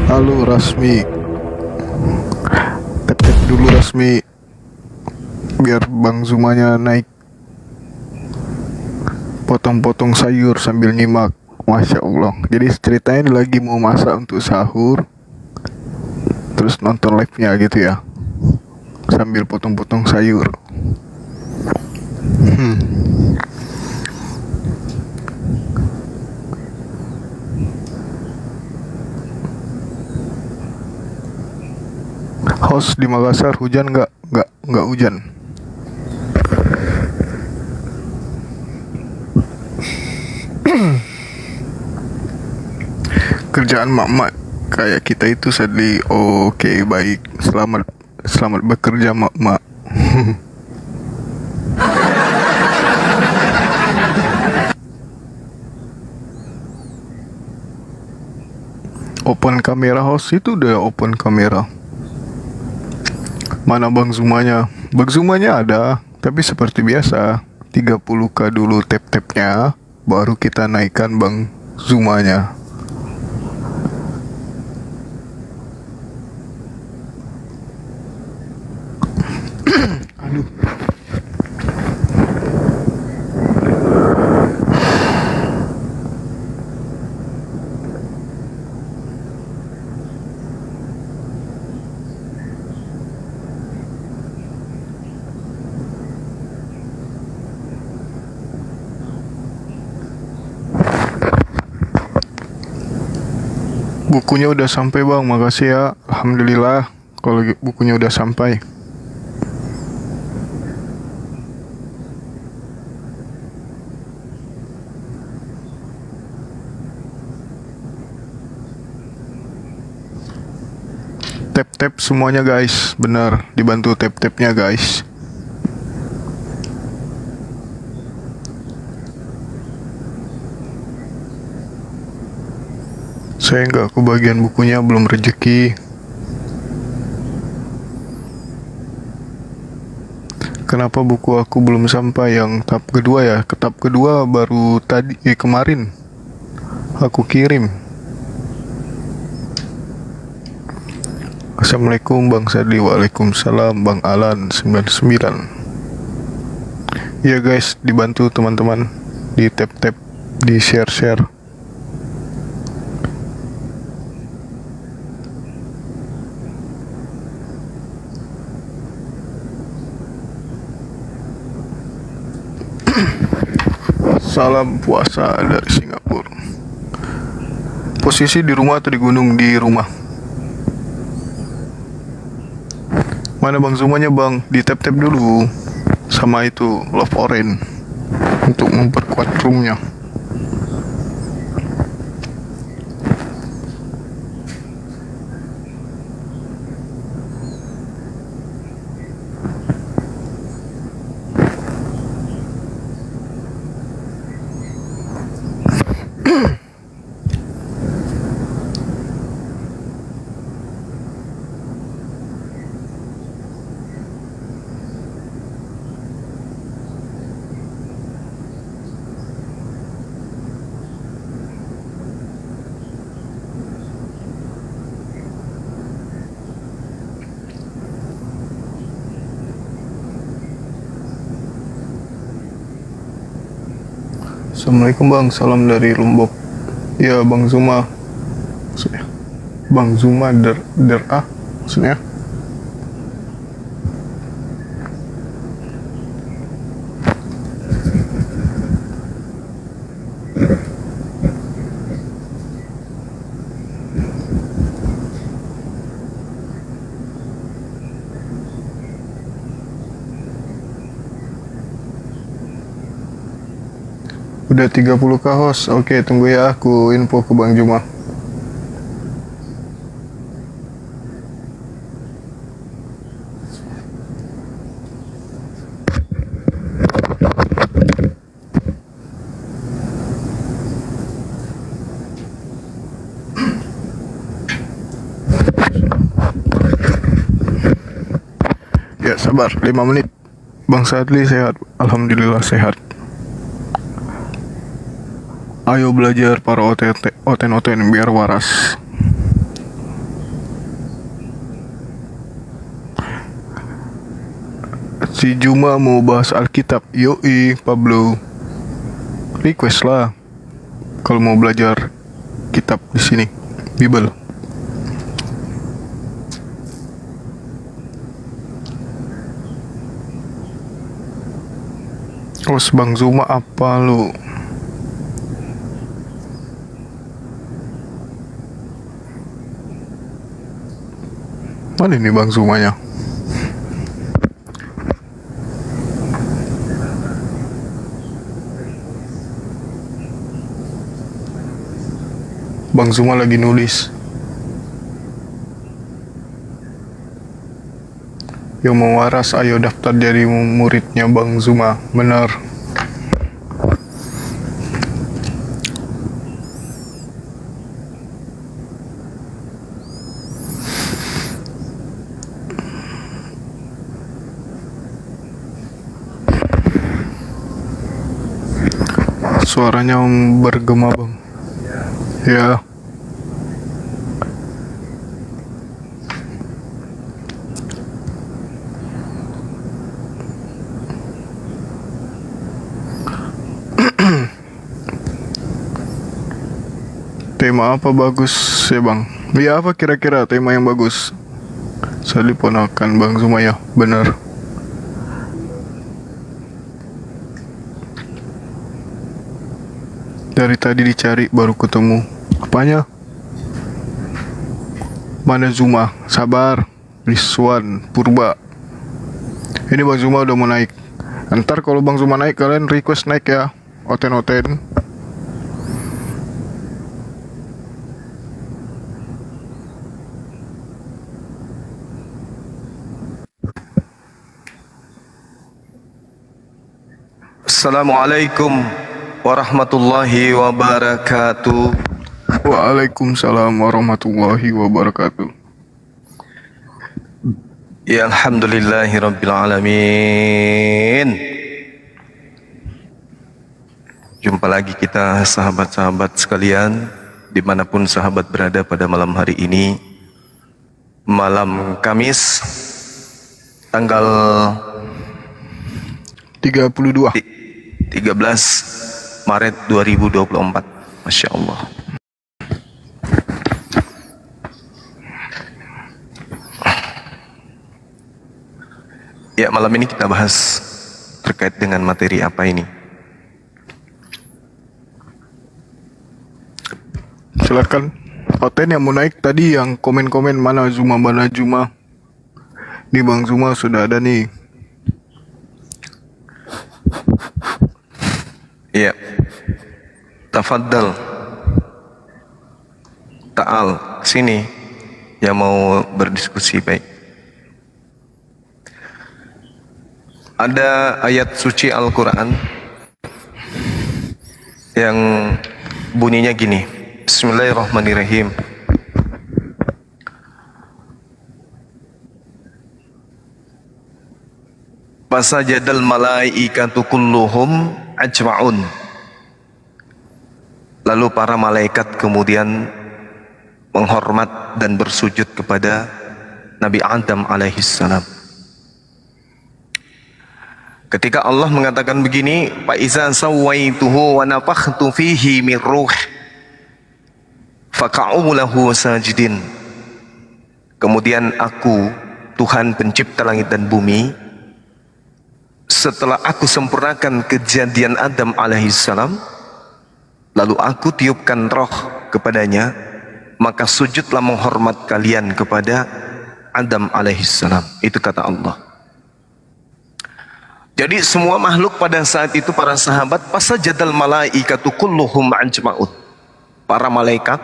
Halo Rasmi, tap-tap dulu Rasmi, biar Bang Zumanya naik. Potong-potong sayur sambil nyimak. Masya Allah. Jadi ceritanya ini lagi mau masak untuk sahur, terus nonton live-nya gitu ya, sambil potong-potong sayur. Host di Makassar hujan nggak? Nggak hujan. Kerjaan mak-mak kayak kita itu sedih. Oke, baik. Selamat bekerja mak-mak. Open kamera host itu udah open kamera. Mana Bang Zumanya? Bang Zumanya ada, tapi seperti biasa 30k dulu tap-tapnya, baru kita naikkan Bang Zumanya. Aduh. Bukunya udah sampai Bang, makasih ya. Alhamdulillah kalau bukunya udah sampai. Tap-tap semuanya guys, benar, dibantu tap-tapnya guys. Saya nggak kebagian bukunya, belum rezeki. Kenapa buku aku belum sampai yang tahap kedua ya? Ke tahap kedua baru kemarin aku kirim. Assalamualaikum Bang Sadi. Waalaikumsalam Bang Alan 99. Ya guys, dibantu teman-teman, di tap-tap, di share-share. Salam puasa dari Singapura. Posisi di rumah atau di gunung? Di rumah. Mana Bang Zumanya Bang? Di tap-tap dulu. Sama itu Love Orange untuk memperkuat roomnya. Assalamualaikum Bang, salam dari Lombok. Ya Bang Zuma, maksudnya Bang Zuma maksudnya. Udah 30k host. Oke, tunggu ya, aku info ke Bang Juma. Ya sabar 5 menit. Bang Sadli sehat? Alhamdulillah sehat. Ayo belajar para oten biar waras. Si Juma mau bahas Alkitab. Yoi, Pablo. Request lah. Kalau mau belajar kitab di sini, Bible. Terus Bang Zuma apa lu? Mana ini Bang Zumanya? Bang Zuma lagi nulis. Yang mau waras ayo daftar jadi muridnya Bang Zuma. Benar. Suaranya bergema Bang. Ya. Tema apa bagus ya Bang? Ya apa kira-kira tema yang bagus? Saya diponakan Bang Zuma ya, benar. Dari tadi dicari baru ketemu. Apanya? Mana Zuma? Sabar. Rizwan Purba. Ini Bang Zuma udah mau naik. Ntar kalau Bang Zuma naik kalian request naik ya. Oten-oten. Assalamualaikum warahmatullahi wabarakatuh. Waalaikumsalam warahmatullahi wabarakatuh. Ya alhamdulillahi rabbil alamin. Jumpa lagi kita sahabat-sahabat sekalian, dimanapun sahabat berada pada malam hari ini, malam Kamis tanggal 32 13 Maret 2024. Masya Allah. Ya, malam ini kita bahas terkait dengan materi apa ini? Silakan. Oten yang mau naik tadi yang komen-komen mana Zuma. Nih Bang Zuma sudah ada nih. Iya. Tafaddal. Ta'al, sini yang mau berdiskusi baik. Ada ayat suci Al-Quran yang bunyinya gini. Bismillahirrahmanirrahim. Fasajadal malaikatu kulluhum ajma'un. Lalu para malaikat kemudian menghormat dan bersujud kepada Nabi Adam alaihissalam. Ketika Allah mengatakan begini, fa iza sawaituhu wa nafakhtu fihi min ruh faqa'u lahu sajidin. Kemudian aku, Tuhan pencipta langit dan bumi, setelah aku sempurnakan kejadian Adam alaihissalam, lalu aku tiupkan roh kepadanya, maka sujudlah menghormat kalian kepada Adam alaihissalam. Itu kata Allah. Jadi semua makhluk pada saat itu, para sahabat, fasajadal malaikatu kulluhum ajma'un. Para malaikat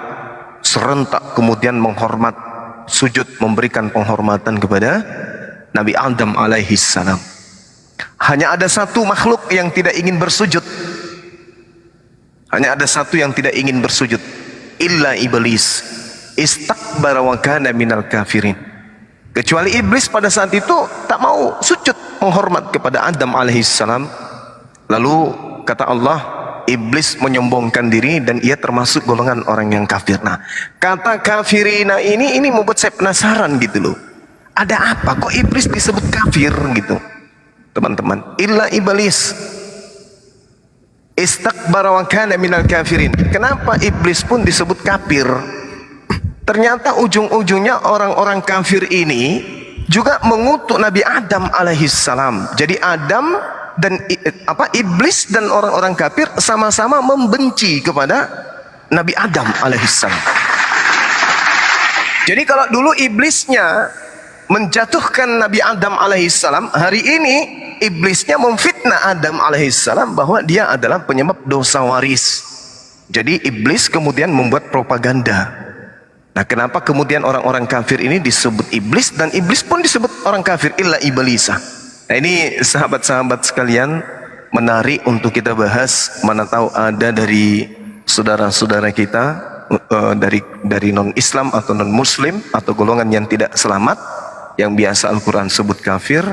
serentak kemudian menghormat, sujud, memberikan penghormatan kepada Nabi Adam alaihissalam. Hanya ada satu makhluk yang tidak ingin bersujud. Hanya ada satu yang tidak ingin bersujud. Illa iblis. Istakbara wa kana minal kafirin. Kecuali iblis pada saat itu tak mau sujud menghormat kepada Adam alaihissalam. Lalu kata Allah, iblis menyombongkan diri dan ia termasuk golongan orang yang kafir. Nah, kata kafirina ini membuat saya penasaran gitu loh. Ada apa kok iblis disebut kafir gitu? teman-teman. Illa iblis istakbara wa kana minal kafirin. Kenapa iblis pun disebut kafir? Ternyata ujung-ujungnya orang-orang kafir ini juga mengutuk Nabi Adam alaihissalam. Jadi Adam dan iblis dan orang-orang kafir sama-sama membenci kepada Nabi Adam alaihissalam. Jadi kalau dulu iblisnya menjatuhkan Nabi Adam alaihissalam, hari ini iblisnya memfitnah Adam alaihissalam bahwa dia adalah penyebab dosa waris. Jadi iblis kemudian membuat propaganda. Nah, kenapa kemudian orang-orang kafir ini disebut iblis, dan iblis pun disebut orang kafir, illa iblisa. Nah, ini sahabat-sahabat sekalian, menarik untuk kita bahas. Mana tahu ada dari saudara-saudara kita dari non-Islam atau non-Muslim atau golongan yang tidak selamat, yang biasa Al-Quran sebut kafir,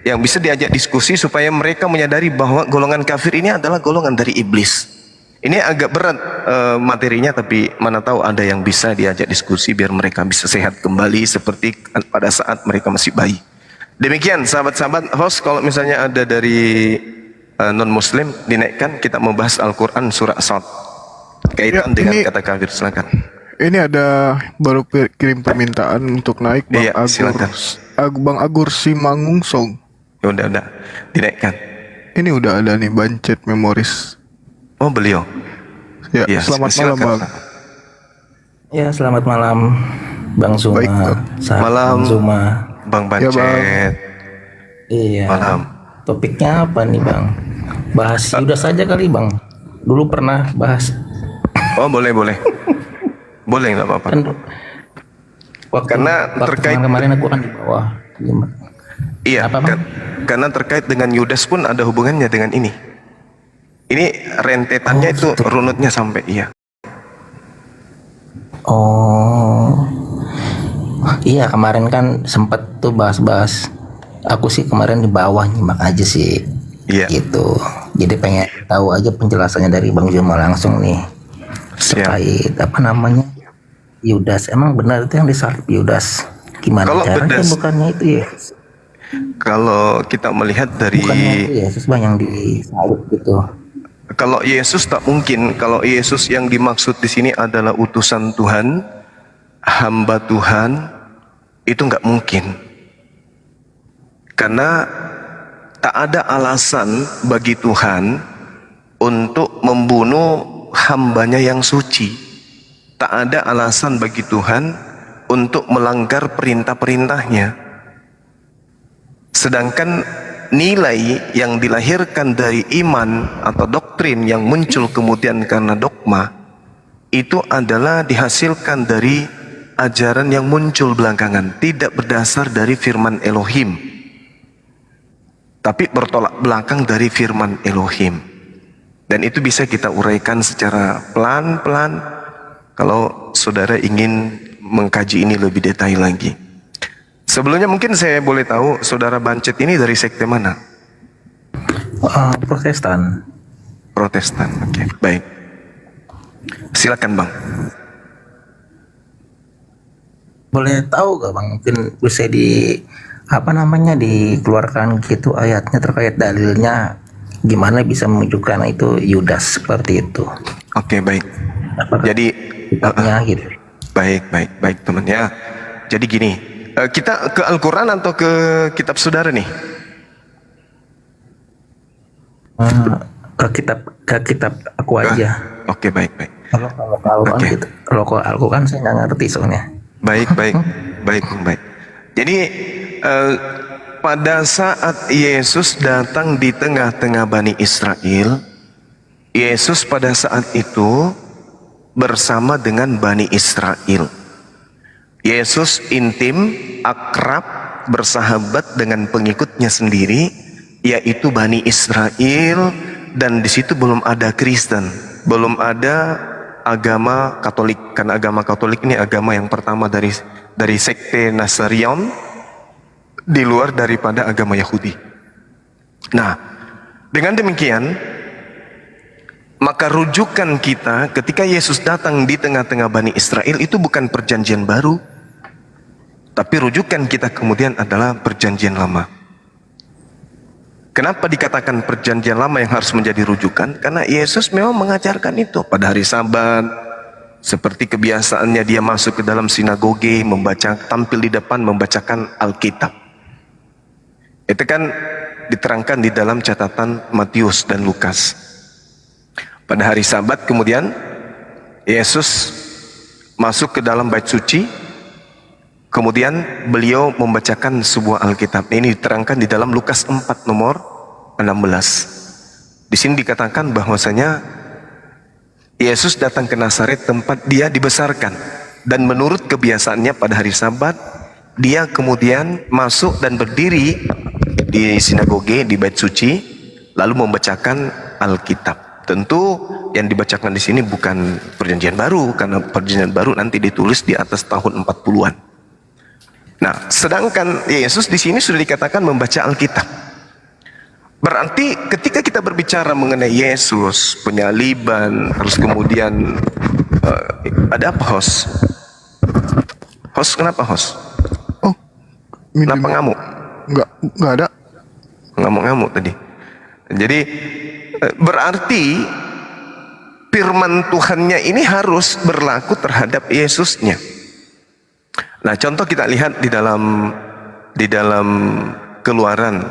yang bisa diajak diskusi supaya mereka menyadari bahwa golongan kafir ini adalah golongan dari iblis. Ini agak berat materinya, tapi mana tahu ada yang bisa diajak diskusi biar mereka bisa sehat kembali seperti pada saat mereka masih bayi. Demikian sahabat-sahabat, host kalau misalnya ada dari non-Muslim dinaikkan, kita membahas Al-Quran surah Sad kaitan dengan kata kafir. Silakan. Ini ada baru kirim permintaan untuk naik Bang Iya, silakan. Bang Agur Simangungsong. Ya udah dinaikkan. Ini udah ada nih Bancet Memoris. Oh, beliau. Ya, Ya, selamat malam silakan. Bang. Ya, selamat malam Bang Zuma. Baik, Bang. Sahabat Malam. Bang Zuma. Bang Ya, Bang. Bancet. Iya. Malam. Topiknya apa nih Bang? Bahas Yudas saja kali Bang. Dulu pernah bahas. Oh, boleh. Boleh, nggak apa-apa. Kan Karena terkait kemarin aku kan di bawah. Gimana? Iya, Apa, Bang? karena terkait dengan Yudas pun ada hubungannya dengan ini. Ini rentetannya itu runutnya sampai Oh. Iya, kemarin kan sempat tuh bahas-bahas. Aku sih kemarin di bawah nyimak aja sih. Iya. Gitu. Jadi pengen tahu aja penjelasannya dari Bang Zuma langsung nih. Siap. Terkait apa namanya Yudas, emang benar itu yang disalib Yudas? Gimana Kalau caranya? pedas. Bukannya itu ya? Kalau kita melihat dari Bukannya itu Yesus Bang yang disalib gitu? kalau Yesus tak mungkin. Kalau Yesus yang dimaksud di sini adalah utusan Tuhan, hamba Tuhan, itu nggak mungkin. Karena tak ada alasan bagi Tuhan untuk membunuh hambanya yang suci. Tak ada alasan bagi Tuhan untuk melanggar perintah-perintahnya. Sedangkan nilai yang dilahirkan dari iman atau doktrin yang muncul kemudian karena dogma, itu adalah dihasilkan dari ajaran yang muncul belakangan, tidak berdasar dari firman Elohim, tapi bertolak belakang dari firman Elohim. Dan itu bisa kita uraikan secara pelan-pelan kalau saudara ingin mengkaji ini lebih detail lagi. Sebelumnya mungkin saya boleh tahu saudara Bancet ini dari sekte mana? Protestan. Protestan. Oke, baik. Silakan Bang. Boleh tahu gak Bang? Mungkin bisa dikeluarkan gitu ayatnya terkait dalilnya, gimana bisa menunjukkan itu Yudas seperti itu? Oke, baik. Apakah Jadi kitabnya gitu? baik teman ya. Jadi gini, kita ke Al-Quran atau ke kitab saudara nih? Ke kitab aku aja. Oke, baik. Kalau Al-Quran Oke. gitu. Kalau Al-Quran saya nggak ngerti soalnya. Baik. Jadi pada saat Yesus datang di tengah-tengah Bani Israel, Yesus pada saat itu bersama dengan Bani Israel. Yesus intim, akrab, bersahabat dengan pengikutnya sendiri, yaitu Bani Israel, dan di situ belum ada Kristen, belum ada agama Katolik, karena agama Katolik ini agama yang pertama dari sekte Nasarion, di luar daripada agama Yahudi. Nah, dengan demikian, maka rujukan kita ketika Yesus datang di tengah-tengah Bani Israel itu bukan perjanjian baru, tapi rujukan kita kemudian adalah perjanjian lama. Kenapa dikatakan perjanjian lama yang harus menjadi rujukan? Karena Yesus memang mengajarkan itu pada hari Sabat. Seperti kebiasaannya dia masuk ke dalam sinagoge, tampil di depan membacakan Alkitab. Itu kan diterangkan di dalam catatan Matius dan Lukas. Pada hari Sabat kemudian Yesus masuk ke dalam bait suci, kemudian beliau membacakan sebuah Alkitab. Ini diterangkan di dalam Lukas 4 nomor 16. Di sini dikatakan bahwasanya Yesus datang ke Nazaret tempat dia dibesarkan, dan menurut kebiasaannya pada hari Sabat dia kemudian masuk dan berdiri di sinagoge, di bait suci, lalu membacakan Alkitab. Tentu yang dibacakan di sini bukan perjanjian baru, karena perjanjian baru nanti ditulis di atas tahun 40-an. Nah, sedangkan Yesus di sini sudah dikatakan membaca Alkitab. Berarti ketika kita berbicara mengenai Yesus, penyaliban, terus kemudian ada apa host? Host kenapa host? Oh, kenapa ngamuk? Enggak ada. Ngamuk-ngamuk tadi. Jadi berarti firman Tuhannya ini harus berlaku terhadap Yesusnya. Nah, contoh kita lihat di dalam Keluaran,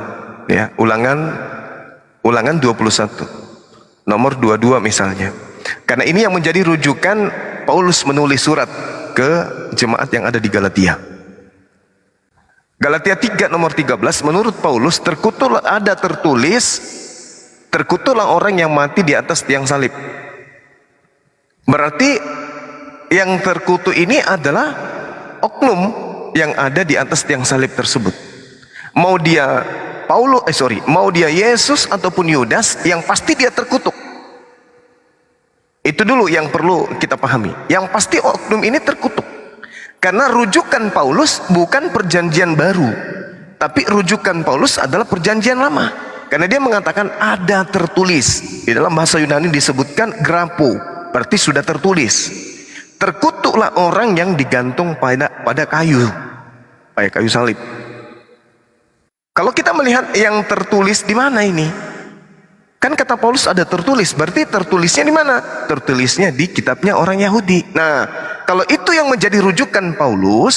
ya, ulangan 21 nomor 22 misalnya. Karena ini yang menjadi rujukan Paulus menulis surat ke jemaat yang ada di Galatia. Galatia 3 nomor 13, menurut Paulus terkutuklah orang yang mati di atas tiang salib. Berarti yang terkutuk ini adalah oknum yang ada di atas tiang salib tersebut. Mau dia Yesus ataupun Yudas, yang pasti dia terkutuk. Itu dulu yang perlu kita pahami. Yang pasti oknum ini terkutuk. Karena rujukan Paulus bukan perjanjian baru, tapi rujukan Paulus adalah perjanjian lama. Karena dia mengatakan ada tertulis. Di dalam bahasa Yunani disebutkan grapo, berarti sudah tertulis. Terkutuklah orang yang digantung pada kayu salib. Kalau kita melihat yang tertulis di mana ini? Kan kata Paulus ada tertulis, berarti tertulisnya di mana? Tertulisnya di kitabnya orang Yahudi. Nah, kalau itu yang menjadi rujukan Paulus,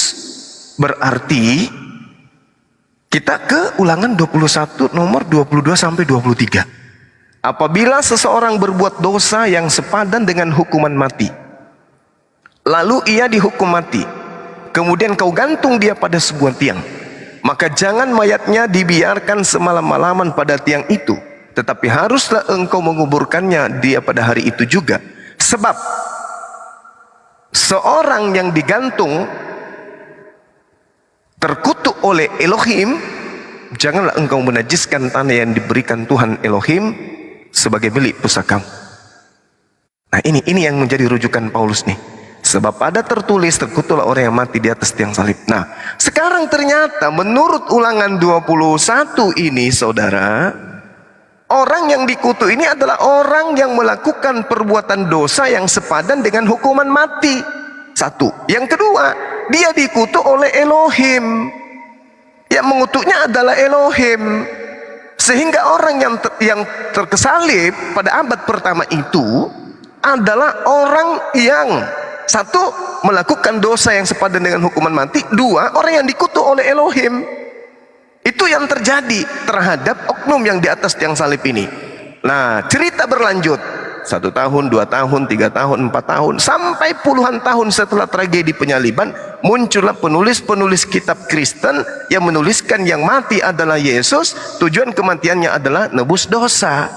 berarti kita ke Ulangan 21 nomor 22 sampai 23. Apabila seseorang berbuat dosa yang sepadan dengan hukuman mati, lalu ia dihukum mati, kemudian kau gantung dia pada sebuah tiang, maka jangan mayatnya dibiarkan semalam-malaman pada tiang itu, tetapi haruslah engkau menguburkannya dia pada hari itu juga. Sebab seorang yang digantung terkutuk oleh Elohim, janganlah engkau menajiskan tanah yang diberikan Tuhan Elohim sebagai milik pusaka. Nah, ini yang menjadi rujukan Paulus nih. Sebab ada tertulis, terkutuklah orang yang mati di atas tiang salib. Nah, sekarang ternyata menurut Ulangan 21 ini, saudara, orang yang dikutuk ini adalah orang yang melakukan perbuatan dosa yang sepadan dengan hukuman mati. Satu. Yang kedua, dia dikutuk oleh Elohim. Yang mengutuknya adalah Elohim. Sehingga orang yang terkesalib pada abad pertama itu adalah orang yang satu, melakukan dosa yang sepadan dengan hukuman mati. Dua, orang yang dikutuk oleh Elohim. Itu yang terjadi terhadap oknum yang di atas tiang salib ini. Nah, cerita berlanjut. 1 tahun, 2 tahun, 3 tahun, 4 tahun, sampai puluhan tahun setelah tragedi penyaliban, muncullah penulis-penulis kitab Kristen yang menuliskan yang mati adalah Yesus, tujuan kematiannya adalah nebus dosa.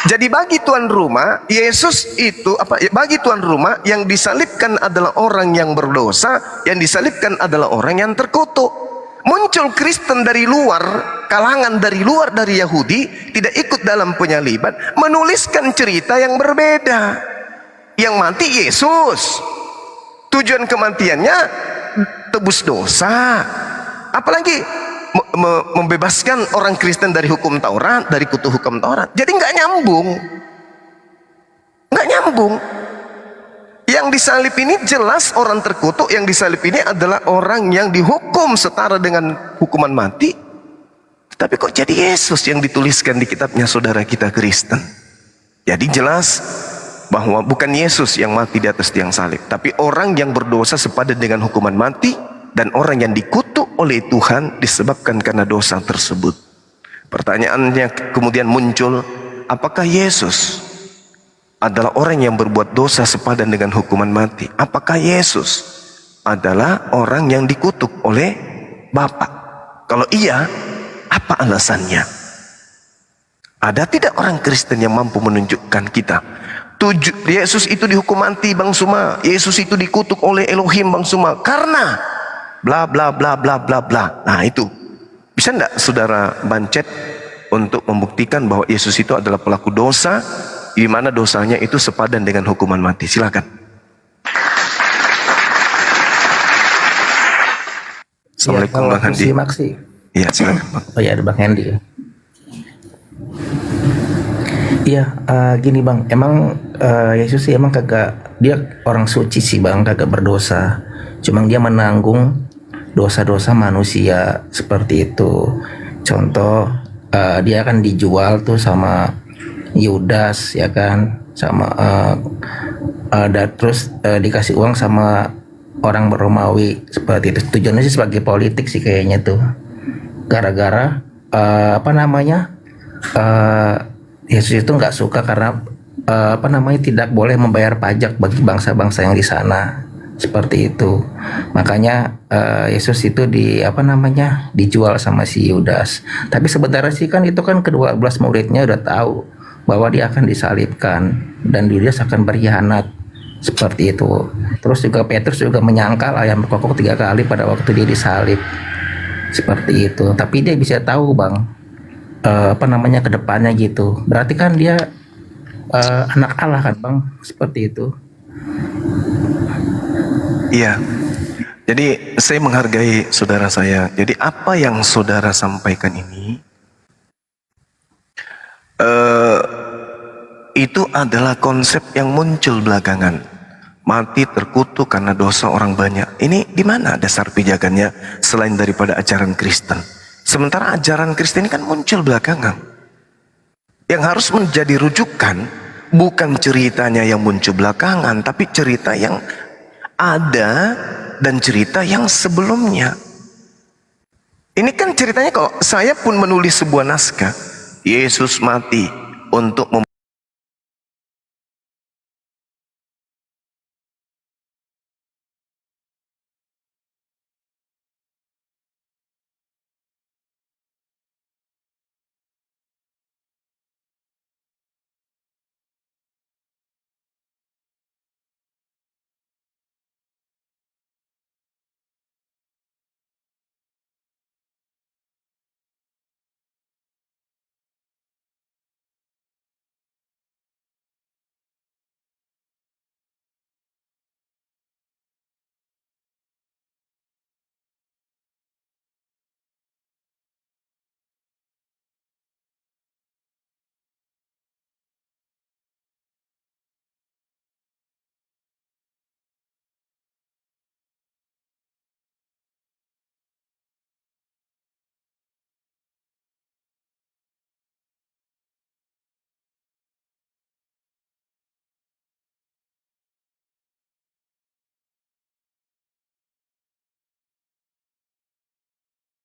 Jadi bagi tuan rumah, Yesus itu bagi tuan rumah yang disalibkan adalah orang yang berdosa, yang disalibkan adalah orang yang terkutuk. Muncul Kristen dari luar, kalangan dari luar dari Yahudi, tidak ikut dalam penyaliban, menuliskan cerita yang berbeda. Yang mati Yesus, tujuan kematiannya tebus dosa. Apalagi membebaskan orang Kristen dari hukum Taurat, dari kutuk hukum Taurat. Jadi nggak nyambung. Yang yang disalib ini jelas orang terkutuk, yang disalib ini adalah orang yang dihukum setara dengan hukuman mati. Tapi kok jadi Yesus yang dituliskan di kitabnya saudara kita Kristen? Jadi jelas bahwa bukan Yesus yang mati di atas tiang salib, tapi orang yang berdosa sepadan dengan hukuman mati, dan orang yang dikutuk oleh Tuhan disebabkan karena dosa tersebut. Pertanyaannya kemudian muncul, apakah Yesus adalah orang yang berbuat dosa sepadan dengan hukuman mati? Apakah Yesus adalah orang yang dikutuk oleh Bapa? Kalau iya, apa alasannya? Ada tidak orang Kristen yang mampu menunjukkan kita? Yesus itu dihukum mati Bang Suma, Yesus itu dikutuk oleh Elohim Bang Suma karena bla bla bla bla bla bla. Nah itu, bisa enggak saudara Bancet untuk membuktikan bahwa Yesus itu adalah pelaku dosa, di mana dosanya itu sepadan dengan hukuman mati? Silakan. Assalamualaikum Ya, Bang Handi. simak sih. Iya silakan Bang. Oh ya, ada Bang Hendy. Iya, gini Bang, emang Yesus sih emang kagak, dia orang suci sih Bang, kagak berdosa. Cuma dia menanggung dosa-dosa manusia seperti itu. Contoh, dia akan dijual tuh sama Yudas ya kan, sama terus dikasih uang sama orang Romawi seperti itu. Tujuannya sih sebagai politik sih kayaknya tuh. Gara-gara Yesus itu nggak suka karena tidak boleh membayar pajak bagi bangsa-bangsa yang di sana, seperti itu. Makanya Yesus itu dijual sama si Yudas. Tapi sebenarnya sih kan itu kan kedua belas muridnya udah tahu bahwa dia akan disalibkan dan Yudas akan berkhianat, seperti itu. Terus juga Petrus juga menyangkal ayam berkokok 3 kali pada waktu dia disalib, seperti itu. Tapi dia bisa tahu Bang, kedepannya gitu. Berarti kan dia anak Allah kan Bang, seperti itu. Iya. Jadi saya menghargai saudara saya. Jadi apa yang saudara sampaikan ini itu adalah konsep yang muncul belakangan. Mati terkutuk karena dosa orang banyak. Ini di mana dasar pijakannya selain daripada ajaran Kristen? Sementara ajaran Kristen kan muncul belakangan. Yang harus menjadi rujukan bukan ceritanya yang muncul belakangan, tapi cerita yang ada dan cerita yang sebelumnya. Ini kan ceritanya, kalau saya pun menulis sebuah naskah, Yesus mati untuk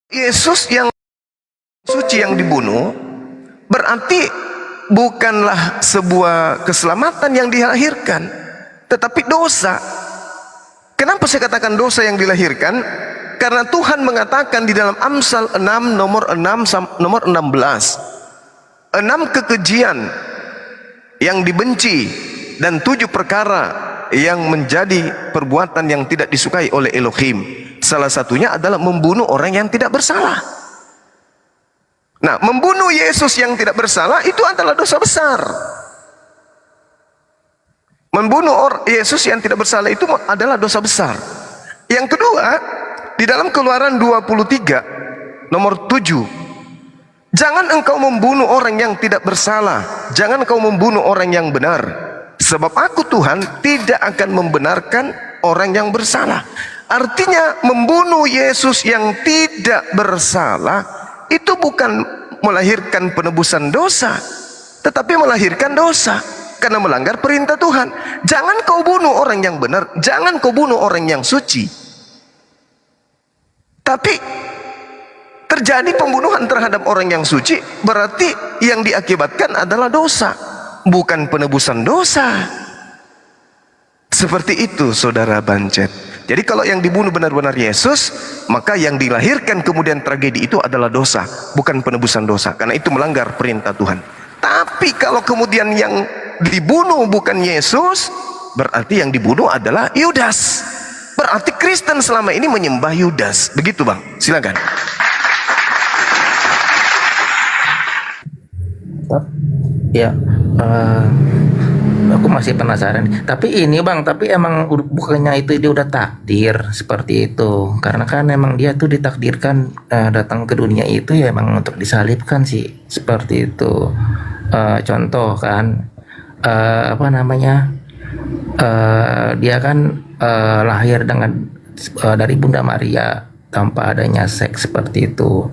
Yesus yang suci yang dibunuh, berarti bukanlah sebuah keselamatan yang dilahirkan, tetapi dosa. Kenapa saya katakan dosa yang dilahirkan? Karena Tuhan mengatakan di dalam Amsal 6 nomor 16, 6 kekejian yang dibenci dan 7 perkara yang menjadi perbuatan yang tidak disukai oleh Elohim. Salah satunya adalah membunuh orang yang tidak bersalah. Nah, membunuh Yesus yang tidak bersalah itu adalah dosa besar. Membunuh Yesus yang tidak bersalah itu adalah dosa besar. Yang kedua, di dalam Keluaran 23 nomor 7, jangan engkau membunuh orang yang tidak bersalah, jangan engkau membunuh orang yang benar. Sebab aku Tuhan tidak akan membenarkan orang yang bersalah. Artinya membunuh Yesus yang tidak bersalah itu bukan melahirkan penebusan dosa, tetapi melahirkan dosa karena melanggar perintah Tuhan. Jangan kau bunuh orang yang benar, jangan kau bunuh orang yang suci. Tapi terjadi pembunuhan terhadap orang yang suci, berarti yang diakibatkan adalah dosa, bukan penebusan dosa. Seperti itu saudara Bancet. Jadi kalau yang dibunuh benar-benar Yesus, maka yang dilahirkan kemudian tragedi itu adalah dosa, bukan penebusan dosa, karena itu melanggar perintah Tuhan. Tapi kalau kemudian yang dibunuh bukan Yesus, berarti yang dibunuh adalah Yudas. Berarti Kristen selama ini menyembah Yudas. Begitu Bang, silakan. Ya, aku masih penasaran. Tapi ini Bang, tapi emang bukannya itu dia udah takdir seperti itu? Karena kan emang dia tuh ditakdirkan datang ke dunia itu ya emang untuk disalibkan sih, seperti itu. Contoh kan, apa namanya? Dia kan lahir dengan dari Bunda Maria tanpa adanya seks seperti itu.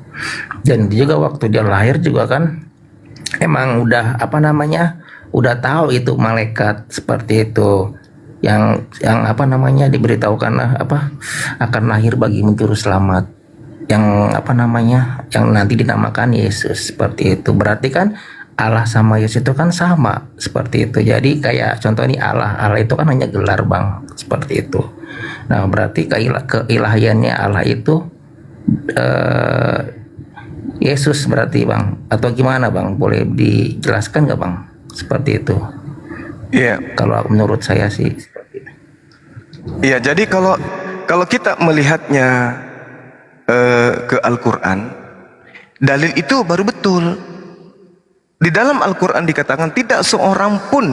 Dan juga waktu dia lahir juga kan emang udah apa namanya, udah tahu itu malaikat seperti itu yang apa namanya diberitahukan apa akan lahir bagi juru selamat yang apa namanya yang nanti dinamakan Yesus seperti itu. Berarti kan Allah sama Yesus itu kan sama seperti itu. Jadi kayak contoh ini Allah itu kan hanya gelar Bang seperti itu. Nah berarti keilahiannya Allah itu Yesus berarti Bang, atau gimana Bang? Boleh dijelaskan nggak Bang? Seperti itu. Iya. Kalau menurut saya sih seperti itu. Iya, jadi kalau kita melihatnya ke Al-Quran, dalil itu baru betul. Di dalam Al-Quran dikatakan tidak seorang pun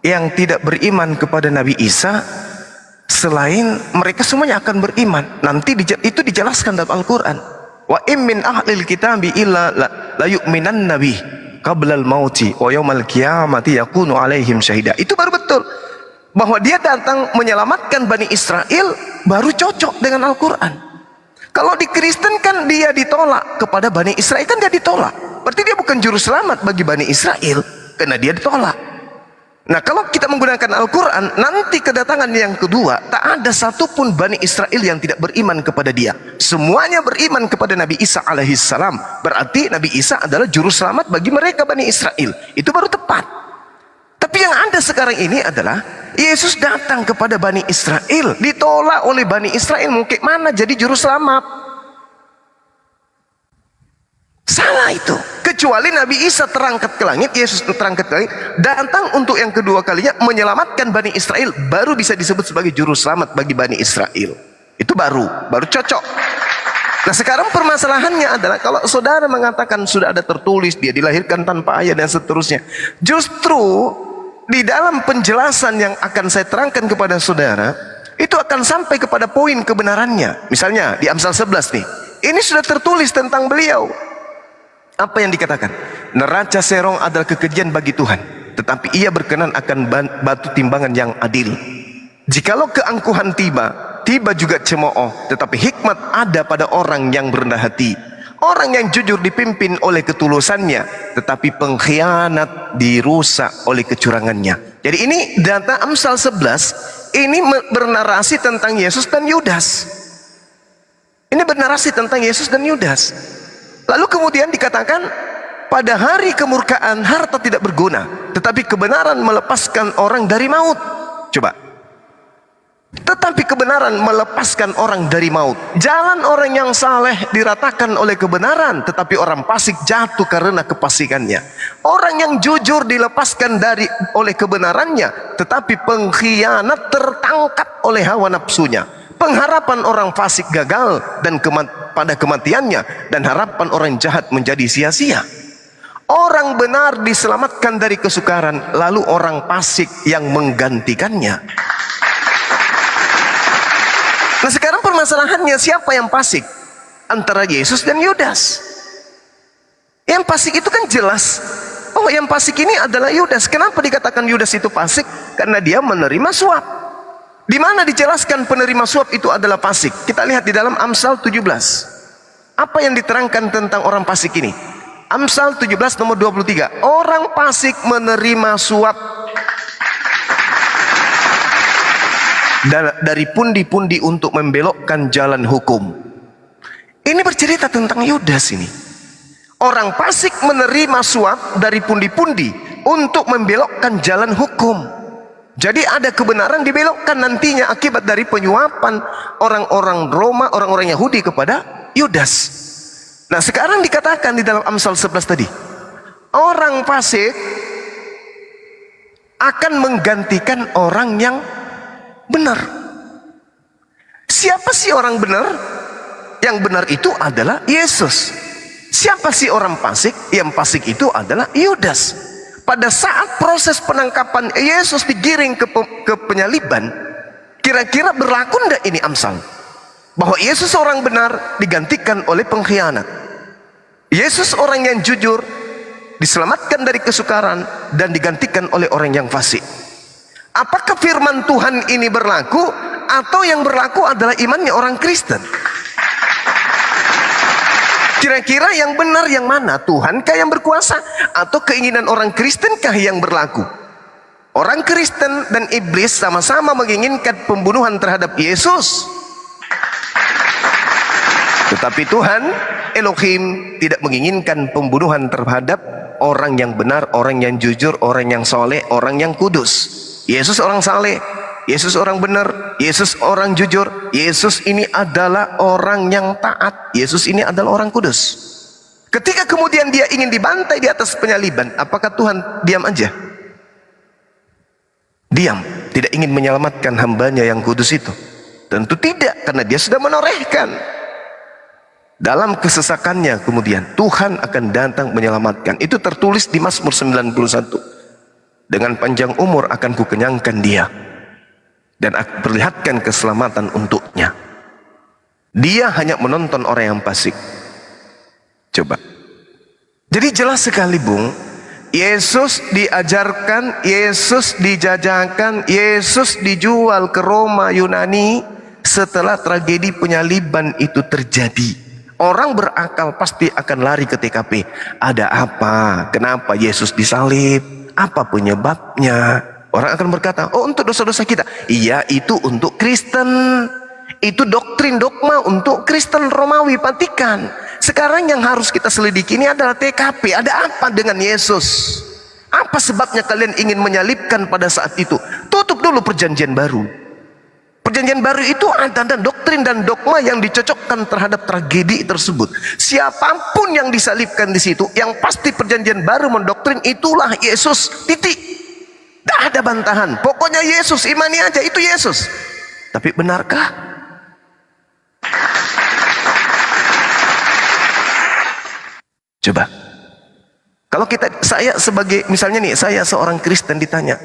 yang tidak beriman kepada Nabi Isa selain mereka semuanya akan beriman. Nanti itu dijelaskan dalam Al-Quran. Wa im min ahlil kitabi illa la yu'minan nabi qabla al-mauti wa yaumal qiyamati yakunu alaihim syahida. Itu baru betul bahwa dia datang menyelamatkan Bani Israel, baru cocok dengan Al-Quran. Kalau di Kristen kan dia ditolak kepada Bani Israel, kan dia ditolak, berarti dia bukan juru selamat bagi Bani Israel karena dia ditolak. Nah kalau kita menggunakan Al-Quran, nanti kedatangan yang kedua, tak ada satupun Bani Israel yang tidak beriman kepada dia. Semuanya beriman kepada Nabi Isa alaihissalam. Berarti Nabi Isa adalah juru selamat bagi mereka Bani Israel. Itu baru tepat. Tapi yang ada sekarang ini adalah Yesus datang kepada Bani Israel, ditolak oleh Bani Israel. Mungkin mana jadi juru selamat? Salah itu. Kecuali Nabi Isa terangkat ke langit, Yesus terangkat ke langit, datang untuk yang kedua kalinya menyelamatkan Bani Israel, baru bisa disebut sebagai juru selamat bagi Bani Israel. Itu baru cocok. Nah sekarang permasalahannya adalah kalau saudara mengatakan sudah ada tertulis dia dilahirkan tanpa ayah dan seterusnya, justru di dalam penjelasan yang akan saya terangkan kepada saudara itu akan sampai kepada poin kebenarannya. Misalnya di Amsal 11 nih, ini sudah tertulis tentang beliau. Apa yang dikatakan? Neraca serong adalah kekejian bagi Tuhan, tetapi ia berkenan akan batu timbangan yang adil. Jikalau keangkuhan tiba juga cemooh, tetapi hikmat ada pada orang yang berendah hati. Orang yang jujur dipimpin oleh ketulusannya, tetapi pengkhianat dirusak oleh kecurangannya. Jadi ini data Amsal 11, ini bernarasi tentang Yesus dan Yudas. Ini bernarasi tentang Yesus dan Yudas. Lalu kemudian dikatakan pada hari kemurkaan harta tidak berguna, tetapi kebenaran melepaskan orang dari maut. Coba. Tetapi kebenaran melepaskan orang dari maut. Jalan orang yang saleh diratakan oleh kebenaran, tetapi orang fasik jatuh karena kefasikannya. Orang yang jujur dilepaskan oleh kebenarannya, tetapi pengkhianat tertangkap oleh hawa nafsunya. Pengharapan orang fasik gagal dan pada kematiannya, dan harapan orang jahat menjadi sia-sia. Orang benar diselamatkan dari kesukaran, lalu orang fasik yang menggantikannya. Nah sekarang permasalahannya siapa yang fasik? Antara Yesus dan Yudas. Yang fasik itu kan jelas bahwa yang fasik ini adalah Yudas. Kenapa dikatakan Yudas itu fasik? Karena dia menerima suap. Di mana dijelaskan penerima suap itu adalah fasik? Kita lihat di dalam Amsal 17. Apa yang diterangkan tentang orang fasik ini? Amsal 17 nomor 23. Orang fasik menerima suap dari pundi-pundi untuk membelokkan jalan hukum. Ini bercerita tentang Yudas ini. Orang fasik menerima suap dari pundi-pundi untuk membelokkan jalan hukum. Jadi ada kebenaran dibelokkan nantinya akibat dari penyuapan orang-orang Roma, orang-orang Yahudi kepada Yudas. Nah sekarang dikatakan di dalam Amsal 11 tadi, orang fasik akan menggantikan orang yang benar. Siapa sih orang benar? Yang benar itu adalah Yesus. Siapa sih orang fasik? Yang fasik itu adalah Yudas. Pada saat proses penangkapan Yesus digiring ke penyaliban, kira-kira berlaku enggak ini Amsal? Bahwa Yesus orang benar digantikan oleh pengkhianat. Yesus orang yang jujur diselamatkan dari kesukaran dan digantikan oleh orang yang fasik. Apakah firman Tuhan ini berlaku atau yang berlaku adalah imannya orang Kristen? Kira-kira yang benar yang mana? Tuhankah yang berkuasa atau keinginan orang Kristenkah yang berlaku? Orang Kristen dan iblis sama-sama menginginkan pembunuhan terhadap Yesus. Tetapi Tuhan Elohim tidak menginginkan pembunuhan terhadap orang yang benar, orang yang jujur, orang yang soleh, orang yang kudus. Yesus orang saleh, Yesus orang benar, Yesus orang jujur, Yesus ini adalah orang yang taat, Yesus ini adalah orang kudus. Ketika kemudian dia ingin dibantai di atas penyaliban, apakah Tuhan diam aja? Diam, tidak ingin menyelamatkan hambanya yang kudus itu? Tentu tidak, karena dia sudah menorehkan. Dalam kesesakannya kemudian Tuhan akan datang menyelamatkan. Itu tertulis di Mazmur 91. Dengan panjang umur akan kukenyangkan dia dan perlihatkan keselamatan untuknya. Dia hanya menonton orang yang fasik. Coba. Jadi jelas sekali Bung, Yesus diajarkan, Yesus dijajakan, Yesus dijual ke Roma Yunani setelah tragedi penyaliban itu terjadi. Orang berakal pasti akan lari ke TKP. Ada apa? Kenapa Yesus disalib? Apa penyebabnya? Orang akan berkata, oh untuk dosa-dosa kita. Iya, itu untuk Kristen. Itu doktrin dogma untuk Kristen Romawi Vatikan. Sekarang yang harus kita selidiki ini adalah TKP. Ada apa dengan Yesus? Apa sebabnya kalian ingin menyalibkan pada saat itu? Tutup dulu perjanjian baru. Perjanjian baru itu ada doktrin dan dogma yang dicocokkan terhadap tragedi tersebut. Siapapun yang disalibkan di situ, yang pasti perjanjian baru mendoktrin itulah Yesus. Titik. Tidak ada bantahan. Pokoknya Yesus, imani aja itu Yesus. Tapi benarkah? Coba. Kalau saya sebagai misalnya nih, saya seorang Kristen ditanya,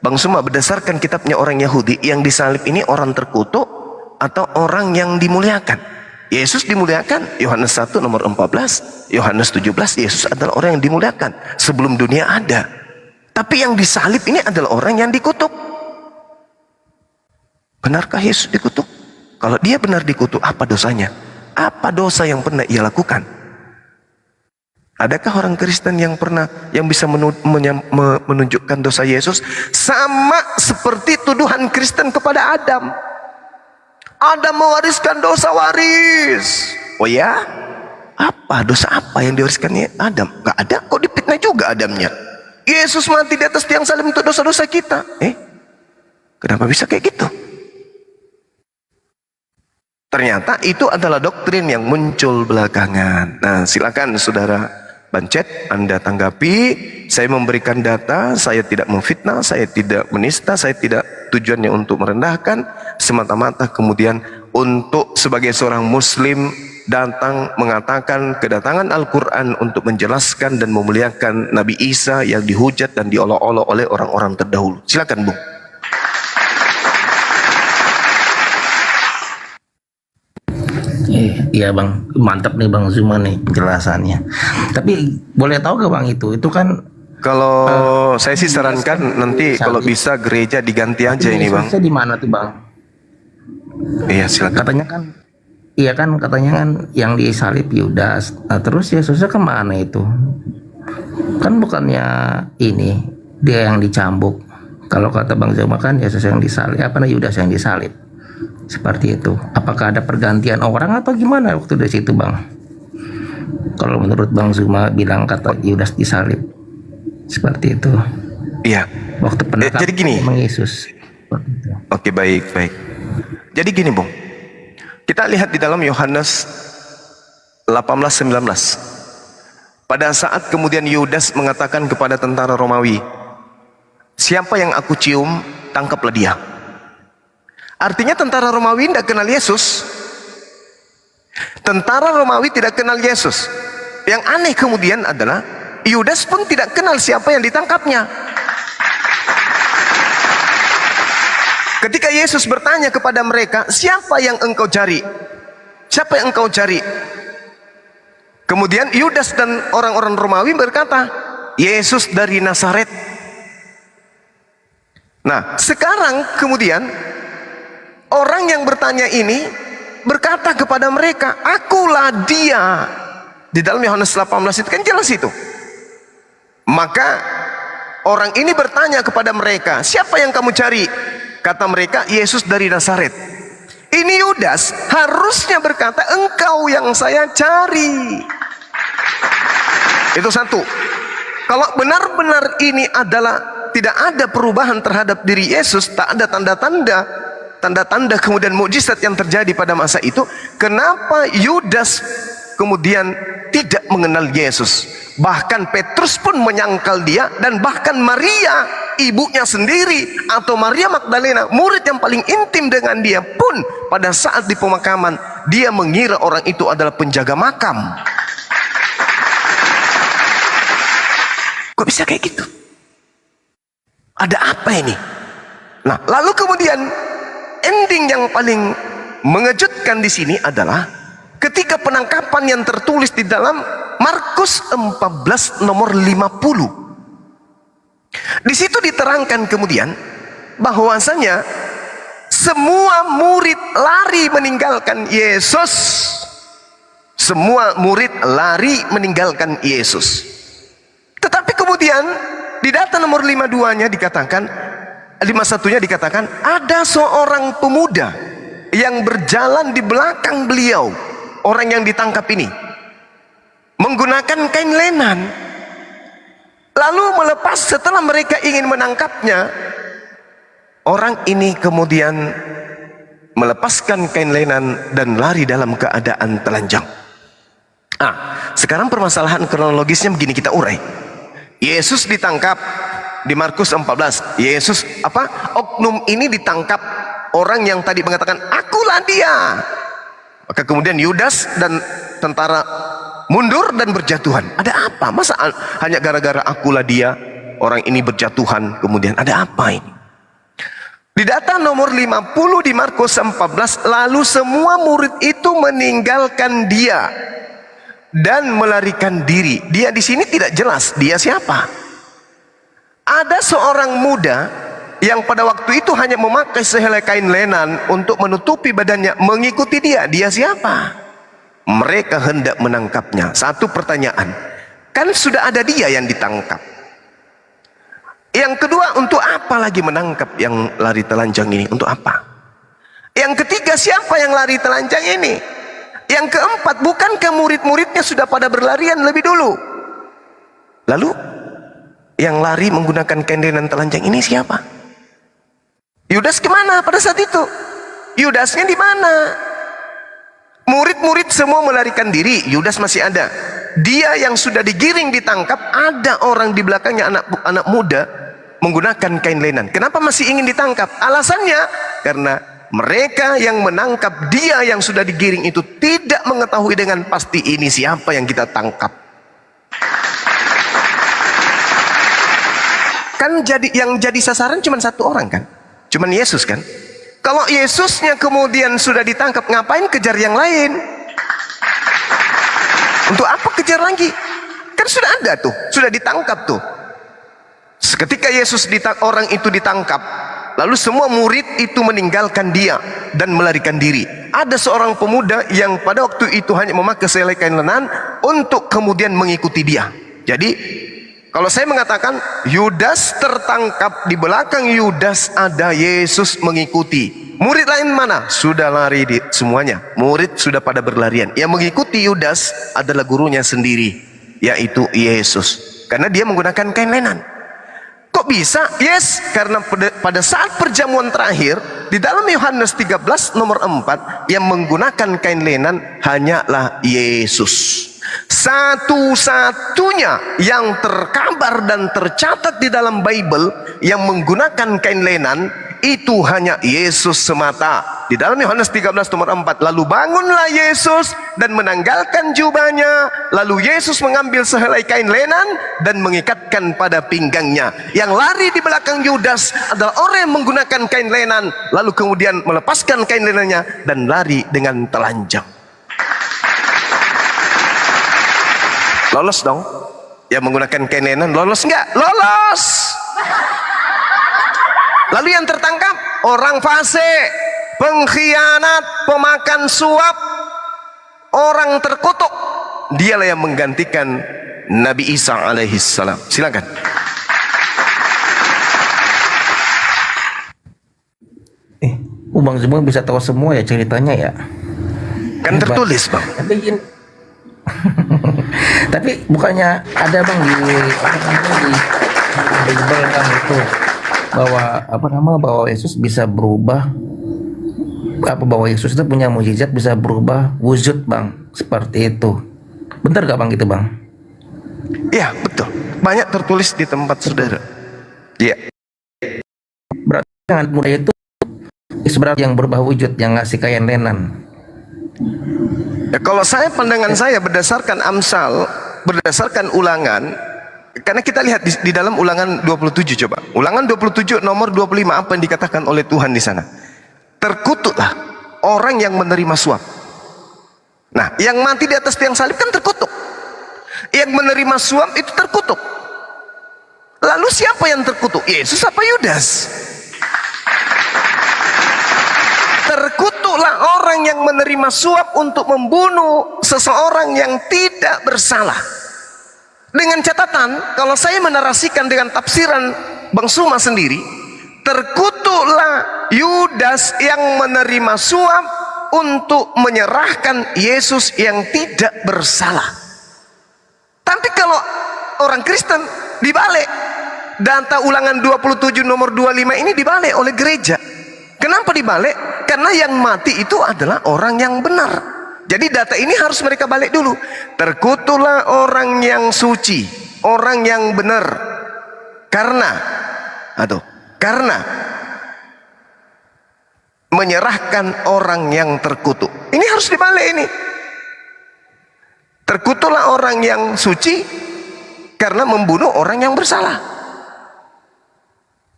Bang Suma, berdasarkan kitabnya orang Yahudi, yang disalib ini orang terkutuk atau orang yang dimuliakan? Yesus dimuliakan. Yohanes 1 nomor 14, Yohanes 17, Yesus adalah orang yang dimuliakan sebelum dunia ada. Tapi yang disalib ini adalah orang yang dikutuk. Benarkah Yesus dikutuk? Kalau dia benar dikutuk, apa dosanya? Apa dosa yang pernah ia lakukan? Adakah orang Kristen yang bisa menunjukkan dosa Yesus? Sama seperti tuduhan Kristen kepada Adam. Adam mewariskan dosa waris. Oh ya? Apa? Dosa apa yang diwariskannya Adam? Gak ada, kok dipitnah juga Adamnya? Yesus mati di atas tiang salib untuk dosa-dosa kita. Kenapa bisa kayak gitu? Ternyata itu adalah doktrin yang muncul belakangan. Nah, silakan saudara Bancet, Anda tanggapi. Saya memberikan data, saya tidak memfitnah, saya tidak menista, saya tidak tujuannya untuk merendahkan, semata-mata kemudian untuk sebagai seorang muslim datang mengatakan kedatangan Al-Quran untuk menjelaskan dan memuliakan Nabi Isa yang dihujat dan diolok-olok oleh orang-orang terdahulu. Silakan Bung. Iya Bang, mantap nih Bang Zuma nih penjelasannya. Tapi boleh tahu gak Bang, itu kan Kalau saya sih sarankan nanti kalau bisa gereja diganti aja ini bang. Yesusnya di mana tuh bang? Iya silakan. Katanya kan, iya kan katanya kan yang disalib Yudas. Nah, terus Yesusnya kemana itu? Kan bukannya ini dia yang dicambuk. Kalau kata Bang Zuma kan Yesus yang disalib, apa Yudas yang disalib. Seperti itu. Apakah ada pergantian orang atau gimana waktu di situ bang? Kalau menurut Bang Zuma bilang kata Yudas disalib. Seperti itu. Iya. Waktu penangkapan jadi gini. memang Yesus. Oke baik. Jadi gini bung. Kita lihat di dalam Yohanes 18-19. Pada saat kemudian Yudas mengatakan kepada tentara Romawi, siapa yang aku cium, tangkaplah dia. Artinya tentara Romawi tidak kenal Yesus. Tentara Romawi tidak kenal Yesus. Yang aneh kemudian adalah Yudas pun tidak kenal siapa yang ditangkapnya. Ketika Yesus bertanya kepada mereka, siapa yang engkau cari? Siapa yang engkau cari? Kemudian Yudas dan orang-orang Romawi berkata, Yesus dari Nazaret. Nah, sekarang kemudian orang yang bertanya ini berkata kepada mereka, akulah dia. Di dalam Yohanes 18 itu kan jelas itu. Maka orang ini bertanya kepada mereka, siapa yang kamu cari? Kata mereka, Yesus dari Nazaret. Ini Yudas harusnya berkata, engkau yang saya cari. Itu satu. Kalau benar-benar ini adalah tidak ada perubahan terhadap diri Yesus, tak ada tanda-tanda kemudian mukjizat yang terjadi pada masa itu, kenapa Yudas kemudian tidak mengenal Yesus? Bahkan Petrus pun menyangkal dia, dan bahkan Maria ibunya sendiri atau Maria Magdalena, murid yang paling intim dengan dia pun pada saat di pemakaman dia mengira orang itu adalah penjaga makam. Kok bisa kayak gitu? Ada apa ini? Nah, lalu kemudian ending yang paling mengejutkan di sini adalah ketika penangkapan yang tertulis di dalam Markus 14 nomor 50. Di situ diterangkan kemudian bahwasanya semua murid lari meninggalkan Yesus. Semua murid lari meninggalkan Yesus. Tetapi kemudian di data nomor 52-nya dikatakan, 51-nya dikatakan, ada seorang pemuda yang berjalan di belakang beliau, orang yang ditangkap ini, menggunakan kain lenan. Lalu melepas, setelah mereka ingin menangkapnya, orang ini kemudian melepaskan kain lenan dan lari dalam keadaan telanjang. Sekarang permasalahan kronologisnya begini, kita urai. Yesus ditangkap di Markus 14. Yesus oknum ini ditangkap, orang yang tadi mengatakan akulah dia. Maka kemudian Yudas dan tentara mundur dan berjatuhan. Ada apa? Masa hanya gara-gara akulah dia orang ini berjatuhan? Kemudian ada apa ini? Di data nomor 50 di Markus 14, lalu semua murid itu meninggalkan dia dan melarikan diri. Dia di sini tidak jelas dia siapa. Ada seorang muda yang pada waktu itu hanya memakai sehelai kain lenan untuk menutupi badannya, mengikuti dia. Dia siapa? Mereka hendak menangkapnya. Satu pertanyaan, kan sudah ada dia yang ditangkap. Yang kedua, untuk apa lagi menangkap yang lari telanjang ini? Untuk apa? Yang ketiga, siapa yang lari telanjang ini? Yang keempat, bukankah murid-muridnya sudah pada berlarian lebih dulu? Lalu yang lari menggunakan kain lenan telanjang ini siapa? Yudas kemana pada saat itu? Yudasnya di mana? Murid-murid semua melarikan diri, Yudas masih ada. Dia yang sudah digiring ditangkap, ada orang di belakangnya, anak muda menggunakan kain lenan. Kenapa masih ingin ditangkap? Alasannya karena mereka yang menangkap dia yang sudah digiring itu tidak mengetahui dengan pasti ini siapa yang kita tangkap. Kan yang jadi sasaran cuma satu orang kan? Cuman Yesus kan? Kalau Yesusnya kemudian sudah ditangkap, ngapain kejar yang lain? Untuk apa kejar lagi? Kan sudah ada tuh, sudah ditangkap tuh. Ketika orang itu ditangkap, lalu semua murid itu meninggalkan dia dan melarikan diri. Ada seorang pemuda yang pada waktu itu hanya memakai sehelai kain lenan untuk kemudian mengikuti dia. Jadi kalau saya mengatakan Yudas tertangkap, di belakang Yudas ada Yesus mengikuti. Murid lain mana? Sudah lari semuanya. Murid sudah pada berlarian. Yang mengikuti Yudas adalah gurunya sendiri, yaitu Yesus. Karena dia menggunakan kain lenan. Kok bisa? Yes, karena pada saat perjamuan terakhir di dalam Yohanes 13 nomor 4, yang menggunakan kain lenan hanyalah Yesus. Satu-satunya yang terkabar dan tercatat di dalam Bible yang menggunakan kain lenan itu hanya Yesus semata. Di dalam Yohanes 13 nomor 4, lalu bangunlah Yesus dan menanggalkan jubahnya, lalu Yesus mengambil sehelai kain lenan dan mengikatkan pada pinggangnya. Yang lari di belakang Yudas adalah orang yang menggunakan kain lenan, lalu kemudian melepaskan kain lenannya dan lari dengan telanjang. Lolos dong? Yang menggunakan kain lenan lolos enggak? Lolos. Lalu yang tertangkap orang fasik, pengkhianat, pemakan suap, orang terkutuk. Dialah yang menggantikan Nabi Isa alaihissalam. Silakan. Bang semua bisa tahu semua ya ceritanya ya. Kan tertulis, Bang. Tapi bukannya ada Bang di Bible Bang itu bahwa Yesus bisa berubah, bahwa Yesus itu punya mukjizat bisa berubah wujud Bang, seperti itu. Benar gak Bang gitu Bang? Iya betul, banyak tertulis di tempat saudara. Iya. Berarti yang muda itu sebenarnya yang berubah wujud, yang ngasih kain lenan. Ya, kalau pandangan saya berdasarkan Amsal, berdasarkan Ulangan, karena kita lihat di dalam Ulangan 27, coba. Ulangan 27 nomor 25, apa yang dikatakan oleh Tuhan di sana? Terkutuklah orang yang menerima suap. Nah, yang mati di atas tiang salib kan terkutuk. Yang menerima suap itu terkutuk. Lalu siapa yang terkutuk? Yesus apa Yudas? Terkutuklah orang yang menerima suap untuk membunuh seseorang yang tidak bersalah. Dengan catatan, kalau saya menarasikan dengan tafsiran Bang Suma sendiri, terkutuklah Yudas yang menerima suap untuk menyerahkan Yesus yang tidak bersalah. Tapi kalau orang Kristen dibalik, data Ulangan 27 nomor 25 ini dibalik oleh gereja. Kenapa dibalik? Karena yang mati itu adalah orang yang benar. Jadi data ini harus mereka balik dulu. Terkutuklah orang yang suci, orang yang benar. Karena menyerahkan orang yang terkutuk. Ini harus dibalik ini. Terkutuklah orang yang suci karena membunuh orang yang bersalah.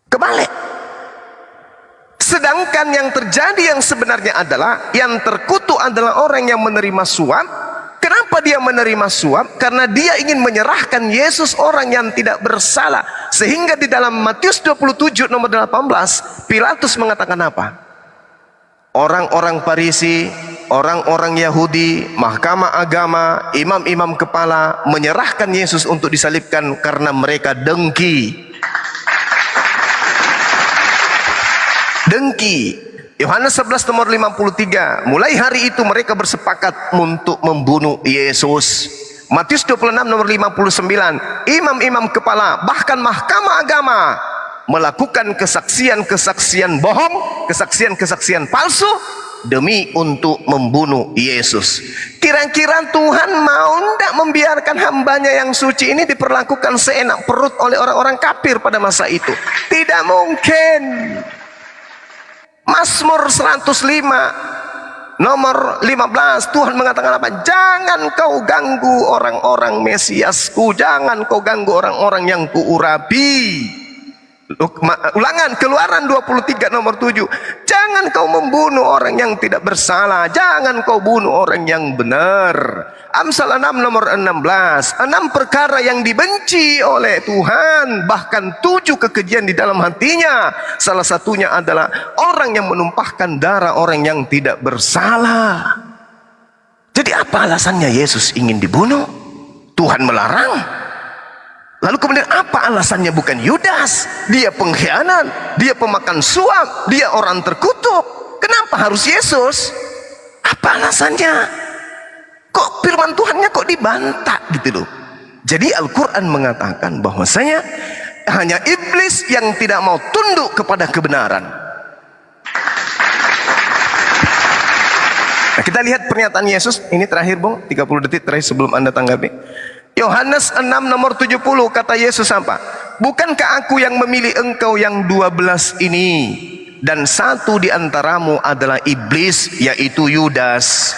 Kebalik. Sedangkan yang terjadi yang sebenarnya adalah yang terkutuk adalah orang yang menerima suap. Kenapa dia menerima suap? Karena dia ingin menyerahkan Yesus orang yang tidak bersalah. Sehingga di dalam Matius 27 nomor 18, Pilatus mengatakan apa? Orang-orang Farisi, orang-orang Yahudi, mahkamah agama, imam-imam kepala menyerahkan Yesus untuk disalibkan karena mereka dengki. Dengki. Yohanes 11 nomor 53, mulai hari itu mereka bersepakat untuk membunuh Yesus. Matius 26 nomor 59, imam-imam kepala bahkan mahkamah agama melakukan kesaksian-kesaksian bohong, kesaksian-kesaksian palsu demi untuk membunuh Yesus. Kira-kira Tuhan mau tidak membiarkan hambanya yang suci ini diperlakukan seenak perut oleh orang-orang kafir pada masa itu? Tidak mungkin. Mazmur 105 nomor 15, Tuhan mengatakan apa? Jangan kau ganggu orang-orang Mesiasku, jangan kau ganggu orang-orang yang kuurapi. Ulangan, Keluaran 23 nomor 7. Jangan kau membunuh orang yang tidak bersalah, jangan kau bunuh orang yang benar. Amsal 6 nomor 16. 6 perkara yang dibenci oleh Tuhan, bahkan 7 kekejian di dalam hatinya. Salah satunya adalah orang yang menumpahkan darah orang yang tidak bersalah. Jadi apa alasannya Yesus ingin dibunuh? Tuhan melarang. Lalu kemudian apa alasannya? Bukan Yudas, dia pengkhianat, dia pemakan suap, dia orang terkutuk. Kenapa harus Yesus? Apa alasannya? Kok firman Tuhannya kok dibantah gitu loh. Jadi Al-Quran mengatakan bahwasanya hanya iblis yang tidak mau tunduk kepada kebenaran. Nah, kita lihat pernyataan Yesus ini terakhir, Bung, 30 detik terakhir sebelum Anda tanggapi. Yohanes 6 nomor 70, kata Yesus apa? Bukankah aku yang memilih engkau yang 12 ini, dan satu di antaramu adalah iblis, yaitu Yudas.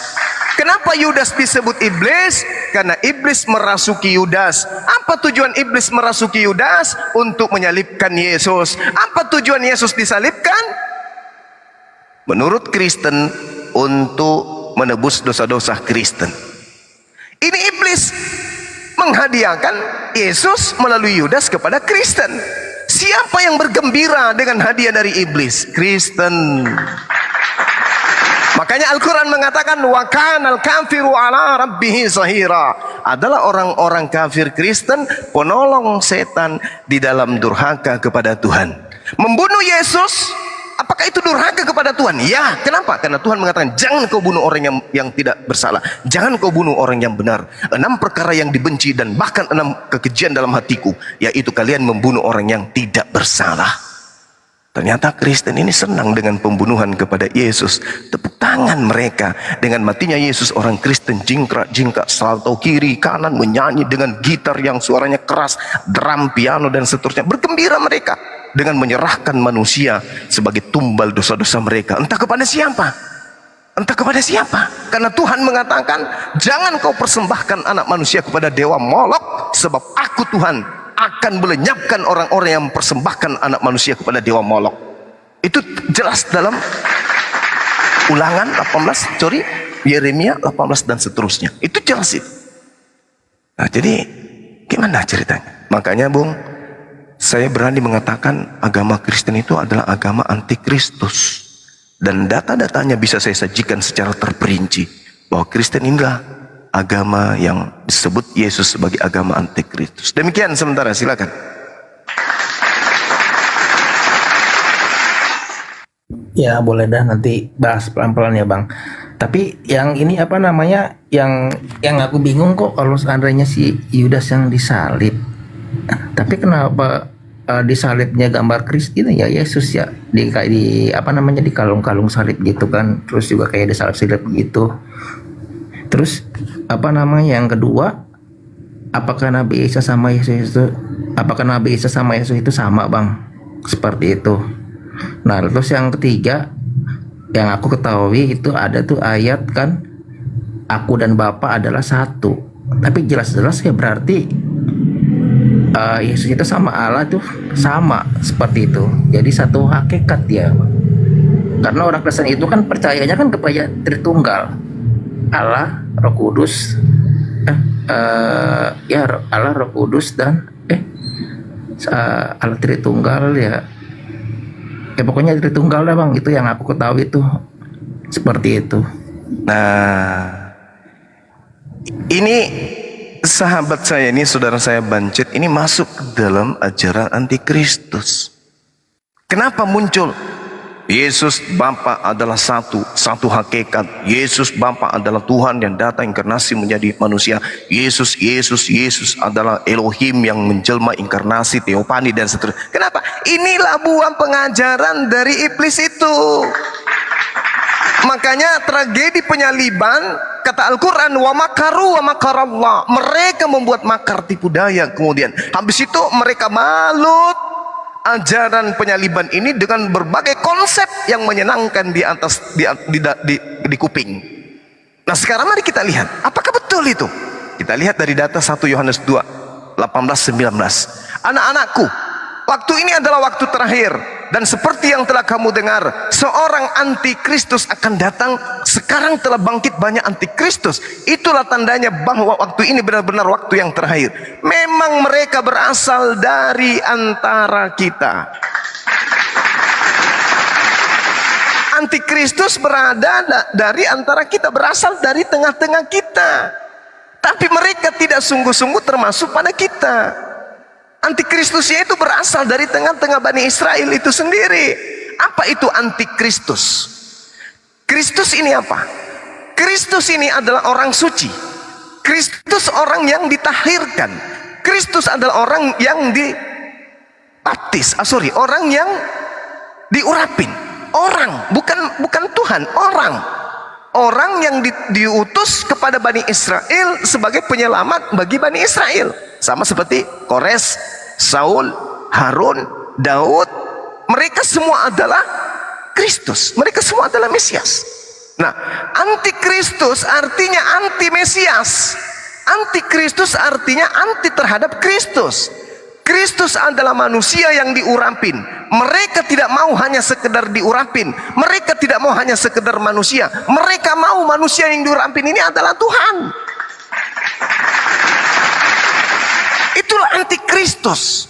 Kenapa Yudas disebut iblis? Karena iblis merasuki Yudas. Apa tujuan iblis merasuki Yudas? Untuk menyalibkan Yesus. Apa tujuan Yesus disalibkan? Menurut Kristen, untuk menebus dosa-dosa Kristen. Ini iblis menghadiahkan Yesus melalui Yudas kepada Kristen. Siapa yang bergembira dengan hadiah dari iblis? Kristen. Makanya Al-Quran mengatakan wa kanal kafiru ala rabbihi zahira. Adalah orang-orang kafir Kristen penolong setan di dalam durhaka kepada Tuhan. Membunuh Yesus, apakah itu durhaka kepada Tuhan? Ya. Kenapa? Karena Tuhan mengatakan jangan kau bunuh orang yang tidak bersalah, jangan kau bunuh orang yang benar. 6 perkara yang dibenci dan bahkan 6 kekejian dalam hatiku, yaitu kalian membunuh orang yang tidak bersalah. Ternyata Kristen ini senang dengan pembunuhan kepada Yesus. Tepuk tangan mereka dengan matinya Yesus. Orang Kristen jingkrak-jingkrak, salto kiri kanan, menyanyi dengan gitar yang suaranya keras, drum, piano dan seterusnya. Bergembira mereka dengan menyerahkan manusia sebagai tumbal dosa-dosa mereka. Entah kepada siapa, entah kepada siapa. Karena Tuhan mengatakan jangan kau persembahkan anak manusia kepada dewa Molok, sebab aku Tuhan akan melenyapkan orang-orang yang mempersembahkan anak manusia kepada dewa Molok. Itu jelas dalam Ulangan 18, Yeremia 18 dan seterusnya. Itu jelas itu. Nah, jadi gimana ceritanya? Makanya, Bung, saya berani mengatakan agama Kristen itu adalah agama antikristus. Dan data-datanya bisa saya sajikan secara terperinci bahwa Kristen inilah agama yang disebut Yesus sebagai agama antikristus. Demikian sementara, silakan. Ya boleh dah, nanti bahas pelan-pelan ya Bang. Tapi yang ini apa namanya, yang aku bingung kok kalau seandainya si Yudas yang disalib. Tapi kenapa disalibnya gambar Kristus ya Yesus ya, di apa namanya, di kalung-kalung salib gitu kan, terus juga kayak disalib-salib gitu. Terus apa namanya yang kedua, apakah Nabi Isa sama Yesus itu, apakah Nabi Isa sama Yesus itu sama Bang? Seperti itu. Nah terus yang ketiga yang aku ketahui itu ada tuh ayat kan, aku dan Bapa adalah satu. Tapi jelas-jelas ya berarti Yesus itu sama Allah tuh sama seperti itu. Jadi satu hakikat ya. Karena orang Kristen itu kan percayanya kan kepada Tritunggal, Allah, Roh Kudus, ya Allah, Roh Kudus dan Allah Tritunggal ya. Ya pokoknya Tritunggal lah Bang, itu yang aku ketahui itu seperti itu. Nah, ini sahabat saya ini, saudara saya Bancet ini masuk dalam ajaran antikristus. Kenapa muncul? Yesus Bapa adalah satu hakikat. Yesus Bapa adalah Tuhan yang datang inkarnasi menjadi manusia. Yesus adalah Elohim yang menjelma inkarnasi, teopani dan seterusnya. Kenapa? Inilah buah pengajaran dari iblis itu. Makanya tragedi penyaliban, kata Al-Quran, wa makaru wa makarallah. Mereka membuat makar tipu daya. Kemudian habis itu mereka balut ajaran penyaliban ini dengan berbagai konsep yang menyenangkan di atas di kuping. Nah sekarang mari kita lihat apakah betul itu. Kita lihat dari data 1 Yohanes 2 18-19. Anak-anakku, Waktu ini adalah waktu terakhir, dan seperti yang telah kamu dengar, seorang antikristus akan datang. Sekarang telah bangkit banyak antikristus. Itulah tandanya bahwa waktu ini benar-benar waktu yang terakhir. Memang mereka berasal dari antara kita. Antikristus berada dari antara kita, berasal dari tengah-tengah kita. Tapi mereka tidak sungguh-sungguh termasuk pada kita. Antikristusnya itu berasal dari tengah-tengah Bani Israel itu sendiri. Apa itu antikristus? Kristus ini apa? Kristus ini adalah orang suci. Kristus orang yang ditahirkan. Kristus adalah orang yang dibaptis. Orang yang diurapin. Orang, bukan Tuhan, orang. Orang yang diutus kepada Bani Israel sebagai penyelamat bagi Bani Israel. Sama seperti Kores, Saul, Harun, Daud. Mereka semua adalah Kristus. Mereka semua adalah Mesias. Nah, antikristus artinya anti Mesias. Antikristus artinya anti terhadap Kristus. Kristus adalah manusia yang diurapin. Mereka tidak mau hanya sekedar diurapin. Mereka tidak mau hanya sekedar manusia. Mereka mau manusia yang diurapin ini adalah Tuhan. Itulah antikristus.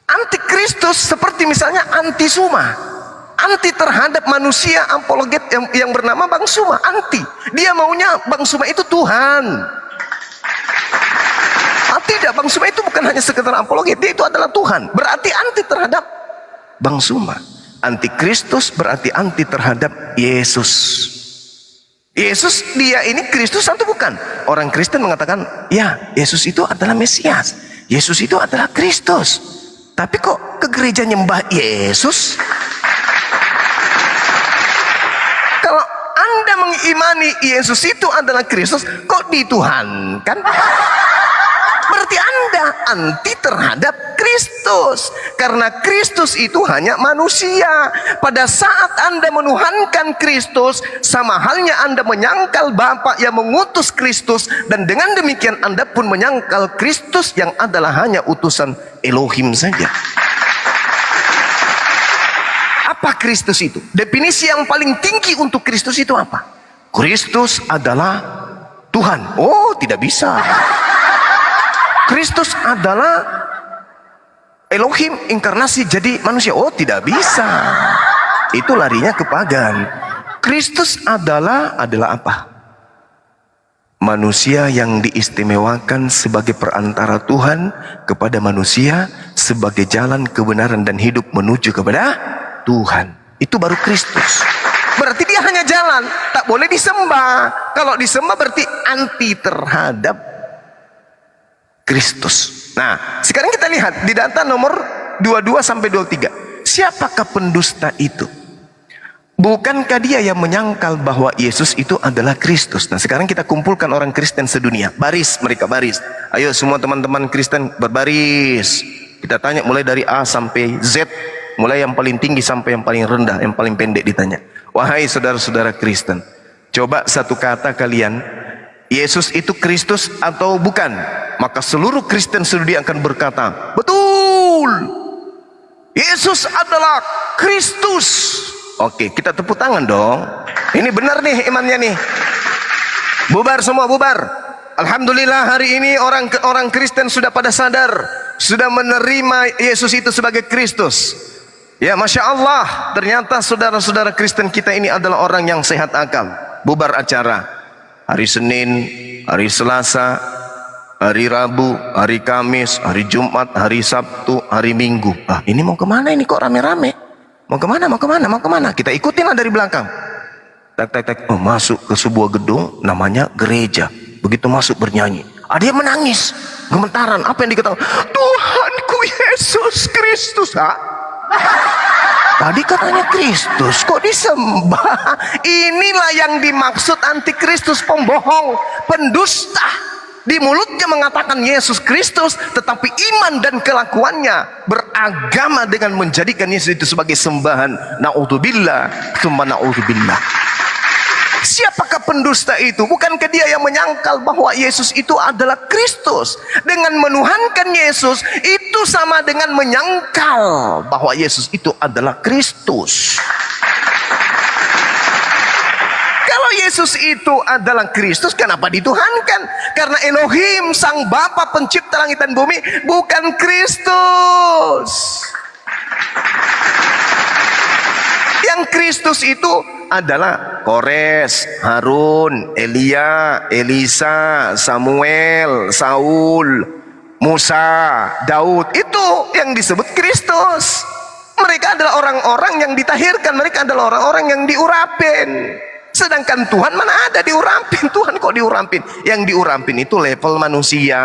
Antikristus seperti misalnya anti Suma, anti terhadap manusia apologet yang bernama Bang Suma. Anti, dia maunya Bang Suma itu Tuhan. Tidak, Bang Suma itu bukan hanya sekedar apologet, dia itu adalah Tuhan. Berarti anti terhadap Bang Suma. Antikristus berarti anti terhadap Yesus. Yesus, dia ini Kristus atau bukan? Orang Kristen mengatakan, ya, Yesus itu adalah Mesias. Yesus itu adalah Kristus. Tapi kok ke gereja nyembah Yesus? Kalau Anda mengimani Yesus itu adalah Kristus, kok dituhankan? Berarti Anda anti terhadap Kristus. Karena Kristus itu hanya manusia. Pada saat Anda menuhankan Kristus, sama halnya Anda menyangkal Bapa yang mengutus Kristus. Dan dengan demikian Anda pun menyangkal Kristus yang adalah hanya utusan Elohim saja. Apa Kristus itu? Definisi yang paling tinggi untuk Kristus itu apa? Kristus adalah Tuhan. Oh, tidak bisa. Kristus adalah Elohim inkarnasi jadi manusia. Oh, tidak bisa. Itu larinya ke pagan. Kristus adalah apa? Manusia yang diistimewakan sebagai perantara Tuhan kepada manusia, sebagai jalan kebenaran dan hidup menuju kepada Tuhan. Itu baru Kristus. Berarti dia hanya jalan, tak boleh disembah. Kalau disembah berarti anti terhadap Kristus. Nah, sekarang kita lihat di data nomor 22 sampai 23. Siapakah pendusta itu? Bukankah dia yang menyangkal bahwa Yesus itu adalah Kristus? Nah, sekarang kita kumpulkan orang Kristen sedunia. Baris, mereka baris. Ayo semua teman-teman Kristen berbaris. Kita tanya mulai dari A sampai Z. Mulai yang paling tinggi sampai yang paling rendah, yang paling pendek ditanya. Wahai saudara-saudara Kristen, coba satu kata kalian, Yesus itu Kristus atau bukan? Maka seluruh Kristen sedunia akan berkata, betul, Yesus adalah Kristus. Oke, kita tepuk tangan dong. Ini benar nih imannya nih. Bubar semua, bubar. Alhamdulillah hari ini orang Kristen sudah pada sadar, sudah menerima Yesus itu sebagai Kristus. Ya, Masya Allah, ternyata saudara-saudara Kristen kita ini adalah orang yang sehat akal. Bubar acara. Hari Senin, hari Selasa, hari Rabu, hari Kamis, hari Jumat, hari Sabtu, hari Minggu. Ah, ini mau kemana ini kok rame-rame? Mau kemana, mau kemana, mau kemana? Kita ikutin lah dari belakang. Tak. Oh, masuk ke sebuah gedung namanya gereja. Begitu masuk bernyanyi. Ada yang menangis, gemetaran. Apa yang dikatakan? Tuhanku Yesus Kristus. Tadi katanya Kristus, kok disembah? Inilah yang dimaksud antikristus, pembohong, pendusta. Di mulutnya mengatakan Yesus Kristus, tetapi iman dan kelakuannya beragama dengan menjadikan Yesus itu sebagai sembahan. Na'udzubillah, tsumma na'udzubillah. Siapakah pendusta itu? Bukankah dia yang menyangkal bahwa Yesus itu adalah Kristus? Dengan menuhankan Yesus itu sama dengan menyangkal bahwa Yesus itu adalah Kristus. Kalau Yesus itu adalah Kristus, kenapa dituhankan? Karena Elohim, Sang Bapa pencipta langit dan bumi, bukan Kristus. Yang Kristus itu adalah Kores, Harun, Elia, Elisa, Samuel, Saul, Musa, Daud. Itu yang disebut Kristus. Mereka adalah orang-orang yang ditahirkan, mereka adalah orang-orang yang diurapin. Sedangkan Tuhan mana ada diurapin? Tuhan kok diurapin? Yang diurapin itu level manusia.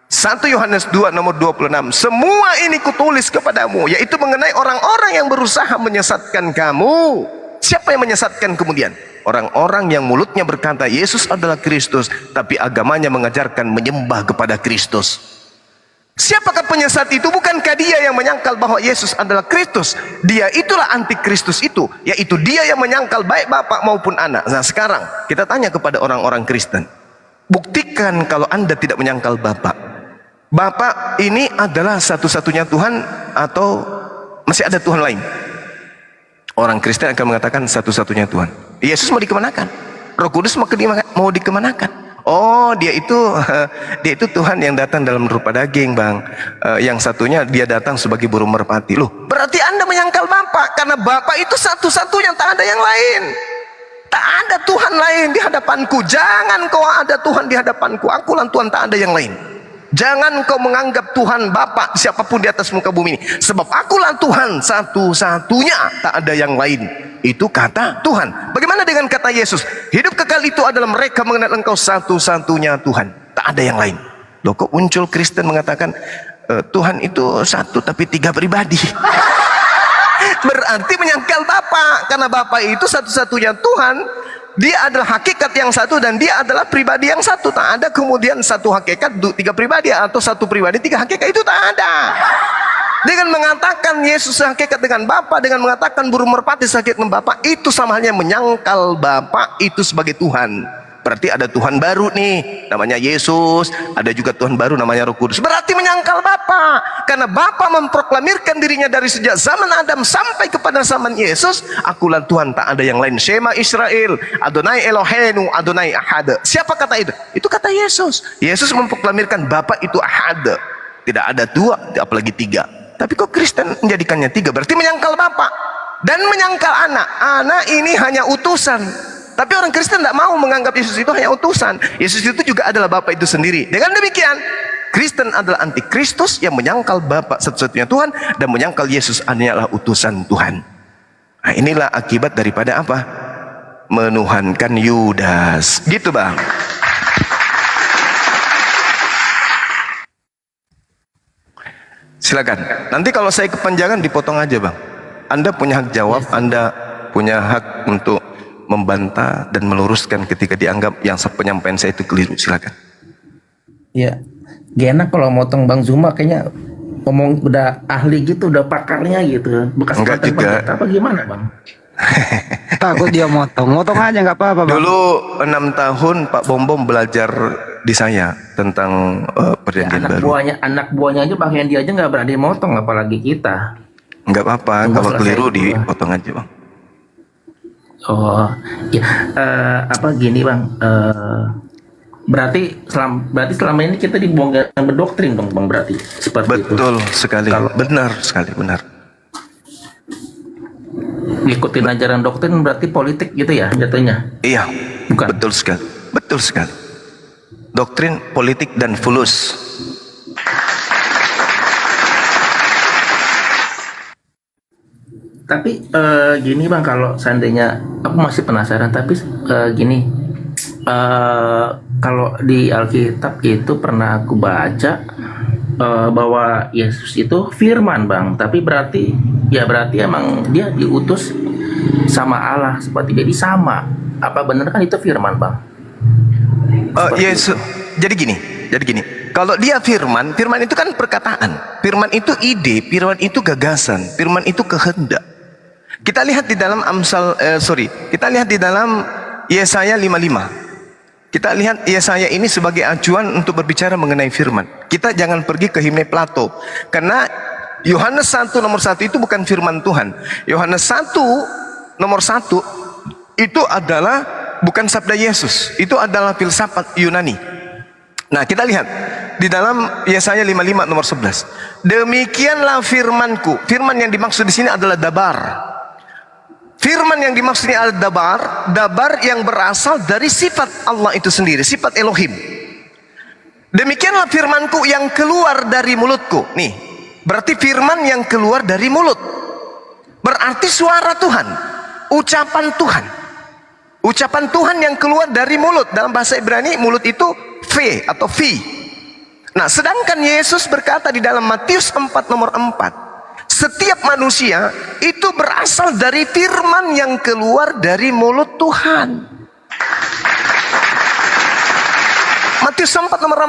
1 Yohanes 2 nomor 26, semua ini kutulis kepadamu, yaitu mengenai orang-orang yang berusaha menyesatkan kamu. Siapa yang menyesatkan kemudian? Orang-orang yang mulutnya berkata Yesus adalah Kristus, tapi agamanya mengajarkan menyembah kepada Kristus. Siapakah penyesat itu? Bukankah dia yang menyangkal bahwa Yesus adalah Kristus? Dia itulah antikristus itu, yaitu dia yang menyangkal baik bapak maupun anak. Nah sekarang kita tanya kepada orang-orang Kristen, buktikan kalau Anda tidak menyangkal bapak. Bapak ini adalah satu-satunya Tuhan atau masih ada Tuhan lain? Orang Kristen akan mengatakan satu-satunya Tuhan. Yesus mau dikemanakan? Roh Kudus mau dikemanakan? Oh, dia itu Tuhan yang datang dalam rupa daging, Bang. Yang satunya dia datang sebagai burung merpati. Loh, berarti Anda menyangkal Bapak, karena Bapak itu satu-satunya, tak ada yang lain. Tak ada Tuhan lain di hadapanku. Jangan kau ada Tuhan di hadapanku. Akulah Tuhan, tak ada yang lain. Jangan kau menganggap Tuhan Bapa siapapun di atas muka bumi ini, sebab akulah Tuhan satu-satunya, tak ada yang lain. Itu kata Tuhan. Bagaimana dengan kata Yesus? Hidup kekal itu adalah mereka mengenal engkau satu-satunya Tuhan, tak ada yang lain. Loh, kok muncul Kristen mengatakan Tuhan itu satu tapi tiga pribadi? Berarti menyangkal Bapa, karena Bapa itu satu-satunya Tuhan. Dia adalah hakikat yang satu dan dia adalah pribadi yang satu. Tak ada kemudian satu hakikat tiga pribadi, atau satu pribadi tiga hakikat, itu tak ada. Dengan mengatakan Yesus hakikat dengan Bapa, dengan mengatakan burung merpati hakikat dengan Bapa, itu sama halnya menyangkal Bapa itu sebagai Tuhan. Berarti ada Tuhan baru nih, namanya Yesus. Ada juga Tuhan baru namanya Roh Kudus. Berarti menyangkal Bapa, karena Bapa memproklamirkan dirinya dari sejak zaman Adam sampai kepada zaman Yesus. Akulah Tuhan, tak ada yang lain. Shema Israel, Adonai Eloheinu, Adonai Ahad. Siapa kata itu? Itu kata Yesus. Yesus memproklamirkan Bapa itu Ahad. Tidak ada dua, apalagi tiga. Tapi kok Kristen menjadikannya tiga? Berarti menyangkal Bapa dan menyangkal anak. Anak ini hanya utusan. Tapi orang Kristen tidak mau menganggap Yesus itu hanya utusan. Yesus itu juga adalah Bapa itu sendiri. Dengan demikian, Kristen adalah antikristus yang menyangkal Bapa satu-satunya Tuhan dan menyangkal Yesus adalah utusan Tuhan. Nah, inilah akibat daripada apa? Menuhankan Yudas. Gitu, Bang. Silakan. Nanti kalau saya kepanjangan dipotong aja, Bang. Anda punya hak jawab, Anda punya hak untuk membantah dan meluruskan ketika dianggap yang penyampaian saya itu keliru. Silakan. Ya, gak enak kalau motong Bang Zuma, kayaknya ngomong udah ahli gitu, udah pakarnya gitu. Bekas enggak juga. Apa gimana, Bang? Takut dia motong aja nggak apa-apa, Bang. Dulu 6 tahun Pak Bom belajar di saya tentang perjanjian baru. Anak buahnya aja Bang Hendi aja nggak berani motong, apalagi kita. Enggak apa-apa, kalau keliru dipotong aja, Bang. Oh, ya, apa gini, Bang? Berarti selama ini kita dibuang berdoktrin dong, Bang, berarti seperti itu. Betul sekali. Benar sekali, benar. Ngikutin ajaran doktrin berarti politik gitu ya jatuhnya? Iya, bukan? Betul sekali. Betul sekali. Doktrin, politik, dan fulus. Tapi gini, Bang, kalau seandainya aku masih penasaran, tapi gini, kalau di Alkitab itu pernah aku baca bahwa Yesus itu firman, Bang, tapi berarti emang dia diutus sama Allah, seperti jadi sama. Apa benar kan itu firman, Bang? Yesus. Jadi gini. Kalau dia firman itu kan perkataan. Firman itu ide, firman itu gagasan, firman itu kehendak. Kita lihat di dalam kita lihat di dalam Yesaya 55. Kita lihat Yesaya ini sebagai acuan untuk berbicara mengenai firman. Kita jangan pergi ke himne Plato, karena Yohanes 1 nomor 1 itu bukan firman Tuhan. Yohanes 1 nomor 1 itu adalah bukan sabda Yesus, itu adalah filsafat Yunani. Nah, kita lihat di dalam Yesaya 55 nomor 11. Demikianlah firmanku. Firman yang dimaksud di sini adalah dabar. Firman yang dimaksudnya adalah dabar yang berasal dari sifat Allah itu sendiri, sifat Elohim. Demikianlah firmanku yang keluar dari mulutku. Nih, berarti firman yang keluar dari mulut. Berarti suara Tuhan, ucapan Tuhan. Ucapan Tuhan yang keluar dari mulut. Dalam bahasa Ibrani, mulut itu V atau V. Nah, sedangkan Yesus berkata di dalam Matius 4 nomor 4. Setiap manusia itu berasal dari firman yang keluar dari mulut Tuhan. Matius 4 nomor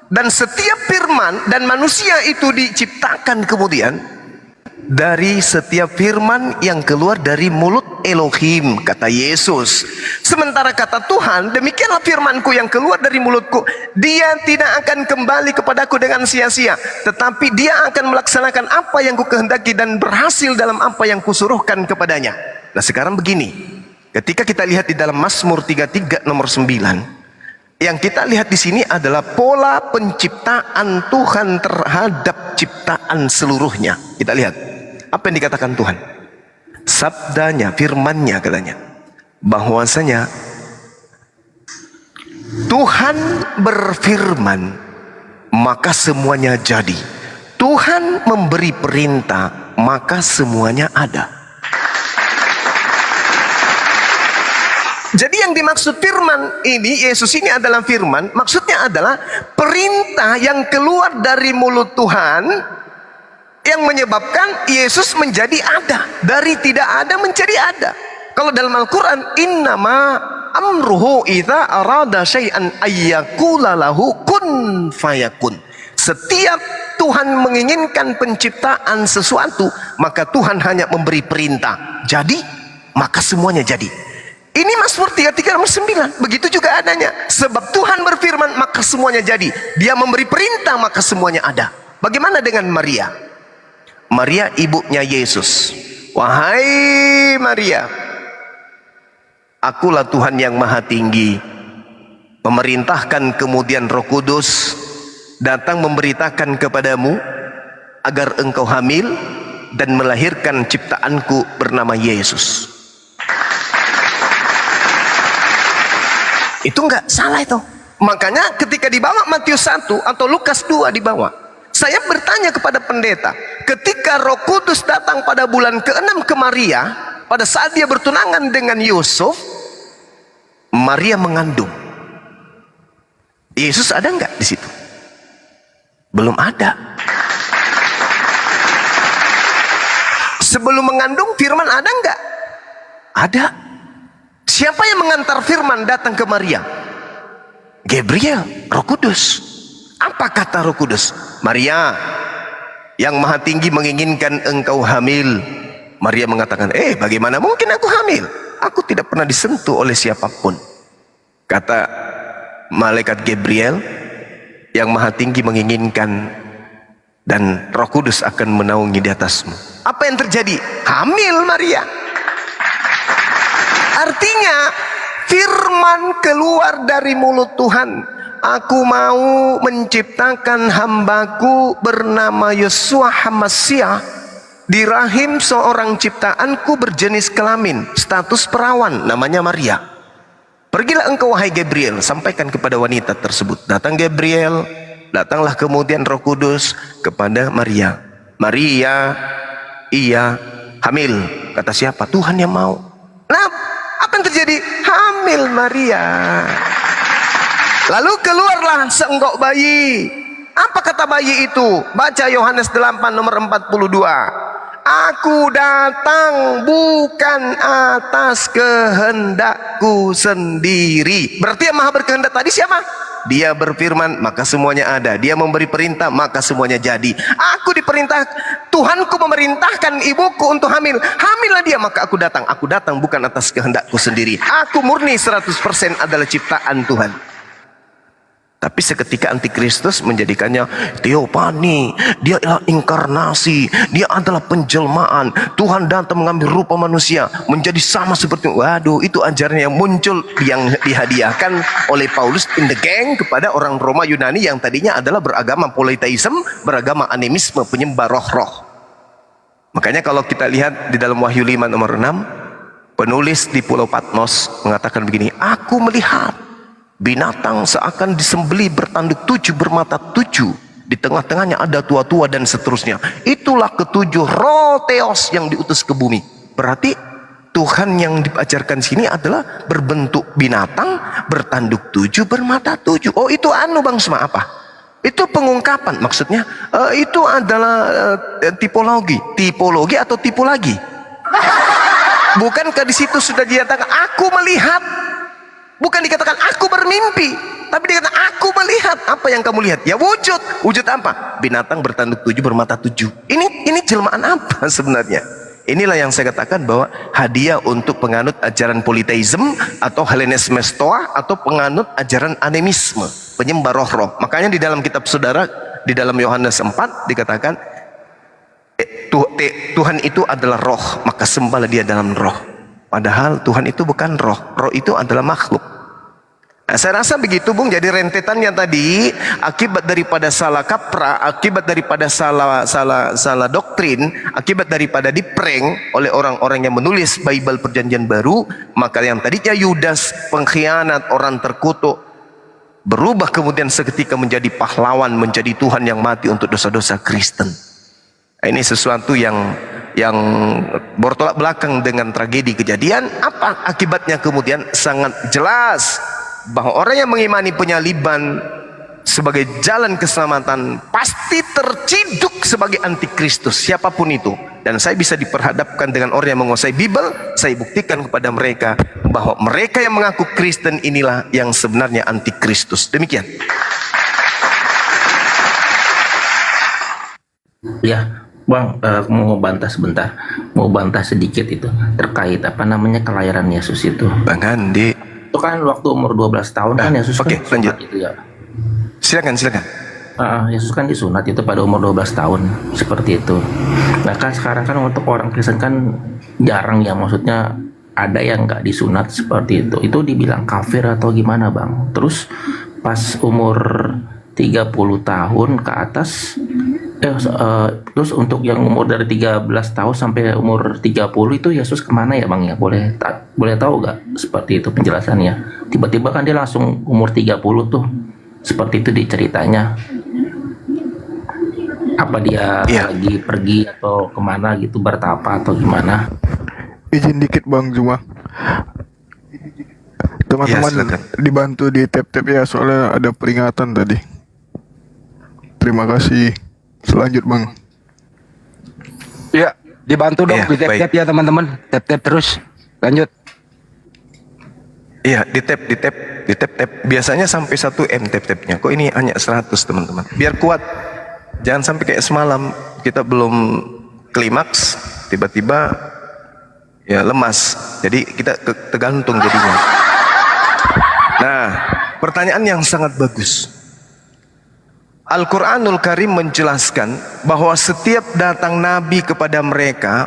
4. Dan setiap firman dan manusia itu diciptakan kemudian dari setiap firman yang keluar dari mulut Elohim, kata Yesus. Sementara kata Tuhan, demikianlah firmanku yang keluar dari mulutku, dia tidak akan kembali kepadaku dengan sia-sia, tetapi dia akan melaksanakan apa yang kukehendaki dan berhasil dalam apa yang kusuruhkan kepadanya. Nah, sekarang begini, ketika kita lihat di dalam Mazmur 33 nomor 9, yang kita lihat di sini adalah pola penciptaan Tuhan terhadap ciptaan seluruhnya. Kita lihat apa yang dikatakan Tuhan. Sabdanya, firmannya katanya, bahwasanya Tuhan berfirman maka semuanya jadi. Tuhan memberi perintah maka semuanya ada. Jadi yang dimaksud firman ini, Yesus ini adalah firman, maksudnya adalah perintah yang keluar dari mulut Tuhan yang menyebabkan Yesus menjadi ada. Dari tidak ada menjadi ada. Kalau dalam Al-Quran, innama amruhu idza arada syai'an ayyakula lahu kun fayakun. Setiap Tuhan menginginkan penciptaan sesuatu, maka Tuhan hanya memberi perintah. Jadi, maka semuanya jadi. Ini Mazmur 33 nomor 9. Begitu juga adanya. Sebab Tuhan berfirman, maka semuanya jadi. Dia memberi perintah, maka semuanya ada. Bagaimana dengan Maria? Maria ibunya Yesus. Wahai Maria, akulah Tuhan yang maha tinggi, memerintahkan kemudian Roh Kudus datang memberitakan kepadamu agar engkau hamil dan melahirkan ciptaanku bernama Yesus. Itu enggak salah itu. Makanya ketika dibawa Matius 1 atau Lukas 2 dibawa, saya bertanya kepada pendeta, ketika Roh Kudus datang pada bulan ke-6 ke Maria, pada saat dia bertunangan dengan Yusuf, Maria mengandung. Yesus ada enggak di situ? Belum ada. Sebelum mengandung, firman ada enggak? Ada. Siapa yang mengantar firman datang ke Maria? Gabriel, Roh Kudus. Apa kata Roh Kudus? Maria, yang maha tinggi menginginkan engkau hamil. Maria mengatakan, bagaimana mungkin aku hamil? Aku tidak pernah disentuh oleh siapapun. Kata malaikat Gabriel, yang maha tinggi menginginkan dan Roh Kudus akan menaungi di atasmu. Apa yang terjadi? Hamil Maria. Artinya firman keluar dari mulut Tuhan. Aku mau menciptakan hambaku bernama Yeshua Hamasyah di rahim seorang ciptaanku berjenis kelamin, status perawan, namanya Maria. Pergilah engkau wahai Gabriel, sampaikan kepada wanita tersebut. Datang Gabriel, datanglah kemudian Roh Kudus kepada Maria. Maria, iya hamil. Kata siapa? Tuhan yang mau. Nah, apa yang terjadi? Hamil Maria. Lalu keluarlah seenggok bayi. Apa kata bayi itu? Baca Yohanes 8 nomor 42. Aku datang bukan atas kehendakku sendiri. Berarti yang maha berkehendak tadi siapa? Dia berfirman maka semuanya ada. Dia memberi perintah maka semuanya jadi. Aku diperintah, Tuhanku memerintahkan ibuku untuk hamil. Hamillah dia maka aku datang. Aku datang bukan atas kehendakku sendiri. Aku murni 100% adalah ciptaan Tuhan. Tapi seketika antikristus menjadikannya teopani, dia adalah inkarnasi, dia adalah penjelmaan. Tuhan datang mengambil rupa manusia, menjadi sama seperti, waduh, itu ajaran yang muncul, yang dihadiahkan oleh Paulus in the gang kepada orang Roma Yunani yang tadinya adalah beragama politeisme, beragama animisme, penyembah roh-roh. Makanya kalau kita lihat di dalam Wahyu 5 nomor 6, penulis di Pulau Patmos mengatakan begini, aku melihat binatang seakan disembeli bertanduk 7 bermata 7, di tengah-tengahnya ada tua-tua dan seterusnya. Itulah ketujuh roh Theos yang diutus ke bumi. Berarti Tuhan yang diajarkan sini adalah berbentuk binatang, bertanduk 7, bermata 7. Oh, itu Bang Sma apa? Itu pengungkapan, maksudnya itu adalah tipologi atau tipu lagi. Bukankah di situ sudah dinyatakan aku melihat? Bukan dikatakan aku bermimpi, tapi dikatakan aku melihat. Apa yang kamu lihat? Ya wujud. Wujud apa? Binatang bertanduk 7 bermata 7. Ini jelmaan apa sebenarnya? Inilah yang saya katakan bahwa hadiah untuk penganut ajaran politeisme atau Hellenisme Stoa atau penganut ajaran animisme, penyembah roh-roh. Makanya di dalam kitab saudara, di dalam Yohanes 4 dikatakan Tuhan itu adalah roh, maka sembahlah dia dalam roh. Padahal Tuhan itu bukan roh, roh itu adalah makhluk. Nah, saya rasa begitu Bung, jadi rentetannya tadi akibat daripada salah kaprah, akibat daripada salah doktrin, akibat daripada diprank oleh orang-orang yang menulis Bible Perjanjian Baru, maka yang tadinya Yudas pengkhianat, orang terkutuk, berubah kemudian seketika menjadi pahlawan, menjadi Tuhan yang mati untuk dosa-dosa Kristen. Ini sesuatu yang bertolak belakang dengan tragedi kejadian. Apa akibatnya? Kemudian sangat jelas bahwa orang yang mengimani penyaliban sebagai jalan keselamatan pasti terciduk sebagai antikristus, siapapun itu. Dan saya bisa diperhadapkan dengan orang yang menguasai Bible, saya buktikan kepada mereka bahwa mereka yang mengaku Kristen inilah yang sebenarnya antikristus. Demikian. Ya, Bang, mau bantah sebentar, mau bantah sedikit itu terkait kelahiran Yesus itu. Bang Andi, itu kan waktu umur 12 tahun kan Yesus oke, kan lanjut. itu ya. Silakan. Yesus kan disunat itu pada umur 12 tahun seperti itu. Nah kan sekarang kan untuk orang Kristen kan jarang ya, maksudnya ada yang nggak disunat seperti itu. Itu dibilang kafir atau gimana Bang? Terus pas umur 30 tahun ke atas, terus untuk yang umur dari 13 tahun sampai umur 30 itu Yesus kemana ya Bang ya? Boleh tahu gak seperti itu penjelasannya? Tiba-tiba kan dia langsung umur 30 tuh, seperti itu diceritanya. Apa dia lagi pergi atau kemana gitu, bertapa atau gimana? Izin dikit Bang Zuma. Teman-teman dibantu di tap-tap ya, soalnya ada peringatan tadi. Terima kasih. Selanjut Bang. Ya, dibantu dong di tap-tap ya teman-teman. Tap-tap terus. Lanjut. Iya, di tap. Biasanya sampai 1 M tap-tapnya. Kok ini hanya 100 teman-teman? Biar kuat. Jangan sampai kayak semalam kita belum klimaks, tiba-tiba ya lemas. Jadi kita tergantung jadinya. Nah, pertanyaan yang sangat bagus. Al-Quranul Karim menjelaskan bahwa setiap datang nabi kepada mereka,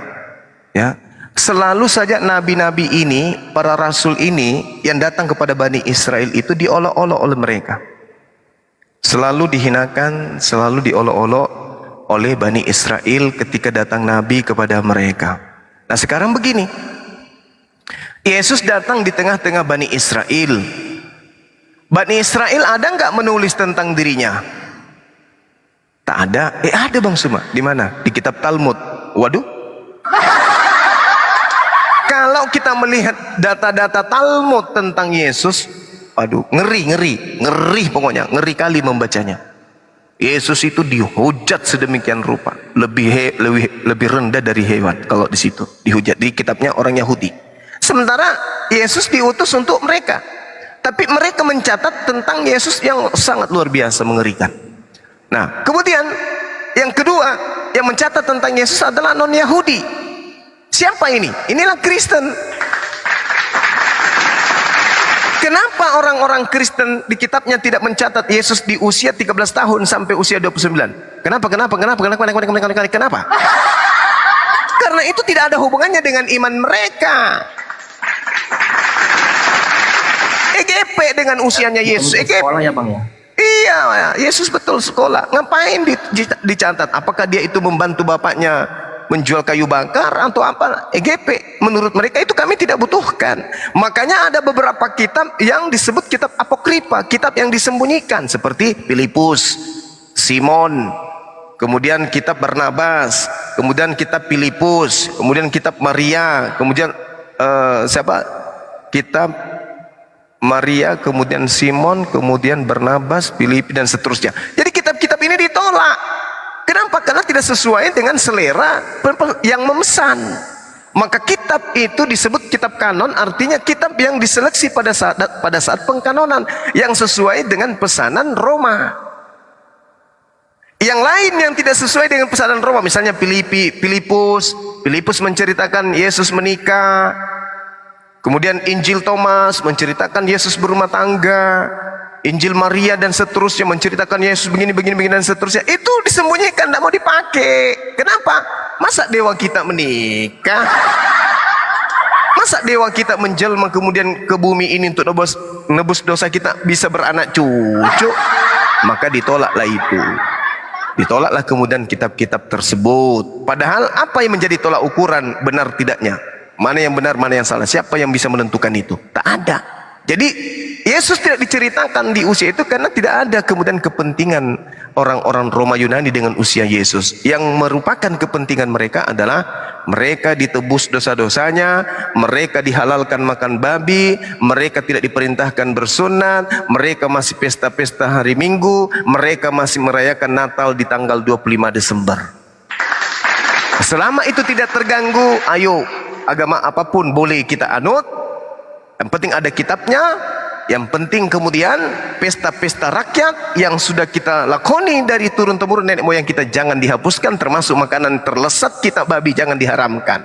ya, selalu saja nabi-nabi ini, para rasul ini yang datang kepada Bani Israel itu diolok-olok oleh mereka. Selalu dihinakan, selalu diolok-olok oleh Bani Israel ketika datang nabi kepada mereka. Nah sekarang begini, Yesus datang di tengah-tengah Bani Israel. Bani Israel ada nggak menulis tentang dirinya? Tak ada. Ada Bang Suma. Di mana? Di kitab Talmud. Waduh. Kalau kita melihat data-data Talmud tentang Yesus, aduh, ngeri pokoknya, ngeri kali membacanya. Yesus itu dihujat sedemikian rupa, lebih rendah dari hewan kalau di situ dihujat di kitabnya orang Yahudi. Sementara Yesus diutus untuk mereka, tapi mereka mencatat tentang Yesus yang sangat luar biasa mengerikan. Nah, kemudian yang kedua yang mencatat tentang Yesus adalah non-Yahudi. Siapa ini? Inilah Kristen. Kenapa orang-orang Kristen di kitabnya tidak mencatat Yesus di usia 13 tahun sampai usia 29? Kenapa? Karena itu tidak ada hubungannya dengan iman mereka. EGP dengan usianya Yesus. EGP. Sekolah ya Bang ya? Iya, Yesus betul sekolah. Ngapain dicatat? Apakah dia itu membantu bapaknya menjual kayu bakar atau apa? EGP. Menurut mereka itu kami tidak butuhkan. Makanya ada beberapa kitab yang disebut kitab apokrifa, kitab yang disembunyikan, seperti Filipus, Simon, kemudian kitab Barnabas, kemudian kitab Filipus, kemudian kitab Maria, kemudian kitab Maria, kemudian Simon, kemudian Barnabas, Filipi, dan seterusnya. Jadi kitab-kitab ini ditolak. Kenapa? Karena tidak sesuai dengan selera yang memesan. Maka kitab itu disebut kitab kanon, artinya kitab yang diseleksi pada saat pengkanonan, yang sesuai dengan pesanan Roma. Yang lain yang tidak sesuai dengan pesanan Roma, misalnya Filipus menceritakan Yesus menikah. Kemudian Injil Thomas menceritakan Yesus berumah tangga. Injil Maria dan seterusnya menceritakan Yesus begini dan seterusnya. Itu disembunyikan, tidak mau dipakai. Kenapa? Masa dewa kita menikah? Masa dewa kita menjelma kemudian ke bumi ini untuk nebus dosa kita, bisa beranak cucu? Maka ditolaklah itu. Ditolaklah kemudian kitab-kitab tersebut. Padahal apa yang menjadi tolak ukuran benar tidaknya? Mana yang benar, mana yang salah? Siapa yang bisa menentukan itu? Tak ada. Jadi Yesus tidak diceritakan di usia itu karena tidak ada kemudian kepentingan orang-orang Roma Yunani dengan usia Yesus. Yang merupakan kepentingan mereka adalah mereka ditebus dosa-dosanya, mereka dihalalkan makan babi, mereka tidak diperintahkan bersunat, mereka masih pesta-pesta hari Minggu, mereka masih merayakan Natal di tanggal 25 Desember. Selama itu tidak terganggu, ayo, agama apapun boleh kita anut. Yang penting ada kitabnya. Yang penting kemudian pesta-pesta rakyat yang sudah kita lakoni dari turun-temurun nenek moyang kita jangan dihapuskan, termasuk makanan terlesat kita babi jangan diharamkan.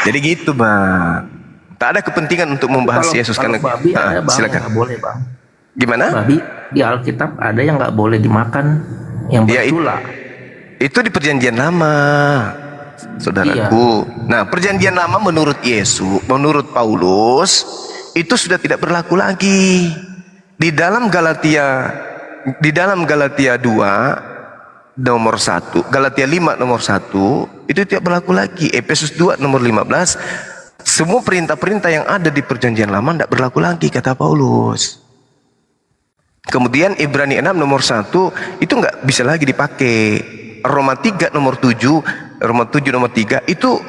Jadi gitu Bang. Tak ada kepentingan untuk membahas Yesus karena babi ada Bang, silakan. nggak boleh Bang. Gimana? Babi di Alkitab ada yang nggak boleh dimakan, yang bersula. Itu di Perjanjian Lama, saudaraku. Iya. Nah, Perjanjian Lama menurut Yesus, menurut Paulus, itu sudah tidak berlaku lagi. Di dalam Galatia 2 nomor 1, Galatia 5 nomor 1, itu tidak berlaku lagi. Efesus 2 nomor 15, semua perintah-perintah yang ada di Perjanjian Lama tidak berlaku lagi, kata Paulus. Kemudian Ibrani 6 nomor 1 itu nggak bisa lagi dipakai. Roma 3 nomor 7 nomor 3 itu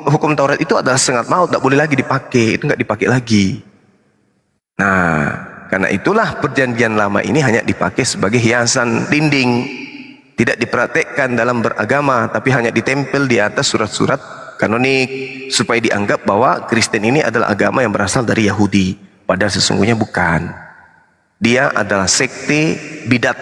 hukum Taurat itu adalah sengat maut, tidak boleh lagi dipakai, itu nggak dipakai lagi. Nah, karena itulah Perjanjian Lama ini hanya dipakai sebagai hiasan dinding, tidak dipraktekkan dalam beragama, tapi hanya ditempel di atas surat-surat kanonik supaya dianggap bahwa Kristen ini adalah agama yang berasal dari Yahudi, padahal sesungguhnya bukan. Dia adalah sekte bidat.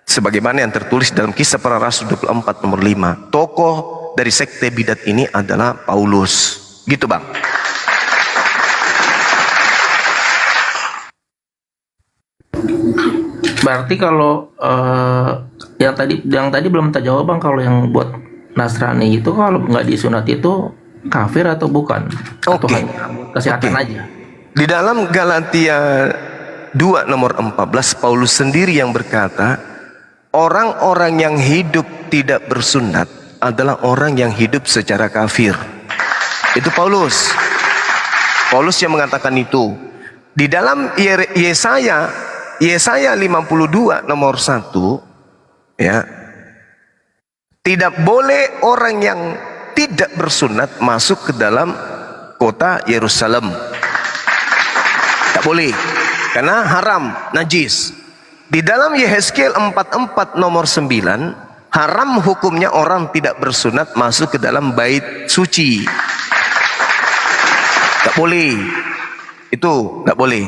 Sebagaimana yang tertulis dalam Kisah Para Rasul 24 nomor 5. Tokoh dari sekte bidat ini adalah Paulus. Gitu Bang. Berarti kalau yang tadi belum terjawab Bang, kalau yang buat Nasrani itu kalau nggak disunat itu kafir atau bukan? Atau hanya kesehatan aja? Di dalam Galatia 2 nomor 14 Paulus sendiri yang berkata, orang-orang yang hidup tidak bersunat adalah orang yang hidup secara kafir. Itu Paulus. Paulus yang mengatakan itu. Di dalam Yesaya 52 nomor 1, ya, tidak boleh orang yang tidak bersunat masuk ke dalam kota Yerusalem. Tak boleh. karena haram, najis. Di dalam Yehezkiel 44 nomor 9, haram hukumnya orang tidak bersunat masuk ke dalam bait suci. Tak boleh. Itu tak boleh.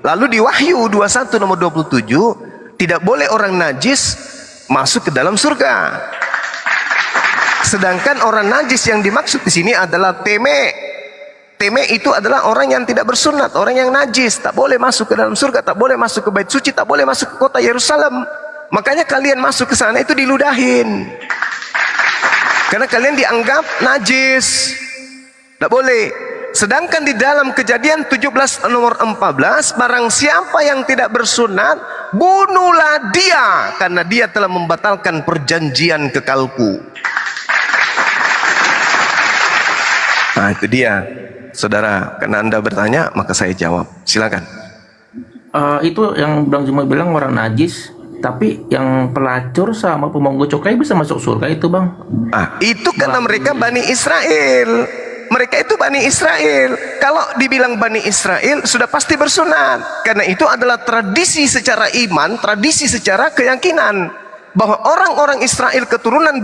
Lalu di Wahyu 21 nomor 27, tidak boleh orang najis masuk ke dalam surga. Sedangkan orang najis yang dimaksud di sini adalah teme. Teme itu adalah orang yang tidak bersunat, orang yang najis, tak boleh masuk ke dalam surga, tak boleh masuk ke bait suci, tak boleh masuk ke kota Yerusalem. Makanya kalian masuk ke sana itu diludahin. Karena kalian dianggap najis. Tak boleh. Sedangkan di dalam Kejadian 17 nomor 14, barang siapa yang tidak bersunat, bunuhlah dia, karena dia telah membatalkan perjanjian kekalku. Nah itu dia, saudara. Karena Anda bertanya, maka saya jawab. Silakan. Itu yang Bang Juma bilang orang najis, tapi yang pelacur sama pemungut cukai bisa masuk surga itu, Bang. Itu karena mereka Bani Israel. Mereka itu Bani Israel. Kalau dibilang Bani Israel, sudah pasti bersunat. Karena itu adalah tradisi secara iman, tradisi secara keyakinan, bahwa orang-orang Israel keturunan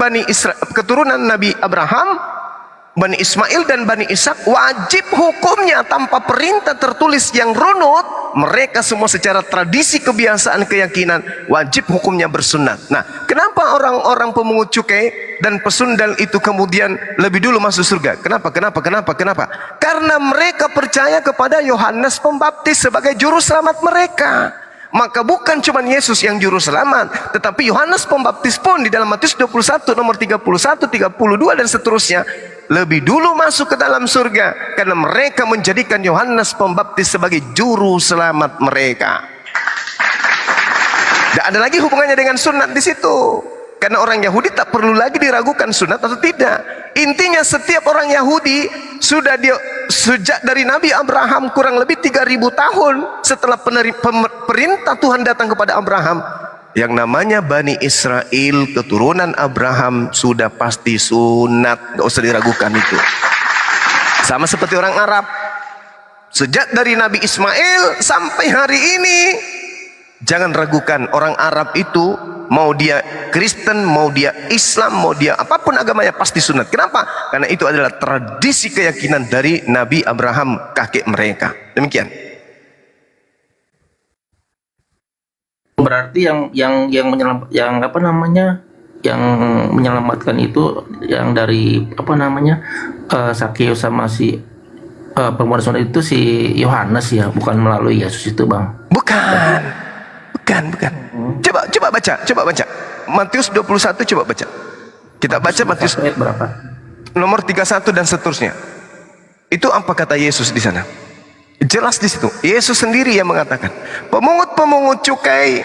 keturunan Nabi Abraham, Bani Ismail dan Bani Ishak, wajib hukumnya tanpa perintah tertulis yang runut. Mereka semua secara tradisi, kebiasaan, keyakinan, wajib hukumnya bersunat. Nah, kenapa orang-orang pemungut cukai dan pesundal itu kemudian lebih dulu masuk surga? Kenapa? Karena mereka percaya kepada Yohanes Pembaptis sebagai juru selamat mereka. Maka bukan cuma Yesus yang juru selamat, tetapi Yohanes Pembaptis pun di dalam Matius 21 nomor 31, 32 dan seterusnya lebih dulu masuk ke dalam surga, karena mereka menjadikan Yohanes Pembaptis sebagai juru selamat mereka. Tidak ada lagi hubungannya dengan sunat di situ, karena orang Yahudi tak perlu lagi diragukan sunat atau tidak. Intinya setiap orang Yahudi sudah sejak dari Nabi Abraham kurang lebih 3000 tahun setelah perintah Tuhan datang kepada Abraham, yang namanya Bani Israel keturunan Abraham sudah pasti sunat, gak usah diragukan itu. Sama seperti orang Arab, sejak dari Nabi Ismail sampai hari ini, jangan ragukan orang Arab itu, mau dia Kristen, mau dia Islam, mau dia apapun agamanya, pasti sunat. Kenapa? Karena itu adalah tradisi keyakinan dari Nabi Abraham, kakek mereka. Demikian. Berarti yang menyelamatkan itu yang dari Sakeus sama si perempuan sunat itu si Yohanes ya, bukan melalui Yesus itu, Bang. Bukan. Coba baca. Matius 21 coba baca. Kita baca Matius ayat berapa? Nomor 31 dan seterusnya. Itu apa kata Yesus di sana? Jelas di situ. Yesus sendiri yang mengatakan, pemungut-pemungut cukai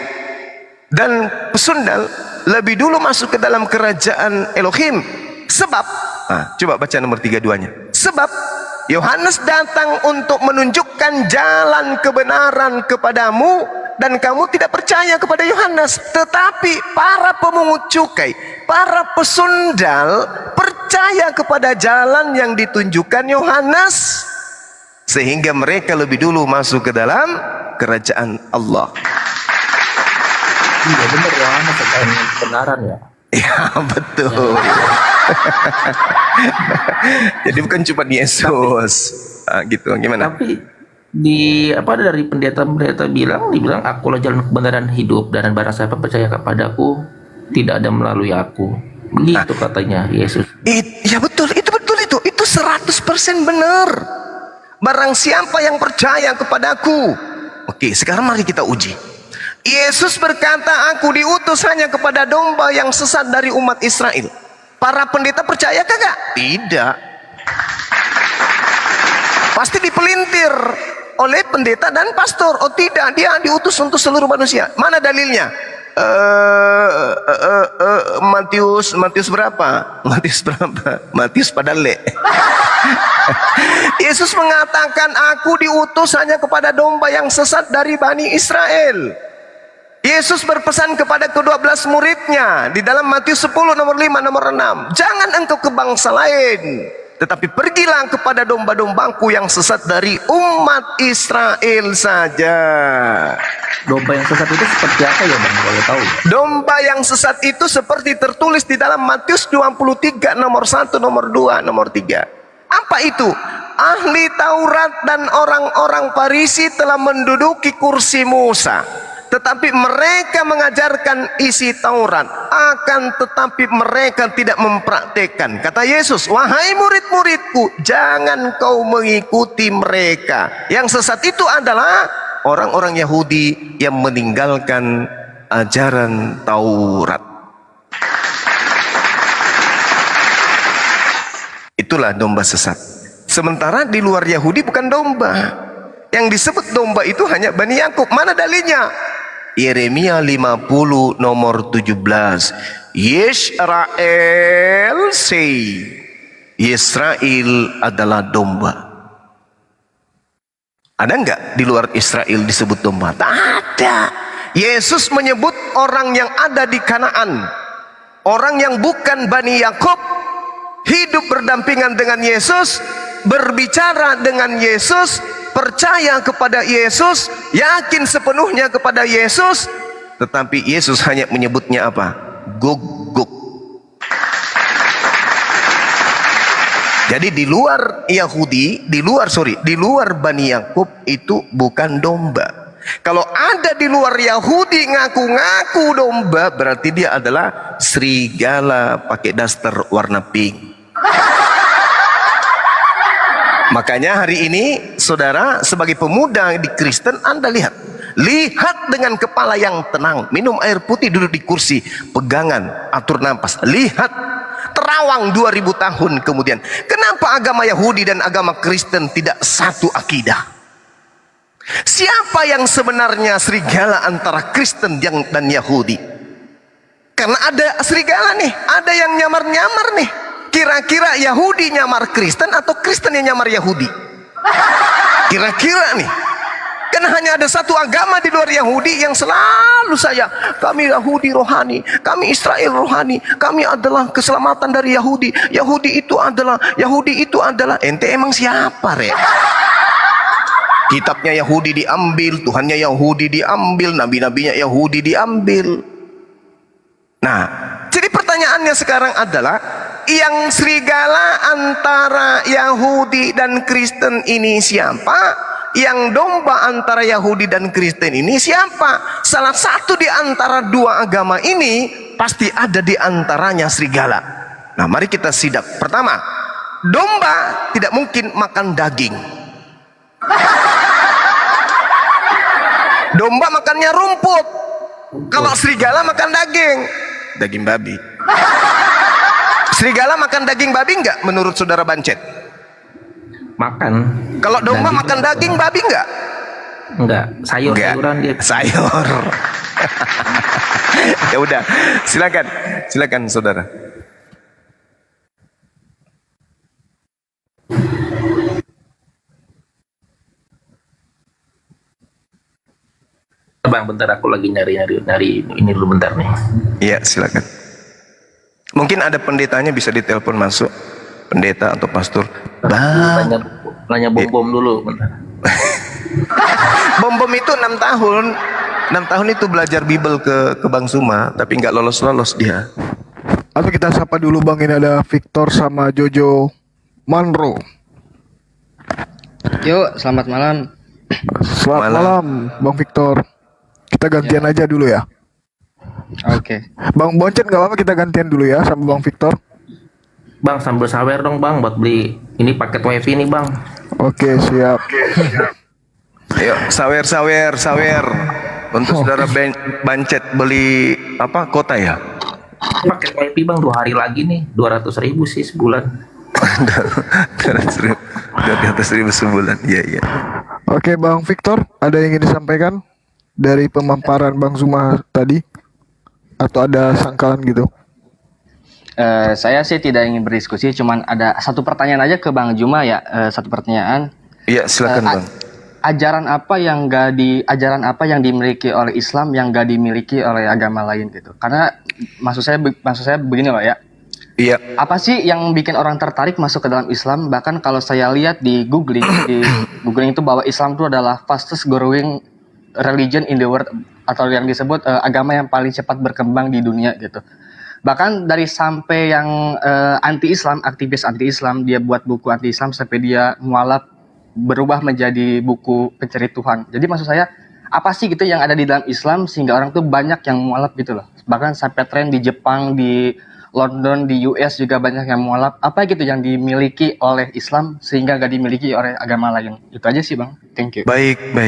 dan pesundal lebih dulu masuk ke dalam kerajaan Elohim. Sebab, coba baca nomor 32-nya. Sebab Yohanes datang untuk menunjukkan jalan kebenaran kepadamu, dan kamu tidak percaya kepada Yohanes. Tetapi para pemungut cukai, para pesundal percaya kepada jalan yang ditunjukkan Yohanes, sehingga mereka lebih dulu masuk ke dalam kerajaan Allah. Iya benar, Yohanes adalah kebenaran ya. Ya betul. Jadi bukan cuma Yesus. Gitu, gimana? Tapi dari pendeta dibilang akulah jalan kebenaran hidup, dan barang siapa percaya kepadaku tidak ada melalui aku. Begitu katanya Yesus. Ya betul, itu 100% benar. Barang siapa yang percaya kepadaku. Oke, sekarang mari kita uji. Yesus berkata, aku diutus hanya kepada domba yang sesat dari umat Israel. Para pendeta percaya kagak? Tidak. Pasti dipelintir oleh pendeta dan pastor. Oh tidak, dia diutus untuk seluruh manusia. Mana dalilnya? Matius berapa? Matius padale. Yesus mengatakan, aku diutus hanya kepada domba yang sesat dari Bani Israel. Yesus berpesan kepada ke-12 muridnya di dalam Matius 10 nomor 5 nomor 6, jangan engkau ke bangsa lain, Tetapi pergilah kepada domba-dombaku yang sesat dari umat Israel saja. Domba yang sesat itu seperti apa ya Bang? Boleh tahu ya? Domba yang sesat itu seperti tertulis di dalam Matius 23 nomor 1, nomor 2, nomor 3. Apa itu? Ahli Taurat dan orang-orang Farisi telah menduduki kursi Musa. Tetapi mereka mengajarkan isi Taurat, akan tetapi mereka tidak mempraktekkan. Kata Yesus, wahai murid-muridku, jangan kau mengikuti mereka. Yang sesat itu adalah orang-orang Yahudi yang meninggalkan ajaran Taurat. Itulah domba sesat. Sementara di luar Yahudi bukan domba. Yang disebut domba itu hanya Bani Yakub. Mana dalilnya? Yeremia 50 nomor 17. Yisrael say, Israel adalah domba. Ada enggak di luar Israel disebut domba? Tak ada. Yesus menyebut orang yang ada di Kanaan, orang yang bukan Bani Yakub, hidup berdampingan dengan Yesus, berbicara dengan Yesus, percaya kepada Yesus, yakin sepenuhnya kepada Yesus, tetapi Yesus hanya menyebutnya apa? Guguk. Jadi di luar Yahudi, di luar Bani Yakub itu bukan domba. Kalau ada di luar Yahudi ngaku-ngaku domba, berarti dia adalah serigala pakai daster warna pink. Makanya hari ini saudara sebagai pemuda di Kristen, Anda lihat dengan kepala yang tenang, minum air putih, duduk di kursi, pegangan, atur nafas, lihat terawang 2000 tahun kemudian. Kenapa agama Yahudi dan agama Kristen tidak satu akidah? Siapa yang sebenarnya serigala antara Kristen dan Yahudi? Karena ada serigala nih, ada yang nyamar-nyamar nih. Kira-kira Yahudi nyamar Kristen atau Kristen yang nyamar Yahudi? Kira-kira nih. Kan hanya ada satu agama di luar Yahudi yang selalu kami Yahudi rohani, kami Israel rohani, kami adalah keselamatan dari Yahudi. Yahudi itu adalah. Ente emang siapa, Rek? Kitabnya Yahudi diambil, Tuhannya Yahudi diambil, nabi-nabinya Yahudi diambil. Nah, jadi pertanyaannya sekarang adalah, yang serigala antara Yahudi dan Kristen ini siapa? Yang domba antara Yahudi dan Kristen ini siapa? Salah satu di antara dua agama ini pasti ada di antaranya serigala. Nah, mari kita sidak. Pertama, domba tidak mungkin makan daging. Domba makannya rumput. Kalau serigala makan daging babi. Serigala makan daging babi enggak menurut saudara Bancet? Makan. Kalau domba makan daging babi enggak? Enggak, sayuran dia. Sayur. Ya udah, silakan saudara. Bang, bentar aku lagi nyari ini dulu bentar nih. Iya, silakan. Mungkin ada pendetanya bisa ditelepon masuk, pendeta atau pastor. Nanya bom dulu bentar. Bom itu 6 tahun. 6 tahun itu belajar Bible ke Bang Suma, tapi nggak lolos dia. Atau kita sapa dulu Bang, ini ada Victor sama Jojo Manro. Yuk, selamat malam. Selamat malam Bang Victor. Kita gantian aja dulu ya. Oke. Bang Boncet nggak apa-apa, kita gantian dulu ya sama Bang Victor. Bang, sambil sawer dong Bang buat beli ini paket wifi nih Bang. Oke, siap. Ayo, sawer. Untuk saudara Bancet beli apa kota ya? Paket wifi Bang 2 hari lagi nih, 200.000 sih sebulan. 200.000 sebulan. Iya. Oke Bang Victor, ada yang ingin disampaikan dari pemaparan Bang Zuma tadi? Atau ada sangkalan gitu? Saya sih tidak ingin berdiskusi, cuman ada satu pertanyaan aja ke Bang Zuma ya. Satu pertanyaan. Iya, silakan Bang. Ajaran apa yang dimiliki oleh Islam yang gak dimiliki oleh agama lain gitu? Karena maksud saya begini loh ya. Iya. Apa sih yang bikin orang tertarik masuk ke dalam Islam? Bahkan kalau saya lihat di googling itu bahwa Islam itu adalah fastest growing religion in the world, atau yang disebut agama yang paling cepat berkembang di dunia gitu. Bahkan dari sampai yang anti-Islam, aktivis anti-Islam, dia buat buku anti-Islam sampai dia mualaf berubah menjadi buku pencari Tuhan. Jadi maksud saya, apa sih gitu yang ada di dalam Islam sehingga orang tuh banyak yang mualaf gitu loh. Bahkan sampai tren di Jepang, di London, di US juga banyak yang mualaf. Apa gitu yang dimiliki oleh Islam sehingga gak dimiliki oleh agama lain? Itu aja sih Bang. Thank you. Baik.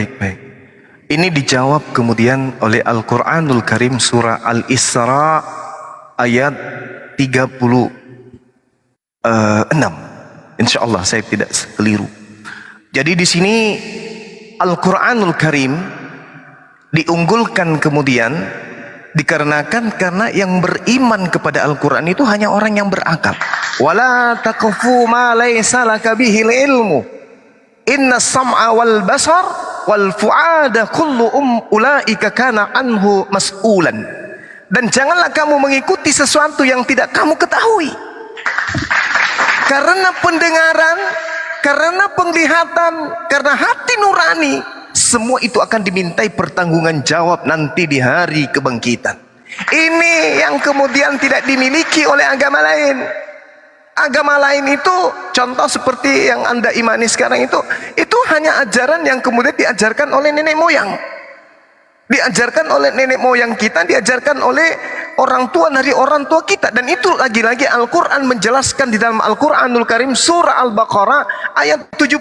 Ini dijawab kemudian oleh Al-Quranul Karim surah Al-Isra ayat 36. Insya Allah saya tidak keliru. Jadi di sini Al-Quranul Karim diunggulkan kemudian dikarenakan karena yang beriman kepada Al-Quran itu hanya orang yang berakal. Wala taqfu ma laysa laka bihil ilmu. Inna sam'a wal basar wal fu'ada kullu ulaika kana anhu mas'ulan. Dan janganlah kamu mengikuti sesuatu yang tidak kamu ketahui. Karena pendengaran, karena penglihatan, karena hati nurani, semua itu akan dimintai pertanggungan jawab nanti di hari kebangkitan. Ini yang kemudian tidak dimiliki oleh agama lain. Agama lain itu contoh seperti yang Anda imani sekarang itu hanya ajaran yang kemudian diajarkan oleh nenek moyang. Diajarkan oleh nenek moyang kita, diajarkan oleh orang tua dari orang tua kita. Dan itu lagi-lagi Al-Quran menjelaskan di dalam Al-Quranul Karim surah Al-Baqarah ayat 70.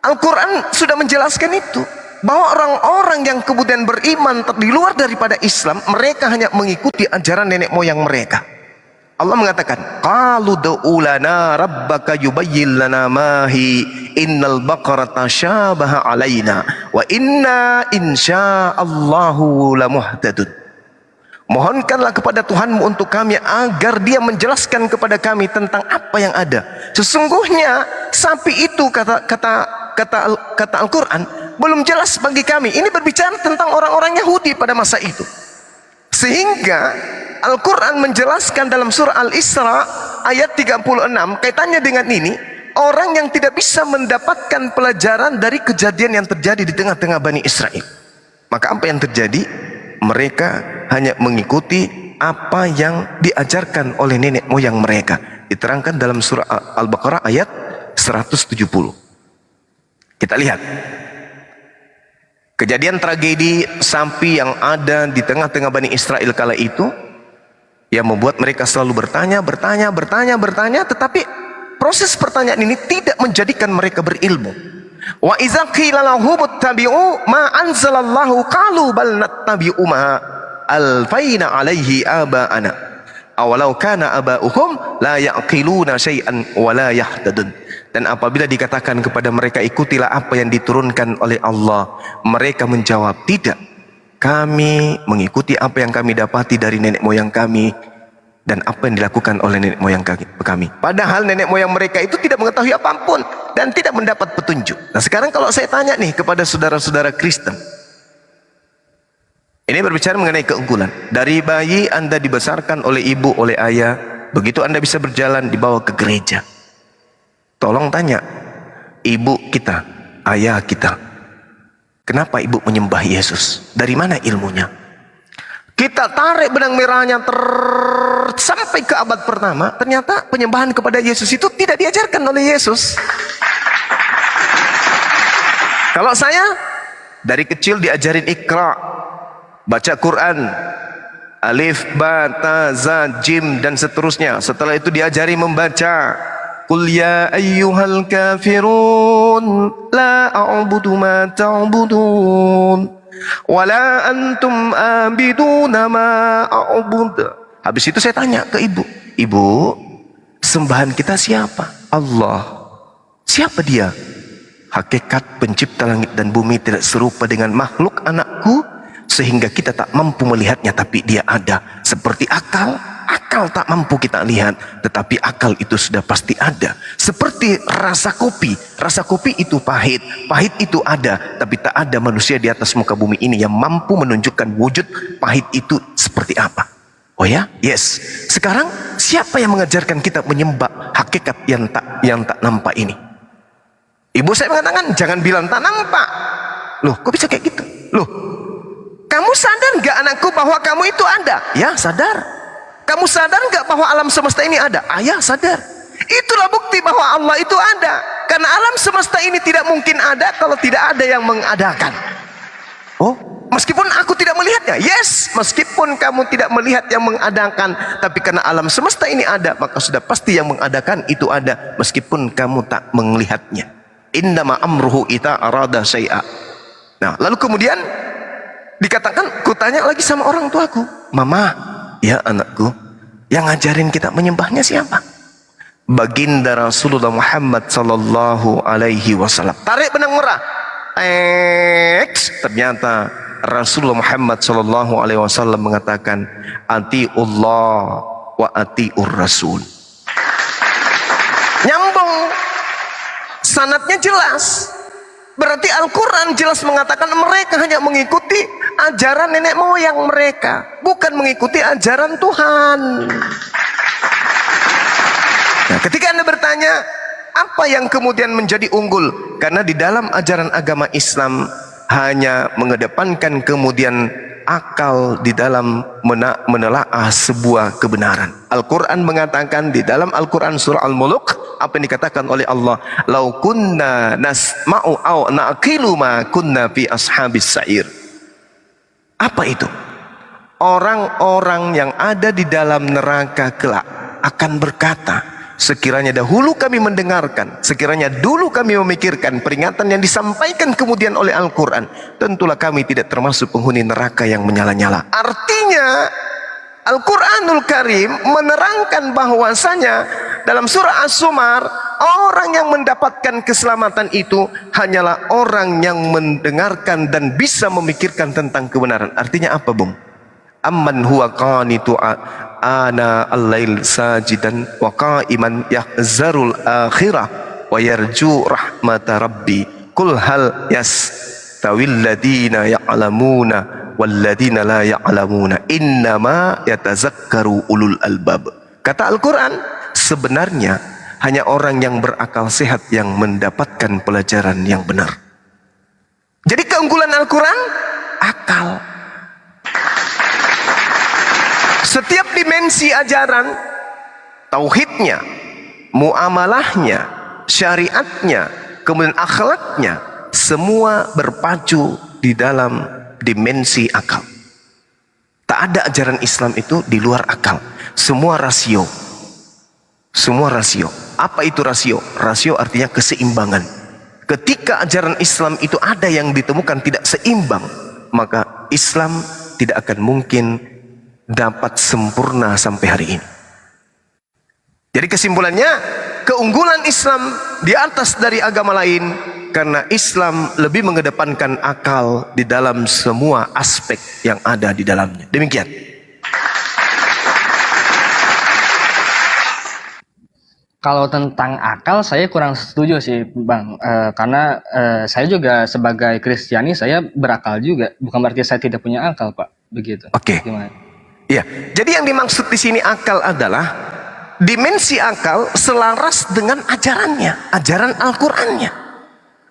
Al-Quran sudah menjelaskan itu, bahwa orang-orang yang kemudian beriman di luar daripada Islam, mereka hanya mengikuti ajaran nenek moyang mereka. Allah mengatakan, qalu du'u lana rabbaka yubayyin lana ma hi innal baqarata syabaha alaina wa inna insyaallahu lamuhtadun. Mohonkanlah kepada Tuhanmu untuk kami agar dia menjelaskan kepada kami tentang apa yang ada. Sesungguhnya sapi itu kata Al-Quran belum jelas bagi kami. Ini berbicara tentang orang-orang Yahudi pada masa itu. Sehingga Al-Quran menjelaskan dalam surah Al-Isra ayat 36 kaitannya dengan ini, orang yang tidak bisa mendapatkan pelajaran dari kejadian yang terjadi di tengah-tengah Bani Israel. Maka apa yang terjadi? Mereka hanya mengikuti apa yang diajarkan oleh nenek moyang mereka. Diterangkan dalam surah Al-Baqarah ayat 170. Kita lihat kejadian tragedi sapi yang ada di tengah-tengah Bani Israel kala itu, yang membuat mereka selalu bertanya, tetapi proses pertanyaan ini tidak menjadikan mereka berilmu. Wa idza qila lahum ittabi'u ma anzalallahu qalu bal nattabi'u ma alfaina alaihi aba'ana awalau kana aba'uhum la ya'qiluna syai'an wa la yahtadun. Dan apabila dikatakan kepada mereka ikutilah apa yang diturunkan oleh Allah, mereka menjawab tidak, kami mengikuti apa yang kami dapati dari nenek moyang kami dan apa yang dilakukan oleh nenek moyang kami. Padahal nenek moyang mereka itu tidak mengetahui apapun dan tidak mendapat petunjuk. Nah sekarang kalau saya tanya nih kepada saudara-saudara Kristen, ini berbicara mengenai keunggulan. Dari bayi Anda dibesarkan oleh ibu, oleh ayah, begitu Anda bisa berjalan dibawa ke gereja. Tolong tanya ibu kita, ayah kita, kenapa ibu menyembah Yesus? Dari mana ilmunya? Kita tarik benang merahnya sampai ke abad pertama, ternyata penyembahan kepada Yesus itu tidak diajarkan oleh Yesus. Kalau saya dari kecil diajarin Iqra, baca Quran, alif, ba, ta, za, jim dan seterusnya. Setelah itu diajari membaca Qul ya ayyuhal kafirun la a'budu ma ta'budun wa la antum abiduna ma a'bud. Habis itu saya tanya ke ibu, ibu, sembahan kita siapa? Allah. Siapa dia? Hakikat pencipta langit dan bumi tidak serupa dengan makhluk anakku, sehingga kita tak mampu melihatnya, tapi dia ada. Seperti akal, akal tak mampu kita lihat, tetapi akal itu sudah pasti ada. Seperti rasa kopi itu pahit, pahit itu ada, tapi tak ada manusia di atas muka bumi ini yang mampu menunjukkan wujud pahit itu seperti apa. Oh ya? Yes. Sekarang siapa yang mengajarkan kita menyembah hakikat yang tak nampak ini? Ibu saya mengatakan jangan bilang tak nampak. Loh, kok bisa kayak gitu? Loh, kamu sadar nggak anakku bahwa kamu itu ada? Ya, sadar. Kamu sadar nggak bahwa alam semesta ini ada? Ya, sadar. Itulah bukti bahwa Allah itu ada. Karena alam semesta ini tidak mungkin ada kalau tidak ada yang mengadakan. Oh, meskipun aku tidak melihatnya. Yes, meskipun kamu tidak melihat yang mengadakan, tapi karena alam semesta ini ada, maka sudah pasti yang mengadakan itu ada, meskipun kamu tak melihatnya. Innama amruhu ita arada syai'a. Nah, lalu kemudian dikatakan, kutanya lagi sama orang tuaku, mama, ya anakku, yang ngajarin kita menyembahnya siapa? Baginda Rasulullah Muhammad sallallahu alaihi wasallam. Tarik benang merah. Ternyata Rasulullah Muhammad sallallahu alaihi wasallam mengatakan, atiullah wa atiur rasul. Nyambung. Sanadnya jelas. Berarti Al-Quran jelas mengatakan mereka hanya mengikuti ajaran nenek moyang mereka, bukan mengikuti ajaran Tuhan. Nah, ketika Anda bertanya, apa yang kemudian menjadi unggul? Karena di dalam ajaran agama Islam hanya mengedepankan kemudian akal di dalam menelaah sebuah kebenaran. Al-Quran mengatakan di dalam Al-Quran surah Al-Muluk, apa yang dikatakan oleh Allah, lau kunna nasma'u au na'qilu ma kunna fi ashabis sa'ir. Apa itu? Orang-orang yang ada di dalam neraka kelak akan berkata, sekiranya dahulu kami mendengarkan, sekiranya dulu kami memikirkan peringatan yang disampaikan kemudian oleh Al-Quran, tentulah kami tidak termasuk penghuni neraka yang menyala-nyala. Artinya Al-Quranul Karim menerangkan bahwasanya dalam surah As-Sumar, orang yang mendapatkan keselamatan itu hanyalah orang yang mendengarkan dan bisa memikirkan tentang kebenaran. Artinya apa, Bung? Amman huwa qanitu ana al-lail sajidan wa qa'iman yahzarul akhirah wa yarju rahmata rabbi qul hal yastawil ladina ya'lamuna wal ladina la ya'lamuna innama yatazakkaru ulul albab. Kata Al-Quran, sebenarnya hanya orang yang berakal sehat yang mendapatkan pelajaran yang benar. Jadi keunggulan Al-Quran, akal. Setiap dimensi ajaran, tauhidnya, muamalahnya, syariatnya, kemudian akhlaknya, semua berpacu di dalam dimensi akal. Tak ada ajaran Islam itu di luar akal. Semua rasio. Semua rasio. Apa itu rasio? Rasio artinya keseimbangan. Ketika ajaran Islam itu ada yang ditemukan tidak seimbang, maka Islam tidak akan mungkin dapat sempurna sampai hari ini. Jadi kesimpulannya, keunggulan Islam di atas dari agama lain karena Islam lebih mengedepankan akal di dalam semua aspek yang ada di dalamnya. Demikian. Kalau tentang akal saya kurang setuju sih Bang, karena saya juga sebagai Kristiani saya berakal juga, bukan berarti saya tidak punya akal Pak, begitu. Oke. Gimana? Ya, jadi yang dimaksud di sini akal adalah dimensi akal selaras dengan ajarannya, ajaran Al-Qur'annya.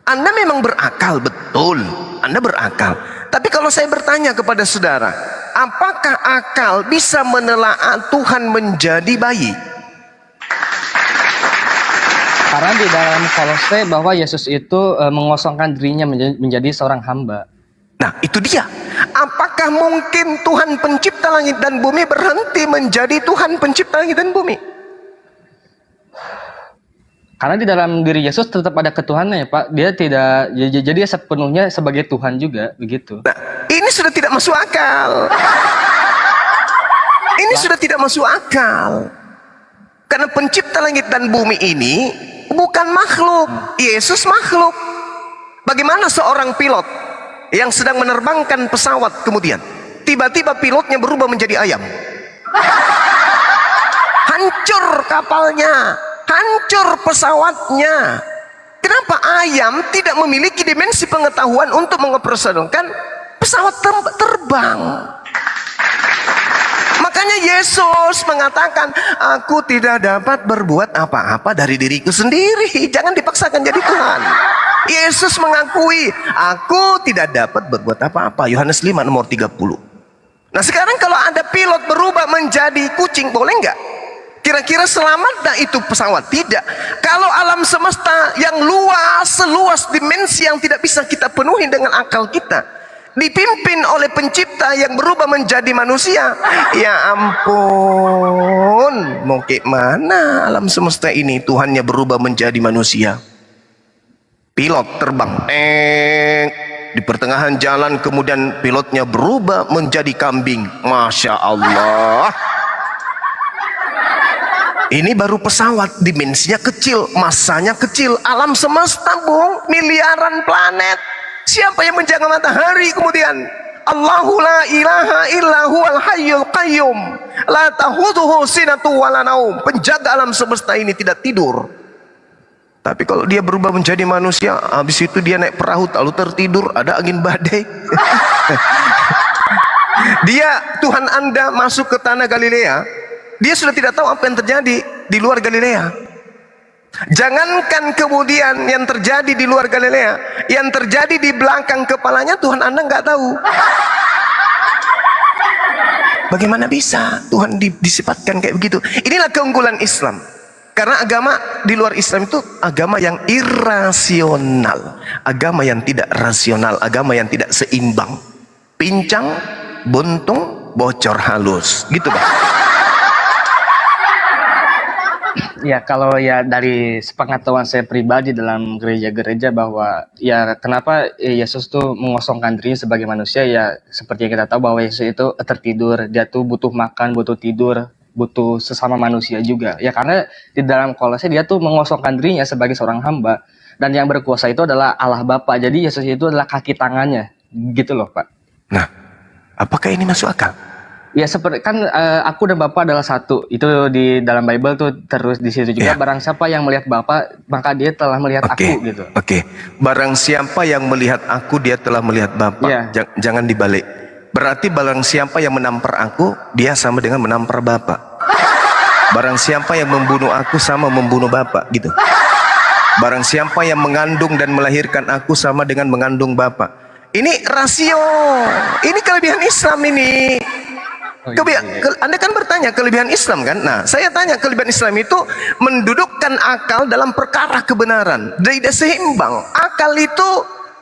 Anda memang berakal, betul. Anda berakal. Tapi kalau saya bertanya kepada saudara, apakah akal bisa menelaah Tuhan menjadi bayi? Karena di dalam Kolose bahwa Yesus itu mengosongkan dirinya menjadi seorang hamba. Nah, itu dia. Apakah mungkin Tuhan pencipta langit dan bumi berhenti menjadi Tuhan pencipta langit dan bumi? Karena di dalam diri Yesus tetap ada ketuhanan ya Pak. Dia tidak, jadi dia sepenuhnya sebagai Tuhan juga, begitu. Nah, ini sudah tidak masuk akal. Ini sudah tidak masuk akal. Karena pencipta langit dan bumi ini bukan makhluk. Yesus makhluk. Bagaimana seorang pilot yang sedang menerbangkan pesawat kemudian tiba-tiba pilotnya berubah menjadi ayam? Hancur kapalnya, hancur pesawatnya. Kenapa ayam tidak memiliki dimensi pengetahuan untuk mengoperasikan pesawat terbang? Maka Makanya Yesus mengatakan, aku tidak dapat berbuat apa-apa dari diriku sendiri. Jangan dipaksakan jadi Tuhan. Yesus mengakui, aku tidak dapat berbuat apa-apa. Yohanes 5 nomor 30. Nah sekarang kalau ada pilot berubah menjadi kucing, boleh nggak? Kira-kira selamat nggak itu pesawat? Tidak. Kalau alam semesta yang luas, seluas dimensi yang tidak bisa kita penuhi dengan akal kita, dipimpin oleh pencipta yang berubah menjadi manusia, ya ampun, mau kayak mana alam semesta ini Tuhannya berubah menjadi manusia? Pilot terbang, di pertengahan jalan kemudian pilotnya berubah menjadi kambing. Masya Allah. Ini baru pesawat, dimensinya kecil, masanya kecil. Alam semesta, Bung, miliaran planet. Siapa yang menjaga matahari kemudian? Allahu la ilaha illa huwal hayyul qayyum la tahuduhu sinatu wala naum. Penjaga alam semesta ini tidak tidur. Tapi kalau dia berubah menjadi manusia, habis itu dia naik perahu lalu tertidur, ada angin badai. Dia, Tuhan Anda masuk ke tanah Galilea, dia sudah tidak tahu apa yang terjadi di luar Galilea. Jangankan kemudian yang terjadi di luar Galilea, yang terjadi di belakang kepalanya Tuhan Anda nggak tahu. Bagaimana bisa Tuhan disifatkan kayak begitu? Inilah keunggulan Islam. Karena agama di luar Islam itu agama yang irasional, agama yang tidak rasional, agama yang tidak seimbang, pincang, buntung, bocor halus, gitu Pak. Ya kalau ya dari sepengetahuan saya pribadi dalam gereja-gereja bahwa ya kenapa Yesus tuh mengosongkan dirinya sebagai manusia, ya seperti yang kita tahu bahwa Yesus itu tertidur, dia tuh butuh makan, butuh tidur, butuh sesama manusia juga. Ya karena di dalam Kolose dia tuh mengosongkan dirinya sebagai seorang hamba, dan yang berkuasa itu adalah Allah Bapa. Jadi Yesus itu adalah kaki tangannya, gitu loh Pak. Nah, apakah ini masuk akal? Ya seperti kan aku dan Bapa adalah satu. Itu di dalam Bible tuh terus di situ juga. Ya. Barang siapa yang melihat Bapa, maka dia telah melihat aku gitu. Oke. Barang siapa yang melihat aku, dia telah melihat Bapa. Ya. Jangan dibalik. Berarti barang siapa yang menampar aku, dia sama dengan menampar Bapa. Barang siapa yang membunuh aku sama membunuh Bapa, gitu. Barang siapa yang mengandung dan melahirkan aku sama dengan mengandung Bapa. Ini rasio. Ini kelebihan Islam ini. Anda kan bertanya kelebihan Islam kan? Nah, saya tanya kelebihan Islam itu mendudukkan akal dalam perkara kebenaran. Tidak seimbang. Akal itu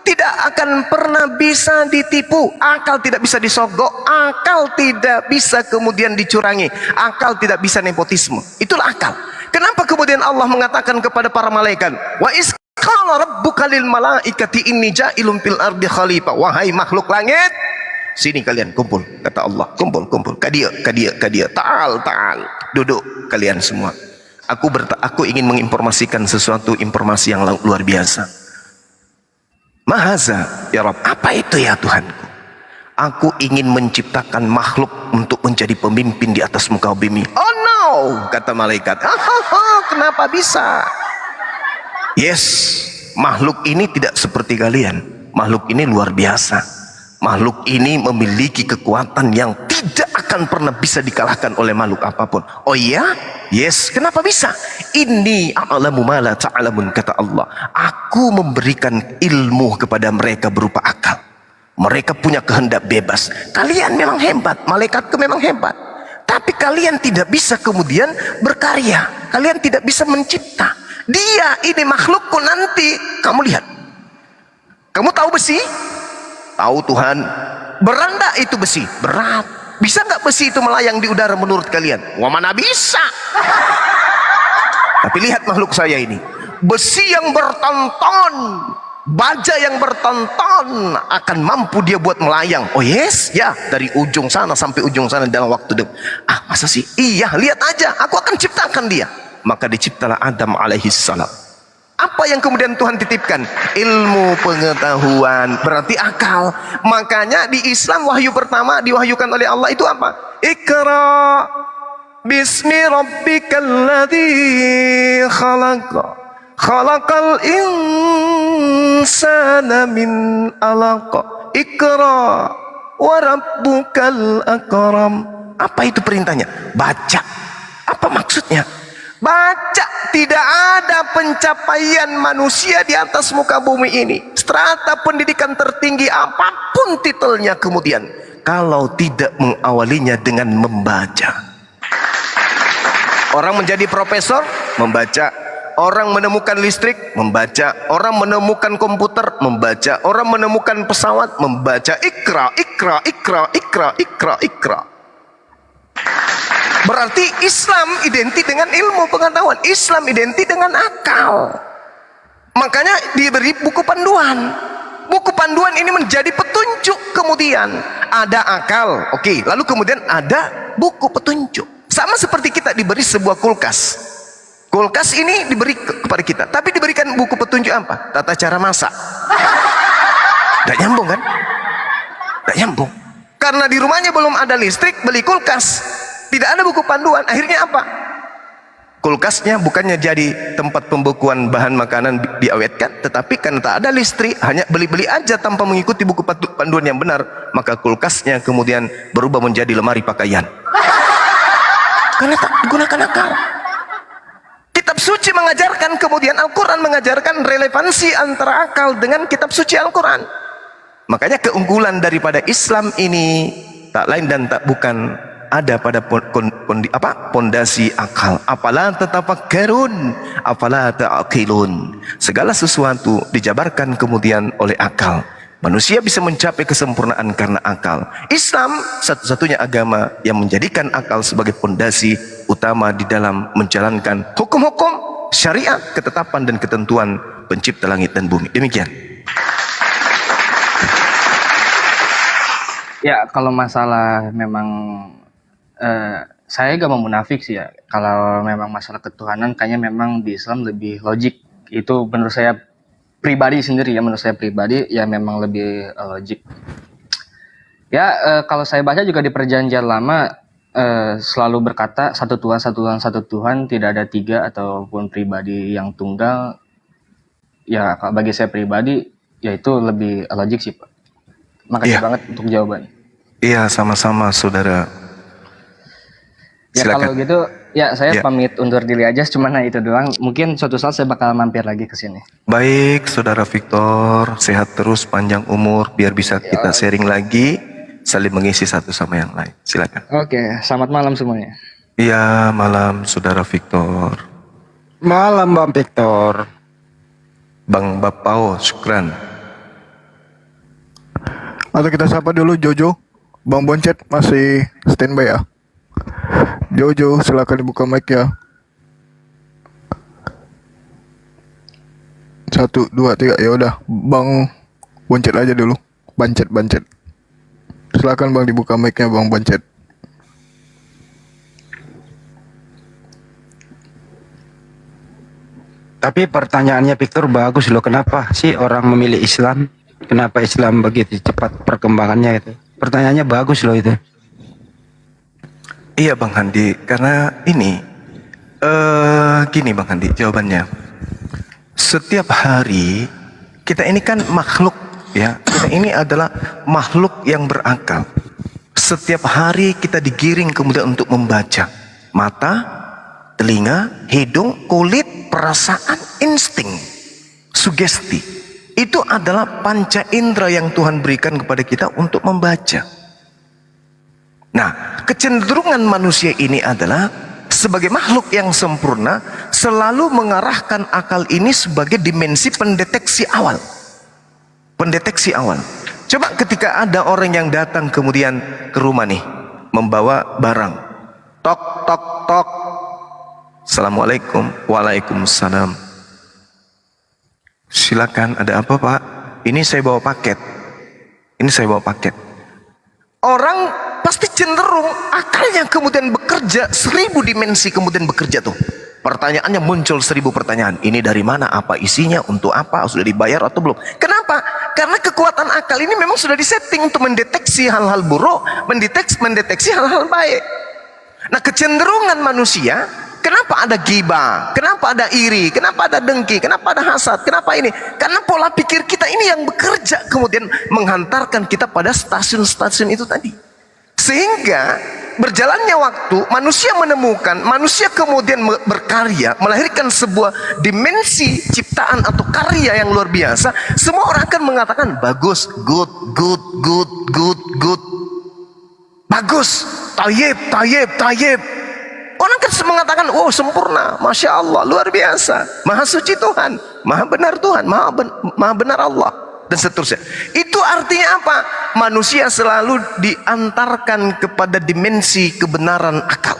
tidak akan pernah bisa ditipu, akal tidak bisa disogok, akal tidak bisa kemudian dicurangi, akal tidak bisa nepotisme. Itulah akal. Kenapa kemudian Allah mengatakan kepada para malaikat, wa is qala rabbuka lil malaikati inni ja'ilun fil ardi khalifah. Wahai makhluk langit, sini kalian kumpul, kata Allah. Kumpul, kadia, ta'al, duduk kalian semua. Aku ingin menginformasikan sesuatu informasi yang luar biasa. Mahaza ya Rabb, apa itu ya Tuhanku? Aku ingin menciptakan makhluk untuk menjadi pemimpin di atas muka bumi. Oh no, kata malaikat. Kenapa bisa? Yes, makhluk ini tidak seperti kalian. Makhluk ini luar biasa. Makhluk ini memiliki kekuatan yang tidak akan pernah bisa dikalahkan oleh makhluk apapun. Oh iya? Yes, kenapa bisa? Inni a'lamu ma la ta'lamun, kata Allah. Aku memberikan ilmu kepada mereka berupa akal. Mereka punya kehendak bebas. Kalian memang hebat, malaikatku memang hebat. Tapi kalian tidak bisa kemudian berkarya. Kalian tidak bisa mencipta. Dia ini makhlukku nanti. Kamu lihat. Kamu tahu besi? Tahu Tuhan. Berat enggak itu besi? Berat. Bisa nggak besi itu melayang di udara menurut kalian? Wah, mana bisa. Tapi lihat makhluk saya ini. Besi yang bertonton, baja yang bertonton akan mampu dia buat melayang. Oh yes, ya, dari ujung sana sampai ujung sana dalam waktu masa sih? Iya, lihat aja, aku akan ciptakan dia. Maka diciptalah Adam alaihi salam. Apa yang kemudian Tuhan titipkan? Ilmu pengetahuan, berarti akal. Makanya di Islam wahyu pertama diwahyukan oleh Allah itu apa? Iqra bismi rabbikal ladzi khalaq. Khalaqal insana min alaq. Iqra wa rabbukal akram. Apa itu perintahnya? Baca. Apa maksudnya? Baca. Tidak ada pencapaian manusia di atas muka bumi ini, strata pendidikan tertinggi apapun titelnya kemudian, kalau tidak mengawalinya dengan membaca. Orang menjadi profesor, membaca. Orang menemukan listrik, membaca. Orang menemukan komputer, membaca. Orang menemukan pesawat, membaca. Ikra, ikra, ikra, ikra, ikra, ikra. Berarti Islam identik dengan ilmu pengetahuan. Islam identik dengan akal. Makanya diberi buku panduan. Buku panduan ini menjadi petunjuk kemudian. Ada akal, oke. Lalu kemudian ada buku petunjuk. Sama seperti kita diberi sebuah kulkas. Kulkas ini diberi kepada kita. Tapi diberikan buku petunjuk apa? Tata cara masak. Tidak nyambung kan? Tidak nyambung. Karena di rumahnya belum ada listrik, beli kulkas. Tidak ada buku panduan. Akhirnya apa? Kulkasnya bukannya jadi tempat pembekuan bahan makanan diawetkan, tetapi karena tak ada listrik, hanya beli-beli aja tanpa mengikuti buku panduan yang benar, maka kulkasnya kemudian berubah menjadi lemari pakaian. Karena tak digunakan akal. Kitab suci mengajarkan, kemudian Al-Quran mengajarkan relevansi antara akal dengan kitab suci Al-Quran. Makanya keunggulan daripada Islam ini tak lain dan tak bukan ada pada pondasi akal. Apalah tatafakkarun, apalah ta'qilun. Segala sesuatu dijabarkan kemudian oleh akal. Manusia bisa mencapai kesempurnaan karena akal. Islam satu-satunya agama yang menjadikan akal sebagai pondasi utama di dalam menjalankan hukum-hukum syariat, ketetapan dan ketentuan pencipta langit dan bumi. Demikian. Ya, kalau masalah memang saya gak mau munafik sih ya. Kalau memang masalah ketuhanan, kayaknya memang di Islam lebih logik. Itu menurut saya pribadi sendiri ya, menurut saya pribadi ya memang lebih logik. Ya, kalau saya baca juga di Perjanjian Lama selalu berkata satu Tuhan, satu Tuhan, satu Tuhan, tidak ada tiga ataupun pribadi yang tunggal. Ya, bagi saya pribadi ya itu lebih logik sih, Pak. Makasih banget untuk jawaban. Iya, sama-sama saudara. Ya Silakan. kalau gitu ya saya pamit undur diri aja, cuman itu doang. Mungkin suatu saat saya bakal mampir lagi ke sini. Baik, saudara Victor, sehat terus, panjang umur, biar bisa kita sharing lagi, saling mengisi satu sama yang lain. Silakan. Oke, selamat malam semuanya. Iya, malam saudara Victor. Malam Bang Victor. Bang Bapao, syukran. Atau kita sapa dulu Jojo. Bang Boncet masih standby ya. Jojo, silakan dibuka mic ya. 1, 2, 3, ya udah. Bang Boncet aja dulu. Bancet. Silakan Bang dibuka mic-nya Bang Boncet. Tapi pertanyaannya Victor bagus loh. Kenapa sih orang memilih Islam? Kenapa Islam begitu cepat perkembangannya itu? Pertanyaannya bagus loh itu. Iya Bang Handi, karena ini gini Bang Handi jawabannya. Setiap hari kita ini kan makhluk ya, kita ini adalah makhluk yang berakal. Setiap hari kita digiring kemudian untuk membaca. Mata, telinga, hidung, kulit, perasaan, insting, sugesti. Itu adalah panca indera yang Tuhan berikan kepada kita untuk membaca. Nah, kecenderungan manusia ini adalah sebagai makhluk yang sempurna selalu mengarahkan akal ini sebagai dimensi pendeteksi awal. Pendeteksi awal. Coba ketika ada orang yang datang kemudian ke rumah nih, membawa barang. Tok, tok, tok. Assalamualaikum. Waalaikumsalam. Silakan, ada apa Pak? Ini saya bawa paket. Ini saya bawa paket. Orang pasti cenderung akalnya kemudian bekerja 1000 dimensi kemudian bekerja tuh. Pertanyaannya muncul 1000 pertanyaan. Ini dari mana? Apa isinya? Untuk apa? Sudah dibayar atau belum? Kenapa? Karena kekuatan akal ini memang sudah disetting untuk mendeteksi hal-hal buruk, mendeteksi hal-hal baik. Nah, kecenderungan manusia, kenapa ada ghibah? Kenapa ada iri? Kenapa ada dengki? Kenapa ada hasad? Kenapa ini? Karena pola pikir kita ini yang bekerja kemudian menghantarkan kita pada stasiun-stasiun itu tadi. Sehingga berjalannya waktu, manusia menemukan, manusia kemudian berkarya, melahirkan sebuah dimensi ciptaan atau karya yang luar biasa. Semua orang akan mengatakan bagus, good, good, good, good, good. Bagus, tayyib, tayyib, tayyib. Orang kan mengatakan, oh sempurna, Masya Allah, luar biasa. Maha suci Tuhan, maha benar Tuhan, maha benar Allah. Dan seterusnya. Itu artinya apa? Manusia selalu diantarkan kepada dimensi kebenaran akal.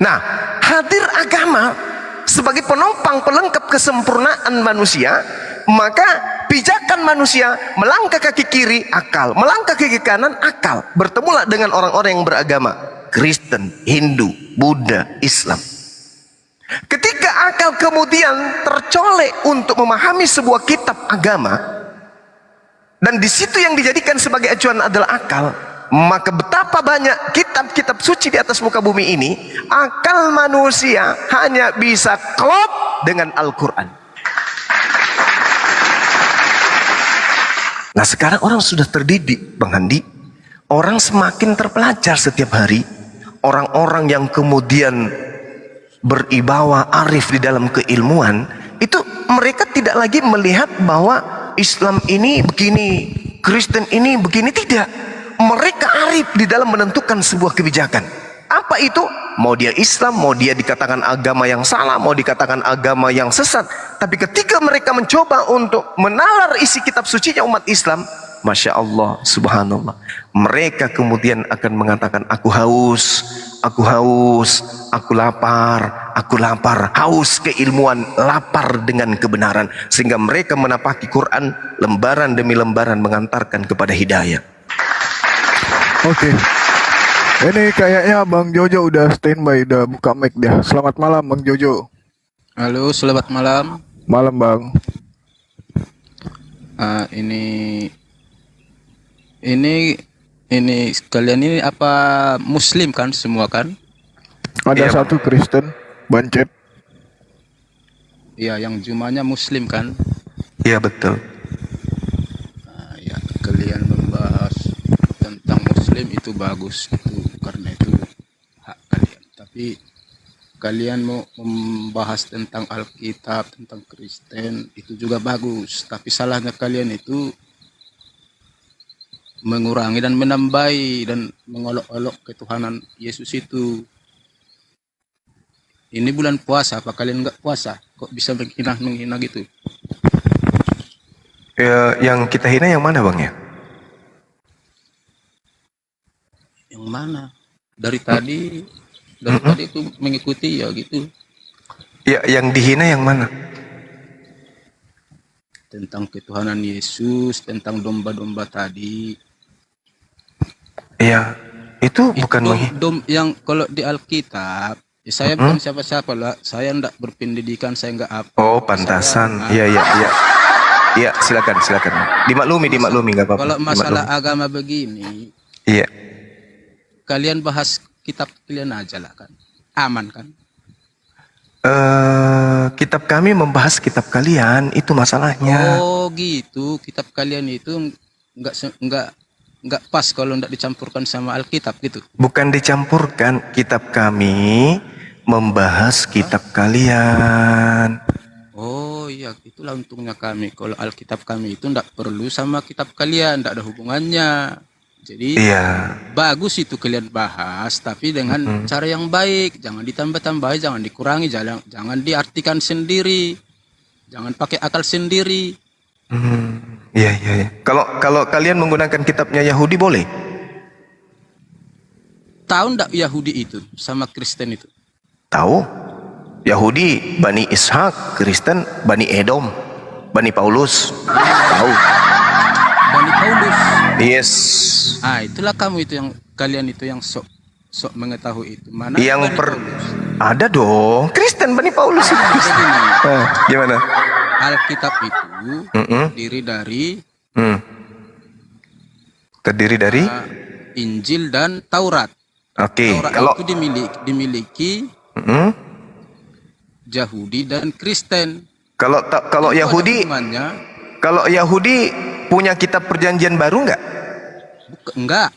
Nah, hadir agama sebagai penopang pelengkap kesempurnaan manusia, maka pijakan manusia melangkah kaki kiri akal, melangkah kaki kanan akal. Bertemulah dengan orang-orang yang beragama Kristen, Hindu, Buddha, Islam. Ketika akal kemudian tercolek untuk memahami sebuah kitab agama, dan di situ yang dijadikan sebagai acuan adalah akal, maka betapa banyak kitab-kitab suci di atas muka bumi ini, akal manusia hanya bisa klop dengan Al-Quran. Nah sekarang orang sudah terdidik, Bang Handi. Orang semakin terpelajar setiap hari. Orang-orang yang kemudian beribawa arif di dalam keilmuan, itu mereka tidak lagi melihat bahwa Islam ini begini, Kristen ini begini, tidak. Mereka arif di dalam menentukan sebuah kebijakan. Apa itu? Mau dia Islam, mau dia dikatakan agama yang salah, mau dikatakan agama yang sesat. Tapi ketika mereka mencoba untuk menalar isi kitab sucinya umat Islam, Masya Allah, subhanallah, mereka kemudian akan mengatakan, aku haus, aku haus, aku lapar, haus keilmuan, lapar dengan kebenaran. Sehingga mereka menapaki Quran lembaran demi lembaran mengantarkan kepada hidayah. Oke. Ini kayaknya Bang Jojo udah standby, udah buka mic dia. Selamat malam Bang Jojo. Halo, selamat malam. Malam Bang. Ini kalian ini apa Muslim kan semua kan? Ada Iya, satu Kristen, Bancet. Iya, yang jumanya Muslim kan? Iya betul. Nah, ya, kalian membahas tentang Muslim itu bagus itu karena itu hak kalian. Tapi kalian mau membahas tentang Alkitab, tentang Kristen itu juga bagus. Tapi salahnya kalian itu mengurangi dan menambahi dan mengolok-olok ketuhanan Yesus itu. Ini bulan puasa, apa kalian nggak puasa? Kok bisa menghina gitu? Ya, yang kita hina yang mana Bang ya? Yang mana? Dari tadi itu mengikuti ya gitu. Ya, yang dihina yang mana? Tentang ketuhanan Yesus, tentang domba-domba tadi. Ya, itu bukan Yang kalau di Alkitab, ya saya bukan siapa-siapa lah. Saya enggak berpendidikan, saya enggak apa. Oh, pantasan. Iya. Iya, silakan. Dimaklumi nggak apa-apa. Kalau masalah agama begini, iya. Kalian bahas kitab kalian aja lah kan. Aman kan? Kitab kami membahas kitab kalian, itu masalahnya. Oh, gitu. Kitab kalian itu enggak pas kalau enggak dicampurkan sama Alkitab gitu. Bukan dicampurkan, kitab kami membahas kitab kalian. Oh iya, itulah untungnya kami. Kalau Alkitab kami itu enggak perlu sama kitab kalian, enggak ada hubungannya. Jadi Iya. bagus itu kalian bahas, tapi dengan cara yang baik. Jangan ditambah-tambahi, jangan dikurangi, jangan diartikan sendiri. Jangan pakai akal sendiri. Iya. Kalau kalian menggunakan kitabnya Yahudi boleh? Tahu enggak Yahudi itu sama Kristen itu? Tahu? Yahudi Bani Ishak, Kristen Bani Edom, Bani Paulus. Tahu? Bani Paulus. Yes. Ah, itulah kamu itu yang kalian itu yang sok mengetahui itu. Mana Yang Bani Paulus? Ada dong, Kristen Bani Paulus. Begini, Gimana? Alkitab itu Terdiri dari Injil dan Taurat. Oke, Taurat kalau itu dimiliki Yahudi dan Kristen. kalau Itu ada Yahudi hubungannya. kalau Yahudi punya kitab perjanjian baru enggak? Enggak.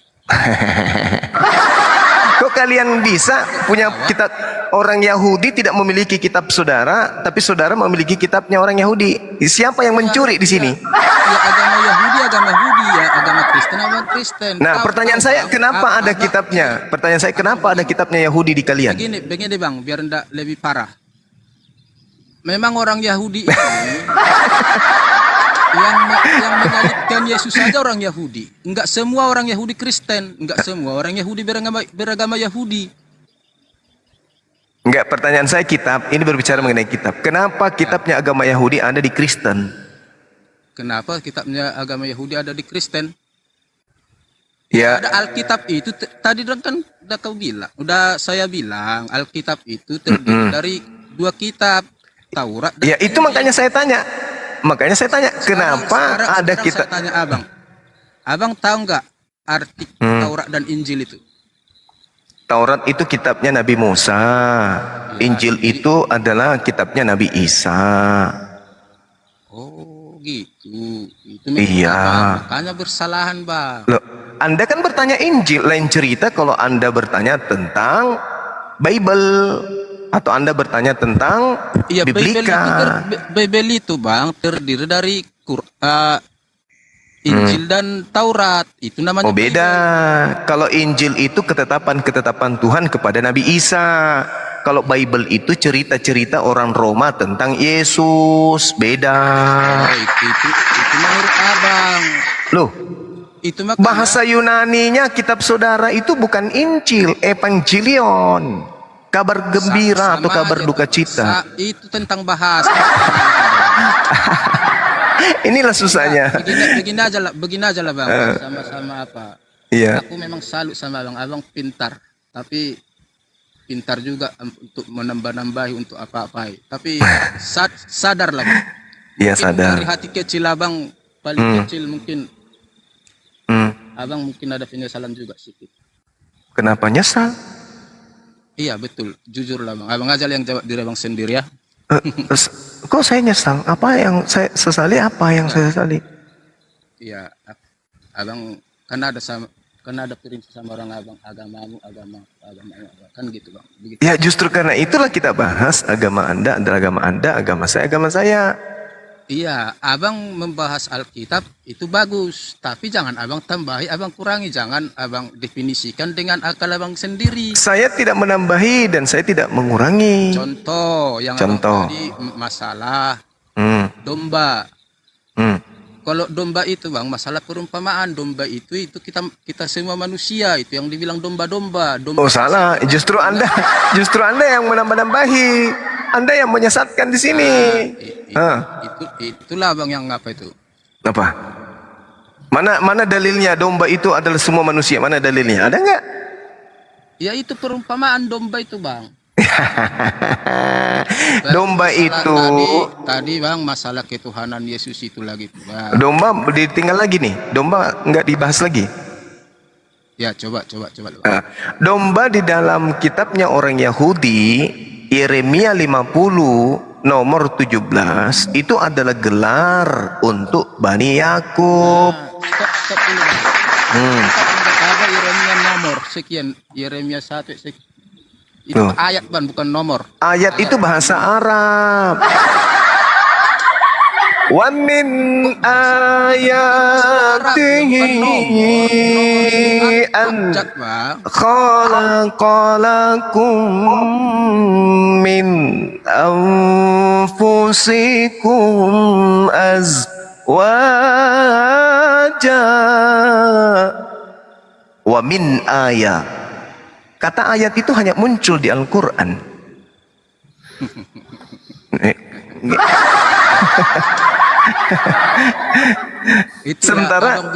Kok kalian bisa punya kitab? Orang Yahudi tidak memiliki kitab saudara, tapi saudara memiliki kitabnya orang Yahudi. Siapa yang mencuri di sini? Ya agama Yahudi, ya agama Kristen. Nah, pertanyaan saya, kenapa ada kitabnya? Pertanyaan saya, kenapa ada kitabnya Yahudi di kalian? Begini bang, biar ndak lebih parah. Memang orang Yahudi ini yang menyalibkan Yesus saja orang Yahudi. Enggak semua orang Yahudi Kristen, enggak semua orang Yahudi beragama Yahudi. Enggak, pertanyaan saya kitab, ini berbicara mengenai kitab. Kenapa kitabnya agama Yahudi ada di Kristen? Kenapa kitabnya agama Yahudi ada di Kristen? Ya, Ada Alkitab itu tadi kan udah kau bilang, udah saya bilang Alkitab itu terdiri dari 2 kitab, Taurat dan ya itu Injil. makanya saya tanya. Makanya saya tanya, kenapa ada sekarang kitab? saya tanya abang. Abang tahu nggak arti Taurat dan Injil itu? Taurat itu kitabnya Nabi Musa. Injil itu adalah kitabnya Nabi Isa. Oh gitu. Itu Iya. makanya bersalahan bang. Loh, Anda kan bertanya Injil, lain cerita kalau Anda bertanya tentang Bible atau Anda bertanya tentang Iya, Biblika. Bible itu bang terdiri dari Injil dan Taurat. Itu namanya Oh beda. Kalau Injil itu ketetapan-ketetapan Tuhan kepada Nabi Isa. Kalau Bible itu cerita-cerita orang Roma tentang Yesus. Beda. Oh, itu menurut abang. Loh, Itu makanya bahasa Yunaninya kitab saudara itu bukan Injil, Evangelion. Kabar gembira atau sama kabar aja, duka Bang. cita. Itu tentang bahasa. Inilah susahnya. Begini aja lah bang. Sama-sama apa? Iya. Aku memang salut sama abang. Abang pintar, tapi pintar juga untuk menambah-nambahi untuk apa-apa. Tapi sadar lah bang. Iya Mungkin sadar. dari hati kecil abang paling kecil mungkin abang mungkin ada penyesalan juga sedikit. Kenapa nyesal? Iya betul, jujur lah bang. Abang aja yang jawab diri abang sendiri ya. Kok saya nyesal? Apa yang saya sesali? Apa yang saya sesali? Iya, abang kan ada prinsip sama orang abang, agamamu kan gitu bang. Begitu. Ya justru karena itulah kita bahas agama Anda adalah agama saya agama saya. Iya, abang membahas Alkitab itu bagus, tapi jangan abang tambahi, abang kurangi, jangan abang definisikan dengan akal abang sendiri. Saya tidak menambahi dan saya tidak mengurangi. Contoh yang Contoh. abang tadi masalah Hmm, domba. hmm. Kalau domba itu bang, masalah perumpamaan domba itu kita semua manusia itu yang dibilang domba-domba. Oh salah, justru Anda yang menambah-nambahi. Anda yang menyesatkan di sini. Itulah bang yang apa itu? Apa? Mana dalilnya domba itu adalah semua manusia? Mana dalilnya? Ada nggak? Ya itu perumpamaan domba itu bang. Domba Masalah itu, tadi bang masalah ketuhanan Yesus itu lagi bang. domba ditinggal lagi nih. Domba nggak dibahas lagi. Ya coba bang. Domba di dalam kitabnya orang Yahudi, Yeremia 50 nomor 17 itu adalah gelar untuk Bani Yakub. Stop dulu bang. Ada Yeremia nomor sekian, Yeremia 1 sekian. Itu Loh. ayat bang, bukan nomor. Ayat itu bahasa Arab. Wa min ayatihi an Cak bang. khalaqalakum min anfusikum azwaja wa min ayat. Kata ayat itu hanya muncul di Al-Quran. Itu Sementara- abang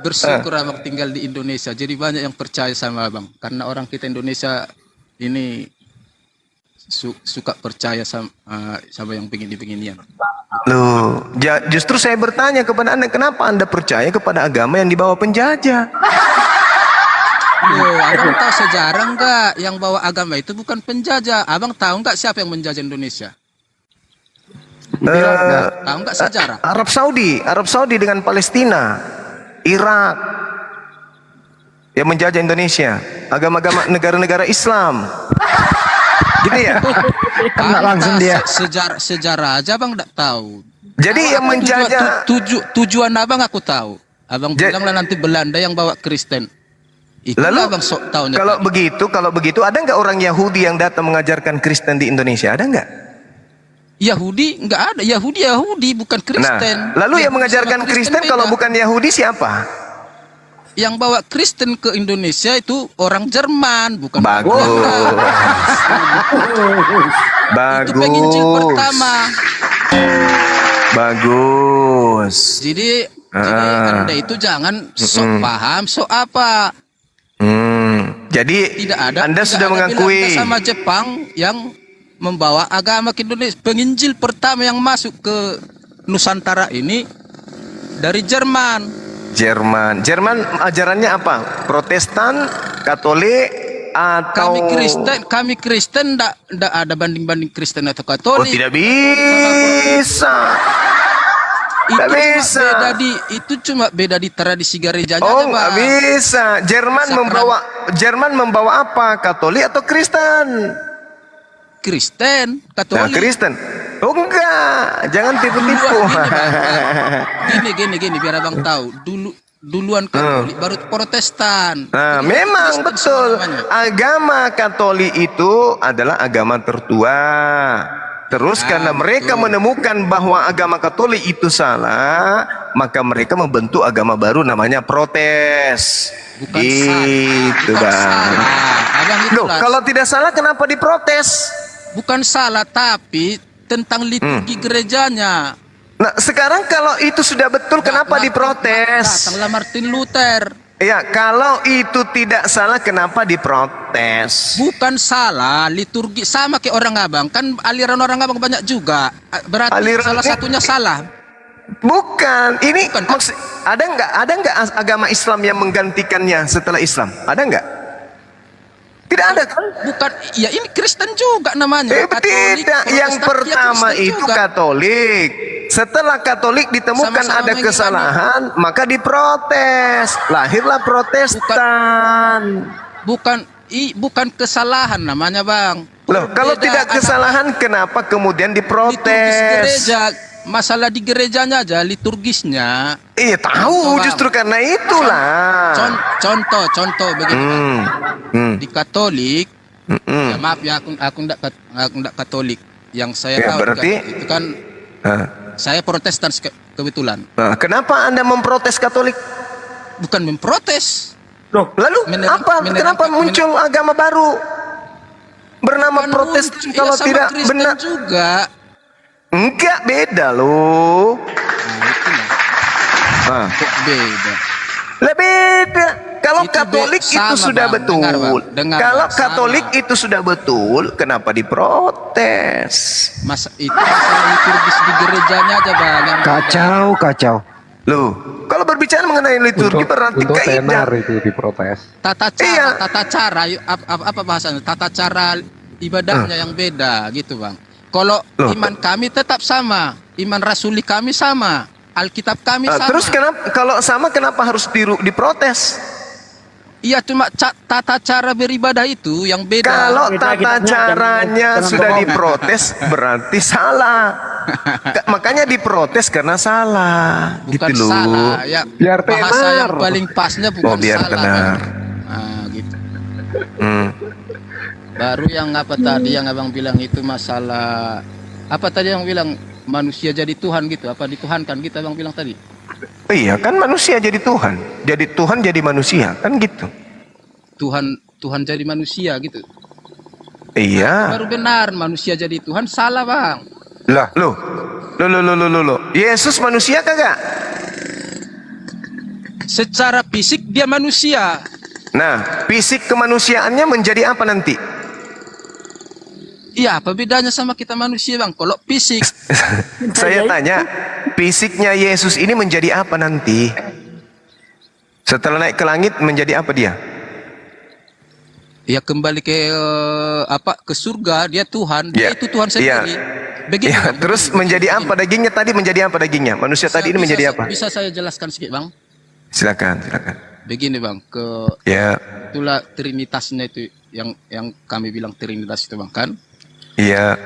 bersyukur abang tinggal di Indonesia. Jadi banyak yang percaya sama abang. Karena orang kita Indonesia ini suka percaya sama yang begini-beginian. Loh, justru saya bertanya kepada Anda, kenapa Anda percaya kepada agama yang dibawa penjajah? Loh, abang tahu sejarah enggak? Yang bawa agama itu bukan penjajah. Abang tahu enggak siapa yang menjajah Indonesia? Tahu enggak sejarah? Arab Saudi dengan Palestina, Irak. yang menjajah Indonesia, agama-agama negara-negara Islam. Gitu ya. Kena langsung dia. Sejarah aja Bang enggak tahu. Jadi yang menjajah Tujuan Abang aku tahu. Abang bilang lah nanti Belanda yang bawa Kristen. Itulah Lalu Abang sok tahunya. kalau begitu ada nggak orang Yahudi yang datang mengajarkan Kristen di Indonesia? Ada nggak? Yahudi enggak ada. Yahudi bukan Kristen. Nah, lalu yang mengajarkan Sama Kristen kalau beda. bukan Yahudi siapa? Yang bawa Kristen ke Indonesia itu orang Jerman, bukan Bagus. Belanda. Itu penginjil Bagus. pertama. Bagus. Jadi Anda itu jangan sok paham, sok apa. Jadi Tidak ada. Anda tidak sudah ada mengakui. Belanda sama Jepang yang membawa agama ke Indonesia. Penginjil pertama yang masuk ke Nusantara ini dari Jerman. Jerman ajarannya apa? Protestan, Katolik, atau Kami Kristen ndak ada banding-banding Kristen atau Oh, Katolik. tidak bisa. Itu cuma beda di tradisi gerejanya Oh, aja, Bang. nggak bisa. Jerman membawa apa? Katolik atau Kristen? Kristen, Nah, Katolik. Kristen. Oh enggak, jangan tipu-tipu. Gini, biar Abang tahu. Duluan Katolik, baru Protestan. Nah, Jadi memang Kristen betul. namanya. Agama Katolik itu adalah agama tertua. Terus karena mereka menemukan bahwa agama Katolik itu salah, maka mereka membentuk agama baru namanya Protes. Bukan Gitu, salah, bukan Bang. salah. Abang itu Loh, lah, kalau tidak salah kenapa diprotes? bukan salah, tapi tentang liturgi gerejanya. Nah, sekarang kalau itu sudah betul, kenapa diprotes? Datanglah Martin Luther. Ya, kalau itu tidak salah, kenapa diprotes? Bukan salah, liturgi sama kayak orang Abang. Kan aliran orang Abang banyak juga. Berarti Aliran salah ini- satunya salah. Bukan, ini Bukan. ada nggak agama Islam yang menggantikannya setelah Islam? Ada nggak? Tidak ada kan? Bukan, ya ini Kristen juga namanya. Katolik, Tidak, yang Protestan, ya pertama Kristen itu juga. Katolik. Setelah Katolik ditemukan Sama-sama ada mengimani. kesalahan, maka diprotes. Lahirlah Protestan. Bukan kesalahan namanya, Bang. Loh, kalau Perbedaan tidak kesalahan, kenapa kemudian liturgis diprotes? gereja, masalah di gerejanya aja liturgisnya. Iya tahu, Bang. justru karena itulah. Contoh begini. Di Katolik, ya maaf ya aku ndak Katolik. Yang saya Ya, tahu berarti- itu kan Hah. saya Protestan kebetulan. Nah, kenapa Anda memprotes Katolik? Bukan memprotes. Lalu kenapa muncul agama baru bernama Bukan Protestan muncul, kalau sama tidak Kristen benar? juga. Enggak, beda loh. Nah, itulah. Ah. Kok beda. Lah beda. Kalau Itu Katolik itu sama, sudah Bang. betul. Dengar, Bang. Dengar, Kalau Bang. Katolik Sama. itu sudah betul, kenapa diprotes? Itu masalah liturgis di gerejanya aja, Bang. Yang Kacau. Loh, kalau berbicara mengenai liturgi berarti kaidah. itu diprotes. tata cara, Iya. apa bahasanya? Tata cara ibadahnya yang beda gitu, Bang. Kalau Loh. iman kami tetap sama, iman rasuli kami sama, Alkitab kami sama. Terus kalau sama kenapa harus diprotes? Iya, cuma tata cara beribadah itu yang beda. Kalau tata caranya sudah diprotes berarti salah. Makanya diprotes karena salah. Bukan gitu loh. salah, ya Biar bahasa tenar. yang paling pasnya bukan Oh, biar salah. tenar. Bang. Nah, gitu. Hmm. Baru yang apa tadi yang Abang bilang itu masalah apa tadi yang bilang manusia jadi Tuhan gitu, apa dituhankan gitu Abang bilang tadi. Iya kan manusia jadi Tuhan. Jadi Tuhan jadi manusia kan gitu. Tuhan jadi manusia gitu. Iya. Baru benar manusia jadi Tuhan, salah Bang. Loh. Yesus manusia kagak? Secara fisik dia manusia. Nah, fisik kemanusiaannya menjadi apa nanti? Iya, apa bedanya sama kita manusia Bang? Kalau fisik Saya tanya, fisiknya Yesus ini menjadi apa nanti? Setelah naik ke langit menjadi apa dia? ya kembali ke ke surga, dia Tuhan, dia itu Tuhan sendiri. Begitu. Ya, Bang, terus begini, menjadi begini. apa dagingnya tadi menjadi apa dagingnya? Manusia tadi ini menjadi apa? Bisa saya jelaskan sedikit Bang? Silakan. begini bang, Ya, itulah trinitasnya itu yang kami bilang trinitas itu bang kan. iya.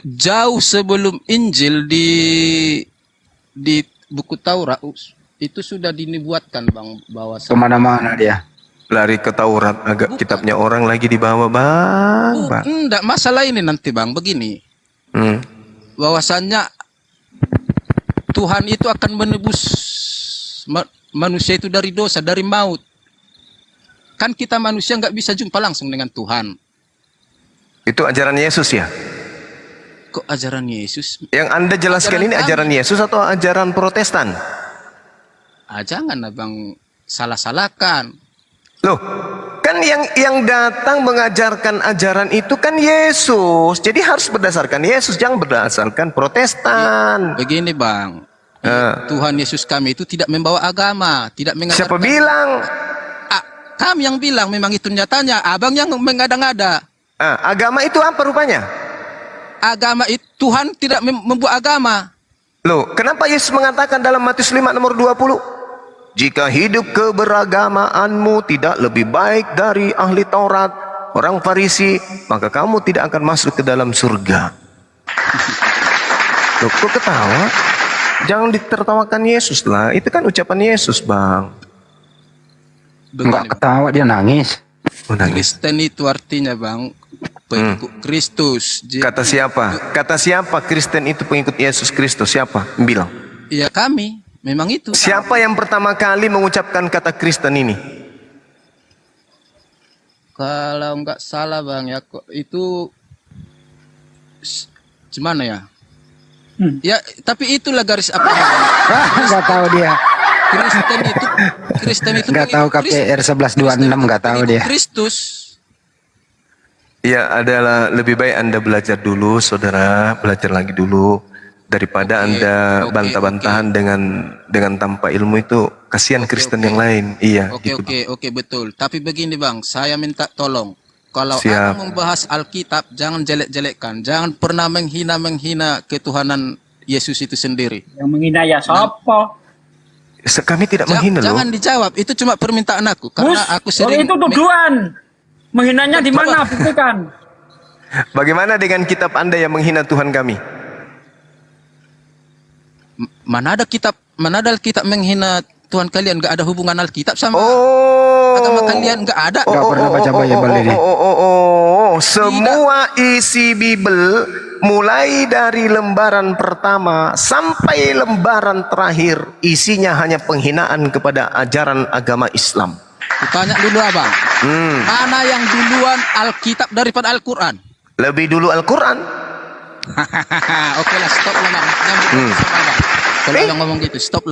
Jauh sebelum Injil di buku Taurat itu sudah dinubuatkan bang bahwa Kemana-mana dia. Lari ke Taurat, agak kitabnya orang lagi dibawa bang. enggak masalah ini nanti bang begini, Hmm. bahwasannya Tuhan itu akan menebus manusia itu dari dosa, dari maut. Kan kita manusia nggak bisa jumpa langsung dengan Tuhan. Itu ajaran Yesus ya? Kok ajaran Yesus? Yang Anda jelaskan ini ajaran Yesus atau ajaran Protestan? Jangan abang salah-salahkan. Loh, kan yang datang mengajarkan ajaran itu kan Yesus. Jadi harus berdasarkan Yesus, jangan berdasarkan Protestan. Begini bang, Tuhan Yesus kami itu tidak membawa agama, tidak mengajarkan. Siapa bilang? Kami yang bilang memang itu nyatanya. Abang yang mengada-ngada. Agama itu apa rupanya? Agama itu Tuhan tidak membuat agama. Loh, kenapa Yesus mengatakan dalam Matius 5 nomor 20? Jika hidup keberagamaanmu tidak lebih baik dari ahli Taurat, orang Farisi, maka kamu tidak akan masuk ke dalam surga. Loh, kok ketawa? Jangan ditertawakan Yesus lah. Itu kan ucapan Yesus, Bang. Enggak ketawa, dia nangis. Oh, nangis. Kristen itu artinya bang, pengikut Kristus. Kata siapa? Kata siapa Kristen itu pengikut Yesus Kristus? Siapa? Bilang. Ya kami, memang itu. Siapa yang pertama kali mengucapkan kata Kristen ini? Kalau nggak salah bang ya, itu gimana ya? Ya, tapi itulah garis apa? Enggak tahu dia. Kristen itu Enggak tahu KPR 1126, enggak tahu dia. Kristus. Ya, adalah lebih baik Anda belajar dulu, saudara, belajar lagi dulu daripada Anda bantah-bantahan dengan tanpa ilmu itu. Kasihan Kristen yang lain. Iya, gitu. Oke, betul. Tapi begini bang, saya minta tolong. Kalau Siap. Anda membahas Alkitab, jangan jelek-jelekkan, jangan pernah menghina ketuhanan Yesus itu sendiri. Yang menghina ya siapa? Kami tidak menghina loh. Jangan dijawab, itu cuma permintaan aku. Karena aku sering itu tuduhan. Menghinanya di mana? Buktikan. Bagaimana dengan kitab Anda yang menghina Tuhan kami? Mana ada Alkitab menghina Tuhan kalian? Gak ada hubungan Alkitab sama Oh. agama kalian, gak ada. Enggak pernah baca Bible ini. Semua isi Bible mulai dari lembaran pertama sampai lembaran terakhir isinya hanya penghinaan kepada ajaran agama Islam. Tanya dulu abang, mana yang duluan Alkitab daripada Al-Quran? Lebih dulu Al-Quran. Oke lah, stop lah bang. Nyambung sama abang. Kalau abang ngomong gitu, stop.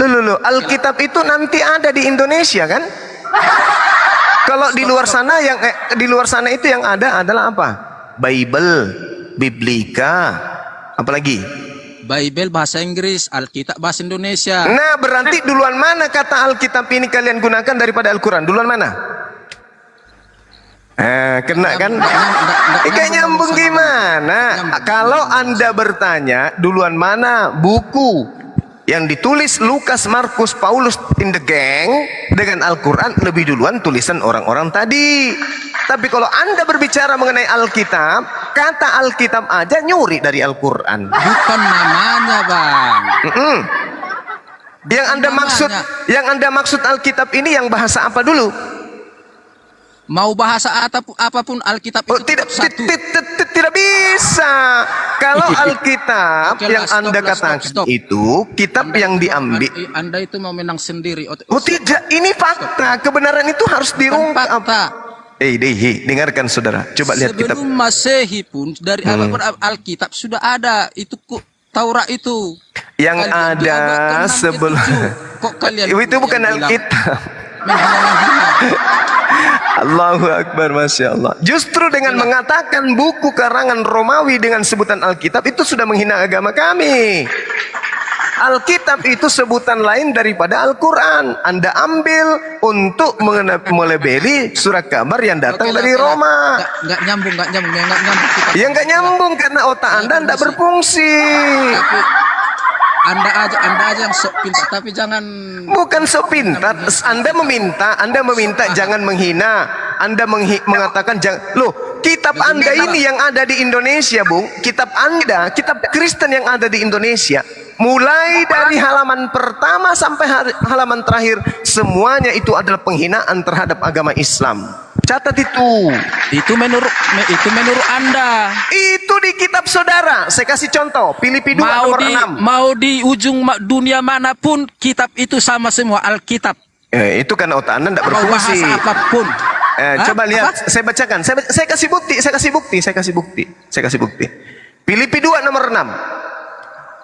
Loh, Alkitab itu nanti ada di Indonesia kan? Kalau di luar sana itu yang ada adalah apa? Bible, Biblika, apalagi? Bible bahasa Inggris, Alkitab bahasa Indonesia. Nah, berarti duluan mana kata Alkitab ini kalian gunakan daripada Al-Quran? Duluan mana? Kena kan? Nggak nyambung gimana? Kalau Anda bertanya, duluan mana buku yang ditulis Lukas, Markus, Paulus in the gang dengan Al-Quran, lebih duluan tulisan orang-orang tadi. Tapi kalau Anda berbicara mengenai Alkitab, kata Alkitab aja nyuri dari Al-Quran. Bukan namanya bang. Yang Anda maksud Alkitab ini yang bahasa apa dulu? Mau bahasa apapun Alkitab itu tidak satu. tidak bisa. Kalau Alkitab Oke lah, yang Anda katakan stop. itu kitab yang diambil. Anda itu mau menang sendiri. Tidak, ini fakta. Kebenaran itu harus diungkap. Fakta. Dengarkan saudara. Coba lihat kitab. Sebelum Masehi pun dari apapun Alkitab sudah ada itu Taurat itu. Yang Kalian ada dianggap sebelum Kok kalian itu bukan yang bilang Alkitab. menghina-menghina? Allahu Akbar, Masya Allah. Justru dengan mengatakan buku karangan Romawi dengan sebutan Alkitab itu sudah menghina agama kami. Alkitab itu sebutan lain daripada Al-Quran. Anda ambil untuk melebeli surat kabar yang datang dari Roma. Nggak nyambung. Ya nggak nyambung karena otak Anda tidak berfungsi. Anda aja yang sok pintar, tapi jangan Bukan sok pintar. Anda meminta jangan menghina. Anda mengatakan jangan. Loh, kitab Anda ini yang ada di Indonesia, Bung. Kitab Anda, kitab Kristen yang ada di Indonesia, mulai dari halaman pertama sampai halaman terakhir, semuanya itu adalah penghinaan terhadap agama Islam. Catat itu. itu menurut Anda. Itu di kitab saudara. Saya kasih contoh. Filipi 2 nomor 6. Mau di ujung dunia manapun kitab itu sama semua, Alkitab. Itu kan otak Anda tidak Mau bahasa berfungsi. apapun. Hah? Coba lihat, Apa? saya bacakan. Saya kasih bukti. Filipi 2 nomor 6.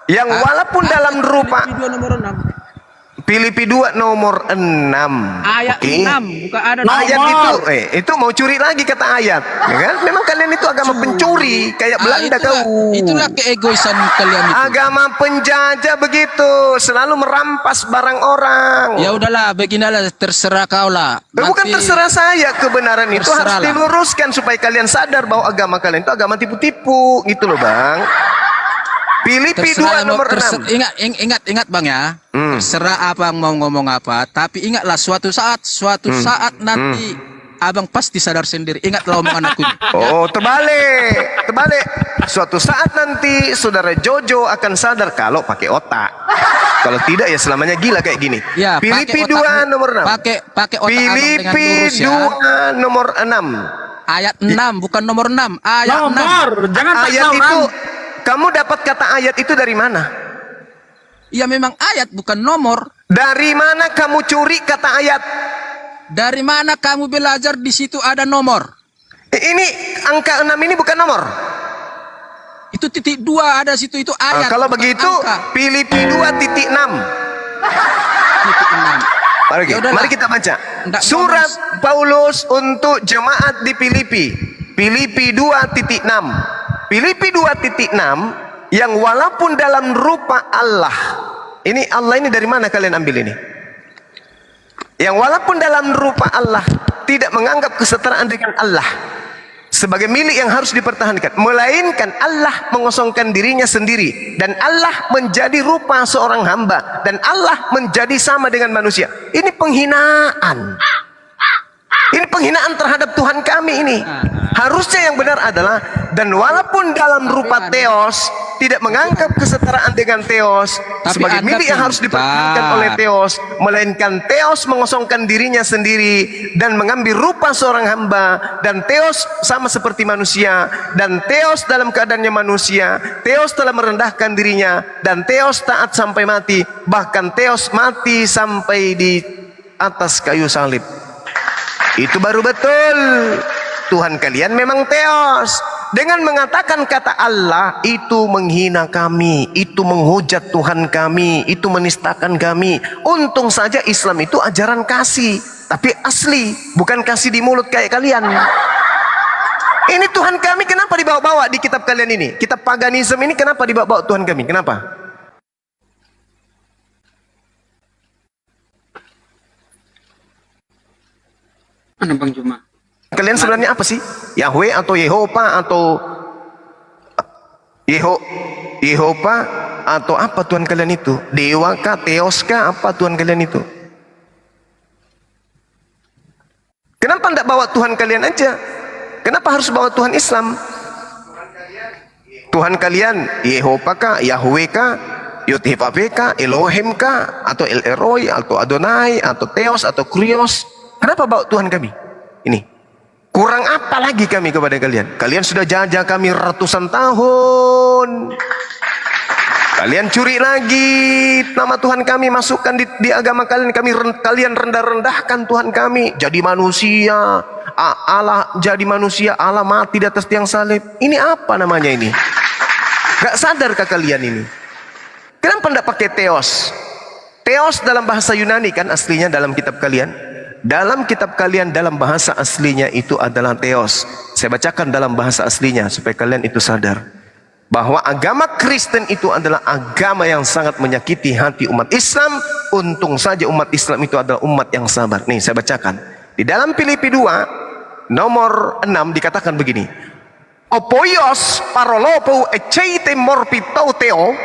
Yang walaupun dalam rupa Filipi 2 nomor 6. Filipi 2 nomor 6. Ayat Oke. 6, bukan ada Ayat nomor. itu mau curi lagi kata ayat, ya kan? Memang kalian itu agama pencuri, kayak Belanda kau. Itulah keegoisan kalian itu. Agama penjajah begitu, selalu merampas barang orang. Ya udahlah, beginilah, terserah kau lah. Bukan Nanti- terserah saya, kebenaran itu harus Terserahlah. diluruskan supaya kalian sadar bahwa agama kalian itu agama tipu-tipu, gitu loh Bang. Filipi 2 nomor 6. Ingat Bang ya. Terserah abang mau ngomong apa, tapi ingatlah suatu saat nanti abang pasti sadar sendiri. Ingatlah omongan aku. Oh, terbalik. Suatu saat nanti saudara Jojo akan sadar kalau pakai otak. Kalau tidak ya selamanya gila kayak gini. Ya, Filipi pakai 2 otak- nomor 6. pakai otak abang dengan Filipi lurus ya. 2 nomor 6. Ayat 6 bukan nomor 6. Ayat 6. Nomor, jangan tak Ayat tahu itu, orang. kamu dapat kata ayat itu dari mana? Ya memang ayat bukan nomor. Dari mana kamu curi kata ayat? Dari mana kamu belajar di situ ada nomor? Ini angka 6 ini bukan nomor. Itu titik 2 ada situ, itu Nah, ayat. kalau bukan begitu angka. Filipi 2.6. Titik 6. Mari, Ya udahlah. mari kita baca. Nggak Surat Paulus untuk jemaat di Filipi. Filipi 2.6. Filipi 2.6 yang walaupun dalam rupa Allah. Ini Allah ini dari mana kalian ambil ini? Yang walaupun dalam rupa Allah tidak menganggap kesetaraan dengan Allah sebagai milik yang harus dipertahankan, melainkan Allah mengosongkan dirinya sendiri dan Allah menjadi rupa seorang hamba dan Allah menjadi sama dengan manusia. Ini penghinaan. Ini penghinaan terhadap Tuhan kami ini. Harusnya yang benar adalah dan walaupun dalam rupa Theos tidak menganggap kesetaraan dengan Theos Tapi sebagai Anda milik yang harus pintar. dipertahankan oleh Theos, melainkan Theos mengosongkan dirinya sendiri dan mengambil rupa seorang hamba, dan Theos sama seperti manusia, dan Theos dalam keadaannya manusia, Theos telah merendahkan dirinya, dan Theos taat sampai mati, bahkan Theos mati sampai di atas kayu salib. Itu baru betul. Tuhan kalian memang Theos. Dengan mengatakan kata Allah, itu menghina kami, itu menghujat Tuhan kami, itu menistakan kami. Untung saja Islam itu ajaran kasih, tapi asli, bukan kasih di mulut kayak kalian. Ini Tuhan kami kenapa dibawa-bawa di kitab kalian ini? Kitab paganisme ini kenapa dibawa-bawa Tuhan kami? Kenapa? Mana Bang Juma? Kalian sebenarnya apa sih? Yahweh atau Yehova atau Yehova atau apa Tuhan kalian itu? Dewa kah, Theos kah, apa Tuhan kalian itu? Kenapa tidak bawa Tuhan kalian aja? Kenapa harus bawa Tuhan Islam? Tuhan kalian Yehova kah, Yahweh kah, Yud-Heh-Vah-Veh kah, Elohim kah, atau El Elroy, atau Adonai, atau Theos, atau Krios? Kenapa bawa Tuhan kami? Ini kurang apa lagi kami kepada kalian? Kalian sudah jajah kami ratusan tahun. Kalian curi lagi nama Tuhan kami, masukkan di agama kalian. Kalian rendah-rendahkan Tuhan kami. Jadi manusia, Allah jadi manusia, Allah mati di atas tiang salib. Ini apa namanya ini? Gak sadarkah kalian ini? Kenapa tidak pakai Theos? Theos dalam bahasa Yunani kan aslinya dalam kitab kalian. Dalam kitab kalian dalam bahasa aslinya itu adalah Theos. Saya bacakan dalam bahasa aslinya supaya kalian itu sadar bahwa agama Kristen itu adalah agama yang sangat menyakiti hati umat Islam. Untung saja umat Islam itu adalah umat yang sabar. Nih saya bacakan. Di dalam Filipi 2 nomor 6 dikatakan begini. Opoios parolopo echeite morpitauteo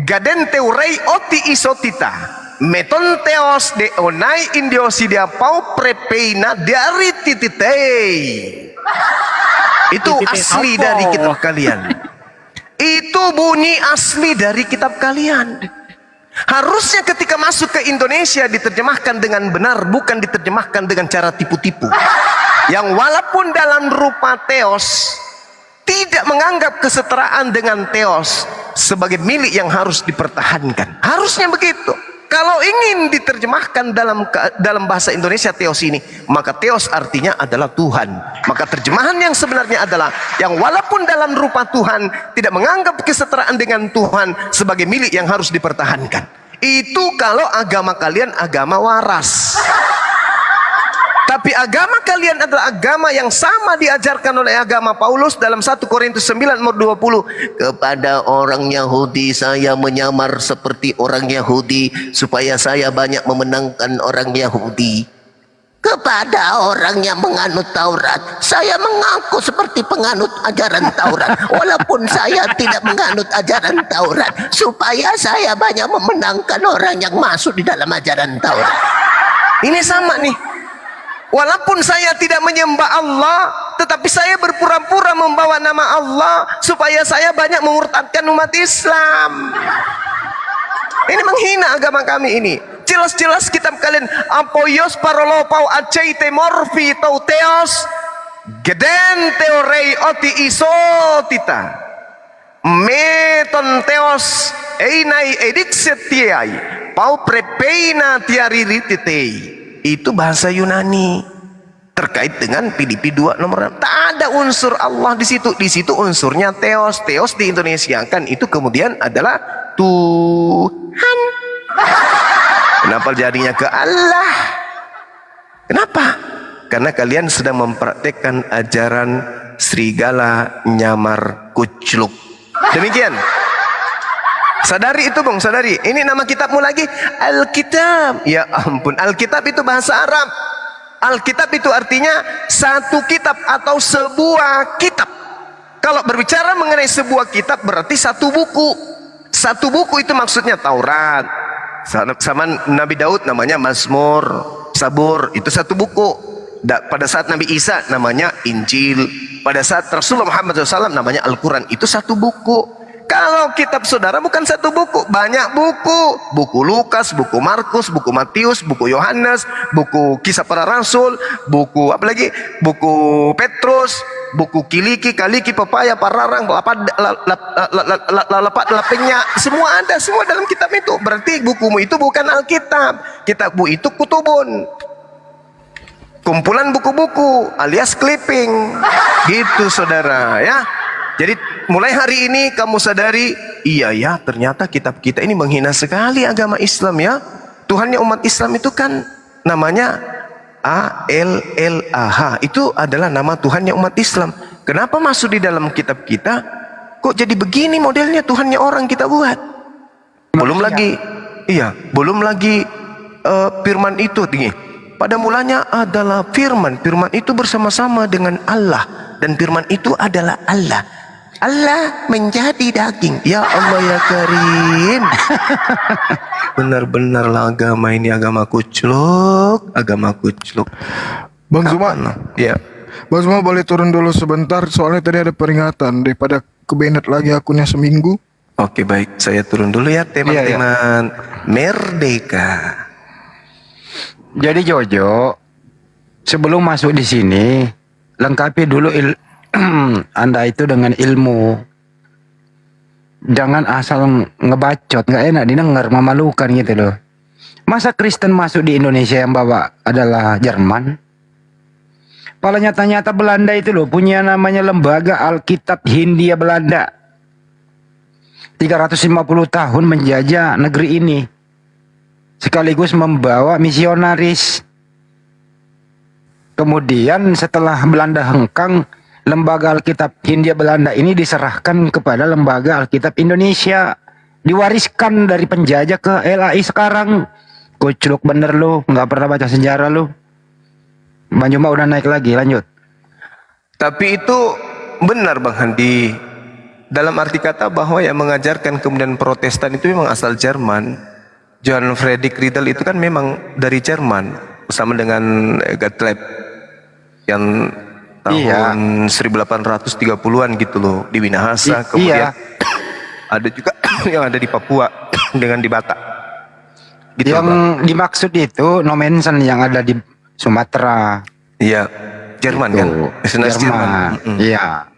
gaden teurei oti isotita meton teos de onai indiosidia pau prepeina dari tititei. Itu asli dari kitab kalian. Itu bunyi asli dari kitab kalian. Harusnya ketika masuk ke Indonesia diterjemahkan dengan benar, bukan diterjemahkan dengan cara tipu-tipu. Yang walaupun dalam rupa teos, tidak menganggap kesetaraan dengan teos sebagai milik yang harus dipertahankan. Harusnya begitu. Kalau ingin diterjemahkan dalam bahasa Indonesia teos ini, maka teos artinya adalah Tuhan. Maka terjemahan yang sebenarnya adalah yang walaupun dalam rupa Tuhan tidak menganggap kesetaraan dengan Tuhan sebagai milik yang harus dipertahankan. Itu kalau agama kalian agama waras. Tapi agama kalian adalah agama yang sama diajarkan oleh agama Paulus dalam 1 Korintus 9 nomor 20. Kepada orang Yahudi saya menyamar seperti orang Yahudi supaya saya banyak memenangkan orang Yahudi. Kepada orang yang menganut Taurat saya mengaku seperti penganut ajaran Taurat walaupun saya tidak menganut ajaran Taurat supaya saya banyak memenangkan orang yang masuk di dalam ajaran Taurat. Ini sama nih. Walaupun saya tidak menyembah Allah, tetapi saya berpura-pura membawa nama Allah supaya saya banyak memurtadkan umat Islam. Ini menghina agama kami ini. Jelas-jelas kitab kalian apoios parolopau aceite morfi tauteos geden teorei oti isotita meton teos einai edixetiai pau prepeina tiarirititei. Itu bahasa Yunani terkait dengan PDP 2 nomor 6. Tak ada unsur Allah di situ. Di situ unsurnya teos. Teos di Indonesia kan itu kemudian adalah Tuhan. Kenapa jadinya ke Allah? Kenapa? Karena kalian sedang mempraktekkan ajaran serigala nyamar kucluk. Demikian. Sadari itu bang, sadari. Ini nama kitabmu lagi Alkitab. Ya ampun, Alkitab itu bahasa Arab. Alkitab itu artinya satu kitab atau sebuah kitab. Kalau berbicara mengenai sebuah kitab berarti satu buku. Satu buku itu maksudnya Taurat. Sama Nabi Daud namanya Mazmur, Sabur, itu satu buku. Pada saat Nabi Isa namanya Injil. Pada saat Rasulullah Muhammad SAW namanya Al-Quran. Itu satu buku. Kalau kitab saudara bukan satu buku, banyak buku. Buku Lukas, buku Markus, buku Matius, buku Yohanes, buku Kisah Para Rasul, buku apa lagi? Buku Petrus, buku Kiliki, Kaliki, Pepaya, Pararang, Lapat, Lapenya, semua ada, semua dalam kitab itu. Berarti bukumu itu bukan Alkitab. Kitabmu itu kutubun. Kumpulan buku-buku alias clipping. Gitu saudara ya. Jadi mulai hari ini kamu sadari, iya ya ternyata kitab kita ini menghina sekali agama Islam ya. Tuhannya umat Islam itu kan namanya A-L-L-A-H. Itu adalah nama Tuhannya umat Islam. Kenapa masuk di dalam kitab kita? Kok jadi begini modelnya Tuhannya orang kita buat? Belum lagi, iya, belum lagi firman itu tinggi. Pada mulanya adalah firman. Firman itu bersama-sama dengan Allah. Dan firman itu adalah Allah. Allah menjadi daging. Ya Allah ya Karim. Benar-benarlah agama ini agama kucluk. Agama kucluk. Bang Zuma, ya. Bang Zuma boleh turun dulu sebentar. Soalnya tadi ada peringatan daripada kebenet lagi akunnya seminggu. Oke baik, saya turun dulu ya teman-teman. Merdeka. Jadi Jojo, sebelum masuk di sini, lengkapi dulu Anda itu dengan ilmu. Jangan asal ngebacot, nggak enak didengar, memalukan gitu loh. Masa Kristen masuk di Indonesia yang bawa adalah Jerman? Pala nyata-nyata Belanda itu loh, punya namanya Lembaga Alkitab Hindia Belanda. 350 tahun menjajah negeri ini. Sekaligus membawa misionaris. Kemudian setelah Belanda hengkang, Lembaga Alkitab Hindia Belanda ini diserahkan kepada Lembaga Alkitab Indonesia. Diwariskan dari penjajah ke LAI sekarang. Kucluk bener lu, nggak pernah baca sejarah lu. Bang Juma udah naik lagi, lanjut. Tapi itu benar Bang Handi. Dalam arti kata bahwa yang mengajarkan kemudian Protestan itu memang asal Jerman. Johann Friedrich Riedel itu kan memang dari Jerman bersama dengan Gottlieb yang tahun 1830-an gitu loh di Minahasa. Kemudian ada juga yang ada di Papua dengan di Batak. Gitu, yang Bang. dimaksud itu Nommensen yang ada di Sumatera. Iya, Jerman kan? Nasionalis Jerman. Mm-mm. Iya.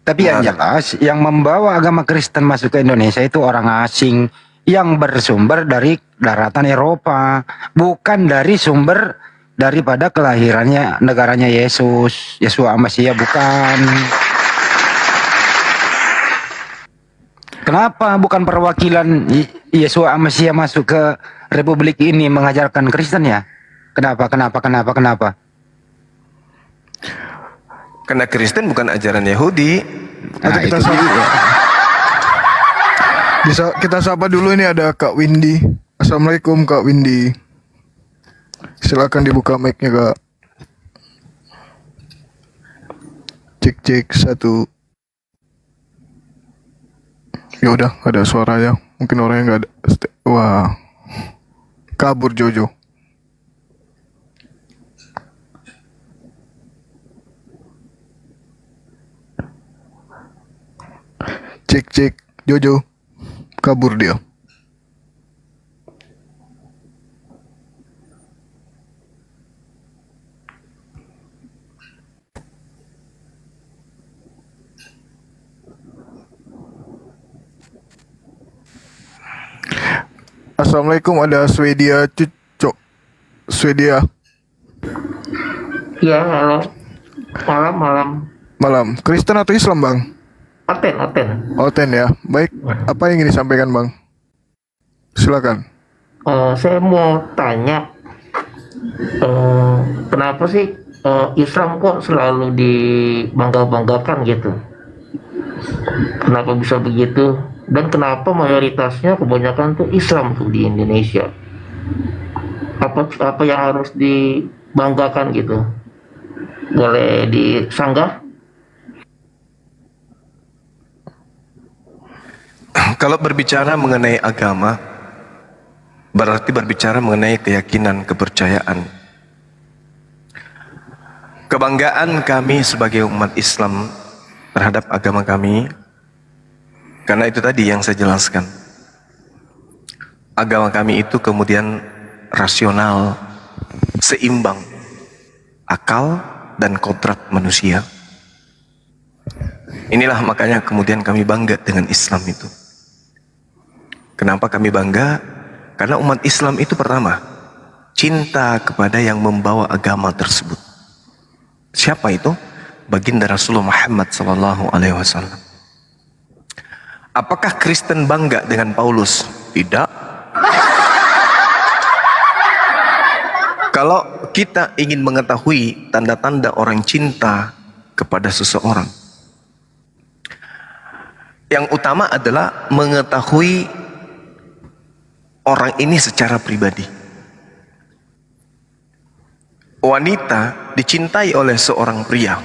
Tapi yang jelas yang membawa agama Kristen masuk ke Indonesia itu orang asing yang bersumber dari daratan Eropa, bukan dari sumber daripada kelahirannya negaranya Yesus, Yeshua Mesya, bukan. Kenapa bukan perwakilan Yeshua Mesya masuk ke Republik ini mengajarkan Kristen ya? Kenapa? Karena Kristen bukan ajaran Yahudi. Nanti kita itu dia. kita sapa dulu, ini ada Kak Windy. Assalamualaikum Kak Windy. Silakan dibuka mic-nya Kak. Cek 1. Ya udah, ada suara ya. Mungkin orangnya nggak ada. Wah, kabur Jojo. Cek Jojo, kabur dia. Assalamualaikum, ada Swedia Cucok. Swedia. Ya, halo. Malam. Malam. Kristen atau Islam Bang? Aten. Oten ya. Baik, apa yang ingin disampaikan Bang? Silakan. Saya mau tanya, kenapa sih Islam kok selalu dibangga-banggakan gitu? Kenapa bisa begitu? Dan kenapa mayoritasnya kebanyakan tuh Islam tuh di Indonesia? Apa yang harus dibanggakan gitu? Boleh disanggah? Kalau berbicara mengenai agama, berarti berbicara mengenai keyakinan, kepercayaan. Kebanggaan kami sebagai umat Islam terhadap agama kami, karena itu tadi yang saya jelaskan. Agama kami itu kemudian rasional, seimbang, akal dan kodrat manusia. Inilah makanya kemudian kami bangga dengan Islam itu. Kenapa kami bangga? Karena umat Islam itu pertama, cinta kepada yang membawa agama tersebut. Siapa itu? Baginda Rasulullah Muhammad SAW. Apakah Kristen bangga dengan Paulus? Tidak. Kalau kita ingin mengetahui tanda-tanda orang cinta kepada seseorang, yang utama adalah mengetahui orang ini secara pribadi. Wanita dicintai oleh seorang pria.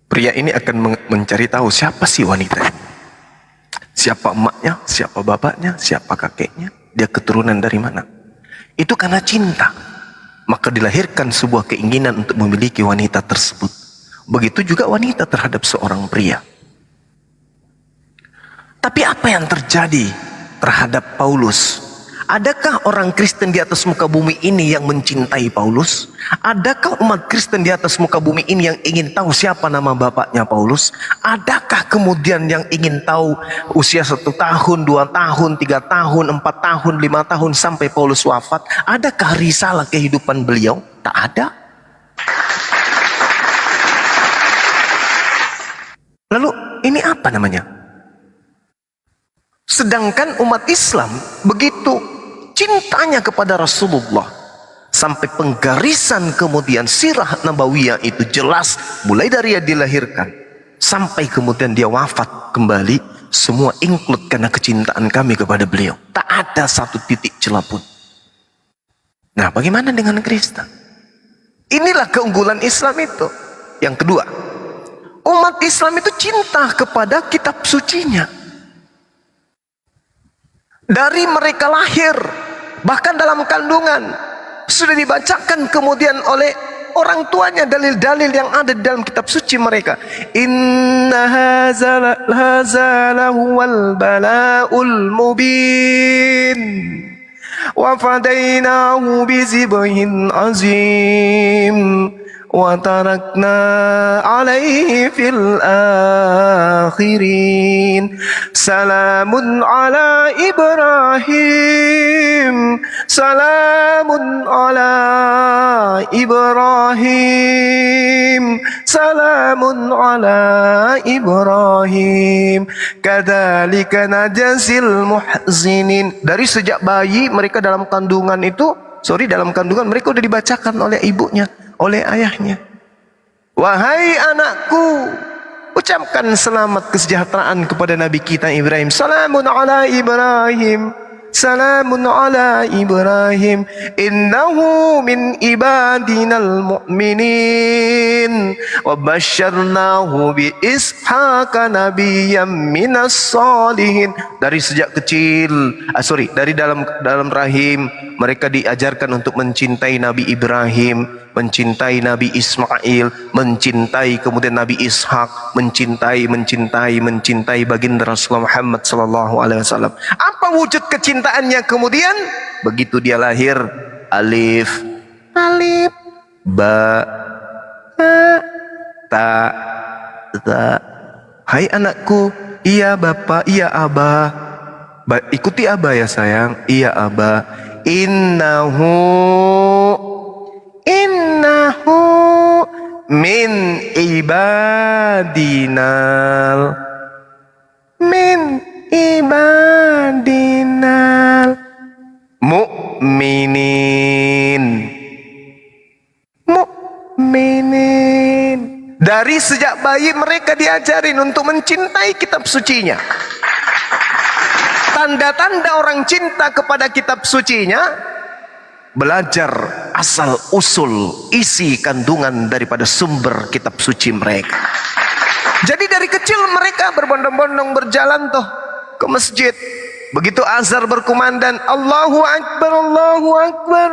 Pria ini akan mencari tahu siapa sih wanita ini. Siapa emaknya, siapa bapaknya, siapa kakeknya, dia keturunan dari mana. Itu karena cinta. Maka dilahirkan sebuah keinginan untuk memiliki wanita tersebut. Begitu juga wanita terhadap seorang pria. Tapi apa yang terjadi terhadap Paulus? Adakah orang Kristen di atas muka bumi ini yang mencintai Paulus? Adakah umat Kristen di atas muka bumi ini yang ingin tahu siapa nama bapaknya Paulus? Adakah kemudian yang ingin tahu usia 1 tahun, 2 tahun, 3 tahun, 4 tahun, 5 tahun sampai Paulus wafat? Adakah risalah kehidupan beliau? Tak ada. Lalu ini apa namanya? Sedangkan umat Islam begitu cintanya kepada Rasulullah, sampai penggarisan kemudian sirah nabawiyah itu jelas, mulai dari dia dilahirkan sampai kemudian dia wafat kembali, semua include karena kecintaan kami kepada beliau. Tak ada satu titik celah pun. Nah, bagaimana dengan Kristen? Inilah keunggulan Islam itu. Yang kedua, Umat Islam itu cinta kepada kitab sucinya. Dari mereka lahir, bahkan dalam kandungan, sudah dibacakan kemudian oleh orang tuanya dalil-dalil yang ada di dalam kitab suci mereka. Inna hadza lahuwal bala'ul mubin wa fadainahu bizibhin azim wa tarakna alaihi fil akhirin salamun ala Ibrahim salamun ala Ibrahim salamun ala Ibrahim kadzalika najzil muhsinin. Dari sejak bayi mereka dalam kandungan mereka udah dibacakan oleh ibunya, oleh ayahnya. Wahai anakku, ucapkan selamat kesejahteraan kepada Nabi kita Ibrahim. Salamun ala Ibrahim. Salamun ala Ibrahim. Innahu min ibadinal mu'minin. Wa basyarnahu bi ishaqa nabiyyam minas salihin. Dari sejak kecil, dari dalam rahim mereka diajarkan untuk mencintai Nabi Ibrahim, mencintai Nabi Ismail, mencintai kemudian Nabi Ishak, mencintai baginda Rasulullah Muhammad sallallahu alaihi wasallam. Apa wujud kecintaannya kemudian? Begitu dia lahir, alif, ba, ta, hai anakku, iya bapak, iya abah. Ikuti abah ya sayang, iya abah. Innahu min ibadinal mu'minin. Dari sejak bayi mereka diajarin untuk mencintai kitab sucinya. Tanda-tanda orang cinta kepada kitab sucinya, belajar asal usul isi kandungan daripada sumber kitab suci mereka. Jadi dari kecil mereka berbondong-bondong berjalan ke masjid. Begitu azan berkumandang, Allahu Akbar, Allahu Akbar,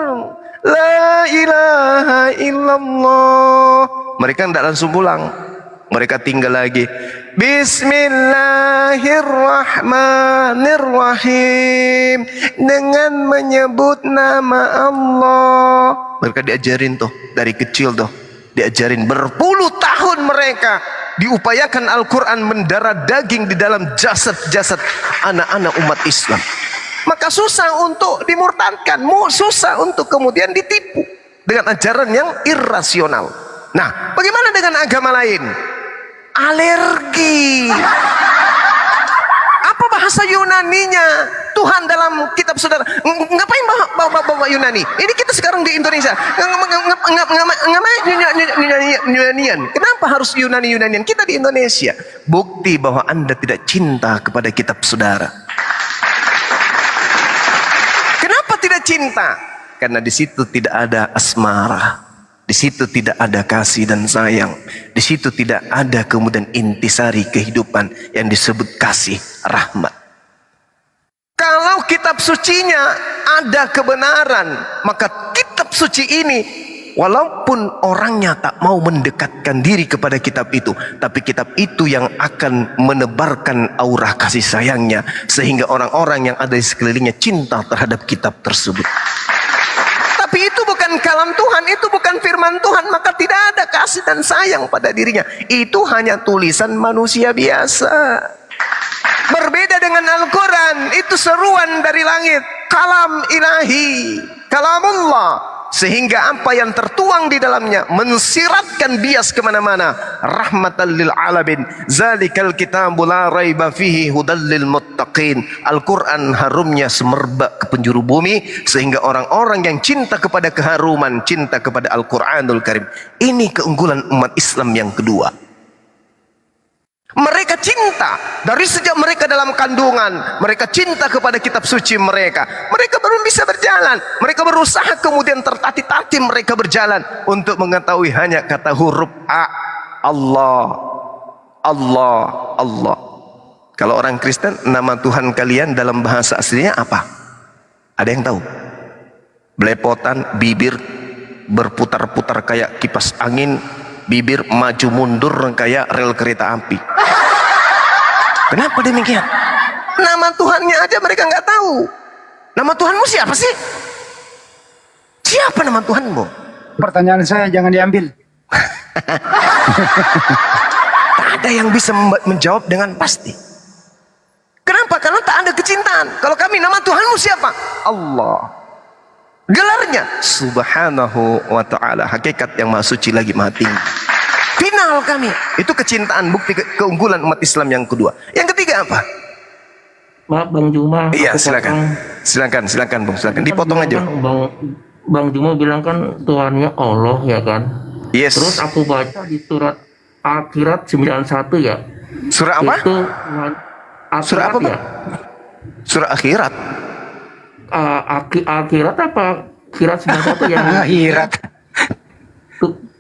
la ilaha illallah. Mereka tidak langsung pulang, mereka tinggal lagi. Bismillahirrahmanirrahim, dengan menyebut nama Allah. Mereka diajarin dari kecil diajarin berpuluh tahun mereka diupayakan Al-Quran mendarah daging di dalam jasad-jasad anak-anak umat Islam. Maka susah untuk dimurtadkan, susah untuk kemudian ditipu dengan ajaran yang irrasional. Nah, bagaimana dengan agama lain? Alergi. Apa bahasa Yunaninya Tuhan dalam kitab saudara? Ngapain bawa Yunani? Ini kita sekarang di Indonesia. Yunanian. Kenapa harus Yunanian? Kita di Indonesia. Bukti bahwa Anda tidak cinta kepada kitab saudara. Kenapa tidak cinta? Karena di situ tidak ada asmara. Di situ tidak ada kasih dan sayang. Di situ tidak ada kemudian intisari kehidupan yang disebut kasih rahmat. Kalau kitab sucinya ada kebenaran, maka kitab suci ini, walaupun orangnya tak mau mendekatkan diri kepada kitab itu, tapi kitab itu yang akan menebarkan aura kasih sayangnya, sehingga orang-orang yang ada di sekelilingnya cinta terhadap kitab tersebut. Tapi itu bukan kalam Tuhan, itu bukan firman Tuhan, maka tidak ada kasih dan sayang pada dirinya. Itu hanya tulisan manusia biasa. Berbeda dengan Al-Quran, itu seruan dari langit, kalam ilahi, kalamullah. Sehingga apa yang tertuang di dalamnya mensiratkan bias kemana-mana. Rahmatan lil alamin. Zalikal kitabu la raiba fihi hudal lil muttaqin. Al-Quran harumnya semerbak ke penjuru bumi, sehingga orang-orang yang cinta kepada keharuman, cinta kepada Al-Quranul Karim. Ini keunggulan umat Islam yang kedua. Mereka cinta dari sejak mereka dalam kandungan. Mereka cinta kepada kitab suci mereka. Mereka baru bisa berjalan. Mereka berusaha kemudian tertatih-tatih mereka berjalan untuk mengetahui hanya kata huruf A, Allah, Allah, Allah. Kalau orang Kristen, nama Tuhan kalian dalam bahasa aslinya apa? Ada yang tahu? Belepotan, bibir berputar-putar kayak kipas angin, bibir maju mundur kayak rel kereta api. Kenapa demikian? Nama Tuhannya aja mereka nggak tahu. Nama Tuhanmu siapa sih? Siapa nama Tuhanmu? Pertanyaan saya jangan diambil. Tak ada yang bisa menjawab dengan pasti. Kenapa? Karena tak ada kecintaan. Kalau kami, nama Tuhanmu siapa? Allah. Gelarnya Subhanahu wa ta'ala. Hakikat yang maha suci lagi maha tinggi. Final kami. Itu kecintaan, bukti keunggulan umat Islam yang kedua. Yang ketiga apa? Maaf Bang Juma. Iya, aku silakan. potong. Silakan Bung, silakan. Dipotong aja. Bang Juma bilang kan Tuhannya Allah ya kan. Yes. Terus aku baca di surat Akhirat 91 ya. Surah apa? Itu Surah apa, Pak? ya. Surah akhirat. Akhirat apa? Akhirat 91 yang Akhirat.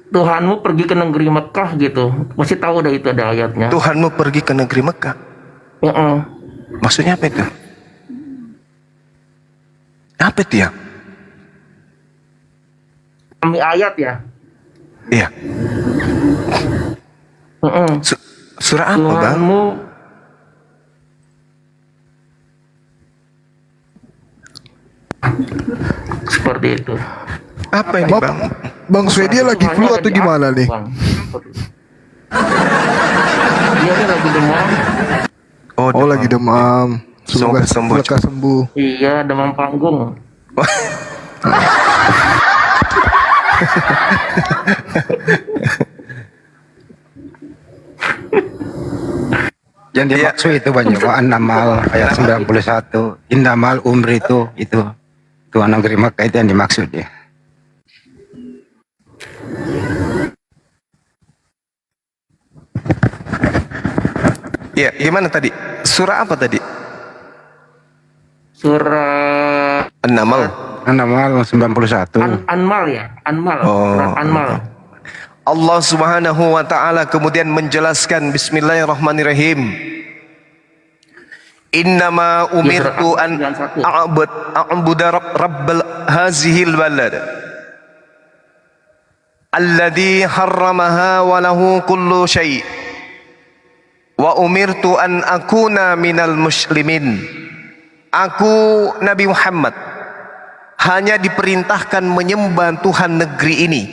Tuhanmu pergi ke negeri Mekah gitu. Masih tahu dah itu ada ayatnya. Tuhanmu pergi ke negeri Mekah. Heeh. Maksudnya apa itu? Apa itu ya? Kami ayat ya. Iya. Heeh. Surah apa, Bang? Tuhanmu seperti itu. Apa ini, Bang, Bang? Bang Swedia lagi Tuhannya flu ada atau di gimana atas, nih? Bang. Dia kan lagi demam. Oh, lagi demam. Semoga Semoga sembuh. lekas sembuh. Iya, demam panggung. Yang dimaksud itu banyak Wa Annamal ayat 91. Innamal umri itu Tuhan negeri Makkah itu yang dimaksud ya. Ya, gimana tadi? Surah apa tadi? Surah An-Naml. Annamal 91. Anmal ya, Anmal. Oh. Surat Anmal. Allah Subhanahu wa taala kemudian menjelaskan bismillahirrahmanirrahim. Innama umirtu an a'budu rabbal hazihil balad alladhi harramaha wa lahu kullu syai' wa umirtu an akuna minal muslimin. Aku Nabi Muhammad hanya diperintahkan menyembah Tuhan negeri ini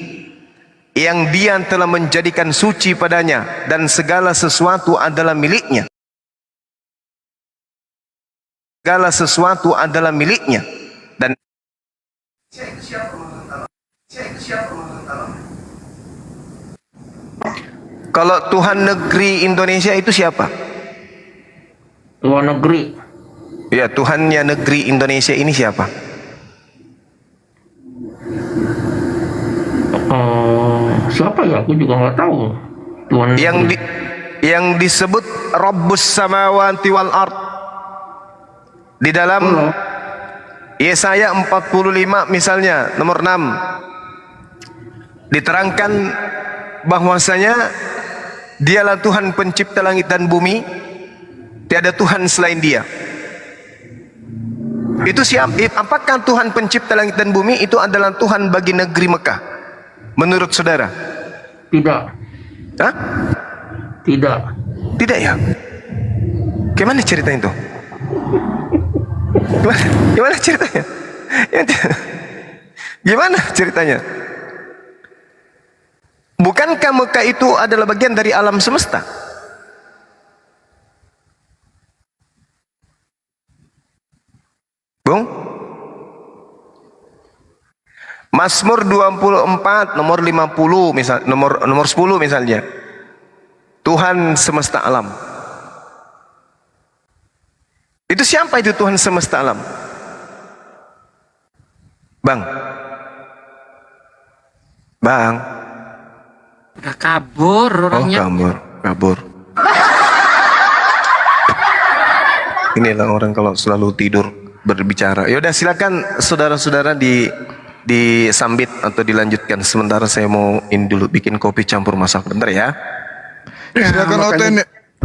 yang Dia telah menjadikan suci padanya dan segala sesuatu adalah miliknya. Segala sesuatu adalah miliknya. Dan kalau Tuhan negeri Indonesia itu siapa? Luar negeri. Ya, Tuhannya negeri Indonesia ini siapa? Siapa ya? Aku juga nggak tahu. Tuhan negeri. Yang disebut Rabbus Samawati wal Ard. Di dalam Yesaya 45 misalnya nomor 6 diterangkan bahwasanya Dialah Tuhan pencipta langit dan bumi, tiada Tuhan selain Dia. Itu siapa? Apakah Tuhan pencipta langit dan bumi itu adalah Tuhan bagi negeri Mekah? Menurut saudara? Tidak. Hah? Tidak. Tidak ya? Gimana ceritanya itu? Gimana ceritanya? Gimana ceritanya? Bukankah Mekah itu adalah bagian dari alam semesta? Bung? Mazmur 24 nomor 50 misal nomor 10 misalnya. Tuhan semesta alam. Itu siapa itu Tuhan semesta alam? Bang. Bang. Udah kabur orangnya. Oh, kabur. Inilah orang kalau selalu tidur berbicara. Yaudah silakan saudara-saudara disambit atau dilanjutkan. Sementara saya mau ini dulu bikin kopi campur masak bentar ya. Silakan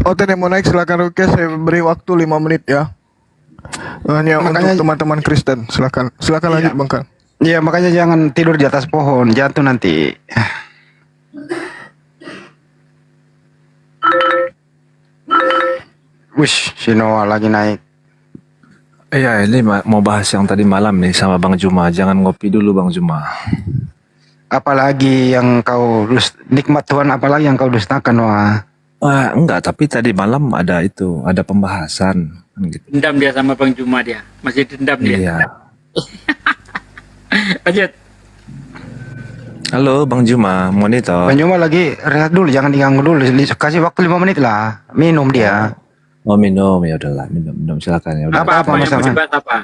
Oten yang mau naik silakan Rukia, saya beri waktu 5 menit ya. Hanya Makanya- untuk teman-teman Kristen. Silakan lanjut Bang Kang. Iya, makanya jangan tidur di atas pohon, jatuh nanti. Wish, si Noah lagi naik. Iya, ini mau bahas yang tadi malam nih sama Bang Juma. Jangan ngopi dulu Bang Juma. Apalagi yang kau nikmat Tuhan, apalagi yang kau dustakan, Noah. Enggak, tapi tadi malam ada pembahasan kan gitu. Dendam dia sama Bang Juma dia. Masih dendam dia. Iya. Lanjut. Halo Bang Juma, monitor. Bang Juma lagi rehat dulu, jangan diganggu dulu. Kasih waktu 5 menit lah. Minum dia. Oh minum, ya udahlah, minum silakan ya udah. Apa Apa yang mau masalah? dibahas apa?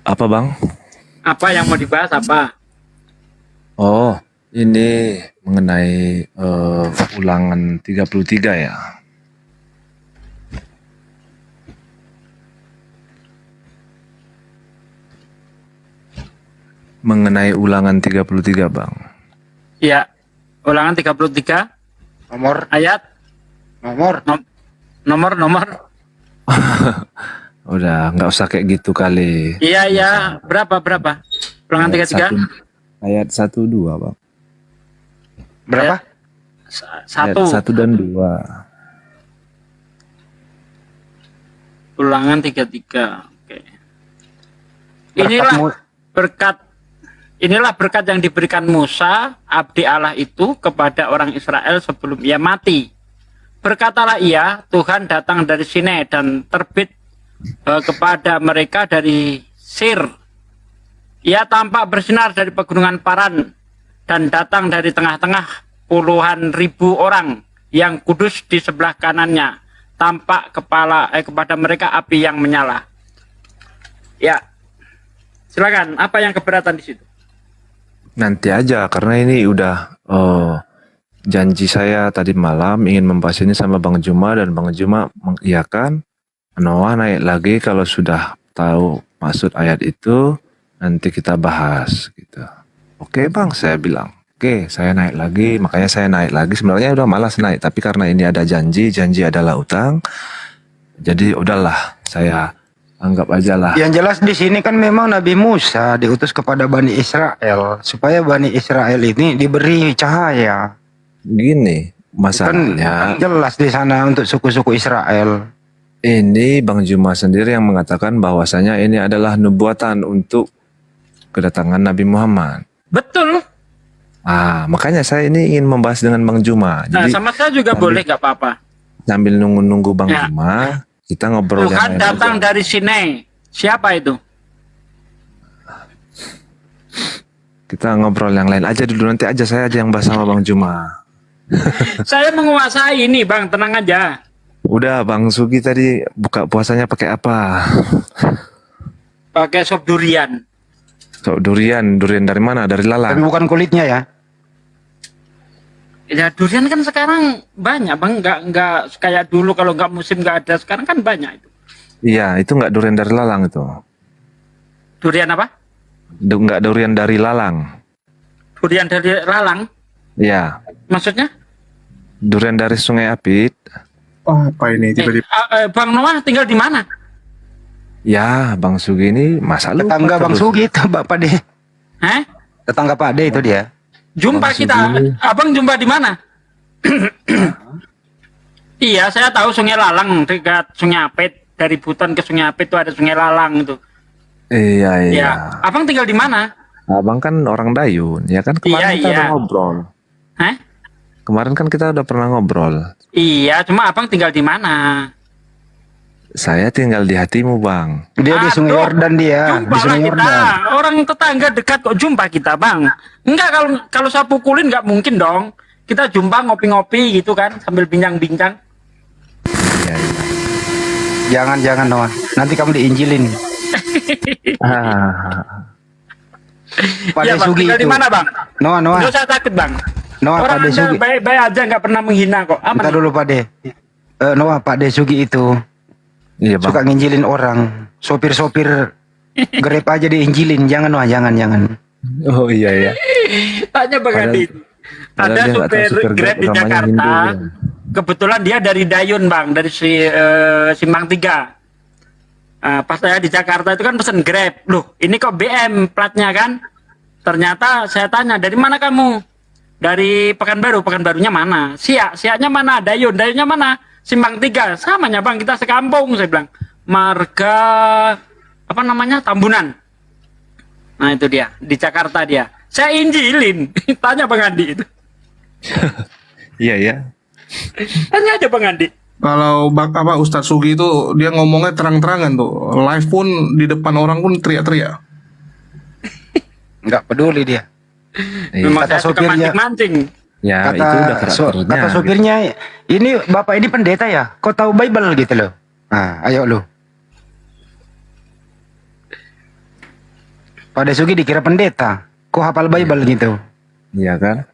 Apa Bang? Apa yang mau dibahas apa? Oh, ini mengenai ulangan 33 ya. Mengenai ulangan 33 Bang. Iya. Ulangan 33 Nomor, ayat nomor. nomor. Udah, nggak usah kayak gitu kali. Iya. Berapa? Ulangan 33? Ayat 1 2 Bang. Berapa? Ayat 1. 1 dan 2. Ulangan 33. Oke. Inilah berkat yang diberikan Musa, abdi Allah itu kepada orang Israel sebelum ia mati. Berkatalah ia, Tuhan datang dari Sinai dan terbit kepada mereka dari Sir. Ia tampak bersinar dari pegunungan Paran dan datang dari tengah-tengah puluhan ribu orang yang kudus di sebelah kanannya. Tampak kepada mereka api yang menyala. Ya, silakan. Apa yang keberatan di situ? Nanti aja karena ini udah janji saya tadi malam ingin membahas ini sama Bang Juma dan Bang Juma mengiyakan. Noah naik lagi kalau sudah tahu maksud ayat itu nanti kita bahas gitu. Oke Bang, saya bilang. Oke, saya naik lagi, makanya saya naik lagi. Sebenarnya udah malas naik, tapi karena ini ada janji adalah utang. Jadi udahlah, saya anggap aja lah. Yang jelas di sini kan memang Nabi Musa diutus kepada Bani Israel supaya Bani Israel ini diberi cahaya. Gini, Kan masalahnya jelas di sana untuk suku-suku Israel. ini Bang Juma sendiri yang mengatakan bahwasanya ini adalah nubuatan untuk kedatangan Nabi Muhammad. Betul. Makanya saya ini ingin membahas dengan Bang Juma. Nah, Jadi sama saya juga boleh, gak apa-apa. sambil nunggu-nunggu Bang Ya. Juma, kita ngobrol yang Tuhan lain datang aja. dari Sinai. Siapa itu? Kita ngobrol yang lain aja dulu, nanti aja saya aja yang bahas sama Bang Juma. Saya menguasai ini, Bang. Tenang aja. Udah, Bang Sugi tadi buka puasanya pakai apa? Pakai sop durian. So, durian dari mana? Dari Tapi lalang. bukan kulitnya ya. Ya durian kan sekarang banyak, Bang. Nggak kayak dulu kalau nggak musim nggak ada. Sekarang kan banyak itu. Iya, itu nggak durian dari lalang itu. Durian apa? Nggak durian dari lalang. Durian dari lalang. Iya, Maksudnya? durian dari Sungai Apit. Oh, apa ini tiba-tiba? Bang Noah tinggal di mana? Ya, Bang Sugi ini masa lupa Tetangga Bang terus. Sugi itu Bapak De. Hah? Tetangga Pak De itu dia. Jumpa Bang kita. Sugi. Abang jumpa di mana? Iya, saya tahu Sungai Lalang dekat Sungai Apit. Dari Buton ke Sungai Apit itu ada Sungai Lalang itu. Iya, iya. Ya, Abang tinggal di mana? Abang kan orang Dayun, ya kan kemarin kita Iya. udah ngobrol. Hah? Kemarin kan kita udah pernah ngobrol. Iya, cuma Abang tinggal di mana? Saya tinggal di hatimu, Bang. Dia di Sungai Aduh, Yordan dia, di Jumpa lah Sungai kita. Yordan. Orang tetangga dekat kok jumpa kita, Bang. Enggak, kalau saya pukulin nggak mungkin dong. Kita jumpa ngopi-ngopi gitu kan sambil bincang-bincang. Iya, iya. Jangan Noah. Nanti kamu diinjilin. Pak Iya, De Bang. Sugi Tinggal itu. di mana, Bang? Noah. Nggak usah takut, Bang. Noah, Pak Orang De Anda Sugi. baik-baik aja, nggak pernah menghina kok. Aman. Bentar dulu Pak De. Noah, Pak De Sugi itu Iya, Bang. suka nginjilin orang. Sopir-sopir Grab aja diinjilin. Jangan Noah, jangan. Oh iya, iya. Tanya Bang Padahal- Andi. Padahal Ada dia nggak tahu supir Grab di utamanya Jakarta. Hindu. Kebetulan dia dari Dayun bang, dari Simpang 3. Pas saya di Jakarta itu kan pesen Grab. Loh, ini kok BM platnya kan? Ternyata saya tanya, dari mana kamu? Dari Pekanbaru. Pekanbarunya mana? Siaknya mana? Dayunnya mana? Simpang 3. Samanya bang, kita sekampung. Saya bilang, marga apa namanya? Tambunan. Nah itu dia, di Jakarta dia. Saya injilin. Tanya Bang Andi itu. Iya ya. Tanya aja Bang Andi. Kalau Ustadz Sugi itu dia ngomongnya terang-terangan tuh, live pun di depan orang pun teriak-teriak. Nggak peduli dia. Memang Kata saya suka sopirnya- mancing-mancing. Ya itu udah karakternya. kata sopirnya, ini bapak ini pendeta ya? Kok tahu Bible gitu loh? Nah, ayo lu. Pak Desugi dikira pendeta. Kok hafal Bible gitu? Iya kan?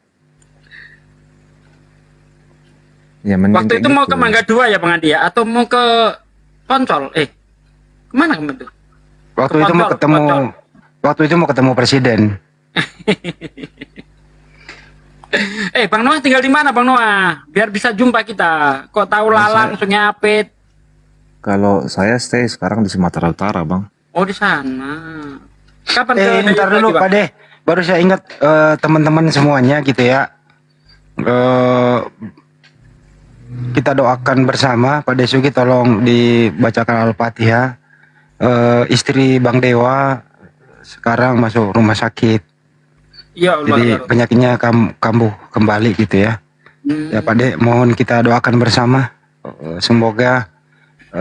Ya, Waktu itu mau gitu. ke Mangga 2 ya Bang Andi ya? Atau mau ke Poncol? Kemana kemarin tuh? Waktu Ke itu mau Poncol, ketemu Poncol. waktu itu mau ketemu presiden. Bang Noah tinggal di mana Bang Noah? Biar bisa jumpa kita. Kok tahu Lalang, Sungai Apit? Kalau saya stay sekarang di Sumatera Utara, Bang. Oh di sana. Kapan ke Ntar Dayun dulu lagi, Bang? Pak De. Baru saya ingat teman-teman semuanya gitu ya. Kita doakan bersama Pak Desugi, tolong dibacakan Al-Fatihah. Istri Bang Dewa sekarang masuk rumah sakit. Ya Allah. Jadi ya Allah. penyakitnya kambuh kembali gitu ya. Ya Pak De, mohon kita doakan bersama. Semoga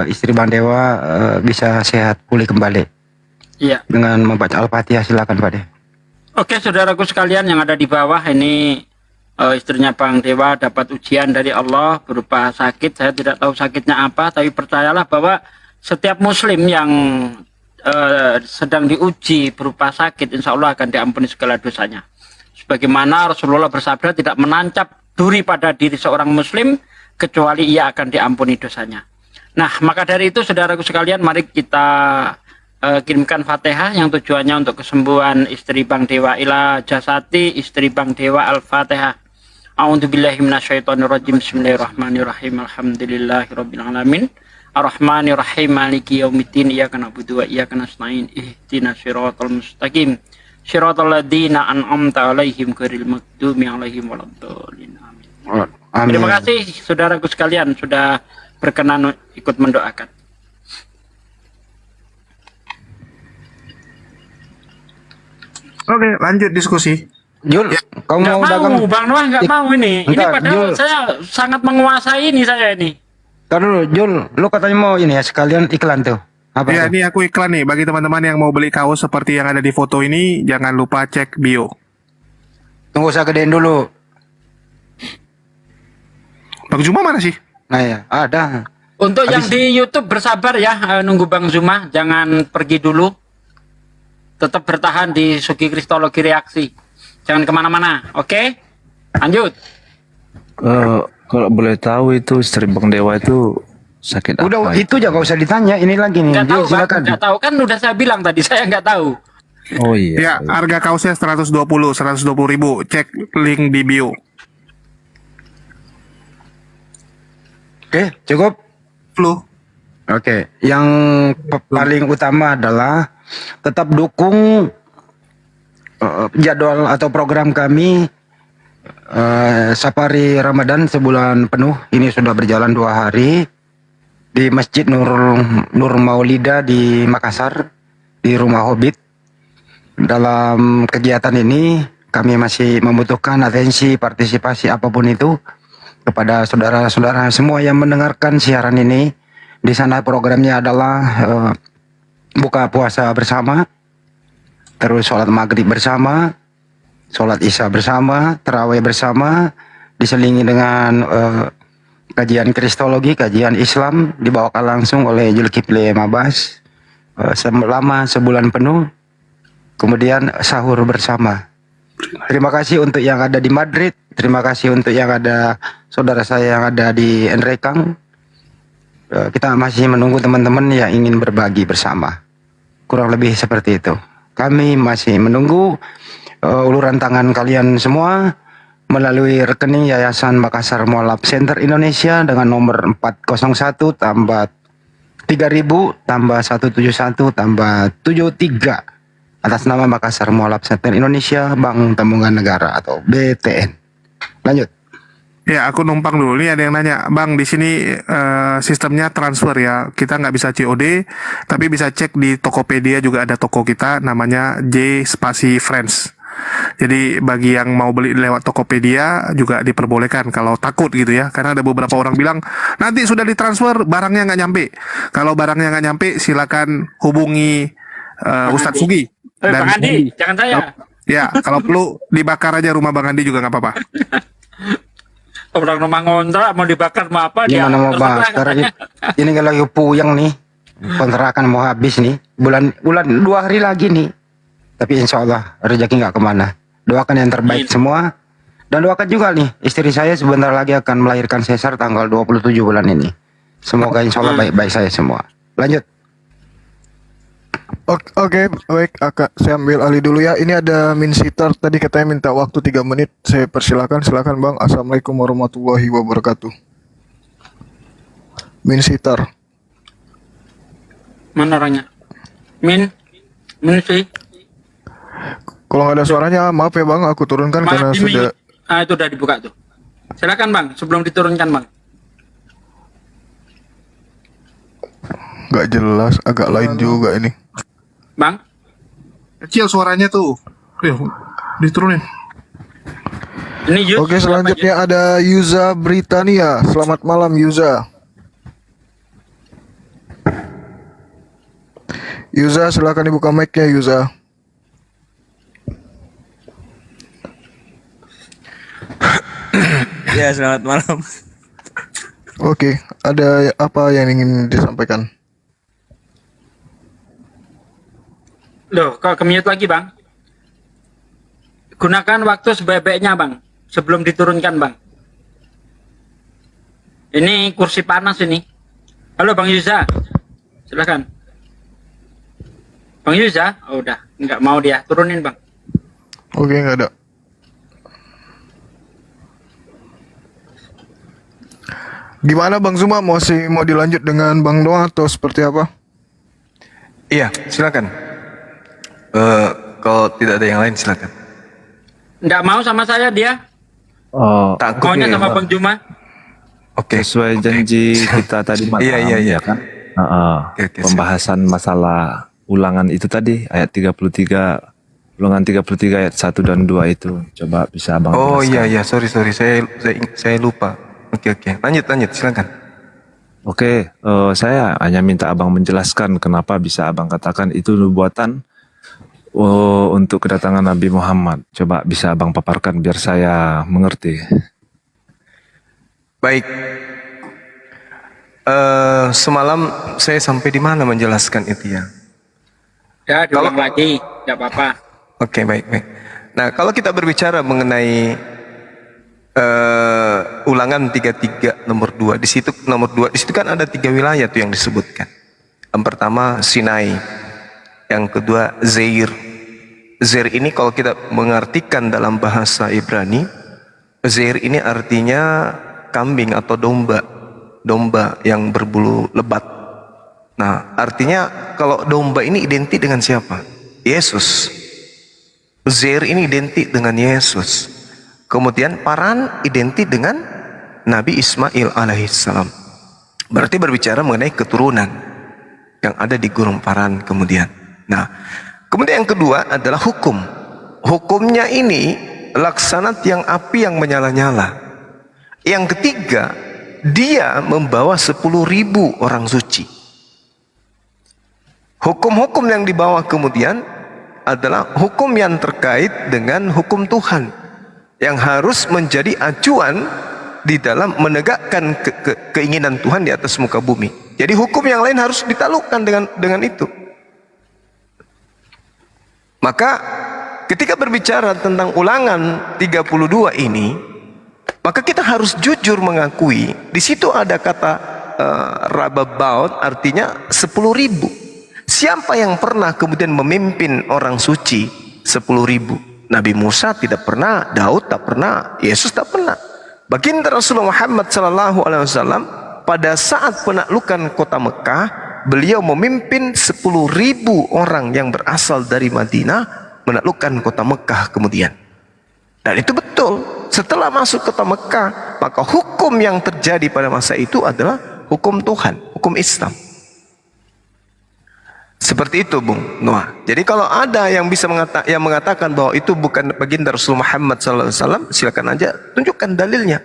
istri Bang Dewa bisa sehat pulih kembali. Iya. Dengan membaca Al-Fatihah, silakan Pak De. Oke, saudaraku sekalian yang ada di bawah ini, istrinya Bang Dewa dapat ujian dari Allah berupa sakit. Saya tidak tahu sakitnya apa, tapi percayalah bahwa setiap muslim yang sedang diuji berupa sakit, insya Allah akan diampuni segala dosanya. Sebagaimana Rasulullah bersabda, tidak menancap duri pada diri seorang muslim kecuali ia akan diampuni dosanya. Nah, maka dari itu saudaraku sekalian, mari kita kirimkan Fatihah yang tujuannya untuk kesembuhan istri Bang Dewa. Ila jasati istri Bang Dewa, Al-Fatihah. A'udzubillahi minasyaitonirrajim. Bismillahirrahmanirrahim. Alhamdulillahirabbil alamin. Ar-Rahmanir-Rahim. Maliki yaumiddin. Iyyaka na'budu wa iyyaka nasta'in. Ihdinas siratal mustaqim. Siratal ladzina an'amta 'alaihim ghairil maghdubi 'alaihim waladdallin. Amin. Amin. Terima kasih saudaraku sekalian sudah berkenan ikut mendoakan. Oke, lanjut diskusi. Jul, kamu Nggak mau mau, dagang? Bang Noah nggak mau ini. Ini Entar, padahal Jul. saya sangat menguasai ini saya ini. Ntar dulu, Jul, lu katanya mau ini ya sekalian iklan tuh. Apa Ya, tuh? ini aku iklan nih bagi teman-teman yang mau beli kaos seperti yang ada di foto ini, jangan lupa cek bio. Tunggu saya gedein dulu. Bang Juma mana sih? Nah ya, ada. Untuk yang Habis. di YouTube bersabar ya, nunggu Bang Zuma, jangan pergi dulu. Tetap bertahan di Sugi Kristologi Reaksi. Jangan kemana-mana, oke? Lanjut. Kalau boleh tahu itu istri Bang Dewa itu sakit Udah apa? itu aja gak usah ditanya. Ini lagi nih. Nggak tahu, Jul, Bang, silakan. nggak tahu kan udah saya bilang tadi, saya nggak tahu. Oh iya. Ya, harga kaosnya 120 ribu. Cek link di bio. Oke, cukup. Flu. Oke, yang paling utama adalah tetap dukung jadwal atau program kami Safari Ramadan sebulan penuh. Ini sudah berjalan 2 hari di Masjid Nur Maulida di Makassar, di Rumah Hobbit. Dalam kegiatan ini kami masih membutuhkan atensi, partisipasi apapun itu kepada saudara-saudara semua yang mendengarkan siaran ini. Di sana programnya adalah buka puasa bersama, terus sholat maghrib bersama, sholat isya bersama, tarawih bersama, diselingi dengan kajian kristologi, kajian Islam dibawakan langsung oleh Zulkifli Mabas selama sebulan penuh. Kemudian sahur bersama. Terima kasih untuk yang ada di Madrid, terima kasih untuk yang ada saudara saya yang ada di Enrekang. Kita masih menunggu teman-teman yang ingin berbagi bersama. Kurang lebih seperti itu. Kami masih menunggu uluran tangan kalian semua melalui rekening Yayasan Makassar Mualaf Center Indonesia dengan nomor 401 tambah 3000 tambah 171 tambah 73 atas nama Makassar Mualaf Center Indonesia Bank Tabungan Negara atau BTN. Lanjut. Ya, aku numpang dulu. Ini ada yang nanya, Bang, di sini sistemnya transfer ya. Kita nggak bisa COD, tapi bisa cek di Tokopedia juga ada toko kita, namanya J Spasi Friends. Jadi bagi yang mau beli lewat Tokopedia juga diperbolehkan kalau takut gitu ya. Karena ada beberapa orang bilang, nanti sudah ditransfer, barangnya nggak nyampe. Kalau barangnya nggak nyampe, silakan hubungi Ustadz Sugi. Bang Andi, jangan saya. Ya, kalau perlu dibakar aja rumah Bang Andi juga nggak apa-apa. Orang rumah ngontrak mau dibakar mau apa dia. Gimana mau bakar? Ini kan lagi puyeng nih. Kontrakan mau habis nih. Bulan 2 hari lagi nih. Tapi insya Allah rezeki nggak kemana. Doakan yang terbaik semua. Dan doakan juga nih, istri saya sebentar lagi akan melahirkan sesar tanggal 27 bulan ini. Semoga insya Allah baik-baik saya semua. Lanjut. Oke, baik, saya ambil alih dulu ya. Ini ada Min Sitar, tadi katanya minta waktu 3 menit. Saya persilakan, silakan Bang. Assalamualaikum warahmatullahi wabarakatuh. Min Sitar. Mana orangnya? Min sih. Kalau nggak ada suaranya, maaf ya Bang, aku turunkan karena sudah. Itu udah dibuka tuh. Silakan Bang, sebelum diturunkan Bang. Nggak jelas, agak lain juga ini. Bang? Kecil suaranya tuh. Diturunin. Ini Oke, selanjutnya ada Yuza Britania. Selamat malam Yuza. Yuza, silakan dibuka mic-nya Yuza. Ya, selamat malam. Oke, ada apa yang ingin disampaikan? Loh, kok ke-mute lagi Bang? Gunakan waktu sebaik-baiknya Bang, sebelum diturunkan Bang. Ini kursi panas ini. Halo Bang Yuza, silakan. Bang Yuza, oh udah, nggak mau dia, turunin Bang. Oke, nggak ada. Gimana Bang Zuma, mau dilanjut dengan Bang Doa atau seperti apa? Iya, silakan. Kalau tidak ada yang lain silakan. Nggak mau sama saya dia. Oh, Takut Maunya ya, sama Bang. Bang Juma. Oke. sesuai janji kita tadi malam. Iya. Ya kan? Oke, Pembahasan masalah ulangan itu tadi ayat 33 ulangan 33 ayat 1 dan 2 itu coba bisa Abang Oh jelaskan. iya, sorry, saya lupa. Oke, lanjut, silakan. Oke, saya hanya minta Abang menjelaskan kenapa bisa Abang katakan itu nubuatan untuk kedatangan Nabi Muhammad. Coba bisa Abang paparkan biar saya mengerti. Baik. Semalam saya sampai di mana menjelaskan itu ya? Ya, diulang lagi, nggak apa-apa. Oke, baik. Nah, kalau kita berbicara mengenai ulangan 33 nomor 2, di situ kan ada 3 wilayah tuh yang disebutkan. Yang pertama Sinai, yang kedua Zair. Zair ini kalau kita mengartikan dalam bahasa Ibrani, Zair ini artinya kambing atau domba yang berbulu lebat. Nah, artinya kalau domba ini identik dengan siapa? Yesus. Zair ini identik dengan Yesus. Kemudian Paran identik dengan Nabi Ismail alaihissalam. Berarti berbicara mengenai keturunan yang ada di Gunung Paran kemudian. Nah, kemudian yang kedua adalah hukum. Hukumnya ini laksanat yang api yang menyala-nyala. Yang ketiga, dia membawa 10.000 orang suci. Hukum-hukum yang dibawa kemudian adalah hukum yang terkait dengan hukum Tuhan yang harus menjadi acuan di dalam menegakkan keinginan Tuhan di atas muka bumi. Jadi hukum yang lain harus ditaklukkan dengan itu. Maka ketika berbicara tentang ulangan 32 ini, maka kita harus jujur mengakui di situ ada kata rababaut, artinya 10.000. Siapa yang pernah kemudian memimpin orang suci 10.000? Nabi Musa tidak pernah, Daud tak pernah, Yesus tak pernah. Baginda Rasulullah Muhammad sallallahu alaihi wasallam pada saat penaklukan kota Mekah, beliau memimpin 10.000 orang yang berasal dari Madinah menaklukkan kota Mekah kemudian. Dan itu betul. Setelah masuk kota Mekah, maka hukum yang terjadi pada masa itu adalah hukum Tuhan, hukum Islam. Seperti itu, Bung Noah. Jadi kalau ada yang bisa mengatakan bahwa itu bukan baginda Rasulullah Muhammad SAW, silakan aja tunjukkan dalilnya.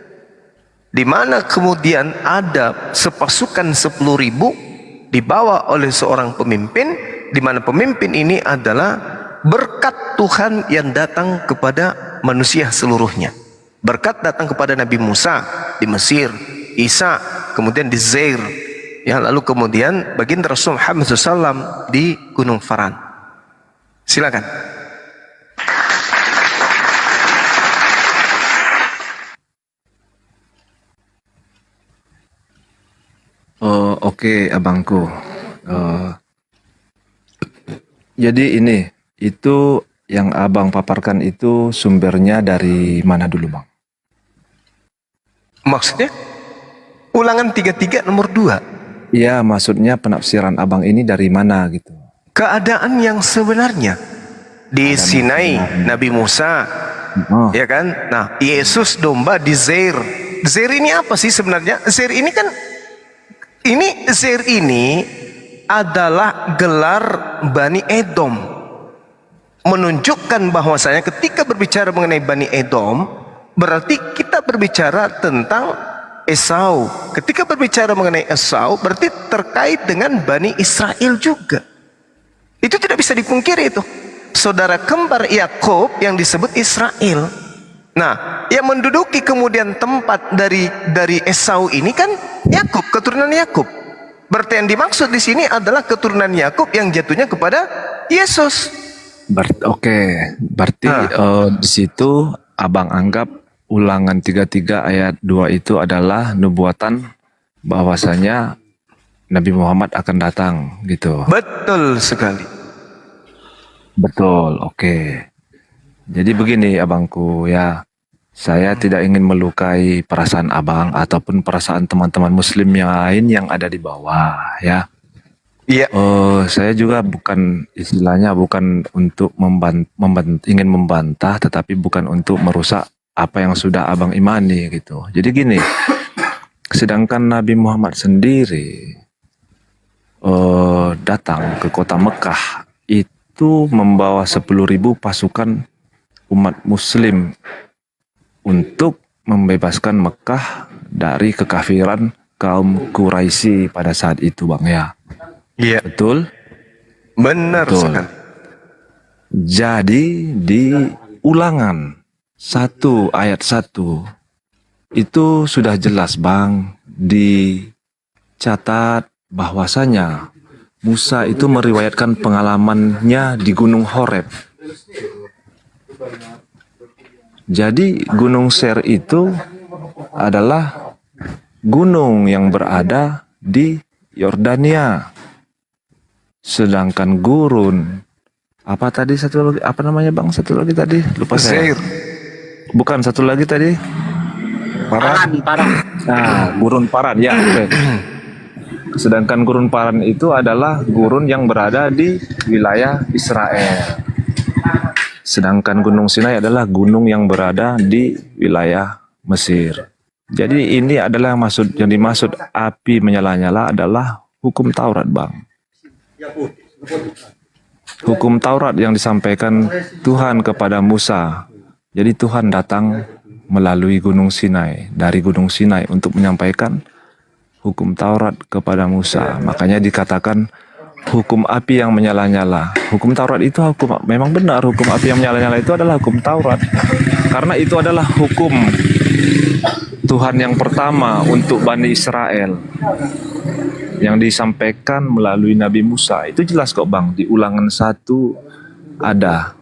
Di mana kemudian ada sepasukan 10.000 dibawa oleh seorang pemimpin, di mana pemimpin ini adalah berkat Tuhan yang datang kepada manusia seluruhnya. Berkat datang kepada Nabi Musa di Mesir, Isa kemudian di Zair, ya, lalu kemudian baginda Rasul Muhammad SAW di Gunung Faran. Silakan. Oke, abangku. Jadi ini, itu yang abang paparkan itu sumbernya dari mana dulu, Bang? Maksudnya? Ulangan 33 nomor 2. Iya, maksudnya penafsiran abang ini dari mana gitu. Keadaan yang sebenarnya di Sinai, Nabi Musa, ya kan? Nah, Yesus domba di Zair. Zair ini apa sih sebenarnya? Zair ini kan, Zair ini adalah gelar Bani Edom, menunjukkan bahwasanya ketika berbicara mengenai Bani Edom, berarti kita berbicara tentang Esau. Ketika berbicara mengenai Esau, berarti terkait dengan Bani Israel juga. Itu tidak bisa dipungkiri itu. Saudara kembar Yakub yang disebut Israel. Nah, yang menduduki kemudian tempat dari Esau ini kan Yakub, keturunan Yakub. Berarti yang dimaksud di sini adalah keturunan Yakub yang jatuhnya kepada Yesus. Oke, berarti di situ abang anggap Ulangan 33 ayat 2 itu adalah nubuatan bahwasanya Nabi Muhammad akan datang gitu. Betul sekali. Betul, oke. Jadi begini abangku ya, saya tidak ingin melukai perasaan abang ataupun perasaan teman-teman muslim yang lain yang ada di bawah ya. Iya. Saya juga bukan istilahnya bukan untuk ingin membantah, tetapi bukan untuk merusak apa yang sudah abang imani gitu. Jadi gini, sedangkan Nabi Muhammad sendiri datang ke kota Mekah itu membawa 10.000 pasukan umat muslim untuk membebaskan Mekah dari kekafiran kaum Quraisy pada saat itu, Bang ya. Iya. Betul? Benar sekali. Jadi di Ulangan 1 ayat 1 itu sudah jelas, Bang, dicatat bahwasanya Musa itu meriwayatkan pengalamannya di Gunung Horeb. Jadi Gunung Ser itu adalah gunung yang berada di Yordania. Sedangkan gurun apa tadi satu lagi, apa namanya Bang, satu lagi tadi lupa saya. Bukan satu lagi tadi. Paran. Nah, gurun Paran ya. Okay. Sedangkan gurun Paran itu adalah gurun yang berada di wilayah Israel. Sedangkan Gunung Sinai adalah gunung yang berada di wilayah Mesir. Jadi ini adalah yang dimaksud api menyala-nyala adalah hukum Taurat, Bang. Hukum Taurat yang disampaikan Tuhan kepada Musa. Jadi Tuhan datang melalui Gunung Sinai, dari Gunung Sinai untuk menyampaikan hukum Taurat kepada Musa. Makanya dikatakan hukum api yang menyala-nyala. Hukum Taurat itu memang benar, hukum api yang menyala-nyala itu adalah hukum Taurat. Karena itu adalah hukum Tuhan yang pertama untuk Bani Israel yang disampaikan melalui Nabi Musa. Itu jelas kok, Bang. Di Ulangan 1 ada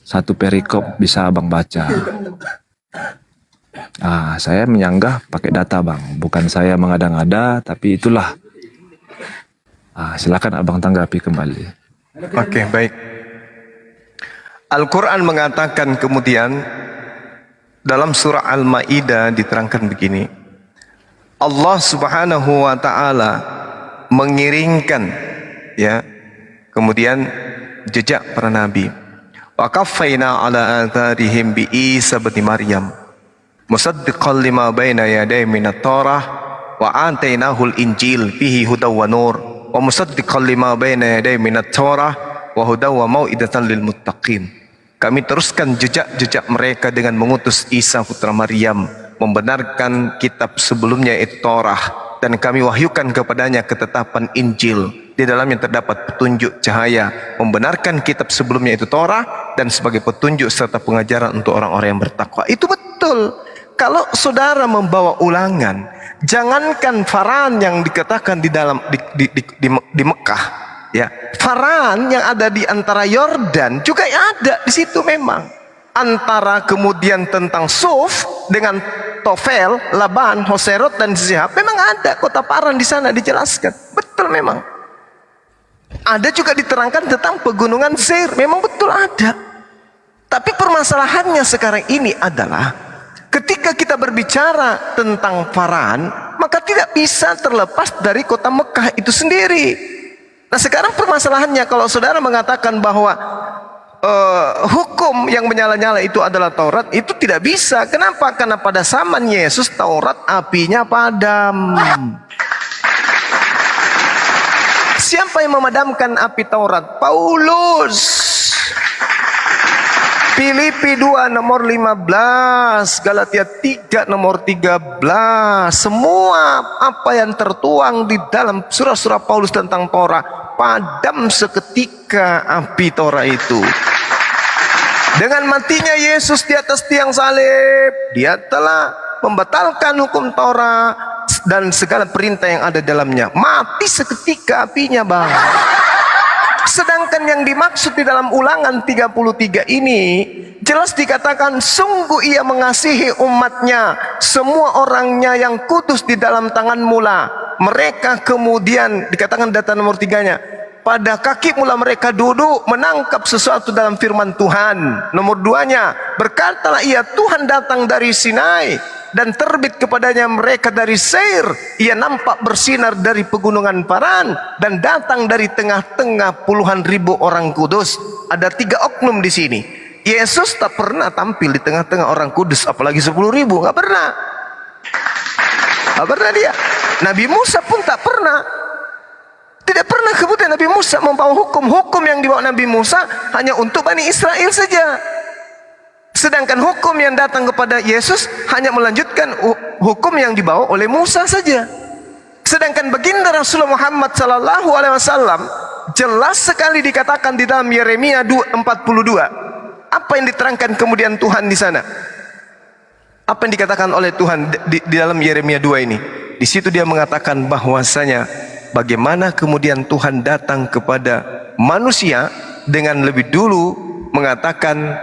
satu perikop, bisa Abang baca. Saya menyanggah pakai data, Bang. Bukan saya mengada-ngada, tapi itulah. Silakan Abang tanggapi kembali. Oke, baik. Al-Quran mengatakan kemudian dalam surah Al-Ma'idah diterangkan begini. Allah Subhanahu wa taala mengiringkan ya kemudian jejak para nabi. Wa kaffaina ala atharihim bi Isa bin Maryam musaddiqan lima baina yadayhi minat Taurah wa atainahul Injil fihi hudaw wa nur wa musaddiqan lima baina yadayhi minat Taurah wa hudaw wa mau'idatan lil muttaqin. Kami teruskan jejak-jejak mereka dengan mengutus Isa putra Maryam, membenarkan kitab sebelumnya itu Torah, dan kami wahyukan kepadanya ketetapan Injil. Di dalamnya terdapat petunjuk cahaya, membenarkan kitab sebelumnya itu Torah, dan sebagai petunjuk serta pengajaran untuk orang-orang yang bertakwa. Itu betul. Kalau saudara membawa ulangan, jangankan Faran yang dikatakan di dalam di Mekah. Ya, Faran yang ada di antara Yordan juga ada di situ memang. Antara kemudian tentang Suf dengan Tofel, Laban, Hoserot dan Zihab memang ada kota Faran di sana dijelaskan. Betul memang. Ada juga diterangkan tentang pegunungan Seir, memang betul ada. Tapi permasalahannya sekarang ini adalah ketika kita berbicara tentang Faran, maka tidak bisa terlepas dari kota Mekah itu sendiri. Nah sekarang permasalahannya kalau saudara mengatakan bahwa hukum yang menyala-nyala itu adalah Taurat, itu tidak bisa. Kenapa? Karena pada zaman Yesus Taurat apinya padam. Siapa yang memadamkan api Taurat? Paulus. Filipi 2 nomor 15, Galatia 3 nomor 13. Semua apa yang tertuang di dalam surah-surah Paulus tentang Torah padam seketika api Torah itu. Dengan matinya Yesus di atas tiang salib, dia telah membatalkan hukum Torah dan segala perintah yang ada dalamnya. Mati seketika apinya, Bang. Sedangkan yang dimaksud di dalam Ulangan 33 ini jelas dikatakan sungguh ia mengasihi umatnya, semua orangnya yang kudus di dalam tangan mula. Mereka kemudian dikatakan data nomor 3-nya, pada kaki mula mereka duduk menangkap sesuatu dalam firman Tuhan. Nomor 2-nya, berkatalah ia Tuhan datang dari Sinai dan terbit kepadanya mereka dari Seir. Ia nampak bersinar dari pegunungan Paran dan datang dari tengah-tengah puluhan ribu orang kudus. Ada 3 oknum di sini. Yesus tak pernah tampil di tengah-tengah orang kudus, apalagi 10.000, nggak pernah. Nggak pernah dia. Nabi Musa pun tak pernah. Tidak pernah kemudian Nabi Musa membawa hukum yang dibawa Nabi Musa hanya untuk Bani Israel saja. Sedangkan hukum yang datang kepada Yesus hanya melanjutkan hukum yang dibawa oleh Musa saja. Sedangkan baginda Rasulullah Muhammad sallallahu alaihi wasallam jelas sekali dikatakan di dalam Yeremia 2:42. Apa yang diterangkan kemudian Tuhan di sana? Apa yang dikatakan oleh Tuhan di dalam Yeremia 2 ini? Di situ dia mengatakan bahwasanya bagaimana kemudian Tuhan datang kepada manusia dengan lebih dulu mengatakan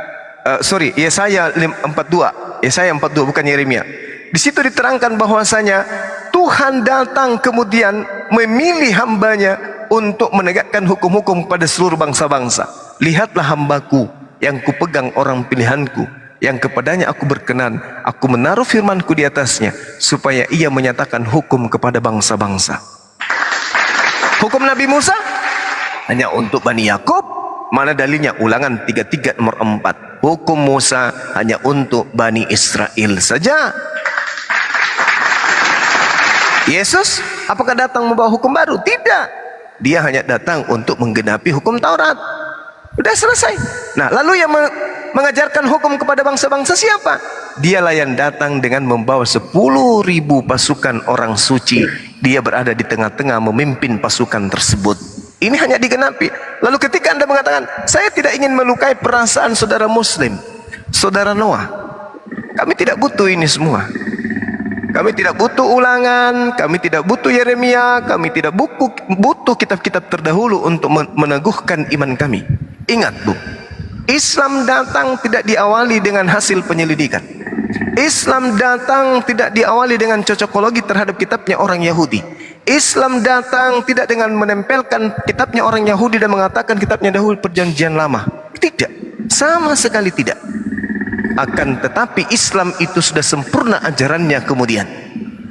Yesaya 42, Yesaya 42 bukan Yeremia. Di situ diterangkan bahwasanya Tuhan datang kemudian memilih hambanya untuk menegakkan hukum-hukum pada seluruh bangsa-bangsa. Lihatlah hambaku yang kupegang orang pilihanku, yang kepadanya aku berkenan. Aku menaruh firmanku di atasnya supaya ia menyatakan hukum kepada bangsa-bangsa. Hukum Nabi Musa hanya untuk Bani Yakub. Mana dalilnya? Ulangan 33 nomor 4. Hukum Musa hanya untuk Bani Israel saja. Yesus apakah datang membawa hukum baru? Tidak. Dia hanya datang untuk menggenapi hukum Taurat. Sudah selesai. Nah, lalu yang mengajarkan hukum kepada bangsa-bangsa siapa? Dialah yang datang dengan membawa 10.000 pasukan orang suci. Dia berada di tengah-tengah memimpin pasukan tersebut. Ini hanya digenapi. Lalu ketika Anda mengatakan, saya tidak ingin melukai perasaan saudara Muslim, saudara Noah, kami tidak butuh ini semua. Kami tidak butuh Ulangan, kami tidak butuh Yeremia, kami tidak butuh kitab-kitab terdahulu untuk meneguhkan iman kami. Ingat, Bu, Islam datang tidak diawali dengan hasil penyelidikan. Islam datang tidak diawali dengan cocokologi terhadap kitabnya orang Yahudi. Islam datang tidak dengan menempelkan kitabnya orang Yahudi dan mengatakan kitabnya dahulu perjanjian lama. Tidak. Sama sekali tidak. Akan tetapi Islam itu sudah sempurna ajarannya kemudian.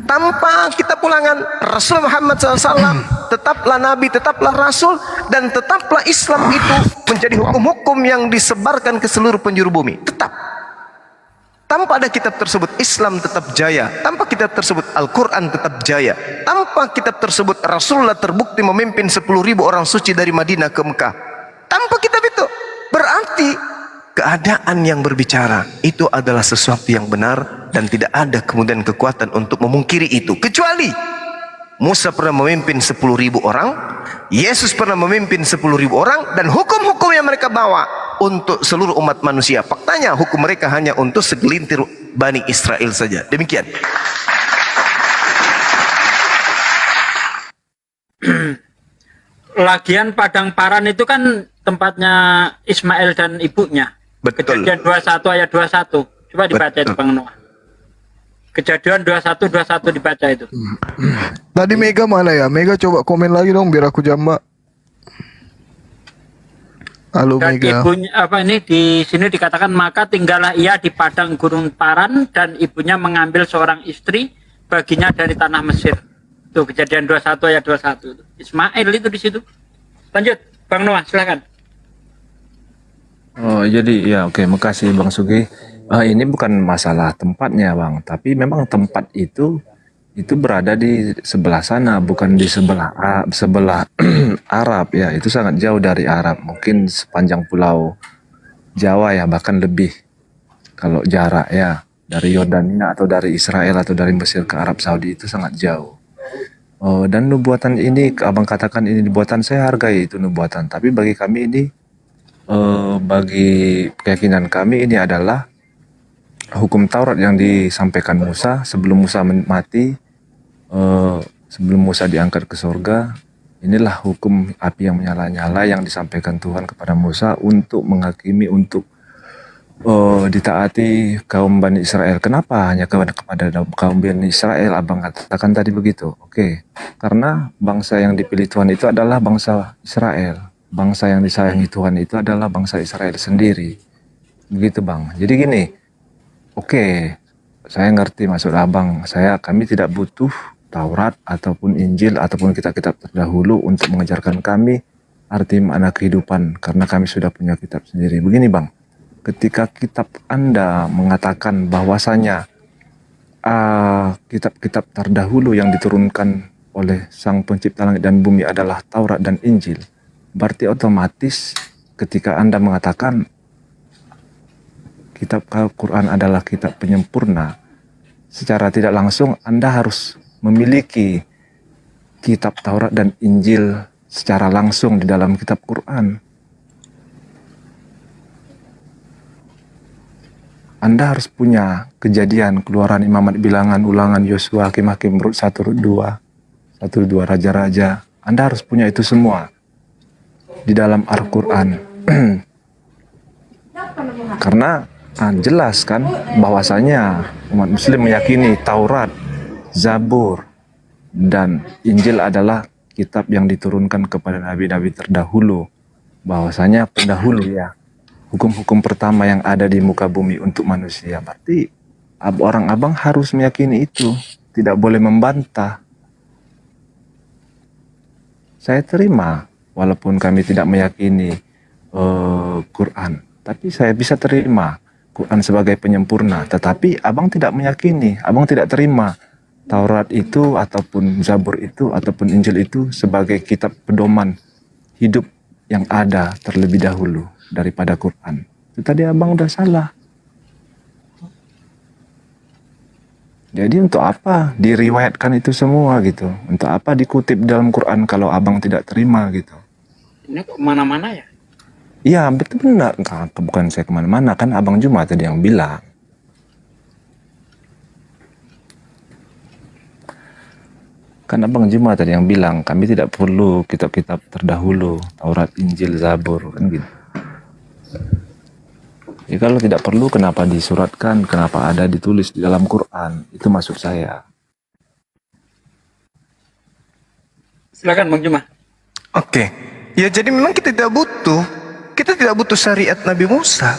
Tanpa kita pulangan, Rasul Muhammad SAW tetaplah Nabi, tetaplah Rasul, dan tetaplah Islam itu menjadi hukum-hukum yang disebarkan ke seluruh penjuru bumi. Tetap. Tanpa ada kitab tersebut, Islam tetap jaya. Tanpa kitab tersebut, Al-Quran tetap jaya. Tanpa kitab tersebut, Rasulullah terbukti memimpin 10.000 orang suci dari Madinah ke Mekah. Tanpa kitab itu, berarti keadaan yang berbicara itu adalah sesuatu yang benar dan tidak ada kemudian kekuatan untuk memungkiri itu. Kecuali Musa pernah memimpin 10.000 orang, Yesus pernah memimpin 10.000 orang, dan hukum-hukum yang mereka bawa untuk seluruh umat manusia. Faktanya hukum mereka hanya untuk segelintir Bani Israel saja. Demikian. Lagian Padang Paran itu kan tempatnya Ismail dan ibunya. Betul. Kejadian 21 ayat 21. Coba dibaca itu Bang Noah. Kejadian 21 dibaca itu. Tadi Mega mana ya? Mega coba komen lagi dong biar aku jambak. Halo Dan Mega. ibunya apa ini di sini dikatakan maka tinggallah ia di padang gurun Paran dan ibunya mengambil seorang istri baginya dari tanah Mesir. Tuh Kejadian 21 ayat 21. Ismail itu di situ. Lanjut Bang Noah silakan. Oh, jadi ya oke, makasih Bang Sugi. Ini bukan masalah tempatnya Bang, tapi memang tempat itu berada di sebelah sana, bukan di sebelah Arab ya. Itu sangat jauh dari Arab, mungkin sepanjang pulau Jawa ya, bahkan lebih kalau jarak ya, dari Yordania atau dari Israel atau dari Mesir ke Arab Saudi itu sangat jauh. Dan nubuatan ini Abang katakan ini nubuatan, saya hargai itu nubuatan, tapi bagi kami ini bagi keyakinan kami ini adalah hukum Taurat yang disampaikan Musa sebelum Musa mati, sebelum Musa diangkat ke surga. Inilah hukum api yang menyala-nyala yang disampaikan Tuhan kepada Musa untuk menghakimi, untuk ditaati kaum Bani Israel. Kenapa hanya kepada kaum Bani Israel? Abang katakan tadi begitu. Oke, karena bangsa yang dipilih Tuhan itu adalah bangsa Israel. Bangsa yang disayangi Tuhan itu adalah bangsa Israel sendiri. Begitu Bang. Jadi gini, oke, saya ngerti maksud Abang. Kami tidak butuh Taurat ataupun Injil ataupun kitab-kitab terdahulu untuk mengajarkan kami arti makna kehidupan, karena kami sudah punya kitab sendiri. Begini Bang, ketika kitab Anda mengatakan bahwasanya kitab-kitab terdahulu yang diturunkan oleh Sang Pencipta langit dan bumi adalah Taurat dan Injil, berarti otomatis ketika Anda mengatakan kitab Al-Quran adalah kitab penyempurna, secara tidak langsung Anda harus memiliki kitab Taurat dan Injil secara langsung di dalam kitab Quran. Anda harus punya Kejadian, Keluaran, Imamat, Bilangan, Ulangan, Yosua, Hakim-Hakim, Rut 1, Rut 2, 1-2, Raja-Raja. Anda harus punya itu semua di dalam Al-Quran. Karena jelas kan bahwasanya umat muslim meyakini Taurat, Zabur, dan Injil adalah kitab yang diturunkan kepada nabi-nabi terdahulu. Bahwasanya pendahulu ya, hukum-hukum pertama yang ada di muka bumi untuk manusia. Berarti orang Abang harus meyakini itu, tidak boleh membantah. Saya terima walaupun kami tidak meyakini Quran, tapi saya bisa terima Quran sebagai penyempurna. Tetapi Abang tidak meyakini, Abang tidak terima Taurat itu ataupun Zabur itu ataupun Injil itu sebagai kitab pedoman hidup yang ada terlebih dahulu daripada Quran. Itu tadi Abang udah salah. Jadi untuk apa diriwayatkan itu semua gitu? Untuk apa dikutip dalam Quran kalau Abang tidak terima gitu? Ini kok mana-mana ya? Iya betul benar. Bukan saya kemana-mana, kan Abang Juma tadi yang bilang. Kan Abang Juma tadi yang bilang kami tidak perlu kitab-kitab terdahulu, Taurat, Injil, Zabur, kan gitu. Ya kalau tidak perlu kenapa disuratkan, kenapa ada ditulis di dalam Quran? Itu maksud saya. Silakan Bang Juma. Oke. Ya jadi memang kita tidak butuh Kita tidak butuh syariat Nabi Musa.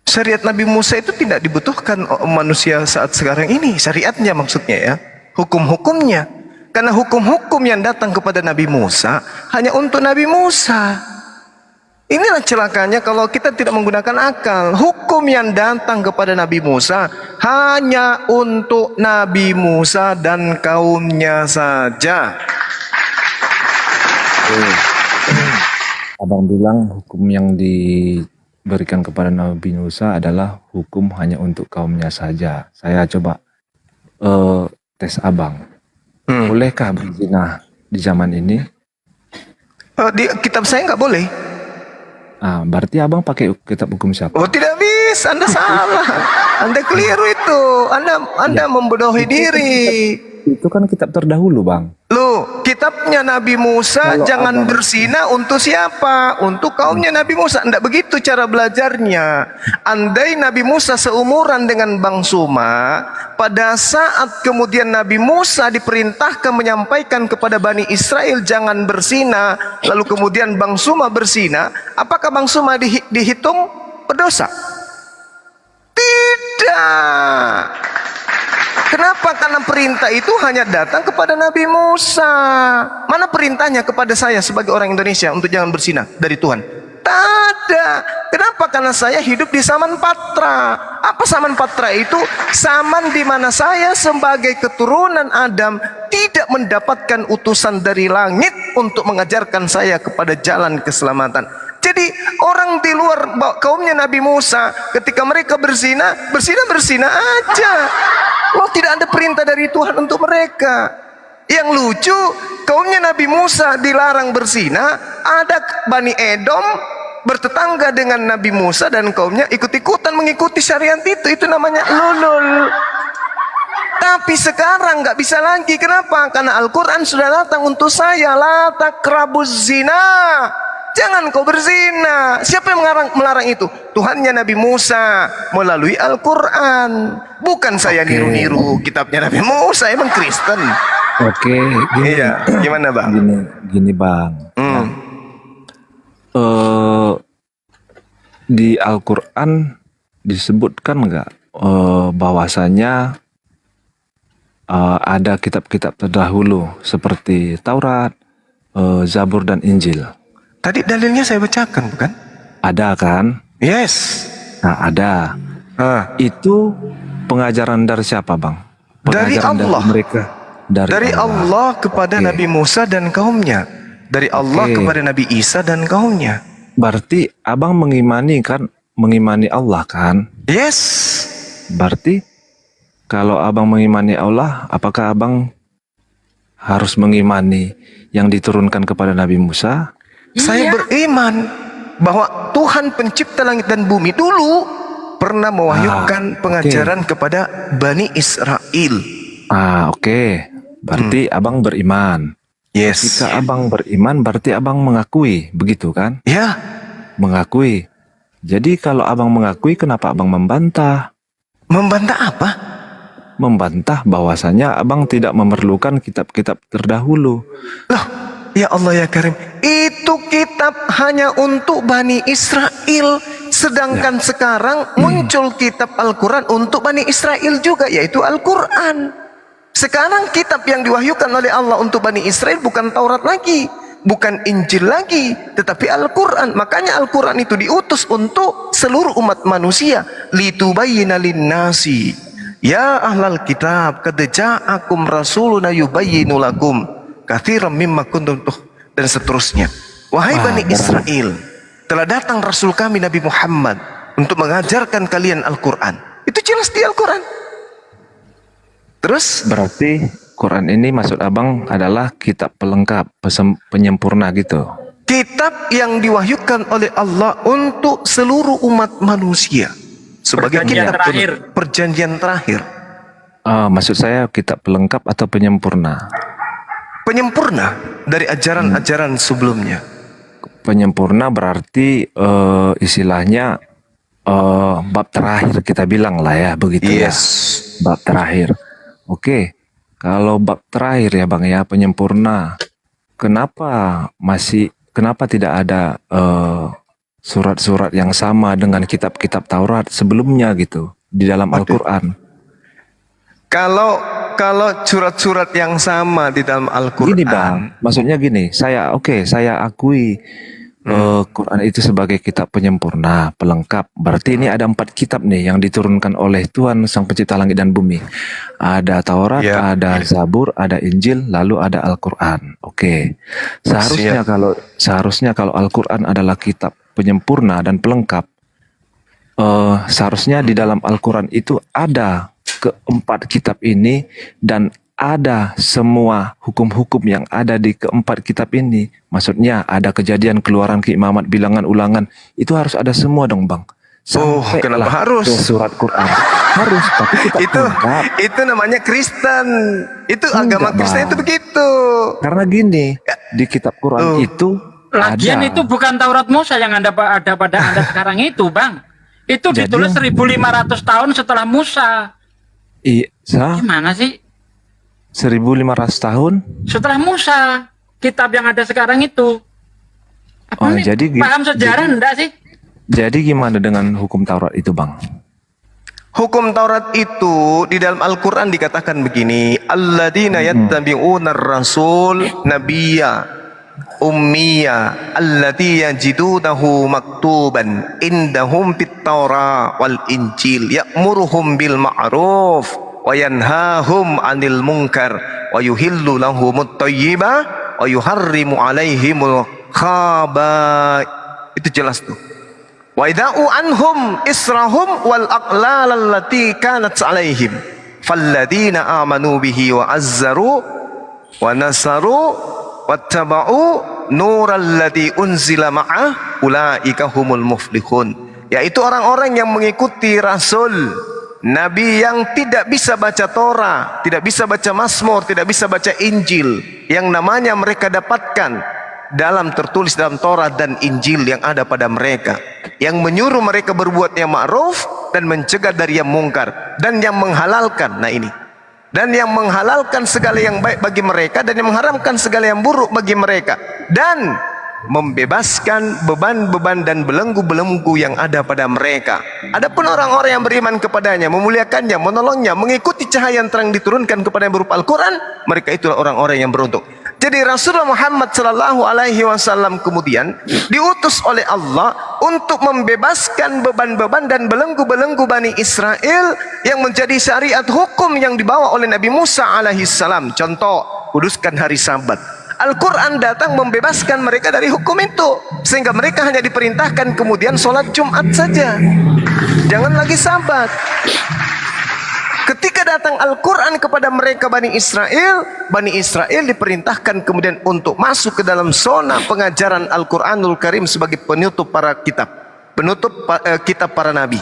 Syariat Nabi Musa itu tidak dibutuhkan manusia saat sekarang ini. Syariatnya maksudnya ya, hukum-hukumnya. Karena hukum-hukum yang datang kepada Nabi Musa hanya untuk Nabi Musa. Inilah celakanya kalau kita tidak menggunakan akal. Hukum yang datang kepada Nabi Musa hanya untuk Nabi Musa dan kaumnya saja. Abang bilang hukum yang diberikan kepada Nabi Musa adalah hukum hanya untuk kaumnya saja. Saya coba tes abang. Bolehkah berzina di zaman ini? Di kitab saya nggak boleh. Berarti abang pakai kitab hukum siapa? Oh, tidak bisa, Anda salah. Anda keliru itu. Anda membodohi diri. Itu kan kitab terdahulu, Bang. Loh, kitabnya Nabi Musa Kalau jangan abang- berzina untuk siapa? Untuk kaumnya Nabi Musa. Tidak begitu cara belajarnya. Andai Nabi Musa seumuran dengan Bang Suma, pada saat kemudian Nabi Musa diperintahkan menyampaikan kepada Bani Israel jangan berzina, lalu kemudian Bang Suma berzina, apakah Bang Suma dihitung berdosa? Tidak. Kenapa? Karena perintah itu hanya datang kepada Nabi Musa. Mana perintahnya kepada saya sebagai orang Indonesia untuk jangan berzina dari Tuhan? Tak ada. Kenapa? Karena saya hidup di Saman Patra. Apa Saman Patra itu? Saman di mana saya sebagai keturunan Adam tidak mendapatkan utusan dari langit untuk mengajarkan saya kepada jalan keselamatan. Jadi orang di luar kaumnya Nabi Musa ketika mereka berzina aja. Loh, tidak ada perintah dari Tuhan untuk mereka. Yang lucu, kaumnya Nabi Musa dilarang berzina, ada Bani Edom bertetangga dengan Nabi Musa dan kaumnya ikut-ikutan mengikuti syariat itu namanya lulul. Tapi sekarang nggak bisa lagi. Kenapa? Karena Al-Quran sudah datang untuk saya. La taqrabuz zina. Jangan kau berzina. Siapa yang melarang itu? Tuhannya Nabi Musa melalui Al-Quran. Bukan saya niru-niru kitabnya Nabi Musa. Emang Kristen. Oke, gini. Iya, gimana Bang? Gini Bang. Di Al-Quran disebutkan nggak bahwasanya ada kitab-kitab terdahulu seperti Taurat, Zabur dan Injil? Tadi dalilnya saya bacakan, bukan? Ada kan? Yes. Nah, ada. Itu pengajaran dari siapa, Bang? Dari Pengajaran Allah. Dari mereka. Dari Allah kepada Oke. Nabi Musa dan kaumnya. Dari Allah Oke. kepada Nabi Isa dan kaumnya. Berarti abang mengimani Allah kan? Yes. Berarti kalau abang mengimani Allah, apakah abang harus mengimani yang diturunkan kepada Nabi Musa? Saya beriman bahwa Tuhan pencipta langit dan bumi dulu pernah mewahyukan pengajaran kepada Bani Israel. Oke. Berarti abang beriman. Yes. Jika abang beriman, berarti abang mengakui, begitu kan? Ya. Mengakui. Jadi kalau abang mengakui, kenapa abang membantah? Membantah apa? Membantah bahwasanya abang tidak memerlukan kitab-kitab terdahulu. Loh, ya Allah ya Karim, itu kitab hanya untuk Bani Israel. Sedangkan sekarang muncul kitab Al-Quran untuk Bani Israel juga, yaitu Al-Quran. Sekarang kitab yang diwahyukan oleh Allah untuk Bani Israel bukan Taurat lagi, bukan Injil lagi, tetapi Al-Quran. Makanya Al-Quran itu diutus untuk seluruh umat manusia. Litubayyina linnasi ya ahlal kitab qad ja'akum rasuluna yubayyinu lakum katsiran mimma kuntum dan seterusnya. Wahai Bani Israel, telah datang Rasul kami Nabi Muhammad untuk mengajarkan kalian Al-Quran. Itu jelas di Al-Quran. Terus? Berarti Quran ini maksud abang adalah kitab pelengkap, penyempurna gitu. Kitab yang diwahyukan oleh Allah untuk seluruh umat manusia. Sebagai Perjanjian kitab terakhir. perjanjian terakhir. Maksud saya kitab pelengkap atau penyempurna? Penyempurna dari ajaran-ajaran sebelumnya. Penyempurna berarti istilahnya bab terakhir kita bilang lah ya, begitu ya. Bab terakhir. Oke, kalau bab terakhir ya Bang ya, penyempurna. Kenapa masih kenapa tidak ada surat-surat yang sama dengan kitab-kitab Taurat sebelumnya gitu di dalam Al-Quran? Kalau surat-surat yang sama di dalam Al-Quran. Gini bang, maksudnya gini, saya akui Quran itu sebagai kitab penyempurna, pelengkap. Berarti ini ada 4 kitab nih yang diturunkan oleh Tuhan Sang Pencipta langit dan bumi. Ada Taurat, ada Zabur, ada Injil, lalu ada Al-Quran. Oke. Seharusnya kalau Al-Quran adalah kitab penyempurna dan pelengkap, seharusnya di dalam Al-Quran itu ada keempat kitab ini dan ada semua hukum-hukum yang ada di keempat kitab ini. Maksudnya ada Kejadian, Keluaran, Keimamat, Bilangan, Ulangan. Itu harus ada semua dong bang. Kenapa harus? Ke surat Quran. Harus, tapi kita itu namanya Kristen. Itu agama Kristen itu begitu. Karena gini, di kitab Quran itu Lagian ada. itu bukan Taurat Musa yang ada pada Anda sekarang itu, Bang. Itu ditulis 1500 tahun setelah Musa. Gimana sih? 1500 tahun? Setelah Musa. Kitab yang ada sekarang itu. Paham sejarah enggak sih? Jadi gimana dengan hukum Taurat itu, Bang? Hukum Taurat itu di dalam Al-Quran dikatakan begini. Alladzina yattabi'unar rasul nabiyya ummiya allati yajidunahu maktuban indahum fit Taurah wal Injil ya'muruhum bil ma'ruf wa yanhahum 'anil munkar wa yuhillu lahumut thayyibah wa yuharrimu 'alaihimul khaba'ith. Itu jelas tuh. Wa ida'u anhum israhum wal aqlal allati kanat 'alaihim falladina amanu bihi wa azzaru wa nasaru wattaba'u nuralladzi unzila ma'ah ulaika humul muflihun. Yaitu orang-orang yang mengikuti Rasul Nabi yang tidak bisa baca Torah, tidak bisa baca Mazmur, tidak bisa baca Injil, yang namanya mereka dapatkan tertulis dalam Torah dan Injil yang ada pada mereka, yang menyuruh mereka berbuat yang ma'ruf dan mencegah dari yang mungkar, dan yang menghalalkan, dan yang menghalalkan segala yang baik bagi mereka dan yang mengharamkan segala yang buruk bagi mereka, dan membebaskan beban-beban dan belenggu-belenggu yang ada pada mereka. Adapun orang-orang yang beriman kepadanya, memuliakannya, menolongnya, mengikuti cahaya yang terang diturunkan kepada yang berupa Al-Quran, mereka itulah orang-orang yang beruntung. Jadi Rasulullah Muhammad sallallahu alaihi wasallam kemudian diutus oleh Allah untuk membebaskan beban-beban dan belenggu-belenggu Bani Israel yang menjadi syariat hukum yang dibawa oleh Nabi Musa alaihi salam. Contoh, kuduskan hari Sabat. Al-Quran datang membebaskan mereka dari hukum itu, sehingga mereka hanya diperintahkan kemudian sholat Jumat saja, jangan lagi Sabat. Ketika datang Al-Quran kepada mereka Bani Israel diperintahkan kemudian untuk masuk ke dalam zona pengajaran Al-Quranul Karim sebagai penutup para kitab, kitab para nabi,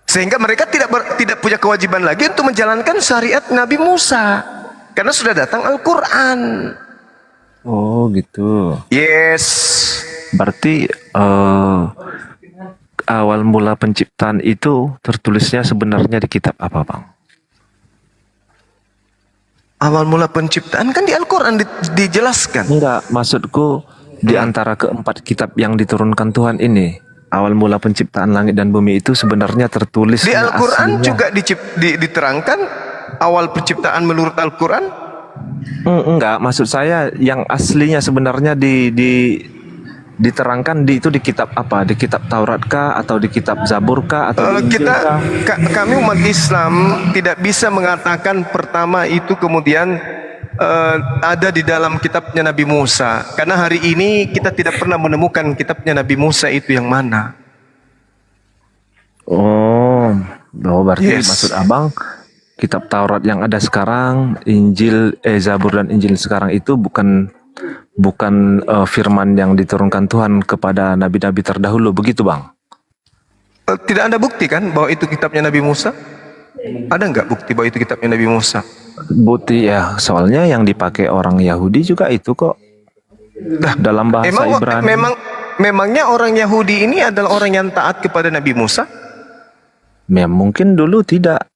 sehingga mereka tidak punya kewajiban lagi untuk menjalankan syariat Nabi Musa, karena sudah datang Al-Quran. Oh gitu. Yes. Berarti awal mula penciptaan itu tertulisnya sebenarnya di kitab apa, Bang? Awal mula penciptaan kan di Al-Quran dijelaskan. Enggak, maksudku di antara keempat kitab yang diturunkan Tuhan ini, awal mula penciptaan langit dan bumi itu sebenarnya tertulis di Al-Quran juga diterangkan awal penciptaan menurut Al-Quran. Enggak, maksud saya yang aslinya sebenarnya diterangkan itu di kitab apa? Di kitab Taurat kah atau di kitab Zabur kah atau di Injil kah? Kami umat Islam tidak bisa mengatakan pertama itu kemudian ada di dalam kitabnya Nabi Musa, karena hari ini kita tidak pernah menemukan kitabnya Nabi Musa itu yang mana. Berarti maksud Abang kitab Taurat yang ada sekarang, Zabur dan Injil sekarang itu bukan firman yang diturunkan Tuhan kepada nabi-nabi terdahulu, begitu Bang? Tidak ada bukti kan bahwa itu kitabnya Nabi Musa? Ada nggak bukti bahwa itu kitabnya Nabi Musa? Bukti ya, soalnya yang dipakai orang Yahudi juga itu kok. Dalam bahasa Ibrani. Memangnya orang Yahudi ini adalah orang yang taat kepada Nabi Musa? Ya, mungkin dulu tidak.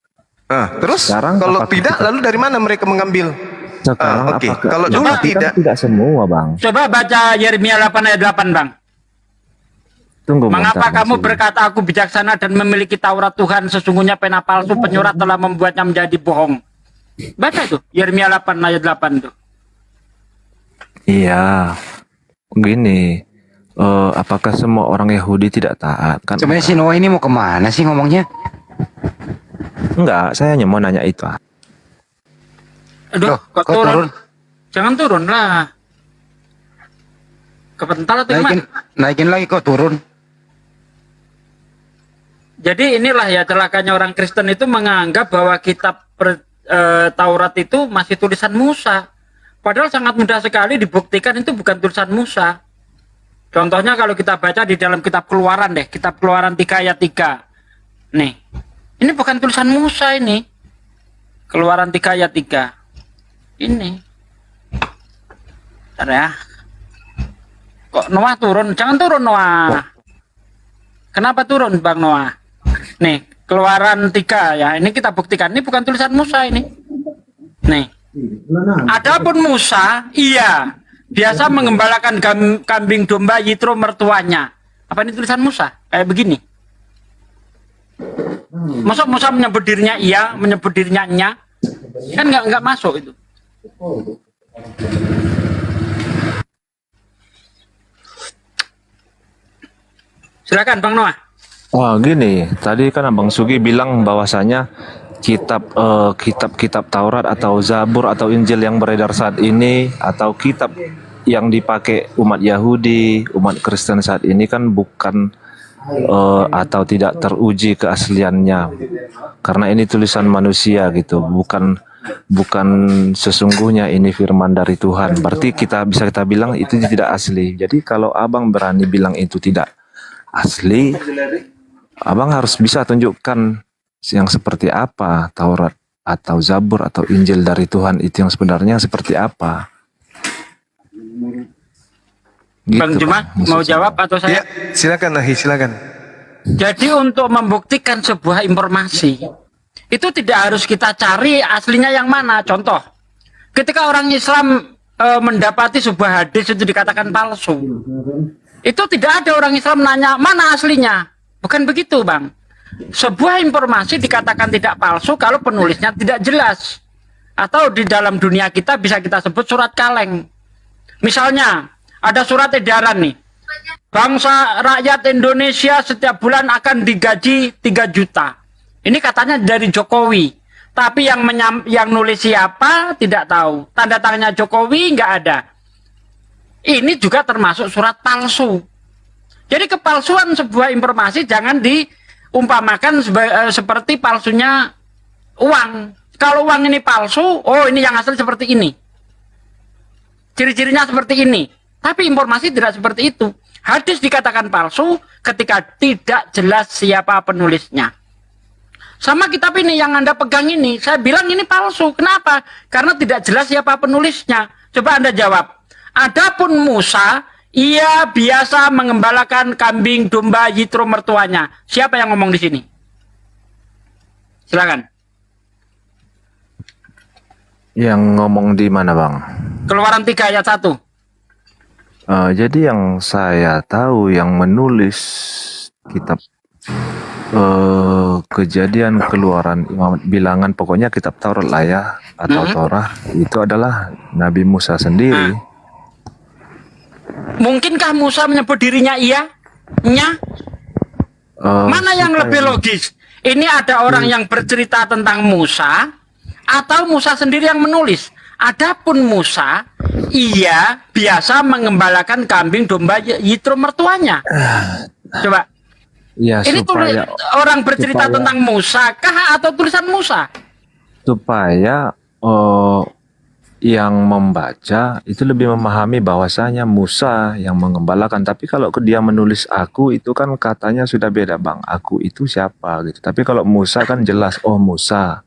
Terus sekarang kalau tidak, lalu dari mana mereka mengambil Sekarang Oke, apakah kalau ya, dulu tapi kan tidak. tidak semua, Bang. Coba baca Yeremia 8 ayat 8, Bang. Tunggu Mengapa bentar, Bang kamu Sugi. berkata aku bijaksana dan memiliki Taurat Tuhan, sesungguhnya pena palsu penyurat telah membuatnya menjadi bohong. Baca tuh Yeremia 8 ayat 8 tuh. Iya. Gini, apakah semua orang Yahudi tidak taat? Kan Sebenarnya si Noah ini mau kemana sih ngomongnya? enggak, saya hanya mau nanya itu. Aduh, Loh, kok kok turun? turun? Jangan turun lah. Kepental atau Naikin, gimana? naikin lagi kok turun. Jadi inilah ya celakanya orang Kristen itu menganggap bahwa kitab Taurat itu masih tulisan Musa. Padahal sangat mudah sekali dibuktikan itu bukan tulisan Musa. Contohnya kalau kita baca di dalam kitab Keluaran deh, kitab Keluaran 3 ayat 3. Nih, ini bukan tulisan Musa ini. Keluaran 3 ayat 3. Ini. Bentar ya. Kok Noah turun? Jangan turun Noah. Kenapa turun Bang Noah? Nih, Keluaran 3 ya. Ini kita buktikan. Ini bukan tulisan Musa ini. Nih. Adapun Musa, iya, biasa mengembalakan kambing domba Yitro mertuanya. Apa ini tulisan Musa? Kayak begini. Masa Musa menyebut dirinya iya, menyebut dirinya nya? Kan nggak masuk itu. Silakan Bang Noah. Wah, gini, tadi kan Abang Sugi bilang bahwasanya kitab Taurat atau Zabur atau Injil yang beredar saat ini atau kitab yang dipakai umat Yahudi, umat Kristen saat ini kan bukan atau tidak teruji keasliannya, karena ini tulisan manusia gitu, bukan sesungguhnya ini firman dari Tuhan. Berarti kita bilang itu tidak asli. Jadi kalau Abang berani bilang itu tidak asli, Abang harus bisa tunjukkan yang seperti apa Taurat atau Zabur atau Injil dari Tuhan itu yang sebenarnya seperti apa. Gitu, Bang Juma mau jawab atau saya? Ya, silakan Ahi, silakan. Jadi untuk membuktikan sebuah informasi itu tidak harus kita cari aslinya yang mana. Contoh, ketika orang Islam mendapati sebuah hadis itu dikatakan palsu, itu tidak ada orang Islam nanya mana aslinya. Bukan begitu, Bang. Sebuah informasi dikatakan tidak palsu kalau penulisnya tidak jelas. Atau di dalam dunia kita bisa kita sebut surat kaleng. Misalnya, ada surat edaran nih. Bangsa rakyat Indonesia setiap bulan akan digaji 3 juta. Ini katanya dari Jokowi. Tapi yang nulis siapa tidak tahu. Tanda tangannya Jokowi nggak ada. Ini juga termasuk surat palsu. Jadi kepalsuan sebuah informasi jangan diumpamakan seperti palsunya uang. Kalau uang ini palsu, oh ini yang asli seperti ini. Ciri-cirinya seperti ini. Tapi informasi tidak seperti itu. Hadis dikatakan palsu ketika tidak jelas siapa penulisnya. Sama kitab ini yang Anda pegang ini, saya bilang ini palsu. Kenapa? Karena tidak jelas siapa penulisnya. Coba Anda jawab. Adapun Musa, ia biasa mengembalakan kambing domba Yitro mertuanya. Siapa yang ngomong di sini? Silakan. Yang ngomong di mana, Bang? Keluaran 3 ayat 1. Jadi yang saya tahu yang menulis kitab Kejadian, Keluaran, Bilangan, pokoknya kitab Taurat lah ya, atau Torah, itu adalah Nabi Musa sendiri. Mungkinkah Musa menyebut dirinya iya? Nya? Mana yang lebih logis? Ini ada orang yang bercerita tentang Musa, atau Musa sendiri yang menulis? Adapun Musa, ia biasa mengembalakan kambing domba Yitro mertuanya. Coba. Ya, Ini orang bercerita tentang Musa kah atau tulisan Musa? Supaya yang membaca itu lebih memahami bahwasanya Musa yang mengembalakan. Tapi kalau dia menulis aku itu kan katanya sudah beda, Bang. Aku itu siapa gitu. Tapi kalau Musa kan jelas, oh Musa.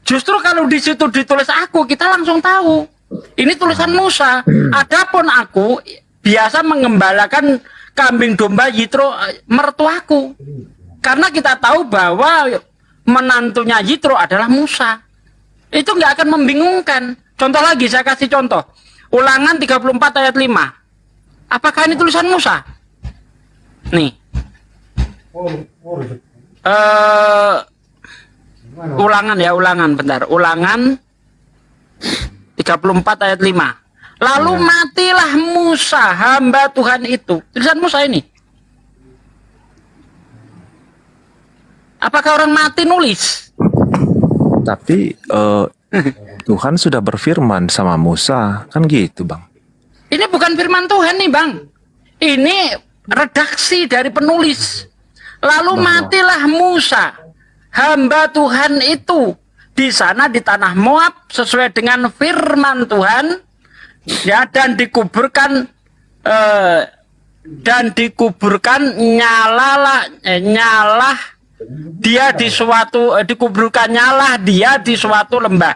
Justru kalau di situ ditulis aku, kita langsung tahu. Ini tulisan Musa. Adapun aku biasa mengembalakan kambing domba Yitro mertuaku. Karena kita tahu bahwa menantunya Yitro adalah Musa. Itu nggak akan membingungkan. Contoh lagi, saya kasih contoh. Ulangan 34 ayat 5. Apakah ini tulisan Musa? Nih. Ulangan ya, ulangan bentar. Ulangan 34 ayat 5. Lalu matilah Musa, hamba Tuhan itu. Tulisan Musa ini. Apakah orang mati nulis? Tapi Tuhan sudah berfirman sama Musa, kan gitu Bang. Ini bukan firman Tuhan nih Bang. Ini redaksi dari penulis. Lalu matilah Musa, hamba Tuhan itu, di sana di tanah Moab sesuai dengan firman Tuhan, ya, dan dikuburkan nyala dia di suatu lembah.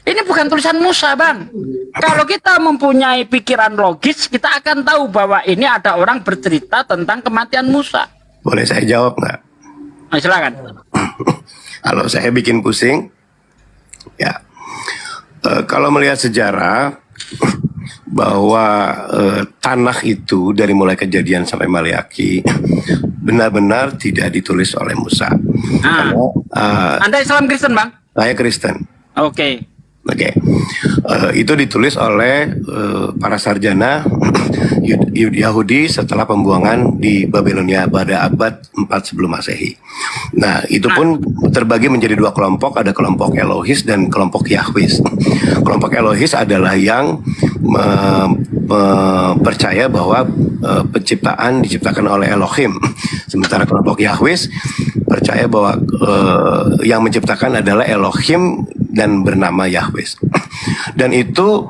Ini bukan tulisan Musa, Bang. Kalau kita mempunyai pikiran logis, kita akan tahu bahwa ini ada orang bercerita tentang kematian Musa. Boleh saya jawab nggak? Nah, silakan. Kalau saya bikin pusing, ya, kalau melihat sejarah bahwa tanah itu dari mulai Kejadian sampai Maleakhi benar-benar tidak ditulis oleh Musa. Anda Islam Kristen, Bang? Saya Kristen. Oke. Itu ditulis oleh para sarjana Yahudi setelah pembuangan di Babilonia pada abad 4 sebelum Masehi. Nah, itu pun terbagi menjadi dua kelompok, ada kelompok Elohis dan kelompok Yahwis. Kelompok Elohis adalah yang percaya bahwa penciptaan diciptakan oleh Elohim. Sementara kelompok Yahwis percaya bahwa yang menciptakan adalah Elohim dan bernama Yahweh. Dan itu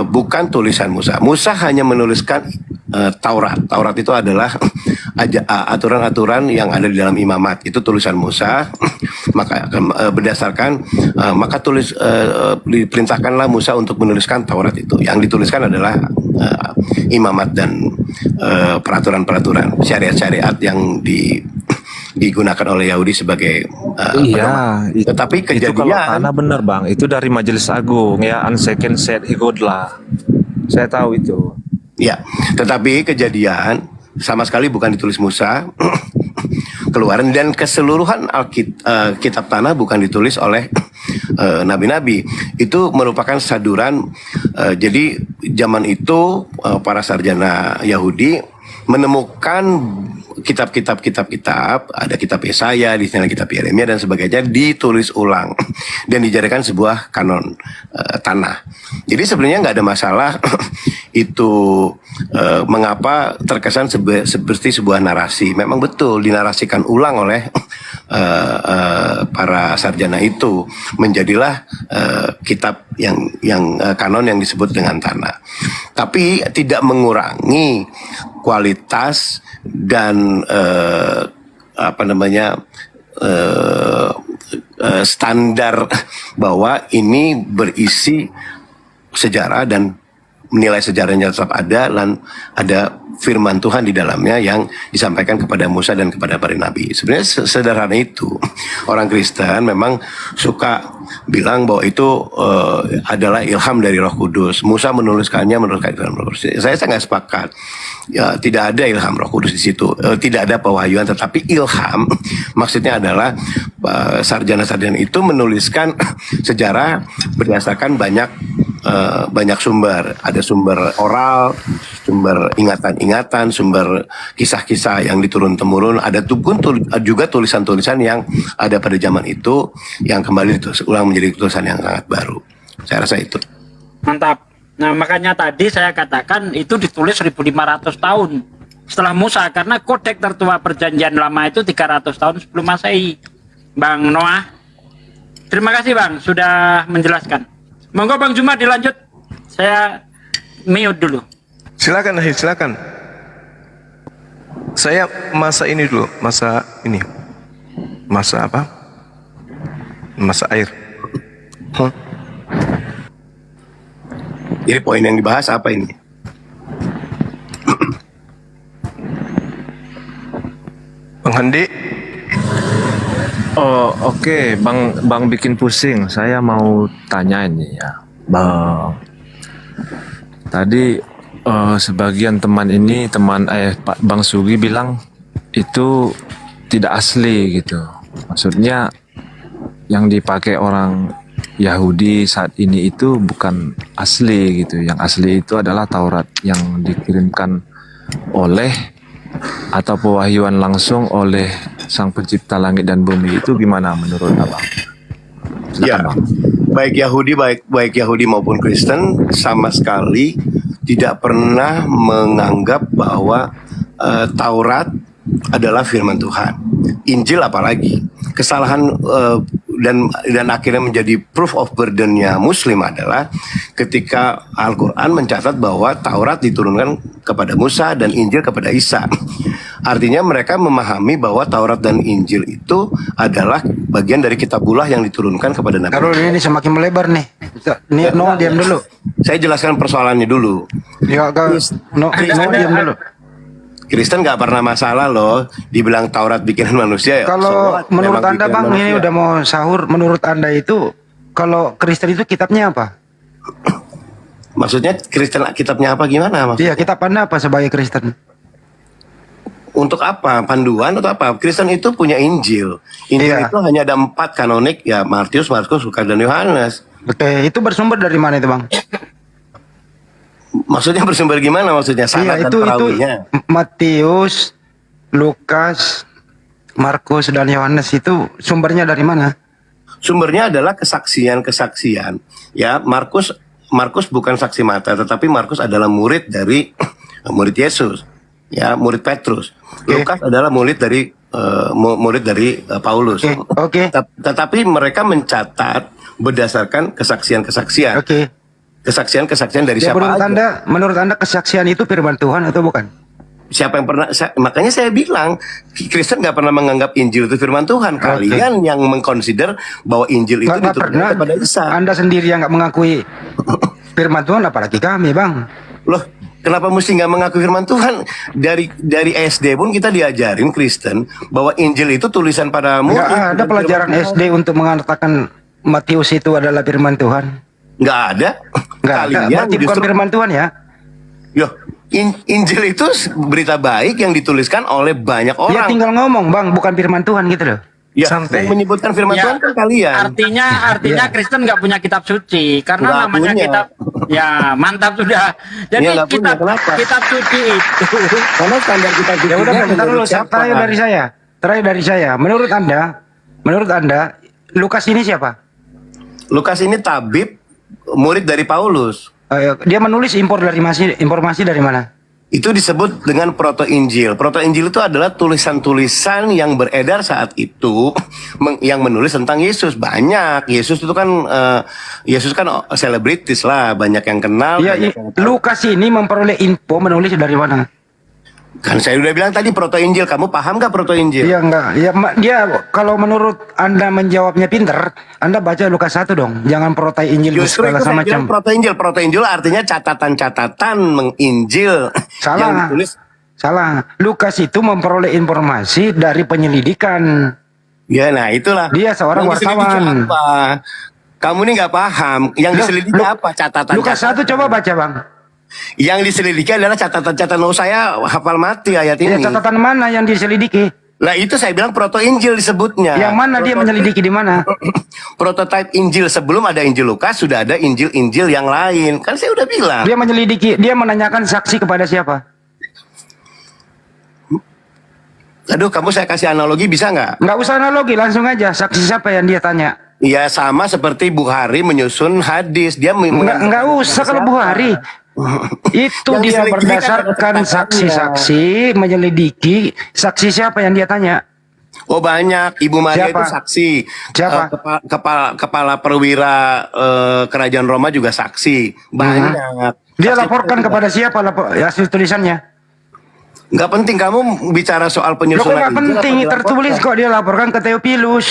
bukan tulisan Musa. Musa hanya menuliskan Taurat. Taurat itu adalah aturan-aturan yang ada di dalam imamat. Itu tulisan Musa. Maka berdasarkan diperintahkanlah Musa untuk menuliskan Taurat itu. Yang dituliskan adalah imamat dan peraturan-peraturan, syariat-syariat yang digunakan oleh Yahudi sebagai tetapi itu kalau kejadian tanah bener Bang, itu dari Majelis Agung ya, unsecond set igodlah. Saya tahu itu. ya, tetapi kejadian sama sekali bukan ditulis Musa. Keluaran dan keseluruhan kitab tanah bukan ditulis oleh nabi-nabi. Itu merupakan saduran. Jadi zaman itu para sarjana Yahudi menemukan kitab-kitab, ada kitab Yesaya, di sana kitab Yeremia dan sebagainya ditulis ulang dan dijadikan sebuah kanon tanah. Jadi sebenarnya nggak ada masalah itu mengapa terkesan seperti sebuah narasi. Memang betul dinarasikan ulang oleh para sarjana itu, menjadilah kitab yang kanon yang disebut dengan tanah. Tapi tidak mengurangi kualitas dan standar bahwa ini berisi sejarah dan nilai sejarahnya tetap ada, dan ada firman Tuhan di dalamnya yang disampaikan kepada Musa dan kepada para nabi. Sebenarnya sederhana itu. Orang Kristen memang suka bilang bahwa itu adalah ilham dari Roh Kudus. Musa menuliskannya menurut firman Roh Kudus. Saya nggak sepakat. Ya, tidak ada ilham Roh Kudus di situ. Tidak ada pewahyuan, tetapi ilham maksudnya adalah sarjana-sarjana itu menuliskan sejarah berdasarkan banyak sumber. Ada sumber oral, sumber ingatan-ingatan, sumber kisah-kisah yang diturun-temurun. Ada pun juga tulisan-tulisan yang ada pada zaman itu yang kembali ditulis ulang menjadi tulisan yang sangat baru. Saya rasa itu. Mantap. Nah, makanya tadi saya katakan itu ditulis 1500 tahun setelah Musa, karena kodek tertua perjanjian lama itu 300 tahun sebelum Masehi. Bang Noah, terima kasih Bang sudah menjelaskan. Monggo Bang Juma dilanjut. Saya mute dulu. Silakan, silakan. Saya masa ini dulu, masa apa? Masa air. Jadi poin yang dibahas apa ini? Bang Handi. Oh, oke. Bang bikin pusing. Saya mau tanya ini ya. tadi sebagian teman Pak Bang Sugi bilang itu tidak asli gitu. Maksudnya yang dipakai orang Yahudi saat ini itu bukan asli gitu. Yang asli itu adalah Taurat yang dikirimkan oleh atau pewahyuan langsung oleh Sang Pencipta langit dan bumi. Itu gimana menurut Abang? Silakan, Ya, Bang. baik Yahudi maupun Kristen sama sekali tidak pernah menganggap bahwa Taurat adalah firman Tuhan. Injil apalagi. Kesalahan dan akhirnya menjadi proof of burden-nya Muslim adalah ketika Al-Quran mencatat bahwa Taurat diturunkan kepada Musa dan Injil kepada Isa. Artinya mereka memahami bahwa Taurat dan Injil itu adalah bagian dari kitabullah yang diturunkan kepada Nabi. Kalau ini semakin melebar nih. Nih, no, diam dulu. Saya jelaskan persoalannya dulu. Ya, no, diam dulu. Kristen nggak pernah masalah loh dibilang Taurat bikinan manusia ya. Kalau So, menurut memang Anda bikinan Bang, ini manusia. udah mau sahur, menurut Anda itu kalau Kristen itu kitabnya apa? Maksudnya Kristen kitabnya apa gimana maksudnya? Iya, kitab Anda apa sebagai Kristen? Untuk apa? Panduan atau apa? Kristen itu punya Injil. Injil Iya. itu hanya ada 4 kanonik ya, Matius, Markus, Lukas dan Yohanes. Oke, itu bersumber dari mana itu Bang? Maksudnya bersumber gimana maksudnya? Sanad Iya, dan itu perawinya. Matius, Lukas, Markus dan Yohanes itu sumbernya dari mana? Sumbernya adalah kesaksian-kesaksian. Ya, Markus bukan saksi mata, tetapi Markus adalah murid dari murid Yesus. Ya, murid Petrus. Lukas adalah murid dari Paulus. Oke. Tetapi mereka mencatat berdasarkan kesaksian-kesaksian. Oke. Kesaksian-kesaksian dari Ya, siapa aja. menurut Anda kesaksian itu firman Tuhan atau bukan? Siapa yang pernah makanya saya bilang Kristen nggak pernah menganggap Injil itu firman Tuhan. Kalian yang mengconsider bahwa Injil itu Nggak pernah. diturunkan kepada Isa. Anda sendiri yang nggak mengakui firman Tuhan, apalagi kami Bang. Loh, kenapa mesti nggak mengaku firman Tuhan? Dari SD pun kita diajarin Kristen bahwa Injil itu tulisan para murid. Nggak ada bukan pelajaran firman Tuhan. SD untuk mengatakan Matius itu adalah firman Tuhan. Nggak ada. Nggak ada. Kalian Berarti bukan justru- firman Tuhan ya? Yo, Injil itu berita baik yang dituliskan oleh banyak Ya orang. tinggal ngomong Bang, bukan firman Tuhan gitu loh. Ya, yang menyebutkan firman Ya, Tuhan kan kalian. Artinya Kristen nggak punya kitab suci karena Nggak namanya punya. kitab. Ya mantap sudah. Jadi Iya, nggak punya. kitab Kenapa? kitab suci itu. Karena standar kita Ya udah bentar dulu, terakhir dari saya. Terakhir dari saya. Menurut Anda, Lukas ini siapa? Lukas ini tabib, murid dari Paulus. Dia menulis informasi dari mana? Itu disebut dengan proto-injil. Proto-injil itu adalah tulisan-tulisan yang beredar saat itu yang menulis tentang Yesus. Banyak. Yesus kan selebritis lah, banyak yang kenal. Ya, banyak yang tahu. Lukas ini memperoleh info menulis dari mana? Kan saya udah bilang tadi proto-injil. Kamu paham gak proto-injil? Iya enggak. Ya dia kalau menurut Anda menjawabnya pinter, Anda baca Lukas 1 dong. Jangan protai Injil Justru segala itu saya macam. bilang proto-injil. Proto-injil artinya catatan-catatan menginjil. Yang Salah. ditulis. Salah. Lukas itu memperoleh informasi dari penyelidikan. Ya, nah itulah. Dia seorang Yang diselidiki wartawan. apa? Kamu ini nggak paham. Yang diselidiki apa? Catatan. Lukas 1 coba baca, Bang. Yang diselidiki adalah catatan-catatan. Oh, saya hafal mati ayat Ya, ini. catatan mana yang diselidiki? Lah itu saya bilang proto-injil disebutnya. Yang mana dia menyelidiki di mana? Prototype Injil. Sebelum ada Injil Lukas sudah ada Injil-Injil yang lain. Kan saya udah bilang. Dia menyelidiki, dia menanyakan saksi kepada siapa? Aduh, kamu saya kasih analogi bisa nggak? Nggak usah analogi, langsung aja. Saksi siapa yang dia tanya? Ya sama seperti Bukhari menyusun hadis. Dia Nggak usah kalau Bukhari. Itu Yang dia diselidiki kan berdasarkan ada saksi-saksi, menyelidiki saksi siapa yang dia tanya. Oh banyak, Ibu Maria Siapa? itu saksi. Siapa? Kepala perwira kerajaan Roma juga saksi. Banyak. Dia Saksi laporkan juga. kepada siapa hasil tulisannya? Nggak penting kamu bicara soal Loh kok penyusunan. nggak Injil penting, apa tertulis dilaporkan? kok dia laporkan ke Theophilus.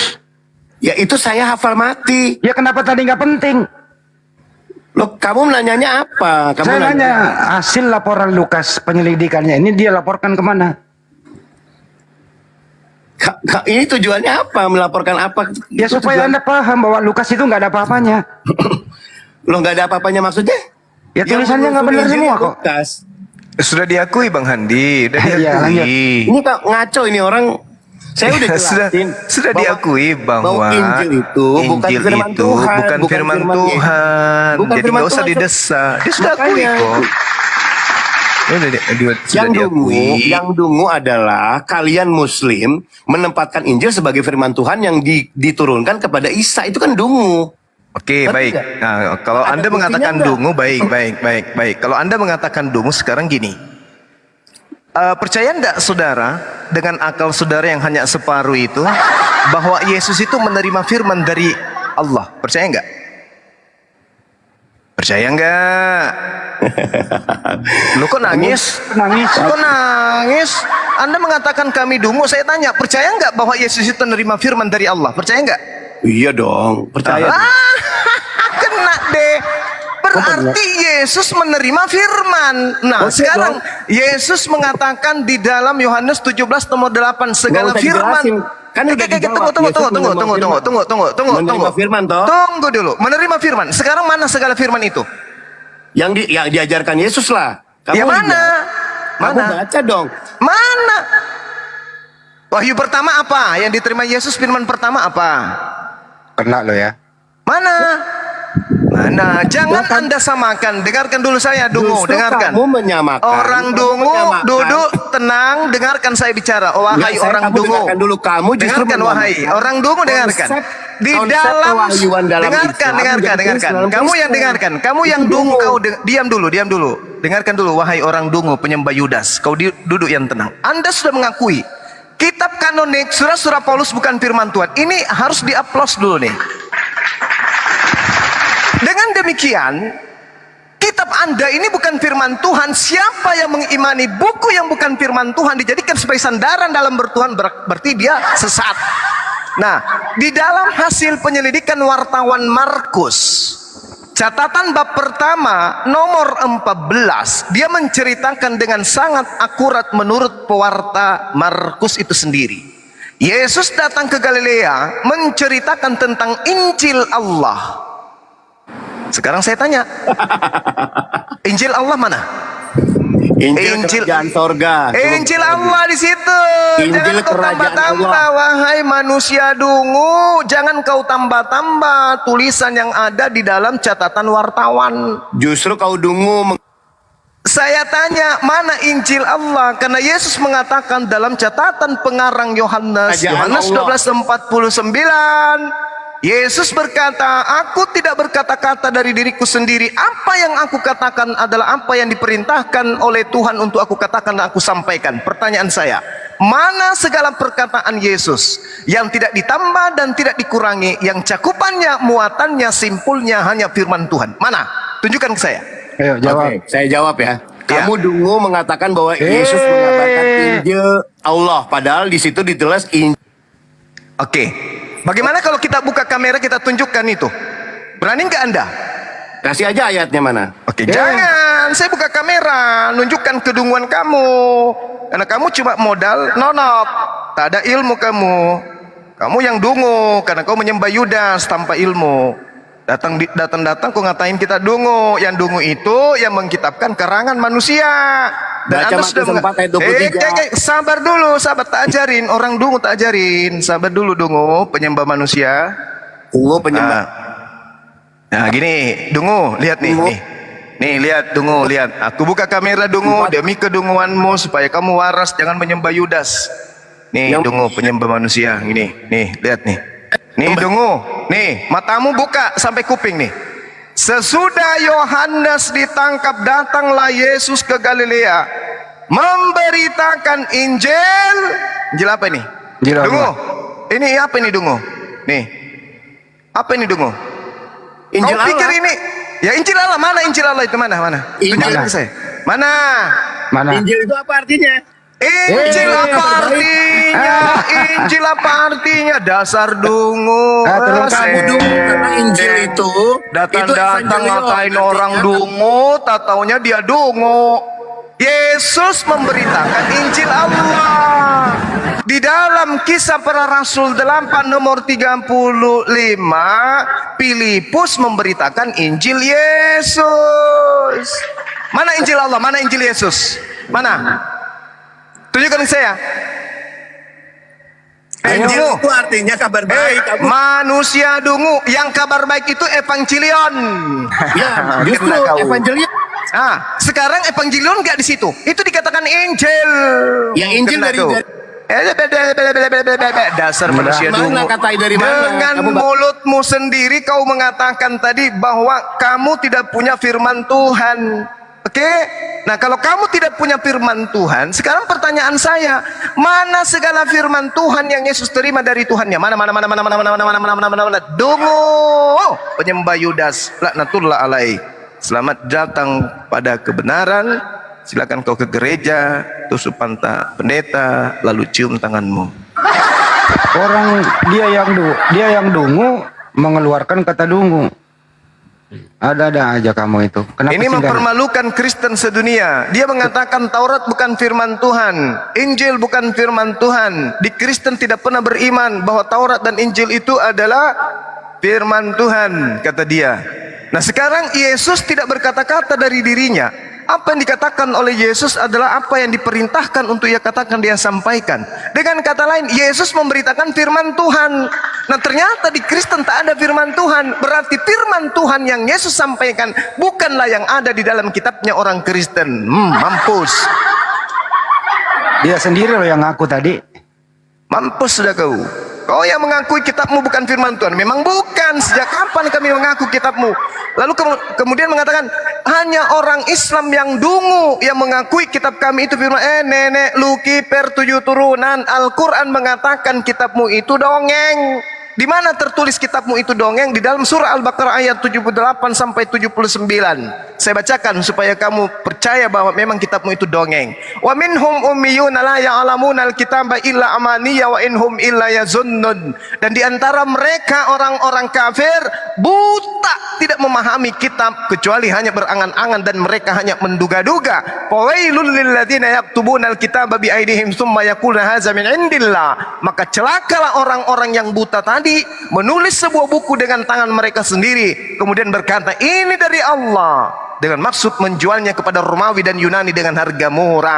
Ya itu saya hafal mati. Ya kenapa tadi nggak penting? Loh kamu nanyanya apa? Kamu Saya nanya hasil laporan Lukas penyelidikannya ini dia laporkan kemana? Ini tujuannya apa? Melaporkan apa? Ya Itu supaya tujuan- Anda paham bahwa Lukas itu nggak ada apa-apanya. Loh nggak ada apa-apanya maksudnya? Ya tulisannya nggak benar semua kok. Lukas. Sudah diakui Bang Handi, udah Iya, diakui. Ini kok ngaco ini orang. Saya udah jelasin sudah bahwa- diakui bahwa Injil itu bukan Injil firman itu Tuhan, bukan firman Tuhan. Bukan Jadi firman nggak usah Tuhan. didesak. Dia sudah akui Makanya. kok. Dia sudah Yang diakui. dungu adalah kalian Muslim menempatkan Injil sebagai firman Tuhan yang diturunkan kepada Isa, itu kan dungu. Oke, Ngerti baik. nggak? Nah, kalau Ada Anda buktinya mengatakan nggak? dungu, baik. Kalau Anda mengatakan dungu, sekarang gini. Percaya enggak saudara, dengan akal saudara yang hanya separuh itu, bahwa Yesus itu menerima firman dari Allah? Percaya enggak? Percaya enggak? Lu kok nangis? Kok nangis? Anda mengatakan kami dungu, saya tanya, percaya enggak bahwa Yesus itu menerima firman dari Allah? Percaya enggak? Iya dong, percaya. Kena deh. Berarti Yesus menerima firman. Nah, Oke, sekarang dong. Yesus mengatakan di dalam Yohanes 17 nomor 8 segala Nggak usah firman. dijelasin. Kan udah dijawab. Tunggu. Menerima firman toh? Tunggu dulu. Menerima firman. Sekarang mana segala firman itu? Yang diajarkan Yesus lah. Ya mana? Kamu Mana? baca dong. Mana? Wahyu pertama apa? Yang diterima Yesus firman pertama apa? Kena lo ya. Mana? Mana? Jangan Anda samakan. Dengarkan dulu saya, dungu. Justru Dengarkan. kamu menyamakan. Orang Kamu dungu menyamakan. duduk tenang, dengarkan saya bicara. Oh, wahai Nggak, orang kamu dungu. dengarkan dulu. Kamu justru dengarkan wahai menyamakan orang dungu, dengarkan. Di konsep dalam pewahyuan dalam dengarkan, Islam dengarkan. dan dalam Kamu yang Kristen. dengarkan. Kamu yang Itu dungu, dungu. kau diam dulu. Dengarkan dulu wahai orang dungu penyembah Yudas. Kau duduk yang tenang. Anda sudah mengakui kitab kanonik surah-surah Paulus bukan firman Tuhan. Ini harus diaplos dulu nih. Dengan demikian, kitab Anda ini bukan firman Tuhan. Siapa yang mengimani buku yang bukan firman Tuhan dijadikan sebagai sandaran dalam bertuhan, berarti dia sesat. Nah, di dalam hasil penyelidikan wartawan Markus, catatan bab pertama nomor 14, dia menceritakan dengan sangat akurat menurut pewarta Markus itu sendiri. Yesus datang ke Galilea menceritakan tentang Injil Allah. Sekarang saya tanya, Injil Allah mana? Injil kerajaan sorga. Injil Allah di situ. Injil Jangan kau kerajaan tambah-tambah, wahai manusia dungu. Jangan kau tambah-tambah tulisan yang ada di dalam catatan wartawan. Justru kau dungu. Saya tanya, mana Injil Allah? Karena Yesus mengatakan dalam catatan pengarang Yohanes, Kerajaan Yohanes Allah. 12:49, Yesus berkata, aku tidak berkata-kata dari diriku sendiri. Apa yang aku katakan adalah apa yang diperintahkan oleh Tuhan untuk aku katakan dan aku sampaikan. Pertanyaan saya, mana segala perkataan Yesus yang tidak ditambah dan tidak dikurangi, yang cakupannya, muatannya, simpulnya hanya firman Tuhan? Mana? Tunjukkan ke saya. Ayo jawab. Oke, saya jawab ya. Kamu dungu mengatakan bahwa Yesus mengatakan Injil Allah, padahal di situ ditulis Injil. Oke, bagaimana kalau kita buka kamera kita tunjukkan itu? Berani nggak Anda? Kasih aja ayatnya mana? Oke, jangan. Saya buka kamera, nunjukkan kedunguan kamu. Karena kamu cuma modal nonok, tak ada ilmu kamu. Kamu yang dungu karena kau menyembah Yudas tanpa ilmu. Datang kau ngatain kita dungu. Yang dungu itu yang mengkitabkan karangan manusia. Dan Baca Anda Matius sudah 4 ayat 23. sabar dulu, sabar, tak ajarin. Orang dungu tak ajarin. Sabar dulu dungu, penyembah manusia. Dungu penyembah. Nah gini, dungu, lihat nih, Dungu. nih lihat dungu, lihat. Aku buka kamera dungu demi kedunguanmu supaya kamu waras, jangan menyembah Yudas. Nih dungu, penyembah manusia, gini, nih lihat nih. Nih dungu, nih matamu buka sampai kuping nih. Sesudah Yohanes ditangkap, datanglah Yesus ke Galilea memberitakan Injil. Injil apa ini? Injil Allah. Dungu. Ini apa ini dungu? Nih. Apa ini dungu? Injil Kau pikir Allah. ini? Ya Injil Allah, mana Injil Allah itu, mana? Injil. Tunjukkan ke saya. Mana? Mana? Injil itu apa artinya? Injil apa artinya? Injil apa artinya? Dasar dungu. Kalau kamu dungu karena Injil itu Datang-datang evangelion, ngatain artinya orang dungu, tak taunya dia dungu. Yesus memberitakan Injil Allah. Di dalam Kisah Para Rasul 8 nomor 35, Filipus memberitakan Injil Yesus. Mana Injil Allah? Mana Injil Yesus? Mana? Tunjukkan saya. Injil itu artinya kabar baik. Manusia dungu. Yang kabar baik itu evangelion. Ya, justru evangelion. Sekarang evangelion nggak di situ. Itu dikatakan Injil. Yang Injil dasar manusia dungu. Dengan mulutmu sendiri kau mengatakan tadi bahwa kamu tidak punya firman Tuhan. Oke, nah kalau kamu tidak punya firman Tuhan, sekarang pertanyaan saya, mana segala firman Tuhan yang Yesus terima dari Tuhannya? Mana? Dungu, penyembah Yudas, laknatullah alaih. Selamat datang pada kebenaran. Silakan kau ke gereja, tusuk pantat pendeta, lalu cium tanganmu. Orang dia yang dungu mengeluarkan kata dungu. Ada aja kamu itu. Kenapa Ini sih mempermalukan Kristen sedunia. Dia mengatakan Taurat bukan firman Tuhan, Injil bukan firman Tuhan. Di Kristen tidak pernah beriman bahwa Taurat dan Injil itu adalah firman Tuhan, kata dia. Nah sekarang Yesus tidak berkata-kata dari dirinya. Apa yang dikatakan oleh Yesus adalah apa yang diperintahkan untuk ia katakan, dia sampaikan. Dengan kata lain, Yesus memberitakan firman Tuhan. Nah ternyata di Kristen tak ada firman Tuhan. Berarti firman Tuhan yang Yesus sampaikan bukanlah yang ada di dalam kitabnya orang Kristen. Mampus. Dia sendiri loh yang ngaku tadi. Mampus sudah kau. Kau yang mengakui kitabmu bukan firman Tuhan. Memang bukan. Sejak kapan kami mengaku kitabmu? Lalu kemudian mengatakan hanya orang Islam yang dungu yang mengakui kitab kami itu firman. Nenek lu kiper 7 turunan. Al-Quran mengatakan kitabmu itu dongeng. Di mana tertulis kitabmu itu dongeng? Di dalam surah Al-Baqarah ayat 78 sampai 79. Saya bacakan supaya kamu percaya bahwa memang kitabmu itu dongeng. Wa minhum ummiyuna la ya'lamuna al-kitaba illa amaniya wa inhum illa yazunnun. Dan di antara mereka orang-orang kafir buta, tidak memahami kitab kecuali hanya berangan-angan dan mereka hanya menduga-duga. Fawailul lil ladzina yaktubuna al-kitaba bi aydihim tsumma yaquluna hadza min indillah. Maka celakalah orang-orang yang buta tadi menulis sebuah buku dengan tangan mereka sendiri, kemudian berkata ini dari Allah, dengan maksud menjualnya kepada Romawi dan Yunani dengan harga murah.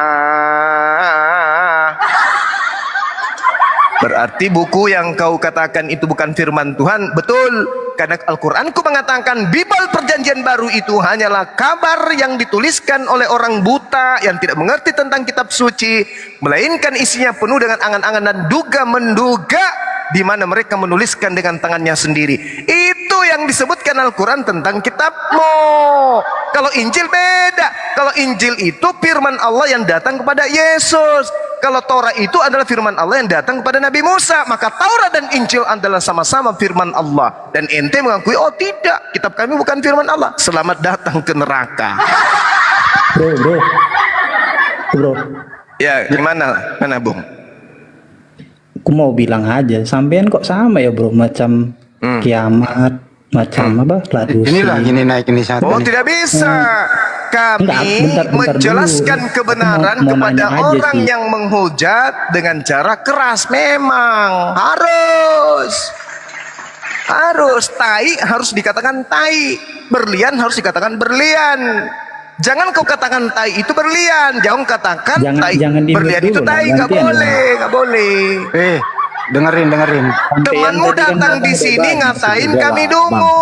Berarti buku yang kau katakan itu bukan firman Tuhan. Betul, karena Al-Quranku mengatakan Bible Perjanjian Baru itu hanyalah kabar yang dituliskan oleh orang buta yang tidak mengerti tentang kitab suci, melainkan isinya penuh dengan angan-angan dan duga-menduga, di mana mereka menuliskan dengan tangannya sendiri. Itu yang disebutkan Al-Quran tentang kitabmu. Kalau Injil beda. Kalau Injil itu firman Allah yang datang kepada Yesus. Kalau Taurat itu adalah firman Allah yang datang kepada Nabi Musa. Maka Taurat dan Injil adalah sama-sama firman Allah. Dan ente mengakui, oh tidak, kitab kami bukan firman Allah. Selamat datang ke neraka. Bro. Ya, gimana? Mana Bung? Aku mau bilang aja, sampean kok sama ya bro, macam kiamat, macam apa, ladusi. Inilah gini naik ini satu. Oh tidak bisa. Kami menjelaskan kebenaran kepada orang yang menghujat dengan cara keras. Memang harus tai harus dikatakan tai, berlian harus dikatakan berlian. Jangan kau katakan tai itu berlian, jangan katakan berlian itu tai, nggak boleh. Dengerin. Temanmu datang di sini ngatain kami dungu.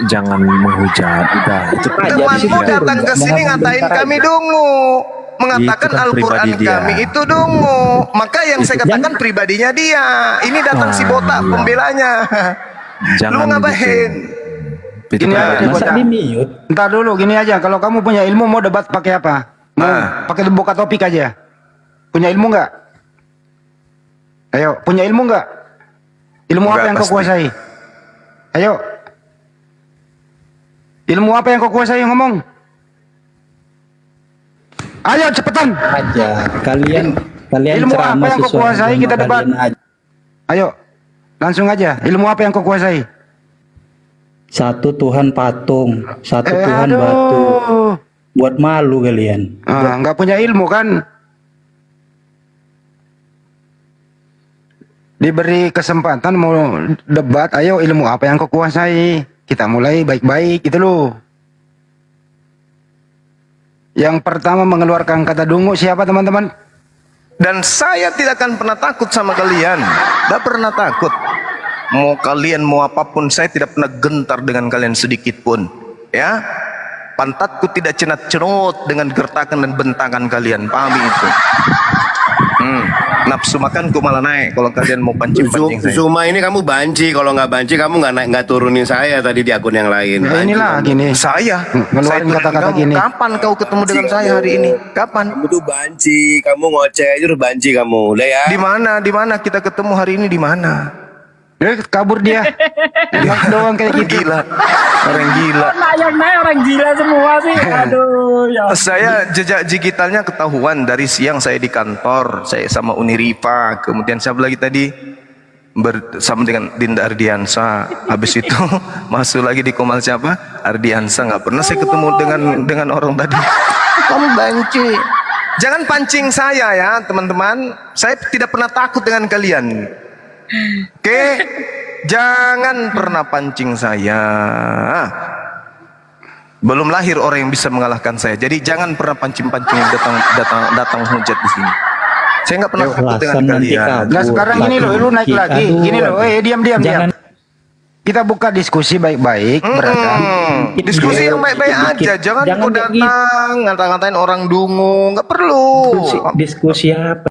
Jangan menghujat. Udah, itu Temanmu datang ke sini ngatain kami dungu, mengatakan Al-Quran kami itu dungu. Maka yang saya katakan pribadinya dia. Ini datang si botak pembelanya. Lu ngapain? Gini aja, entar dulu gini aja. Kalau kamu punya ilmu mau debat pakai apa? Mau pakai buka topik aja. Punya ilmu nggak? Ayo, punya ilmu nggak? Ilmu apa yang kau kuasai? Ayo. Ilmu apa yang kau kuasai, ngomong? Ayo cepetan. Aja. Kalian ilmu apa yang kau kuasai, kita debat. Ayo. Langsung aja. Ilmu apa yang kau kuasai? Satu Tuhan patung, satu Tuhan batu. Buat malu kalian. Nggak punya ilmu kan? Diberi kesempatan mau debat, ayo ilmu apa yang kau kuasai? Kita mulai baik-baik gitu loh. Yang pertama mengeluarkan kata dungu siapa teman-teman? Dan saya tidak akan pernah takut sama kalian. Tidak pernah takut. Mau kalian mau apapun, saya tidak pernah gentar dengan kalian sedikit pun. Ya, pantatku tidak cenat-cenut dengan gertakan dan bentangan kalian. Pahami itu? Nafsu makanku malah naik kalau kalian mau pancing-pancing saya. Zuma ini kamu banci, kalau nggak banci kamu nggak naik, nggak turunin saya tadi di akun yang lain. Nah, inilah gini. Saya ngeluarin kata-kata gini. Kapan kau ketemu dengan saya hari ini? Kapan? Kamu tuh banci, kamu ngoceh aja udah banci kamu, udah ya. Di mana? Di mana kita ketemu hari ini? Di mana? Kabur dia. Enak doang kayak gitu. Gila. Orang gila. Yang naik orang gila semua sih. Aduh, ya. Saya jejak digitalnya ketahuan dari siang saya di kantor, saya sama Uniripa, kemudian siapa lagi tadi bersama dengan Dinda Ardiansa. Habis itu masuk lagi di Komal siapa? Ardiansa. Nggak pernah saya ketemu dengan orang tadi. Kamu banci. Jangan pancing saya ya, teman-teman. Saya tidak pernah takut dengan kalian. Oke, jangan pernah pancing saya. Belum lahir orang yang bisa mengalahkan saya. Jadi jangan pernah pancing-pancing datang hujat di sini. Saya nggak pernah takut dengan kalian. Nah sekarang gini loh, lu naik lagi. Gini loh, diam. Kita buka diskusi baik-baik, beradab. Diskusi yang baik-baik aja. Jangan kau datang ngata-ngatain orang dungu. Nggak perlu. Diskusi apa?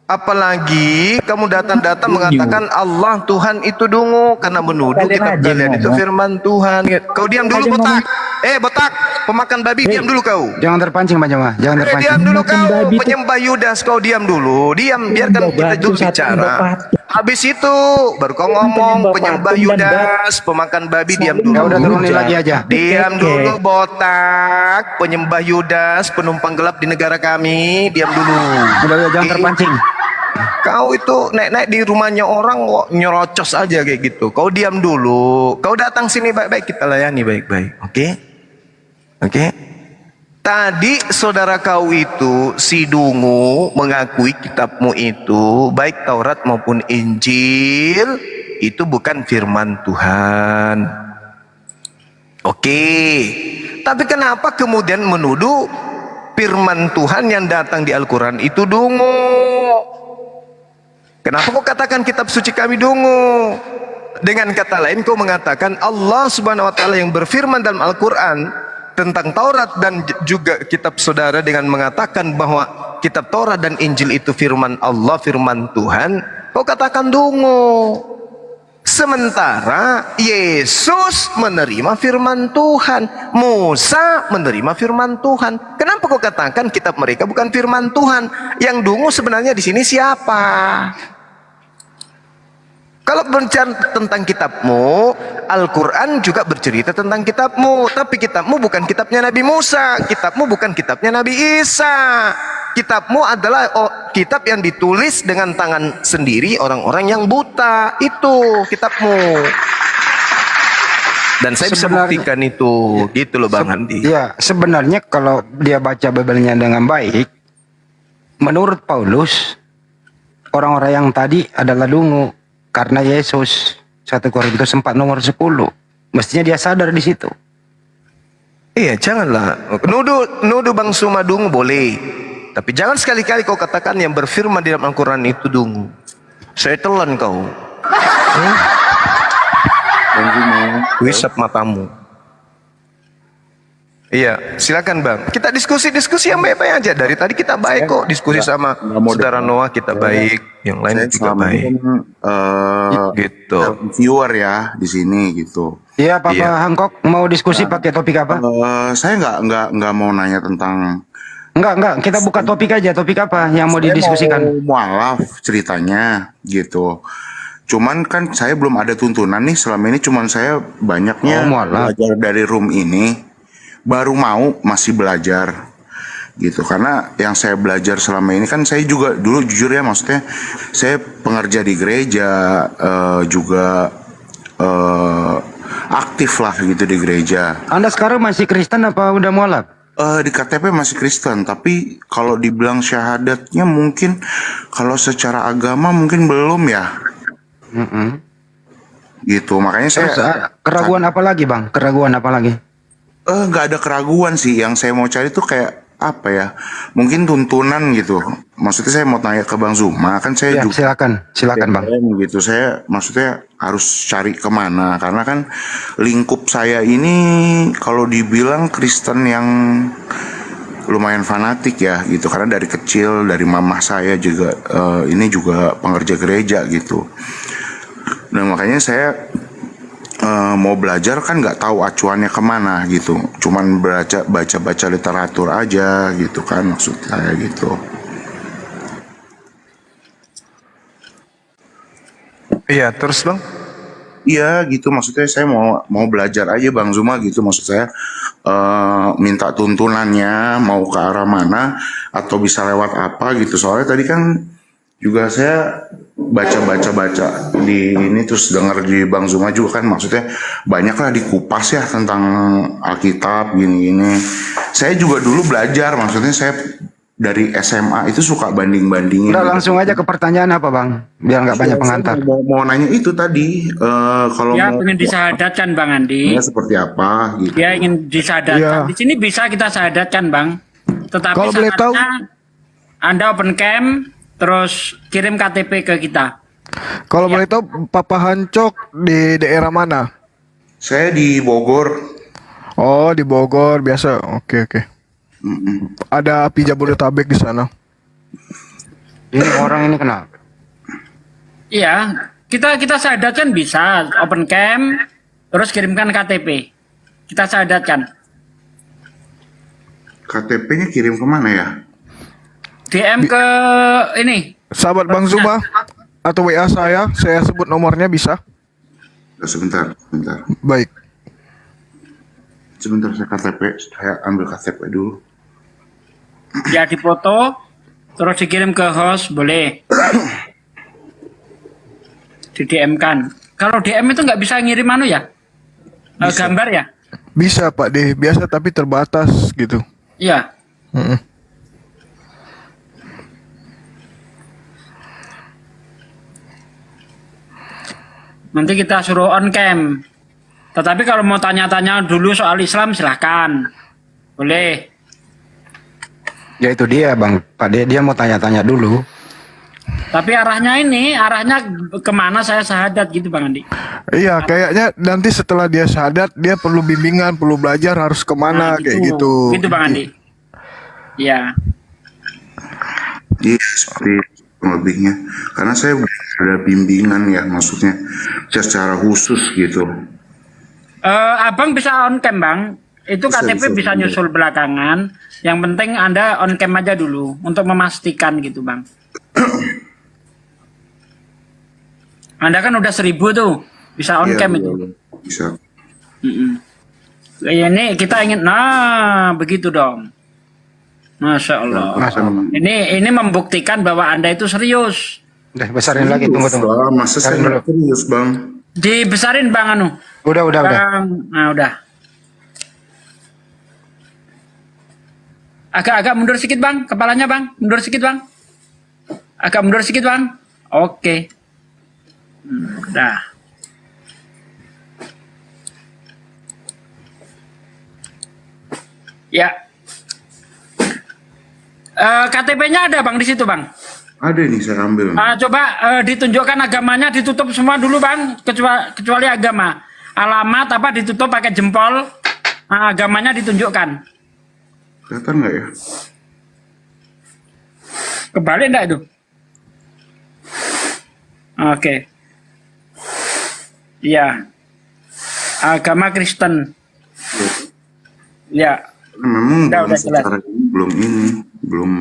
Apalagi kamu datang-datang mengatakan Allah Tuhan itu dungu karena menuduh kitab kalian itu firman Tuhan. Kau diam dulu botak. Botak, pemakan babi, diam dulu kau. Jangan terpancing Pak Jamaah, jangan terpancing. Diam dulu kau, penyembah Yudas, kau diam dulu. Diam, biarkan kita dulu bicara. Habis itu baru kau ngomong penyembah Yudas, pemakan babi, diam dulu. Ya udah turunin lagi aja. Diam dulu botak, penyembah Yudas, penumpang gelap di negara kami, diam dulu. Udah jangan terpancing. Kau itu naik-naik di rumahnya orang kok nyerocos aja kayak gitu. Kau diam dulu. Kau datang sini baik-baik, kita layani baik-baik. Oke? Tadi saudara kau itu si dungu mengakui kitabmu itu baik Taurat maupun Injil itu bukan firman Tuhan. Oke. Tapi kenapa kemudian menuduh firman Tuhan yang datang di Al-Quran itu dungu? Kenapa kau katakan kitab suci kami dungu? Dengan kata lain kau mengatakan Allah Subhanahu wa taala yang berfirman dalam Al-Qur'an tentang Taurat dan juga kitab saudara dengan mengatakan bahwa kitab Taurat dan Injil itu firman Allah, firman Tuhan, kau katakan dungu. Sementara Yesus menerima firman Tuhan, Musa menerima firman Tuhan. Kenapa kau katakan kitab mereka bukan firman Tuhan? Yang dungu sebenarnya di sini siapa? Kalau berbicara tentang kitabmu, Al-Quran juga bercerita tentang kitabmu. Tapi kitabmu bukan kitabnya Nabi Musa, kitabmu bukan kitabnya Nabi Isa. Kitabmu adalah kitab yang ditulis dengan tangan sendiri orang-orang yang buta. Itu kitabmu. Dan saya bisa buktikan itu. Gitu loh Bang Handi. Ya, sebenarnya kalau dia baca Bible-nya dengan baik, menurut Paulus, orang-orang yang tadi adalah dungu. Karena Yesus 1 Korintus 4 nomor 10. Mestinya dia sadar di situ. Iya, janganlah. Nuduh Bang Suma dungu boleh. Tapi jangan sekali-kali kau katakan yang berfirman di dalam Al-Quran itu dungu. Saya telan kau. Wisap matamu. Iya, silakan Bang. Kita diskusi yang baik-baik aja. Dari tadi kita baik kok. Diskusi sama saudara Noah kita baik. Yang lain juga baik. Gitu. Viewer ya di sini gitu. Iya, Papa Hancock mau diskusi pakai topik apa? Saya nggak mau nanya tentang. Enggak. Kita buka topik aja. Topik apa yang mau didiskusikan? Mualaf ceritanya gitu. Cuman kan saya belum ada tuntunan nih. Selama ini cuman saya banyaknya belajar dari room ini. Baru mau masih belajar gitu, karena yang saya belajar selama ini kan saya juga dulu jujur ya, maksudnya saya pengerja di gereja, juga aktif lah gitu di gereja. Anda sekarang masih Kristen apa udah mualaf? Di KTP masih Kristen, tapi kalau dibilang syahadatnya mungkin kalau secara agama mungkin belum ya. Gitu, makanya saya Terus keraguan apa lagi bang? Keraguan apa lagi? nggak ada keraguan sih. Yang saya mau cari tuh kayak apa ya? Mungkin tuntunan gitu. Maksudnya saya mau tanya ke Bang Zuma, kan saya Ya, juga silakan bang. gitu. Saya maksudnya harus cari kemana? Karena kan lingkup saya ini kalau dibilang Kristen yang lumayan fanatik ya gitu. Karena dari kecil, dari mamah saya juga ini juga pengerja gereja gitu. Dan makanya saya mau belajar kan nggak tahu acuannya kemana gitu, cuman baca literatur aja gitu kan, maksud saya gitu. Iya, terus Bang? Iya gitu, maksudnya saya mau belajar aja Bang Zuma gitu, maksud saya minta tuntunannya mau ke arah mana atau bisa lewat apa gitu. Soalnya tadi kan juga saya baca di ini, terus dengar di Bang Zuma juga kan, maksudnya banyaklah dikupas ya tentang Alkitab gini-gini. Saya juga dulu belajar, maksudnya saya dari SMA itu suka banding-bandingin. Udah gitu. langsung aja ke pertanyaan apa bang? Biar nggak banyak pengantar. Mau nanya itu tadi, kalau Dia mau ingin disahadatkan Bang Andi. ya seperti apa gitu. Dia ingin disahadatkan. Iya. Di sini bisa kita sahadatkan Bang. Tetapi Kalau boleh tahu- syaratnya Anda open cam, terus kirim KTP ke kita. Kalau boleh tahu Papa Hancok di daerah mana? Saya di Bogor. Oh, di Bogor biasa. Oke. Ada api Jabodetabek di sana. Ini orang ini kenapa? Iya, kita sahadatkan bisa open cam, terus kirimkan KTP. Kita sahadatkan. KTP-nya kirim kemana ya? DM ke ini. Sahabat Bang Zuma atau WA saya sebut nomornya bisa? Sebentar. Baik. Sebentar saya ambil KTP dulu. Ya dipoto, terus dikirim ke host boleh. Di DM kan. Kalau DM itu nggak bisa ngirim ya? Gambar ya? Bisa Pak D, biasa tapi terbatas gitu. Iya. Nanti kita suruh on cam. Tetapi kalau mau tanya-tanya dulu soal Islam silahkan. Boleh. Ya itu dia bang. Pak dia mau tanya-tanya dulu. Tapi arahnya kemana saya sahadat gitu Bang Andi. Iya, kayaknya nanti setelah dia syahadat dia perlu bimbingan, perlu belajar harus kemana kayak gitu. Gitu Bang Andi. Iya. Iya, seperti lebihnya. Karena saya ada bimbingan ya, maksudnya secara khusus gitu. Abang bisa on cam Bang. Itu KTP bisa nyusul belakangan. Yang penting Anda on cam aja dulu untuk memastikan gitu Bang. Anda kan udah 1000 tuh, bisa on cam itu. Bisa. Ini kita ingin, begitu dong. Masya Allah. Ini membuktikan bahwa Anda itu serius. Udah besarin lagi, tunggu. Masa saya nggak serius Bang? Dibesarin Bang Anu. Udah. Nah udah. Agak mundur sedikit Bang, kepalanya Bang, mundur sedikit Bang. Agak mundur sedikit Bang. Oke. Udah. Ya. KTP-nya ada Bang di situ Bang. Ada nih saya ambil. Coba ditunjukkan agamanya, ditutup semua dulu Bang, kecuali agama. Alamat apa ditutup pakai jempol. Agamanya ditunjukkan. Kelihatan nggak ya? Kebalik enggak itu? Oke. Iya. Agama Kristen. Ya. Memang Udah jelas. belum.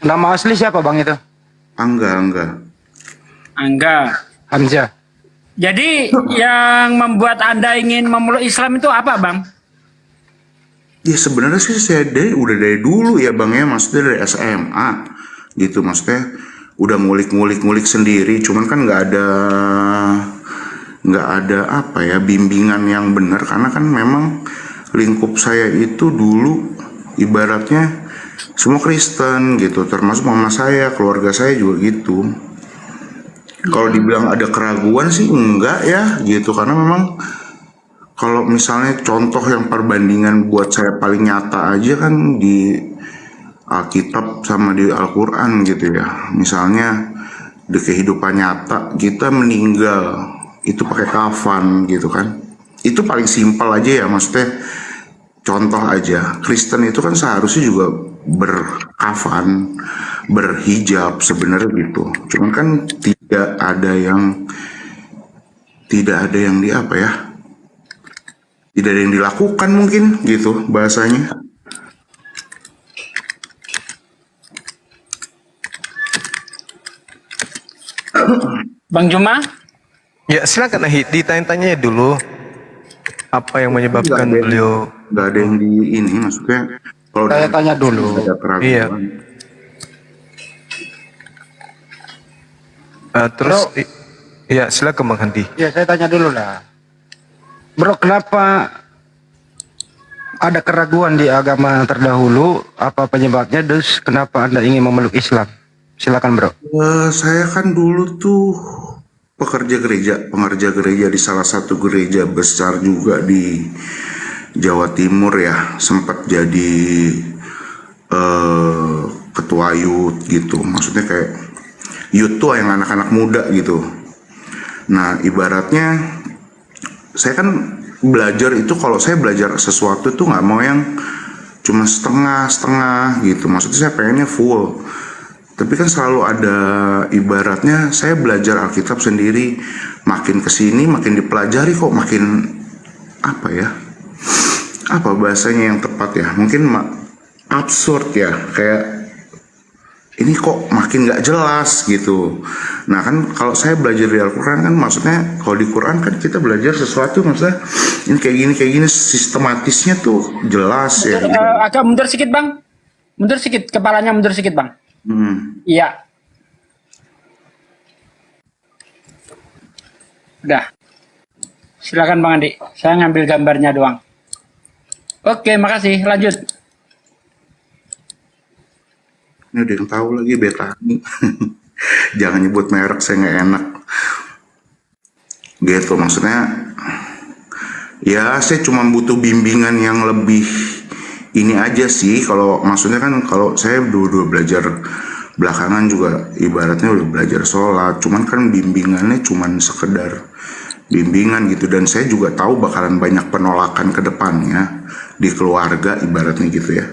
Nama asli siapa bang itu? Angga. Hamzah. Jadi yang membuat Anda ingin memeluk Islam itu apa Bang? Ya sebenarnya sih saya udah dari dulu ya Bang ya, maksudnya dari SMA gitu, maksudnya udah ngulik sendiri, cuman kan nggak ada apa ya bimbingan yang benar, karena kan memang lingkup saya itu dulu ibaratnya semua Kristen gitu, termasuk mama saya, keluarga saya juga gitu. Kalau dibilang ada keraguan sih enggak ya gitu, karena memang kalau misalnya contoh yang perbandingan buat saya paling nyata aja kan di Alkitab sama di Al-Quran gitu ya. Misalnya di kehidupan nyata kita meninggal itu pakai kafan gitu kan. Itu paling simpel aja ya, maksudnya contoh aja. Kristen itu kan seharusnya juga berkafan, berhijab sebenarnya gitu. Cuman kan tidak ada yang di apa ya? Tidak ada yang dilakukan mungkin gitu bahasanya. Bang Juma? Ya silakan ditanya-tanya dulu apa yang menyebabkan beliau. Nggak ada yang di ini, maksudnya kalau Saya tanya dulu. ada keraguan. Iya. Terus ya silakan Bang Handi. Ya, saya tanya dulu lah. Bro, kenapa ada keraguan di agama terdahulu? Apa penyebabnya? Terus kenapa Anda ingin memeluk Islam? Silakan, Bro. Saya kan dulu tuh pengerja gereja di salah satu gereja besar juga di Jawa Timur ya. Sempat jadi ketua youth gitu. Maksudnya kayak youth tuh yang anak-anak muda gitu. Nah, ibaratnya saya kan belajar itu, kalau saya belajar sesuatu tuh nggak mau yang cuma setengah-setengah gitu. Maksudnya saya pengennya full. Tapi kan selalu ada ibaratnya saya belajar Alkitab sendiri, makin kesini makin dipelajari kok makin apa ya? Apa bahasanya yang tepat ya? Mungkin absurd ya, kayak ini kok makin nggak jelas gitu. Nah kan kalau saya belajar di Al-Quran kan maksudnya kalau di Quran kan kita belajar sesuatu, maksudnya ini kayak gini sistematisnya tuh jelas ya. Agak mundur sedikit Bang, mundur sedikit, kepalanya mundur sedikit Bang. Iya. Udah. Silakan Bang Andi. Saya ngambil gambarnya doang. Oke, makasih. Lanjut. Ini udah yang tahu lagi Betani. Jangan nyebut merek, saya nggak enak. Gitu maksudnya. Ya saya cuma butuh bimbingan yang lebih ini aja sih. Kalau maksudnya kan kalau saya dulu belajar belakangan juga ibaratnya udah belajar sholat, cuman kan bimbingannya cuman sekedar bimbingan gitu, dan saya juga tahu bakalan banyak penolakan ke depannya di keluarga ibaratnya gitu ya.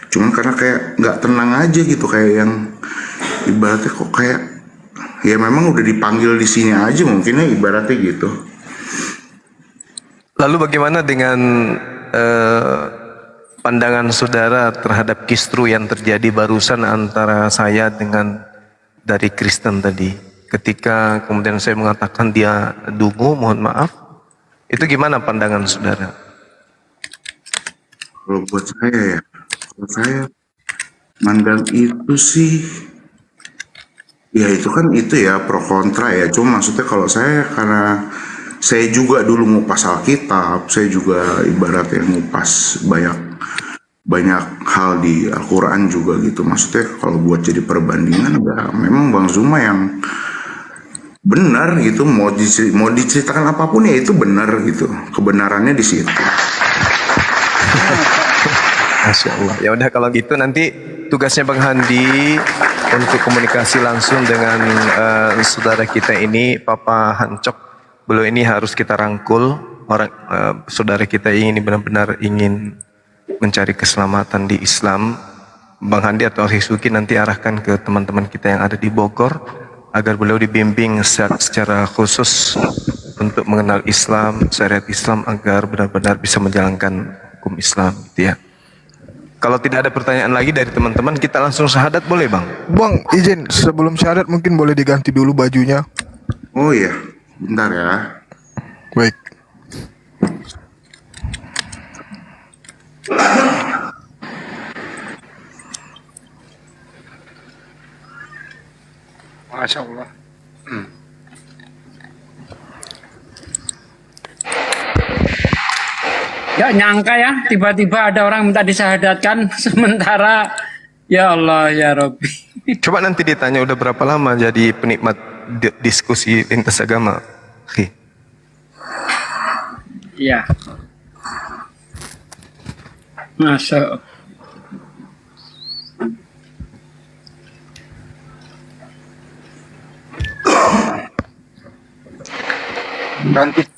Cuman karena kayak nggak tenang aja gitu, kayak yang ibaratnya kok kayak ya memang udah dipanggil di sini aja mungkinnya ibaratnya gitu. Lalu bagaimana dengan pandangan saudara terhadap kisru yang terjadi barusan antara saya dengan dari Kristen tadi? Ketika kemudian saya mengatakan dia dungu, mohon maaf. Itu gimana pandangan saudara? Kalau buat saya ya, kalau saya mandang itu sih, ya itu kan itu ya pro kontra ya. Cuma maksudnya kalau saya karena saya juga dulu ngupas Alkitab, saya juga ibaratnya ngupas banyak hal di Al-Quran juga gitu. Maksudnya kalau buat jadi perbandingan ya memang Bang Zuma yang benar gitu, mau diceritakan apapun ya itu benar gitu, kebenarannya di situ. Masya Allah. Ya udah kalau gitu nanti tugasnya Bang Handi untuk komunikasi langsung dengan saudara kita ini, Papa Hancok. Beliau ini harus kita rangkul, orang saudara kita ini benar-benar ingin mencari keselamatan di Islam. Bang Handi atau Hisuki nanti arahkan ke teman-teman kita yang ada di Bogor agar beliau dibimbing secara khusus untuk mengenal Islam, syariat Islam, agar benar-benar bisa menjalankan hukum Islam gitu ya. Kalau tidak ada pertanyaan lagi dari teman-teman, kita langsung syahadat boleh Bang? Bang, izin sebelum syahadat mungkin boleh diganti dulu bajunya. Oh iya, bentar ya. Baik. Masya Allah. Gak nyangka ya, tiba-tiba ada orang minta disyahadatkan sementara ya Allah ya Rabbi. Coba nanti ditanya udah berapa lama jadi penikmat diskusi lintas agama. Oke. Iya. Masuk.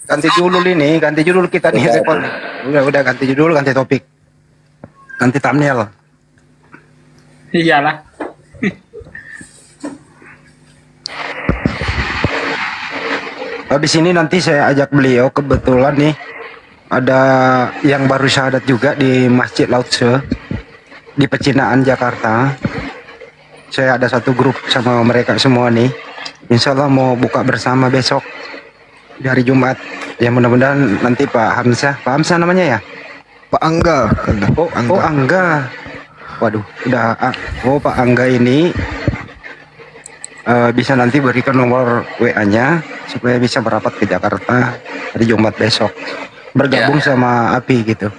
Ganti judul ini, ganti judul kita nih. Udah ganti judul, ganti topik, ganti thumbnail. Iyalah. Di sini nanti saya ajak beliau, kebetulan nih ada yang baru syahadat juga di Masjid Lautse di Pecinaan Jakarta. Saya ada satu grup sama mereka semua nih. Insya Allah mau buka bersama besok di hari Jumat. Ya mudah-mudahan nanti Pak Hamzah namanya ya? Pak Angga. Oh Angga. Waduh, udah. Pak Angga ini bisa nanti berikan nomor WA-nya supaya bisa merapat ke Jakarta hari Jumat besok. Bergabung sama API gitu.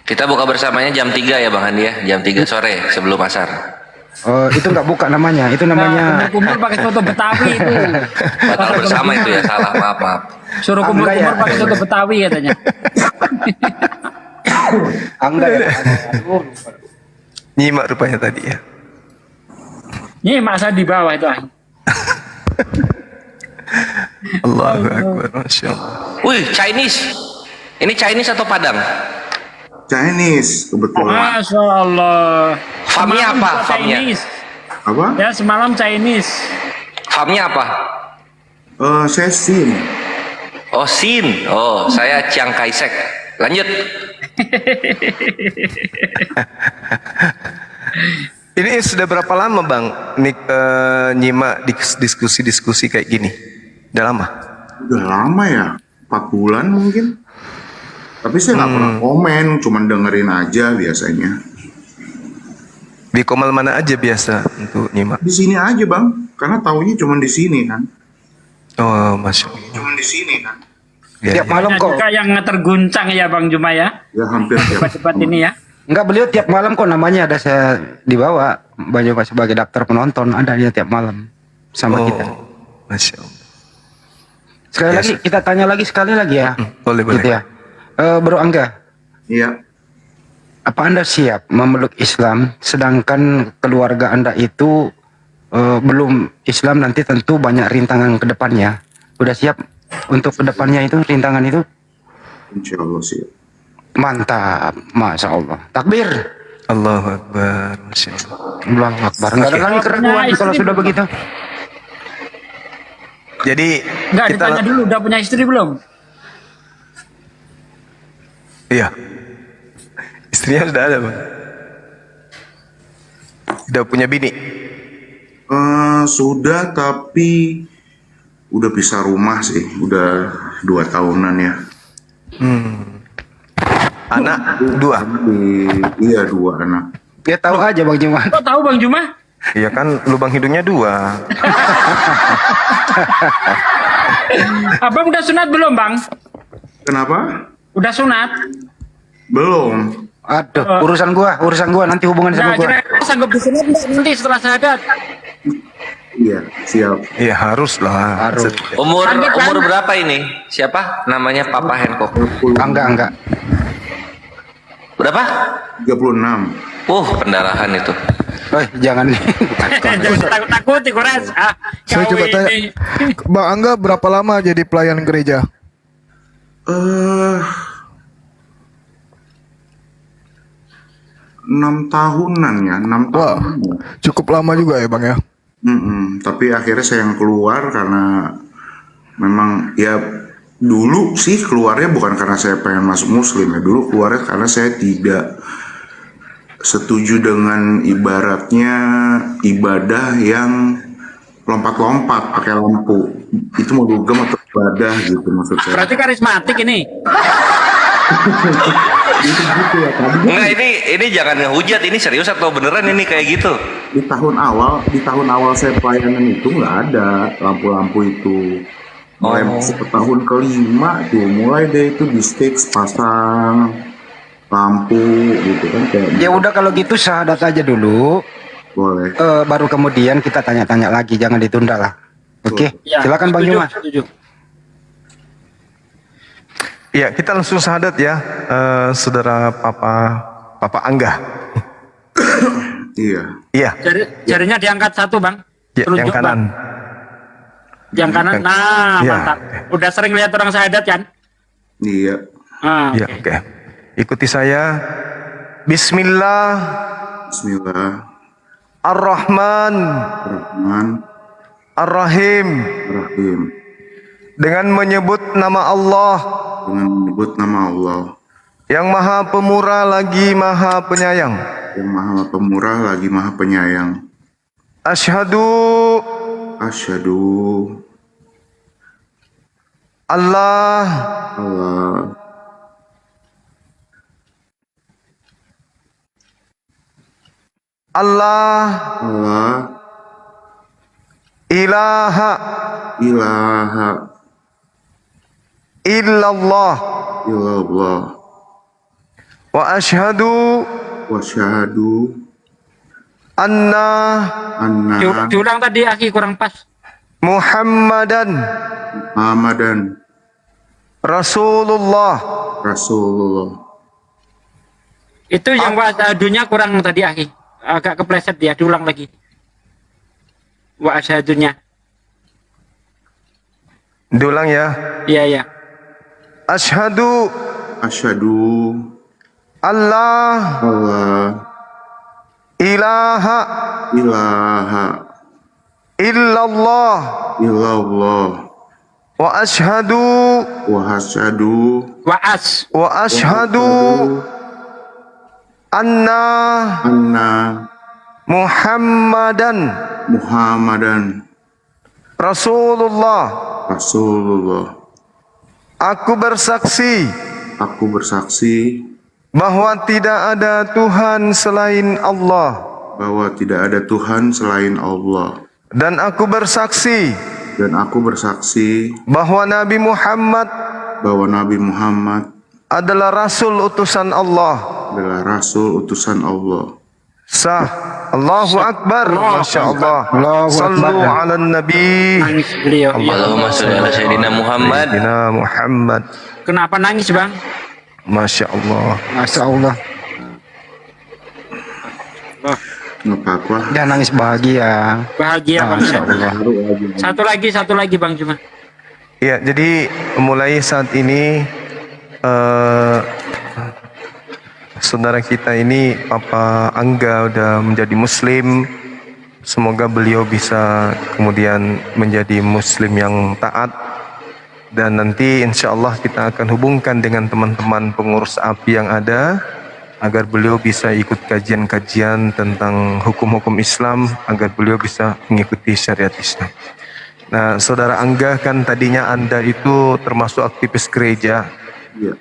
Kita buka bersamanya jam 3 ya Bang Andi ya, jam 3 sore sebelum asar. Itu nggak buka namanya, itu namanya. Kumpul pakai soto Betawi itu. Batal bersama itu ya, salah, maaf. Suruh kumpul-kumpul pakai soto Betawi katanya. Angga ya. Nyimak rupanya tadi ya. Ini masa di bawah itu. Allahu Akbar, Masya Allah. Wih, Chinese. Ini Chinese atau Padang? Chinese kebetulan. Masya Allah. Famnya apa? Famnya? Apa? Ya semalam Chinese. Famnya apa? Saya Sin. Oh Sin. Oh saya Chiang Kai-shek. Lanjut. Ini sudah berapa lama Bang nyimak diskusi-diskusi kayak gini? Udah lama? Udah lama ya, 4 bulan mungkin. Tapi saya nggak pernah komen, cuman dengerin aja biasanya. Di Komal mana aja biasa untuk nyimak? Di sini aja Bang, karena taunya cuman di sini kan. Oh, Masya Allah. Cuman di sini kan. Tiap malam kok. Juga yang terguncang ya Bang Juma ya. Ya hampir tiap Cepat-cepat ini ya. Enggak, beliau tiap malam kok namanya ada saya dibawa Bang Juma sebagai daftar penonton, ada dia tiap malam sama kita. Masya Allah. Sekali lagi kita tanya lagi sekali lagi ya. Boleh. Gitu ya. Bro Angga. Iya. Apa Anda siap memeluk Islam sedangkan keluarga Anda itu belum Islam, nanti tentu banyak rintangan ke depannya. Udah siap untuk ke depannya itu rintangan itu? Insya Allah siap. Mantap, Masya Allah. Takbir. Allahu Akbar, Masya Allah. Allahu Akbar. Nggak ada lagi keraguan kalau sudah begitu. Jadi Enggak, ditanya dulu, udah punya istri belum? Iya. Istrinya sudah ada Bang. Udah punya bini? Sudah, tapi udah pisah rumah sih. Udah 2 tahunan ya. Anak 2? Iya 2 anak. Dia tahu aja Bang Juma. Kok tahu Bang Juma? Iya kan lubang hidungnya 2. Abang udah sunat belum Bang? Kenapa? Udah sunat? Belum. Aduh, urusan gua nanti hubungan sama gua. Kira-kira sanggup disunat nanti setelah syahadat? Iya, siap. Iya harus lah. Harus. Umur berapa ini? Siapa? Namanya Papa Hancock. Enggak. Berapa? 36. Pendarahan itu. Jangan. Jangan takut Kores. Saya coba tanya, Bang Angga berapa lama jadi pelayan gereja? 6 tahunan ya, 6 Wah, tahun. cukup lama juga ya Bang ya? Tapi akhirnya saya yang keluar karena memang ya dulu sih keluarnya bukan karena saya pengen masuk Muslim ya, dulu keluarnya karena saya tidak setuju dengan ibaratnya ibadah yang lompat-lompat pakai lampu. Itu mau dugem atau ibadah gitu maksud saya. Berarti karismatik ini. Enggak, ini jangan ngehujat, ini serius atau beneran ini kayak gitu? Di tahun awal saya pelayanan itu nggak ada lampu-lampu itu. Mulai masuk ke tahun kelima tuh mulai deh itu di stage pasang lampu gitu kan kayak. Ya udah kalau gitu syahadat aja dulu. Boleh. Baru kemudian kita tanya-tanya lagi, jangan ditunda lah. Oke, Ya, silakan Bang setuju, Juma. setuju. Ya, kita langsung syahadat ya, saudara Papa Angga. Iya. Iya, Jarinya diangkat satu, Bang. ya, yang Telunjuk, Bang. kanan. Yang kanan. Nah, Ya. mantap. Udah sering lihat orang syahadat kan? Iya. Ah, Ya, oke. Ikuti saya. Bismillah Bismillah. ar-Rahman Rahman. ar-Rahim. Rahim. Dengan menyebut nama Allah Dengan menyebut nama Allah yang Maha Pemurah lagi Maha Penyayang. yang Maha Pemurah lagi Maha Penyayang. Asyhadu Asyhadu Allah Allah Allah Allah ilaha ilaha illallah illallah wa asyhadu wa syahadu anna anna diulang tadi akhi kurang pas. Muhammadan Muhammadan Rasulullah. Rasulullah. Itu yang wa'asyadunya kurang tadi akhi. Agak kepleset dia, diulang lagi. Wa'asyadunya. Diulang ya. Iya, iya. Asyhadu Asyhadu Allah Allah ilaha ilaha illallah illallah wa asyhadu wa asyhadu wa asyhadu anna anna Muhammadan Muhammadan Rasulullah. Rasulullah. Aku bersaksi Aku bersaksi bahwa tidak ada Tuhan selain Allah, bahwa tidak ada Tuhan selain Allah. dan aku bersaksi Dan aku bersaksi bahwa Nabi Muhammad bahwa Nabi Muhammad adalah Rasul utusan Allah. adalah Rasul utusan Allah. Sah. Allahu Akbar. Masya Allah. Sallu ala Nabi. Nangis beliau. Allahumma salli ala Sayyidina Muhammad. Sayyidina Muhammad. Kenapa nangis, Bang? Masya Allah. Masya Allah. Nggak apa-apa. Jangan nangis bahagia. Bahagia, Bang. Masya Allah. Satu lagi Bang Juma. Ya, jadi mulai saat ini saudara kita ini Papa Angga udah menjadi Muslim. Semoga beliau bisa kemudian menjadi Muslim yang taat. Dan nanti insya Allah kita akan hubungkan dengan teman-teman pengurus API yang ada agar beliau bisa ikut kajian-kajian tentang hukum-hukum Islam, agar beliau bisa mengikuti syariat Islam. Nah, saudara Angga, kan tadinya Anda itu termasuk aktivis gereja. Iya.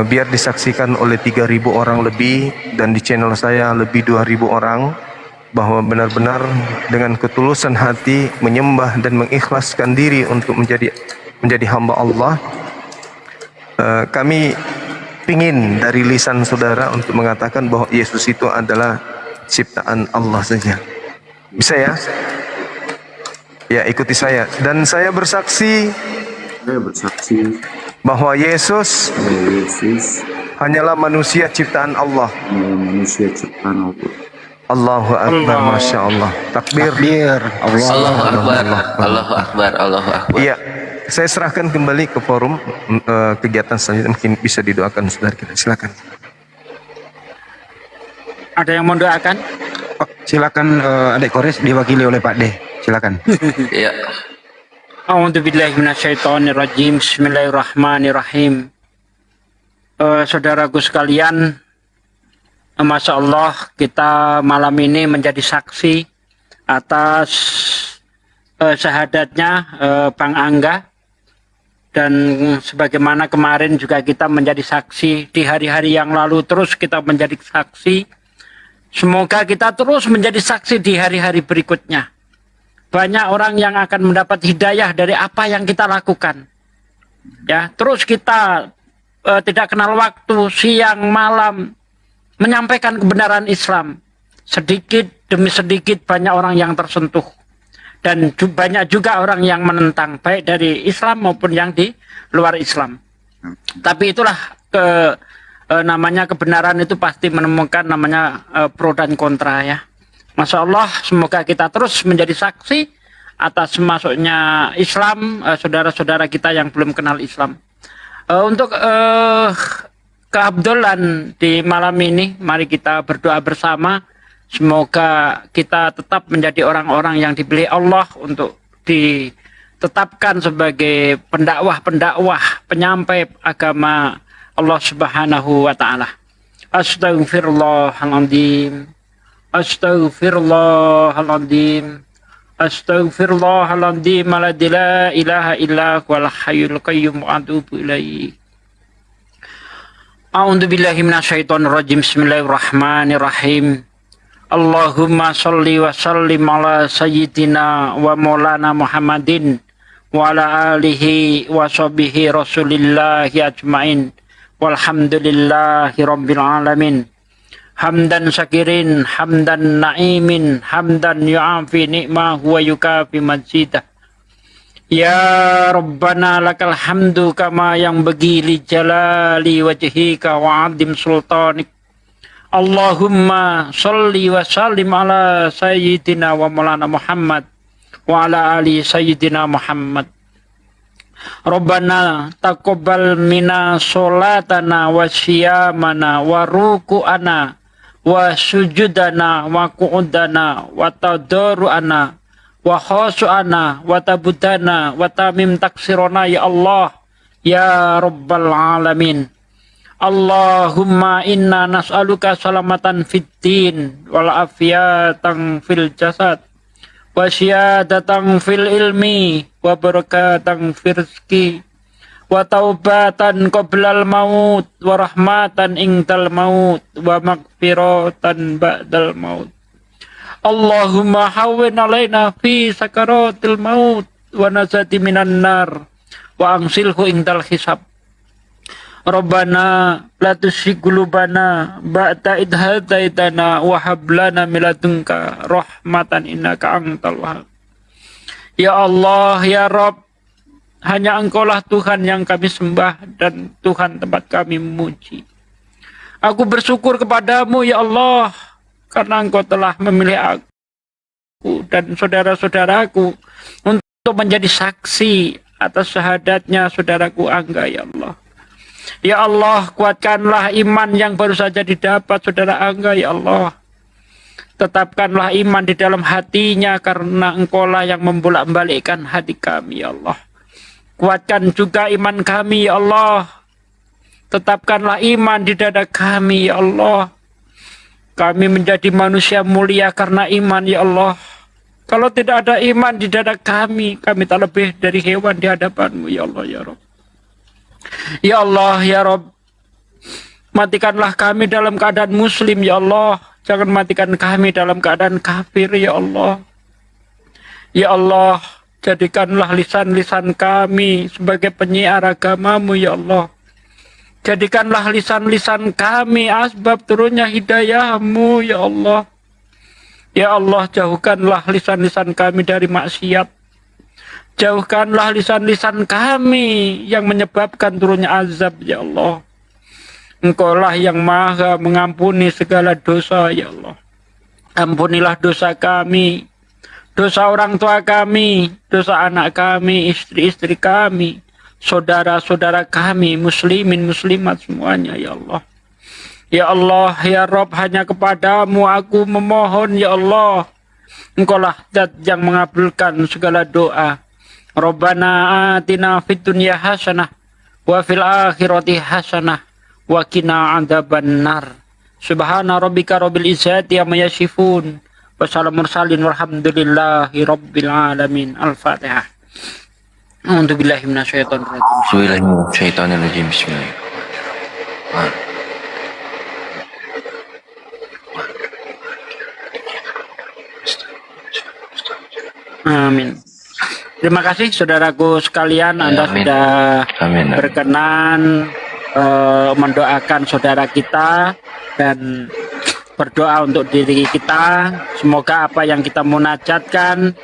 Biar disaksikan oleh 3.000 orang lebih, dan di channel saya lebih 2.000 orang, bahwa benar-benar dengan ketulusan hati menyembah dan mengikhlaskan diri untuk menjadi hamba Allah. Kami ingin dari lisan saudara untuk mengatakan bahwa Yesus itu adalah ciptaan Allah saja. Bisa ya? Ya, ikuti saya. Dan saya bersaksi bahwa Yesus hanyalah manusia ciptaan Allah. Allahu Akbar, Masya Allah. Takbir. Allahu Akbar. Allahu Akbar. Allahu Akbar. Iya, saya serahkan kembali ke forum kegiatan selanjutnya, mungkin bisa didoakan saudara kita. Silakan. Ada yang mau doakan? Oh, silakan Adik Kores diwakili oleh Pak D. Silakan. Iya. A'udzubillahi minasyaitonirrajim. Bismillahirrahmanirrahim. Saudaraku sekalian, Masya Allah, kita malam ini menjadi saksi atas syahadatnya Bang Angga, dan sebagaimana kemarin juga kita menjadi saksi di hari-hari yang lalu, terus kita menjadi saksi. Semoga kita terus menjadi saksi di hari-hari berikutnya. Banyak orang yang akan mendapat hidayah dari apa yang kita lakukan. Ya, terus kita tidak kenal waktu, siang, malam, menyampaikan kebenaran Islam. Sedikit demi sedikit banyak orang yang tersentuh. Dan banyak juga orang yang menentang, baik dari Islam maupun yang di luar Islam. Tapi itulah namanya kebenaran itu pasti menemukan namanya pro dan kontra ya. Masya Allah, semoga kita terus menjadi saksi atas masuknya Islam saudara-saudara kita yang belum kenal Islam. Untuk keabdolan di malam ini, mari kita berdoa bersama. Semoga kita tetap menjadi orang-orang yang dipilih Allah untuk ditetapkan sebagai pendakwah, penyampai agama Allah Subhanahu wa taala. Astaghfirullahaladzim. Astaghfirullahaladzim. Astaghfirullahaladzim. La ilaha illa huwal hayyul qayyum wa atubu ilaih. A'udzu billahi minasyaitonir rajim. Bismillahirrahmanirrahim. Allahumma sholli wa sallim ala sayyidina wa maulana Muhammadin wa ala alihi wa sahbihi rasulillahi ajmain walhamdulillahi rabbil alamin. Hamdan syakirin, hamdan na'imin, hamdan yu'afi ni'mahu wa yukafi majidah. Ya Rabbana lakal hamdu kama yang bagi li jalali wajhika wa adim sultanik. Allahumma sholli wa sallim ala sayyidina wa maulana Muhammad wa ala ali sayyidina Muhammad. Rabbana taqabbal minna sholatana wa siyamana wa ruku'ana wa sujudana wa qu'udana wa tadaru'ana wa khushu'ana wa tabudana wa tamim taksirona ya Allah ya Rabbal Alamin. Allahumma inna nas'aluka salamatan fid din wal afiyatan fil jasad wa syadatan fil ilmi wa barakatan fil rizqi wa taubatan qoblal maut wa rahmatan indal maut wa maghfiratan ba'dal maut. Allahumma hawwin alaina fi sakaratil maut wa nazati minan nar wa angsilhu indal hisab. Rabbana la tuzigh qulubana ba'da idh hadaitana wa hab lana min ladunka rahmatan innaka antal wahhab. Ya Allah, ya Rabb, hanya Engkaulah Tuhan yang kami sembah dan Tuhan tempat kami memuji. Aku bersyukur kepadamu ya Allah karena Engkau telah memilih aku dan saudara-saudaraku untuk menjadi saksi atas syahadatnya saudaraku Angga ya Allah. Ya Allah, kuatkanlah iman yang baru saja didapat saudara Angga ya Allah. Tetapkanlah iman di dalam hatinya karena Engkaulah yang membolak-balikkan hati kami ya Allah. Kuatkan juga iman kami ya Allah. Tetapkanlah iman di dada kami ya Allah. Kami menjadi manusia mulia karena iman ya Allah. Kalau tidak ada iman di dada kami tak lebih dari hewan di hadapan-Mu ya Allah ya Rabb. Ya Allah, ya Rabb, matikanlah kami dalam keadaan muslim, ya Allah. Jangan matikan kami dalam keadaan kafir, ya Allah. Ya Allah, jadikanlah lisan-lisan kami sebagai penyiar agama-Mu, ya Allah. Jadikanlah lisan-lisan kami asbab turunnya hidayah-Mu, ya Allah. Ya Allah, jauhkanlah lisan-lisan kami dari maksiat. Jauhkanlah lisan-lisan kami yang menyebabkan turunnya azab, ya Allah. Engkaulah yang maha mengampuni segala dosa, ya Allah. Ampunilah dosa kami, dosa orang tua kami, dosa anak kami, istri-istri kami, saudara-saudara kami, muslimin, muslimat semuanya, ya Allah. Ya Allah, ya Rabb, hanya kepadamu aku memohon, ya Allah. Engkaulah zat yang mengabulkan segala doa. Rabbana atina fid dunya hasanah wa fil akhirati hasanah wa qina adzabannar. Subhana rabbika rabbil izzati amma yasifun wa salamun mursalin walhamdulillahi rabbil alamin. Al-Fatihah. A'udzu billahi minasyaitonir rajim. Bismillahirrahmanirrahim. Bismillahirrahmanirrahim. Amin. Terima kasih saudaraku sekalian, Anda sudah berkenan mendoakan saudara kita dan berdoa untuk diri kita. Semoga apa yang kita munajatkan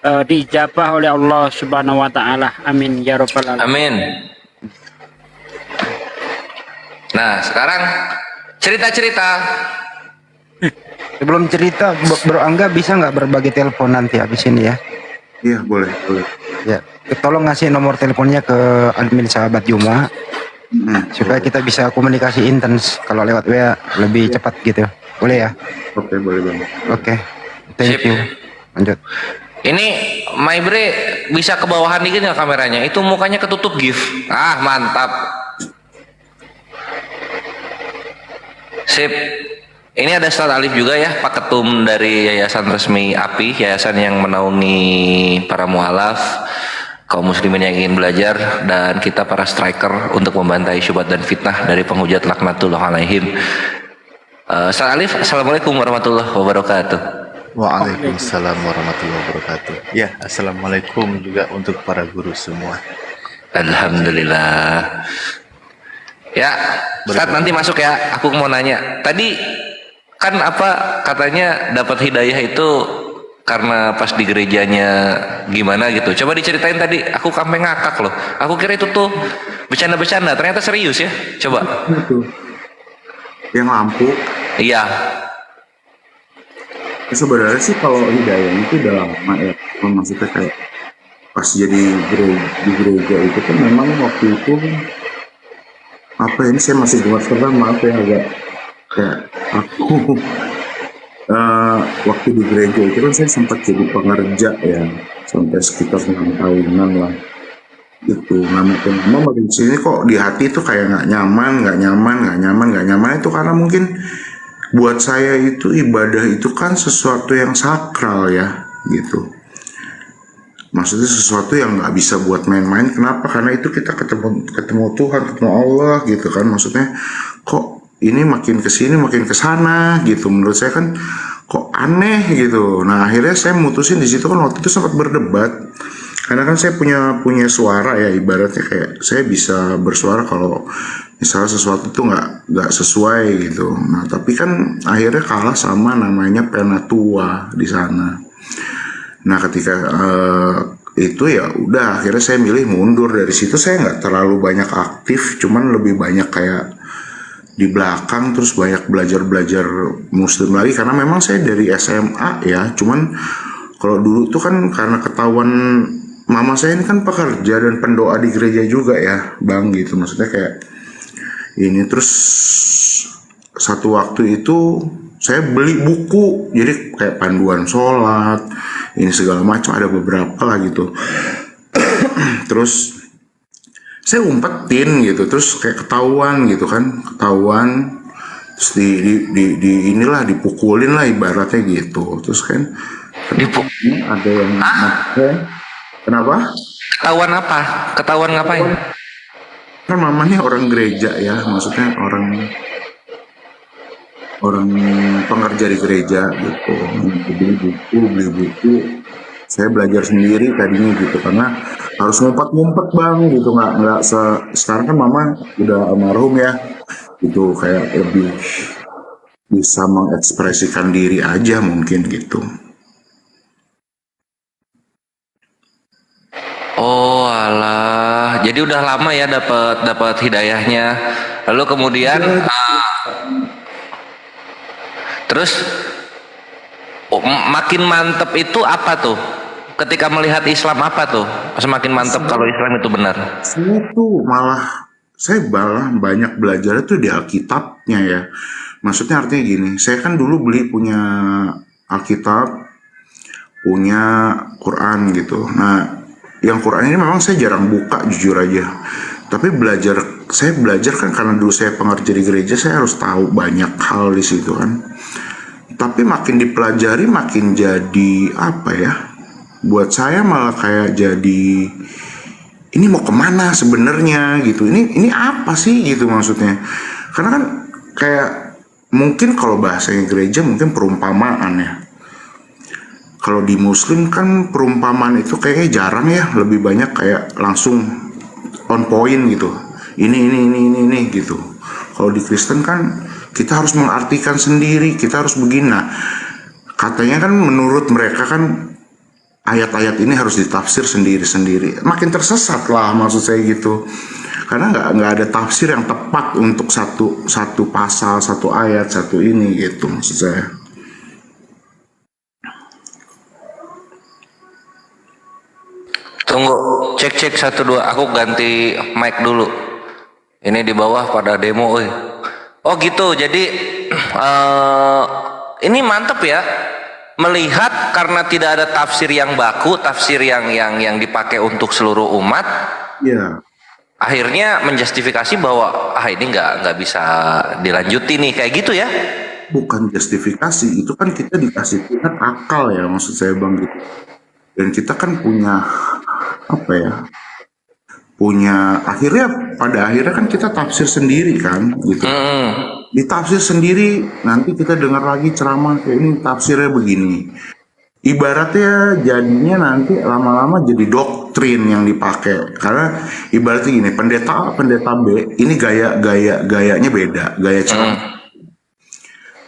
diijabah oleh Allah Subhanahu wa taala. Amin ya rabbal alamin. Amin. Nah, sekarang cerita-cerita. Sebelum cerita, Bro Angga bisa nggak berbagi telepon nanti habis ini ya? Iya, boleh. Ya, tolong ngasih nomor teleponnya ke admin sahabat Juma supaya kita bisa komunikasi intens. Kalau lewat WA lebih cepat gitu. Boleh ya? Oke, boleh banget. Oke, thank you. Lanjut. Ini Maibre bisa ke bawahan dikit nggak kameranya? Itu mukanya ketutup gift. Ah, mantap. Sip. Ini ada Ustaz Alif juga ya, Pak Ketum dari Yayasan Resmi API, yayasan yang menaungi para mualaf, kaum muslimin yang ingin belajar, dan kita para striker untuk membantai syubhat dan fitnah dari penghujat laknatullah alaihim. Ustaz Alif, Assalamualaikum warahmatullahi wabarakatuh. Waalaikumsalam warahmatullahi wabarakatuh. Ya, assalamualaikum juga untuk para guru semua. Alhamdulillah. Ya, Ustaz nanti masuk ya. Aku mau nanya. Tadi kan apa katanya dapat hidayah itu karena pas di gerejanya gimana gitu. Coba diceritain tadi. Aku sampai ngakak loh. Aku kira itu tuh bercanda-bercanda. Ternyata serius ya. Coba. Itu. Yang lampu. Iya. Sebenarnya sih kalau hidayah itu udah lama ya. Maksudnya kayak pas jadi di gereja itu kan memang waktu itu apa ini saya masih gemeteran, maaf ya, agak kayak aku waktu di gereja itu kan saya sempat jadi pengerja ya sampai sekitar 6 tahunan lah itu. Lama makin sini kok di hati itu kayak nggak nyaman itu karena mungkin buat saya itu ibadah itu kan sesuatu yang sakral ya gitu. Maksudnya sesuatu yang nggak bisa buat main-main. Kenapa? Karena itu kita ketemu Tuhan, ketemu Allah gitu kan. Maksudnya kok ini makin kesini makin kesana gitu. Menurut saya kan kok aneh gitu. Nah akhirnya saya mutusin di situ kan waktu itu sempat berdebat. Karena kan saya punya suara ya, ibaratnya kayak saya bisa bersuara kalau misalnya sesuatu itu nggak sesuai gitu. Nah tapi kan akhirnya kalah sama namanya penatua di sana. Nah ketika itu ya udah akhirnya saya milih mundur dari situ. Saya nggak terlalu banyak aktif, cuman lebih banyak kayak di belakang, terus banyak belajar muslim lagi karena memang saya dari SMA ya. Cuman kalau dulu tuh kan karena ketahuan mama saya ini kan pekerja dan pendoa di gereja juga ya bang gitu. Maksudnya kayak ini, terus satu waktu itu saya beli buku jadi kayak panduan sholat ini segala macam, ada beberapa lah gitu. Terus saya umpetin gitu, terus kayak ketahuan gitu kan, terus di inilah dipukulin lah ibaratnya gitu. Terus kan ada yang kenapa? Ketahuan apa? Ketahuan ngapain? Kan mamanya orang gereja ya, maksudnya orang pengerja di gereja gitu. Beli buku saya belajar sendiri tadinya gitu karena harus ngumpet bang gitu, nggak sekarang kan mama udah almarhum ya gitu, kayak lebih bisa mengekspresikan diri aja mungkin gitu. Oh alah, jadi udah lama ya dapat hidayahnya. Lalu kemudian terus makin mantep itu apa tuh? Ketika melihat Islam apa tuh? Semakin mantep kalau Islam itu benar. Saya malah banyak belajar itu di Alkitabnya ya. Maksudnya artinya gini, saya kan dulu punya Alkitab, punya Quran gitu. Nah, yang Quran ini memang saya jarang buka jujur aja. Tapi saya belajar kan karena dulu saya pengerja di gereja, saya harus tahu banyak hal di situ kan. Tapi makin dipelajari makin jadi apa ya? Buat saya malah kayak jadi ini mau kemana sebenarnya gitu. Ini apa sih gitu maksudnya? Karena kan kayak mungkin kalau bahasanya gereja mungkin perumpamaan ya. Kalau di Muslim kan perumpamaan itu kayaknya jarang ya, lebih banyak kayak langsung on point gitu. Ini gitu. Kalau di Kristen kan kita harus mengartikan sendiri, kita harus begini. Nah, katanya kan menurut mereka kan ayat-ayat ini harus ditafsir sendiri-sendiri. Makin tersesat lah maksud saya gitu. Karena nggak ada tafsir yang tepat untuk satu pasal, satu ayat, satu ini gitu maksud saya. Tunggu, cek 1 2. Aku ganti mic dulu. Ini di bawah pada demo, oi. Oh gitu. Jadi ini mantep ya. Melihat karena tidak ada tafsir yang baku, tafsir yang dipakai untuk seluruh umat. Iya. Akhirnya menjustifikasi bahwa ini nggak bisa dilanjuti nih kayak gitu ya. Bukan justifikasi, itu kan kita dikasih Tuhan akal ya maksud saya Bang gitu. Dan kita kan punya apa ya? Pada akhirnya kan kita tafsir sendiri kan gitu. Ditafsir sendiri, nanti kita dengar lagi ceramah kayak ini tafsirnya begini. Ibaratnya jadinya nanti lama-lama jadi doktrin yang dipakai. Karena ibaratnya gini, pendeta B ini gayanya beda, gaya ceramah.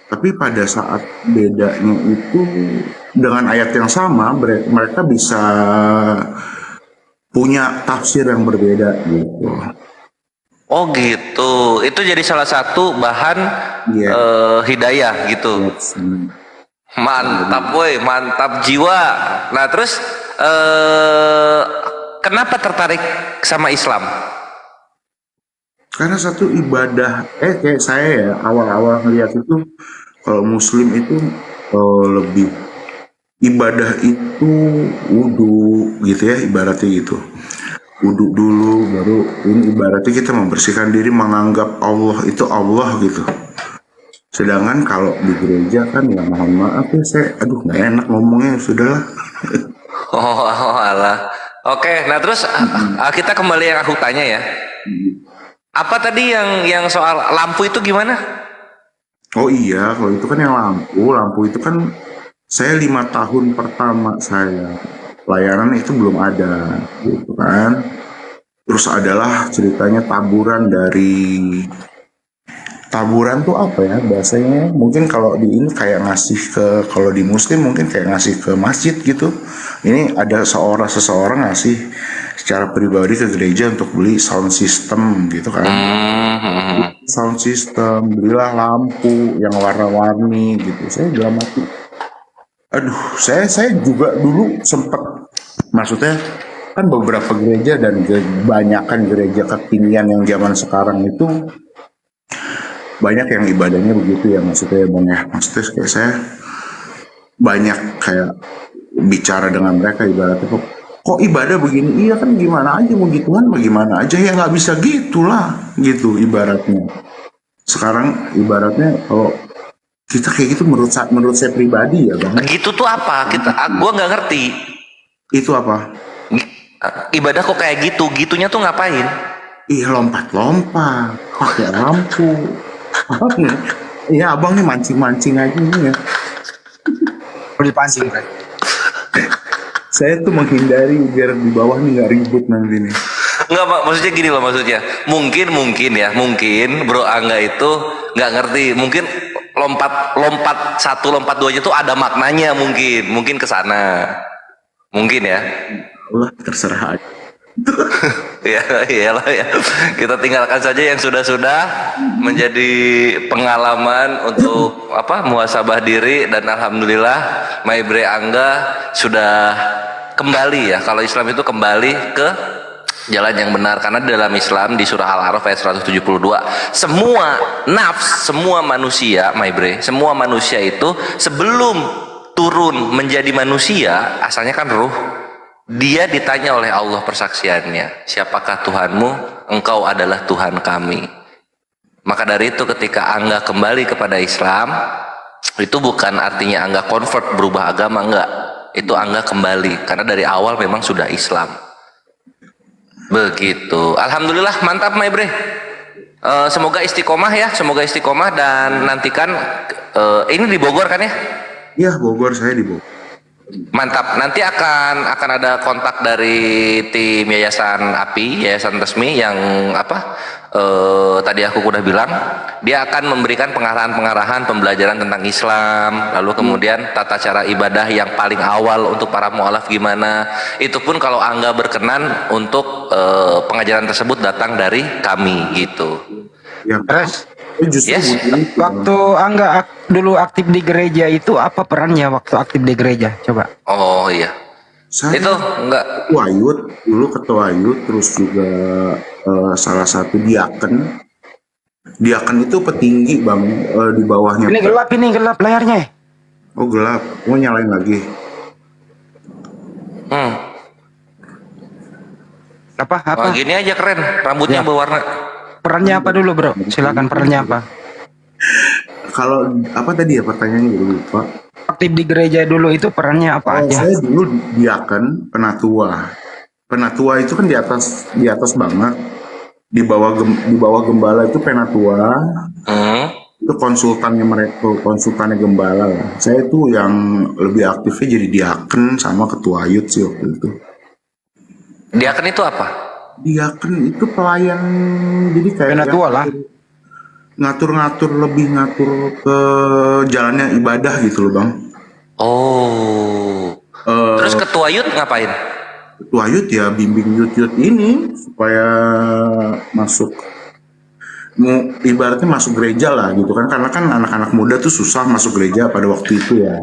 Tapi pada saat bedanya itu dengan ayat yang sama, mereka bisa punya tafsir yang berbeda gitu. Oh gitu, itu jadi salah satu bahan hidayah gitu. Mantap woi, mantap jiwa. Nah terus kenapa tertarik sama Islam? Karena satu ibadah, kayak saya ya awal-awal ngeliat itu kalau Muslim itu lebih ibadah itu wudhu gitu ya ibaratnya gitu. Wudhu dulu baru ini ibaratnya kita membersihkan diri menganggap Allah itu Allah gitu. Sedangkan kalau di gereja kan ya mohon maaf ya saya nggak enak ngomongnya sudahlah. Oh alah. Oke, nah terus kita kembali yang aku tanya ya. Apa tadi yang soal lampu itu gimana? Oh iya, kalau itu kan yang lampu itu kan saya 5 tahun pertama saya pelayanan itu belum ada gitu kan. Terus adalah ceritanya taburan tuh apa ya bahasanya, mungkin kalau di ini kayak ngasih kalau di Muslim mungkin kayak ngasih ke masjid gitu. Ini ada seseorang ngasih secara pribadi ke gereja untuk beli sound system gitu kan. Sound system, belilah lampu yang warna-warni gitu. Saya dalam hati, saya juga dulu sempat, maksudnya kan beberapa gereja dan kebanyakan gereja kekinian yang zaman sekarang itu banyak yang ibadahnya begitu ya maksudnya Bang ya. Maksudnya kayak saya banyak kayak bicara dengan mereka ibaratnya kok ibadah begini, iya kan gimana aja mau gituan bagaimana aja ya nggak bisa gitulah gitu ibaratnya. Sekarang ibaratnya kalau kita kayak gitu menurut saya pribadi ya Bang. Gitu tuh apa? Gua nggak ngerti. Itu apa? Ibadah kok kayak gitu? Gitunya tuh ngapain? Iya lompat-lompat pakai lampu. Iya abang nih mancing-mancing aja nih ya. Perlu dipancing kan? Saya tuh menghindari biar di bawah nih nggak ribut nanti nih. Enggak Pak, maksudnya gini loh maksudnya. Mungkin Bro Angga itu nggak ngerti. Mungkin lompat 1 lompat 2 itu ada maknanya mungkin ke sana. Mungkin ya. Allah terserah aja. Ya iyalah ya. Kita tinggalkan saja yang sudah-sudah menjadi pengalaman untuk muhasabah diri, dan alhamdulillah Maibre Angga sudah kembali ya. Kalau Islam itu kembali ke jalan yang benar, karena dalam Islam di surah Al-A'raf ayat 172 semua nafs, semua manusia Maibre, semua manusia itu sebelum turun menjadi manusia asalnya kan ruh. Dia ditanya oleh Allah persaksiannya, siapakah Tuhanmu? Engkau adalah Tuhan kami. Maka dari itu ketika Angga kembali kepada Islam, itu bukan artinya Angga convert, berubah agama, enggak. Itu Angga kembali, karena dari awal memang sudah Islam. Begitu. Alhamdulillah, mantap Maibre. Semoga istiqomah ya, dan nantikan ini di Bogor kan ya? Iya Bogor, saya di Bogor. Mantap. Nanti akan ada kontak dari tim Yayasan API, Yayasan Resmi yang tadi aku udah bilang, dia akan memberikan pengarahan-pengarahan pembelajaran tentang Islam, lalu kemudian tata cara ibadah yang paling awal untuk para mualaf gimana. Itu pun kalau Angga berkenan untuk pengajaran tersebut datang dari kami gitu. Ya, terus waktu Angga dulu aktif di gereja itu apa perannya waktu aktif di gereja? Coba. Oh iya. Saya itu enggak ketua Ayut, dulu ketua Ayut, terus juga salah satu diaken. Diaken itu petinggi bang, di bawahnya. Ini gelap layarnya. Oh gelap, mau nyalain lagi. Apa? Oh, gini aja keren, rambutnya berwarna. Perannya apa dulu bro? Silakan perannya apa? Kalau apa tadi ya pertanyaannya gue lupa. Aktif di gereja dulu itu perannya apa aja? Saya dulu diaken penatua. Penatua itu kan di atas banget. Di bawah gembala itu penatua. Itu konsultannya gembala lah. Saya itu yang lebih aktifnya jadi diaken sama ketua Ayut sih waktu itu. Diaken itu apa? Diaken itu pelayan, jadi kayak penatua lah. Ngatur ke jalannya ibadah gitu loh bang. Oh. Terus ketua Yud ngapain? Ketua Yud ya bimbing Yud ini supaya masuk, ibaratnya masuk gereja lah gitu kan, karena kan anak-anak muda tuh susah masuk gereja pada waktu itu ya.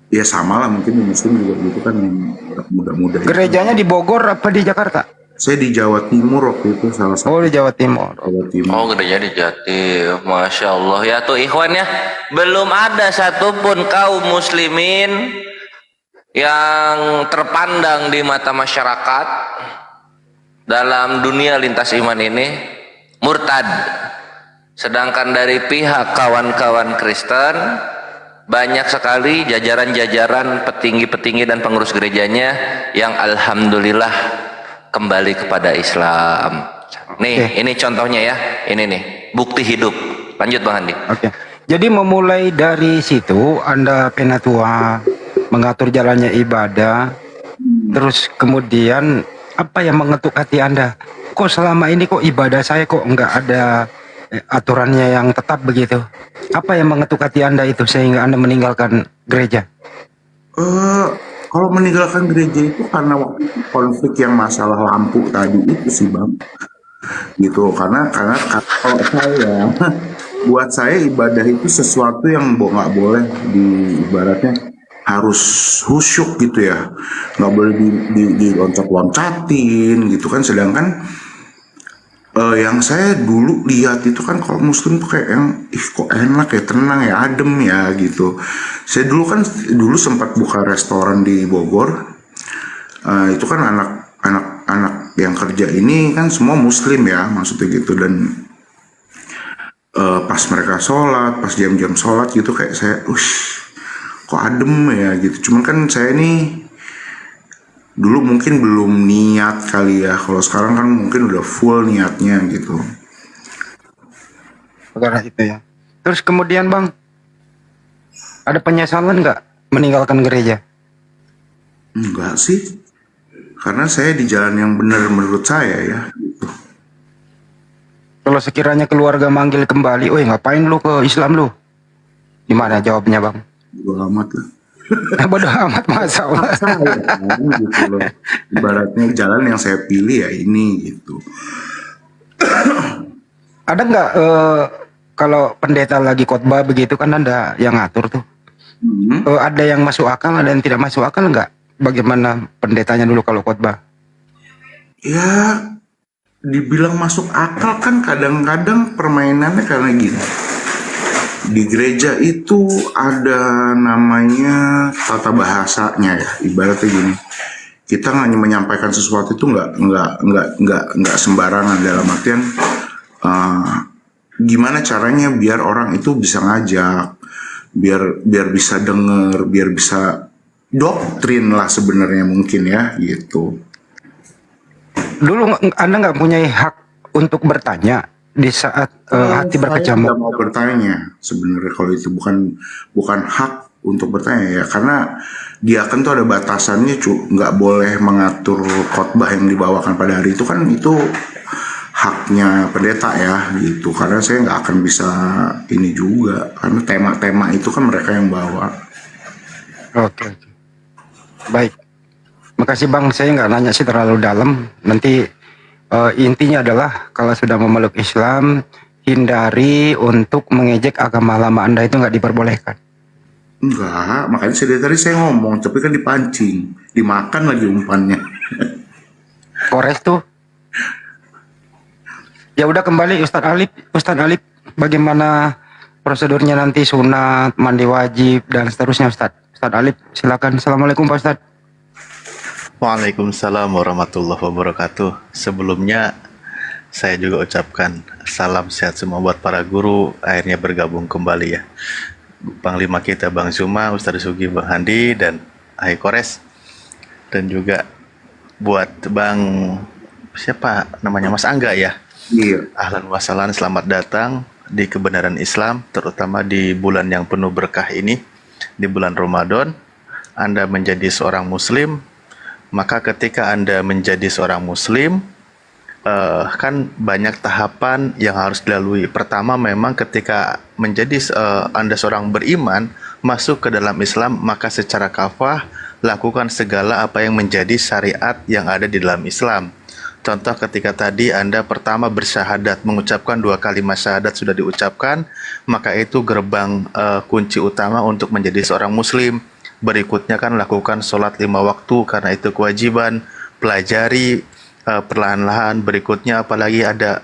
Ya sama lah mungkin di Muslim juga gitu kan, muda-muda. Gerejanya di Bogor apa di Jakarta? Saya di Jawa Timur waktu itu salah satu. Oh di Jawa Timur. Oh gedenya di Jatim. Masya Allah ya tuh ikhwan ya. Belum ada satupun kaum muslimin yang terpandang di mata masyarakat dalam dunia lintas iman ini murtad. Sedangkan dari pihak kawan-kawan Kristen banyak sekali jajaran-jajaran petinggi-petinggi dan pengurus gerejanya yang alhamdulillah kembali kepada Islam. Nih, ini contohnya ya. Ini nih, bukti hidup. Lanjut Bang Andi. Oke. Jadi memulai dari situ Anda penatua, mengatur jalannya ibadah. Terus kemudian apa yang mengetuk hati Anda? Kok selama ini kok ibadah saya kok enggak ada aturannya yang tetap begitu? Apa yang mengetuk hati Anda itu sehingga Anda meninggalkan gereja? Kalau meninggalkan gereja itu karena waktu itu konflik yang masalah lampu tadi itu sih bang, gitu. Karena kalau saya, buat saya ibadah itu sesuatu yang nggak boleh ibaratnya harus khusyuk gitu ya, nggak boleh diloncat-loncatin gitu kan. Sedangkan yang saya dulu lihat itu kan kalau Muslim tuh kayak yang kok enak ya, tenang ya, adem ya gitu. Saya dulu sempat buka restoran di Bogor. Itu kan anak yang kerja ini kan semua Muslim ya, maksudnya gitu. Dan pas mereka sholat, pas jam-jam sholat gitu kayak saya, kok adem ya gitu. Cuman kan saya nih dulu mungkin belum niat kali ya. Kalau sekarang kan mungkin udah full niatnya gitu. Karena itu ya. Terus kemudian Bang, ada penyesalan nggak meninggalkan gereja? Enggak sih. Karena saya di jalan yang benar menurut saya ya. Gitu. Kalau sekiranya keluarga manggil kembali, ngapain lu ke Islam lu? Gimana jawabnya Bang? Bodo amat lah. Bodo amat masalah. Gitu loh. Ibaratnya jalan yang saya pilih ya ini gitu. Ada nggak kalau pendeta lagi khotbah begitu kan Anda yang ngatur tuh? Ada yang masuk akal, ada yang tidak masuk akal nggak? Bagaimana pendetanya dulu kalau khotbah? Ya, dibilang masuk akal kan kadang-kadang permainannya karena gini. Di gereja itu ada namanya tata bahasanya ya, ibaratnya gini. Kita hanya menyampaikan sesuatu itu nggak sembarangan, dalam artian gimana caranya biar orang itu bisa ngajak, biar bisa denger, biar bisa doktrin lah sebenarnya mungkin ya gitu. Dulu Anda nggak punya hak untuk bertanya di saat hati berkecamuk? Saya nggak mau bertanya sebenarnya, kalau itu bukan hak untuk bertanya ya, karena diaken tuh ada batasannya, nggak boleh mengatur khotbah yang dibawakan pada hari itu, kan itu haknya pendeta ya gitu, karena saya nggak akan bisa ini juga, karena tema-tema itu kan mereka yang bawa. Oke. Baik. Makasih Bang, saya nggak nanya sih terlalu dalam. Nanti intinya adalah kalau sudah memeluk Islam, hindari untuk mengejek agama lama Anda, itu nggak diperbolehkan. Enggak, makanya dari tadi saya ngomong, tapi kan dipancing, dimakan lagi umpannya. Kores tuh. Ya udah, kembali Ustadz Alip, bagaimana prosedurnya nanti, sunat, mandi wajib dan seterusnya Ustadz Alip, silakan. Assalamualaikum Pak Ustadz. Waalaikumsalam warahmatullahi wabarakatuh. Sebelumnya saya juga ucapkan salam sehat semua buat para guru akhirnya bergabung kembali ya. Panglima kita Bang Zuma, Ustadz Sugi, Bang Handi, dan Hai Kores. Dan juga buat Bang siapa namanya, Mas Angga ya. Iya. Ahlan wa sahlan, selamat datang di kebenaran Islam, terutama di bulan yang penuh berkah ini, di bulan Ramadan. Anda menjadi seorang muslim, maka ketika Anda menjadi seorang muslim, kan banyak tahapan yang harus dilalui. Pertama, memang ketika menjadi Anda seorang beriman, masuk ke dalam Islam, maka secara kafah lakukan segala apa yang menjadi syariat yang ada di dalam Islam. Contoh ketika tadi Anda pertama bersyahadat, mengucapkan 2 kalimat syahadat sudah diucapkan, maka itu gerbang kunci utama untuk menjadi seorang muslim. Berikutnya kan lakukan sholat 5 waktu karena itu kewajiban, pelajari perlahan-lahan. Berikutnya apalagi ada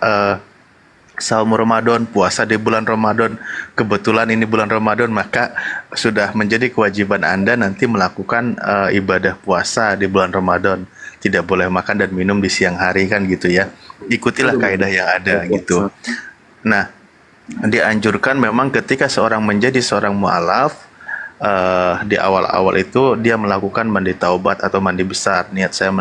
saum Ramadan, puasa di bulan Ramadan. Kebetulan ini bulan Ramadan, maka sudah menjadi kewajiban Anda nanti melakukan ibadah puasa di bulan Ramadan. Tidak boleh makan dan minum di siang hari kan gitu ya. Ikutilah kaidah yang ada gitu. Nah, dianjurkan memang ketika seorang menjadi seorang mu'alaf, di awal-awal itu dia melakukan mandi taubat atau mandi besar. Niat saya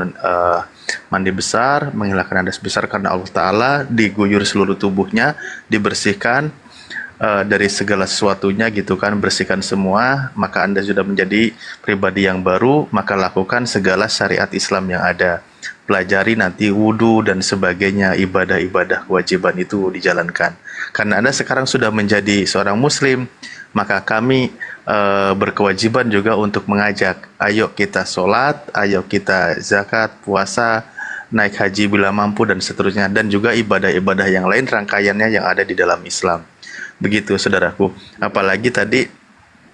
mandi besar, menghilangkan hadas besar karena Allah Ta'ala, diguyur seluruh tubuhnya, dibersihkan dari segala sesuatunya gitu kan, bersihkan semua, maka Anda sudah menjadi pribadi yang baru. Maka lakukan segala syariat Islam yang ada, pelajari nanti wudhu dan sebagainya, ibadah-ibadah kewajiban itu dijalankan. Karena Anda sekarang sudah menjadi seorang muslim, maka kami berkewajiban juga untuk mengajak, ayo kita sholat, ayo kita zakat, puasa, naik haji bila mampu dan seterusnya, dan juga ibadah-ibadah yang lain rangkaiannya yang ada di dalam Islam. Begitu saudaraku. Apalagi tadi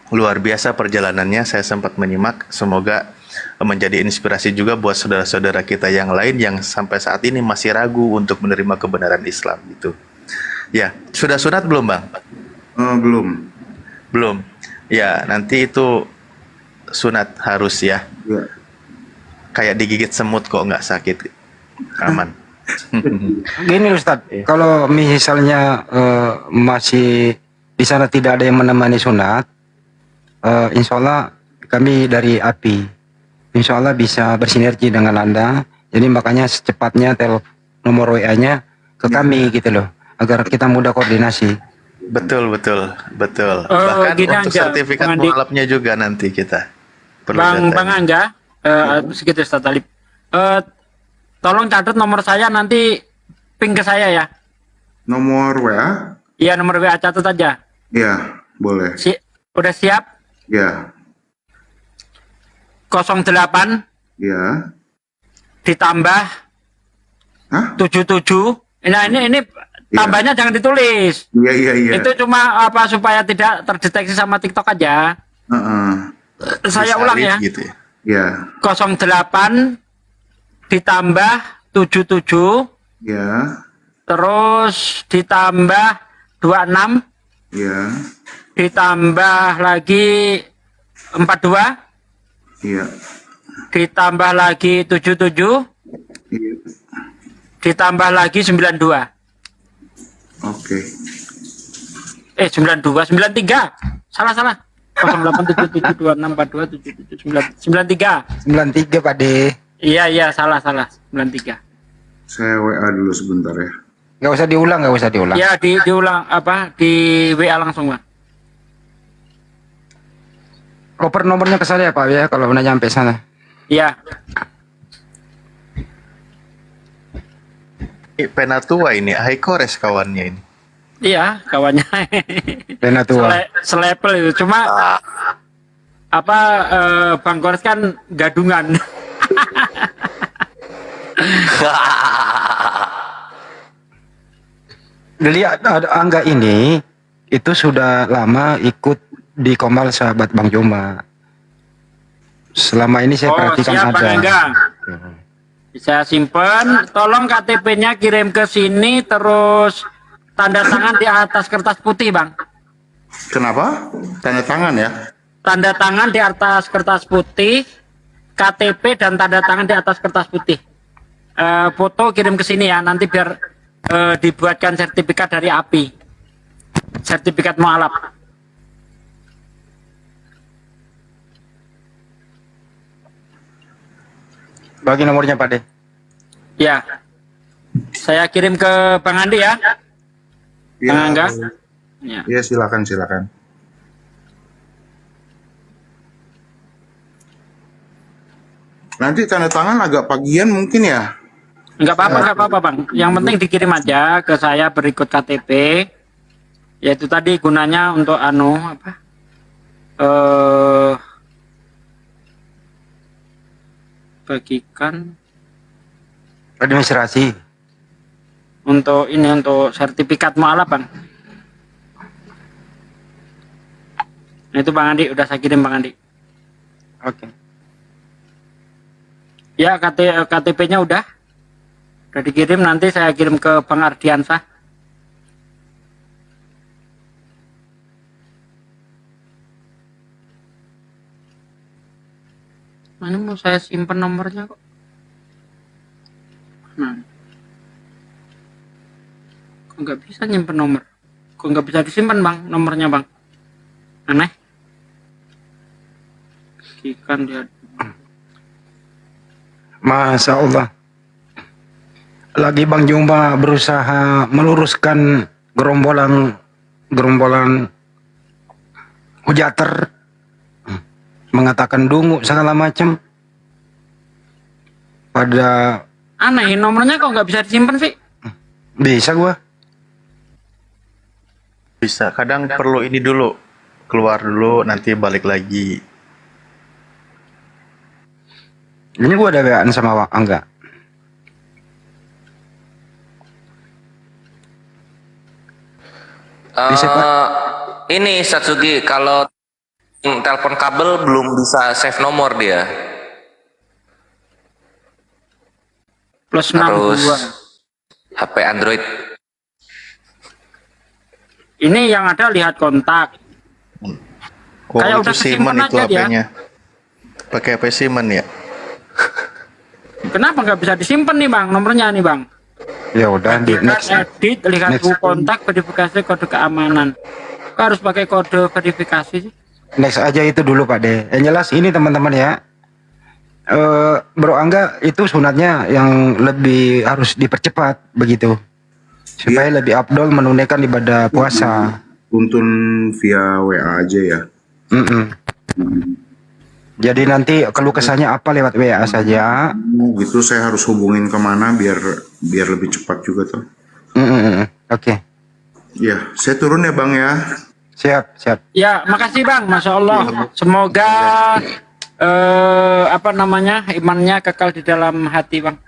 luar biasa perjalanannya, saya sempat menyimak. Semoga menjadi inspirasi juga buat saudara-saudara kita yang lain yang sampai saat ini masih ragu untuk menerima kebenaran Islam gitu. Ya, sudah sunat belum Bang? Belum. Ya, nanti itu sunat harus ya. Kayak digigit semut kok, nggak sakit, aman. Gini Ustadz, kalau misalnya masih di sana tidak ada yang menemani sunat, insya Allah kami dari API, insya Allah bisa bersinergi dengan Anda. Jadi makanya secepatnya nomor WA-nya ke kami gitu loh, agar kita mudah koordinasi. Betul. Bahkan untuk sertifikat mualafnya juga nanti kita perlu Bang Angga, sedikit Ustaz Talib. Tolong catat nomor saya, nanti ping ke saya ya. Nomor WA? Iya, nomor WA catat aja. Iya, boleh. Udah siap? Ya. 08. Ya. Ditambah 77. Nah, ini tambahnya jangan ditulis. Iya. Itu cuma apa, supaya tidak terdeteksi sama TikTok aja. Saya ulang ya. Gitu ya. Ya. 08 ditambah 77. Ya. Terus ditambah 26. Ya. Ditambah lagi 42. Iya. Ditambah lagi 77. Iya. Ditambah lagi 92. Oke. 92, 93. Salah. 087726427793. 93 Pak De. Iya, salah. 93. Saya WA dulu sebentar ya. Nggak usah diulang. Ya, diulang apa? Di WA langsung, Pak. Koper nomornya ke saya Pak ya kalau udah nyampe sana. Iya. Pena tua ini, Haikores kawannya ini. Iya, kawannya. Pena tua. Selepel itu. Cuma Bang Kores kan gadungan. Lihat Angga ini itu sudah lama ikut di Komal sahabat Bang Juma. Selama ini saya perhatikan siap, ada. Bang Angga. Saya simpen, tolong KTP-nya kirim ke sini terus tanda tangan di atas kertas putih, Bang. Kenapa? Tanda tangan ya? Tanda tangan di atas kertas putih, KTP dan tanda tangan di atas kertas putih. Foto kirim ke sini ya, nanti biar dibuatkan sertifikat dari API. Sertifikat mualaf. Bagi nomornya Pak De. Ya. Saya kirim ke Bang Andi ya. Iya, Bang Angga. Ya. Iya silakan. Nanti tanda tangan agak pagian mungkin ya? Enggak apa-apa Bang. Yang penting dikirim aja ke saya berikut KTP. Yaitu tadi gunanya untuk bagikan administrasi. Untuk sertifikat mualaf, Bang. Nah, itu Bang Andi, udah saya kirim Bang Andi. Oke. Ya, KTP-nya udah dikirim, nanti saya kirim ke Bang Ardiansah. Mana mau saya simpen nomornya kok? Kok nggak bisa nyimpen nomor? Kok nggak bisa disimpan Bang nomornya Bang? Aneh. Ikan dia. Masya Allah. Lagi Bang Jumba berusaha meluruskan gerombolan hujater, mengatakan dungu segala macam. Pada aneh, nomornya kok nggak bisa disimpan sih? Bisa gua. Bisa, kadang perlu ini dulu, keluar dulu, nanti balik lagi. Ini gua ada WA-an sama Angga. Ini Satsugi, kalau telepon kabel belum bisa save nomor dia. Plus Terus 62. HP Android. Ini yang ada lihat kontak. Oh, Kayak itu udah Simon kesimpan itu aja dia. HP-nya. Pakai HP Simon ya? Kenapa nggak bisa disimpan nih Bang nomornya nih Bang? Ya udah di next. Edit, lihat kontak, verifikasi kode keamanan. Kok harus pakai kode verifikasi sih? Next aja itu dulu Pak De. Yang jelas ini teman-teman ya. Bro Angga itu sunatnya yang lebih harus dipercepat begitu. Supaya lebih afdol menunaikan ibadah puasa. Tuntun via WA aja ya. Jadi nanti keluh kesahnya apa lewat WA saja. Gitu saya harus hubungin kemana biar lebih cepat juga tuh. Oke. Ya, saya turun ya Bang ya. Siap. Ya, makasih Bang. Masya Allah. Semoga imannya kekal di dalam hati Bang.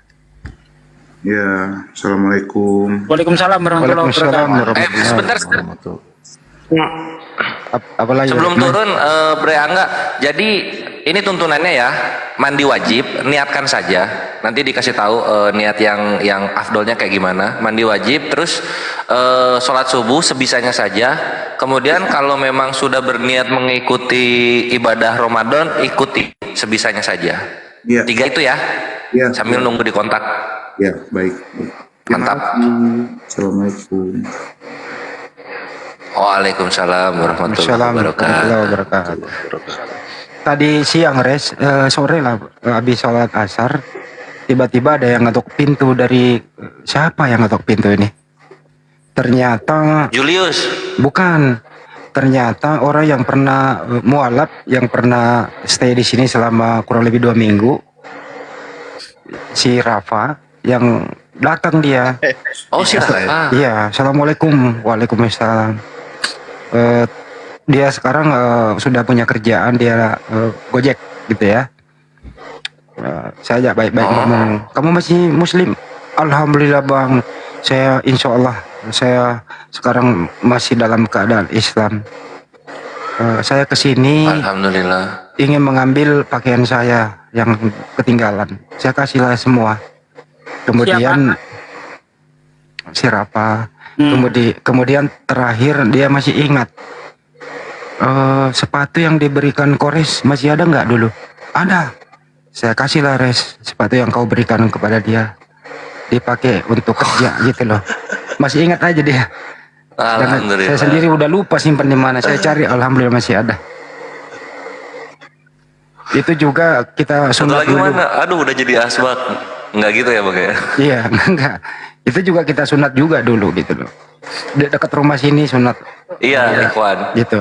Ya, assalamualaikum. Waalaikumsalam warahmatullahi wabarakatuh. Sebentar. Apalagi sebelum turun Bre Angga, jadi ini tuntunannya ya, mandi wajib, niatkan saja. Nanti dikasih tahu niat yang afdolnya kayak gimana. Mandi wajib, terus sholat subuh sebisanya saja. Kemudian kalau memang sudah berniat mengikuti ibadah Ramadan, ikuti sebisanya saja. Ya. 3 itu ya. Ya. Sambil nunggu di kontak. Ya, baik. Mantap. Assalamualaikum. Waalaikumsalam warahmatullahi wabarakatuh. Tadi siang sore lah habis sholat asar, tiba-tiba ada yang ngetok pintu dari siapa yang ngetok pintu ini? Ternyata Julius. Bukan. ternyata orang yang pernah mualaf, yang pernah stay di sini selama kurang lebih 2 minggu, si Rafa yang datang dia. Oh, si Rafa. Iya, assalamualaikum. Waalaikumsalam. Dia sekarang sudah punya kerjaan, dia Gojek gitu ya. Saya ajak baik-baik ngomong, kamu masih muslim? Alhamdulillah bang, saya insya Allah saya sekarang masih dalam keadaan Islam. Saya kesini Alhamdulillah. ingin mengambil pakaian saya yang ketinggalan. Saya kasihlah semua. Kemudian si Rafa, kemudian terakhir dia masih ingat, sepatu yang diberikan Kores masih ada nggak dulu? Ada. Saya kasihlah Res, sepatu yang kau berikan kepada dia, dipakai untuk kerja gitu loh. Masih ingat aja dia. Dan Alhamdulillah. saya sendiri udah lupa simpan di mana. Saya cari, alhamdulillah masih ada. Itu juga kita Satu sunat lagi dulu. mana? Aduh, udah jadi asbak. Enggak gitu ya, Bang ya? Iya, enggak. Itu juga kita sunat juga dulu gitu loh. Di dekat rumah sini sunat. Iya, Ikhwan. Gitu.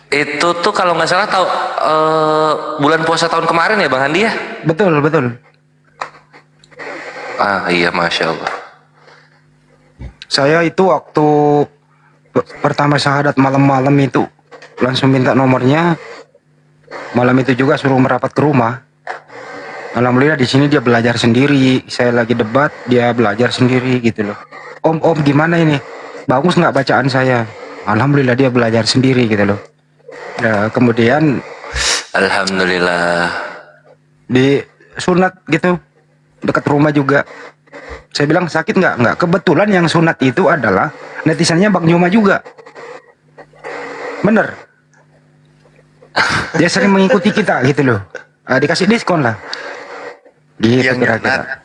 Itu tuh kalau nggak salah bulan puasa tahun kemarin ya, Bang Andi ya? Betul, betul. Ah iya, Masya Allah. Saya itu waktu pertama syahadat malam-malam itu langsung minta nomornya. Malam itu juga suruh merapat ke rumah. Alhamdulillah di sini dia belajar sendiri. Saya lagi debat, dia belajar sendiri gitu loh. Om gimana ini? Bagus nggak bacaan saya? Alhamdulillah dia belajar sendiri gitu loh. Ya, kemudian Alhamdulillah di sunat gitu dekat rumah juga. Saya bilang sakit nggak? Kebetulan yang sunat itu adalah netizennya Bang Juma juga. Bener. Dia sering mengikuti kita gitu loh. Dikasih diskon lah. Gitu Yang kira-kira.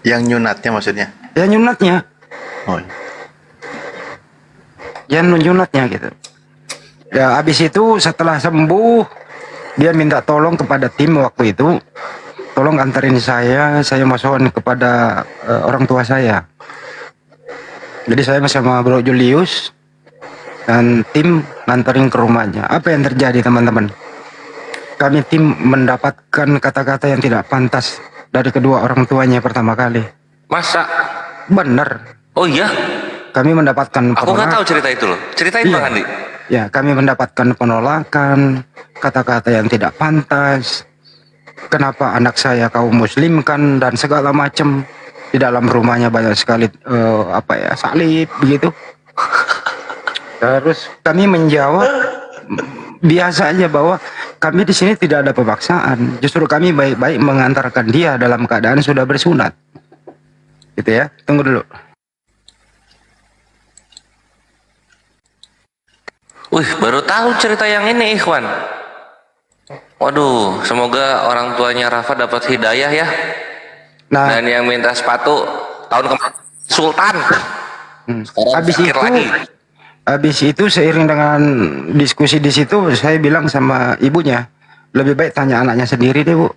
Yang nyunatnya maksudnya? Ya nyunatnya. Oh. Iya. Ya nyunatnya gitu. Ya habis itu setelah sembuh dia minta tolong kepada tim waktu itu. Tolong antarin saya masukkan kepada orang tua saya. Jadi saya bersama Bro Julius dan tim nganterin ke rumahnya. Apa yang terjadi teman-teman? Kami tim mendapatkan kata-kata yang tidak pantas dari kedua orang tuanya pertama kali. Masa? Bener. Oh iya? Kami mendapatkan Aku nggak tahu cerita itu loh. Ceritain Bang Andi. Ya, kami mendapatkan penolakan, kata-kata yang tidak pantas. Kenapa anak saya kau muslimkan dan segala macam. Di dalam rumahnya banyak sekali salib begitu. Terus kami menjawab biasa aja bahwa kami di sini tidak ada pemaksaan. Justru kami baik-baik mengantarkan dia dalam keadaan sudah bersunat. Gitu ya. Tunggu dulu. Wih, baru tahu cerita yang ini, Ikhwan. Waduh, semoga orang tuanya Rafa dapat hidayah ya. Nah, dan yang minta sepatu tahun kemarin Sultan. Sekarang habis itu seiring dengan diskusi di situ, saya bilang sama ibunya, lebih baik tanya anaknya sendiri deh, Bu.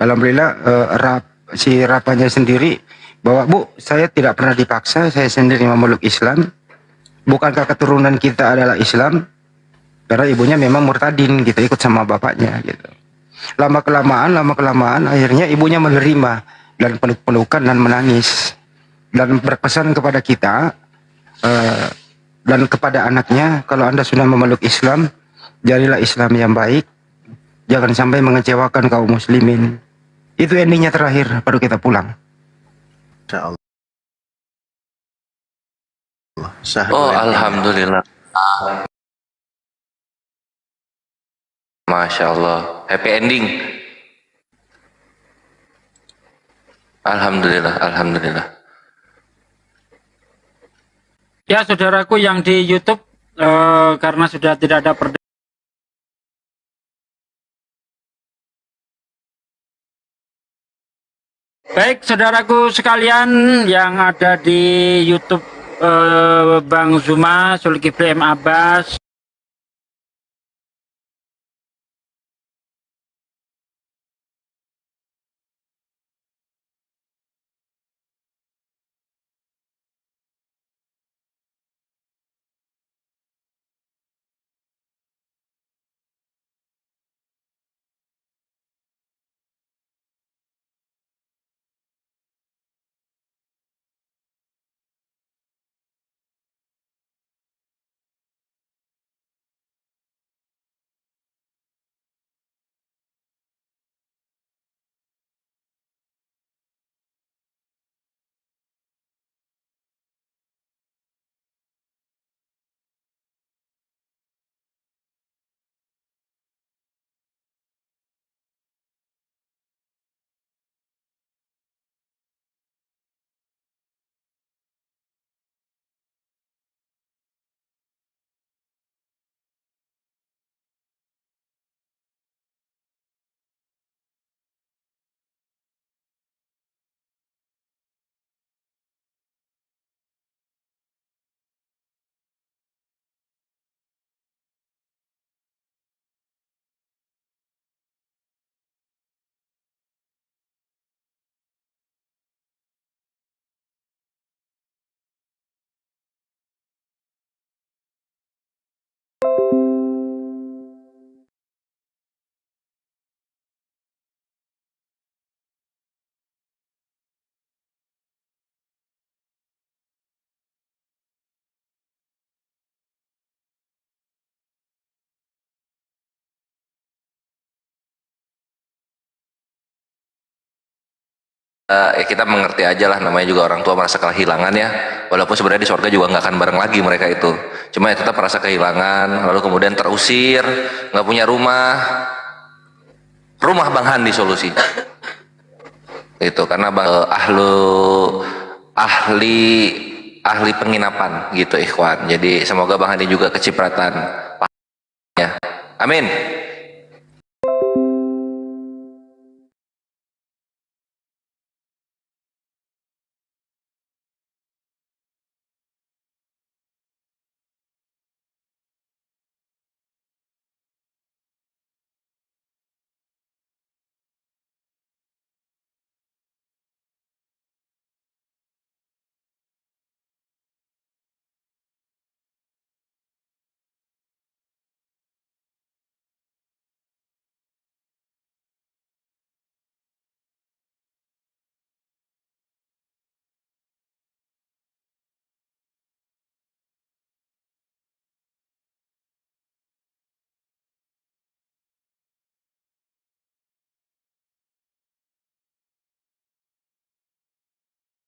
Alhamdulillah si Rapanya sendiri bahwa, Bu, saya tidak pernah dipaksa, saya sendiri memeluk Islam. Bukankah keturunan kita adalah Islam? Karena ibunya memang murtadin gitu, ikut sama bapaknya gitu. Lama kelamaan akhirnya ibunya menerima dan peluk-pelukan dan menangis dan berpesan kepada kita dan kepada anaknya, kalau Anda sudah memeluk Islam, jadilah Islam yang baik, jangan sampai mengecewakan kaum muslimin. Itu endingnya terakhir, baru kita pulang. Insya Allah. Oh, alhamdulillah. Masya Allah, happy ending. Alhamdulillah, alhamdulillah. Ya, saudaraku yang di YouTube, karena sudah tidak ada Baik, saudaraku sekalian yang ada di YouTube, Bang Zuma, Zulkifli M. Abbas, ya kita mengerti aja lah, namanya juga orang tua merasa kehilangan ya, walaupun sebenarnya di surga juga nggak akan bareng lagi mereka itu, cuma ya tetap merasa kehilangan, lalu kemudian terusir, nggak punya rumah Bang Handi solusi itu, karena ahli penginapan gitu ikhwan. Jadi semoga Bang Handi juga kecipratan ya, amin.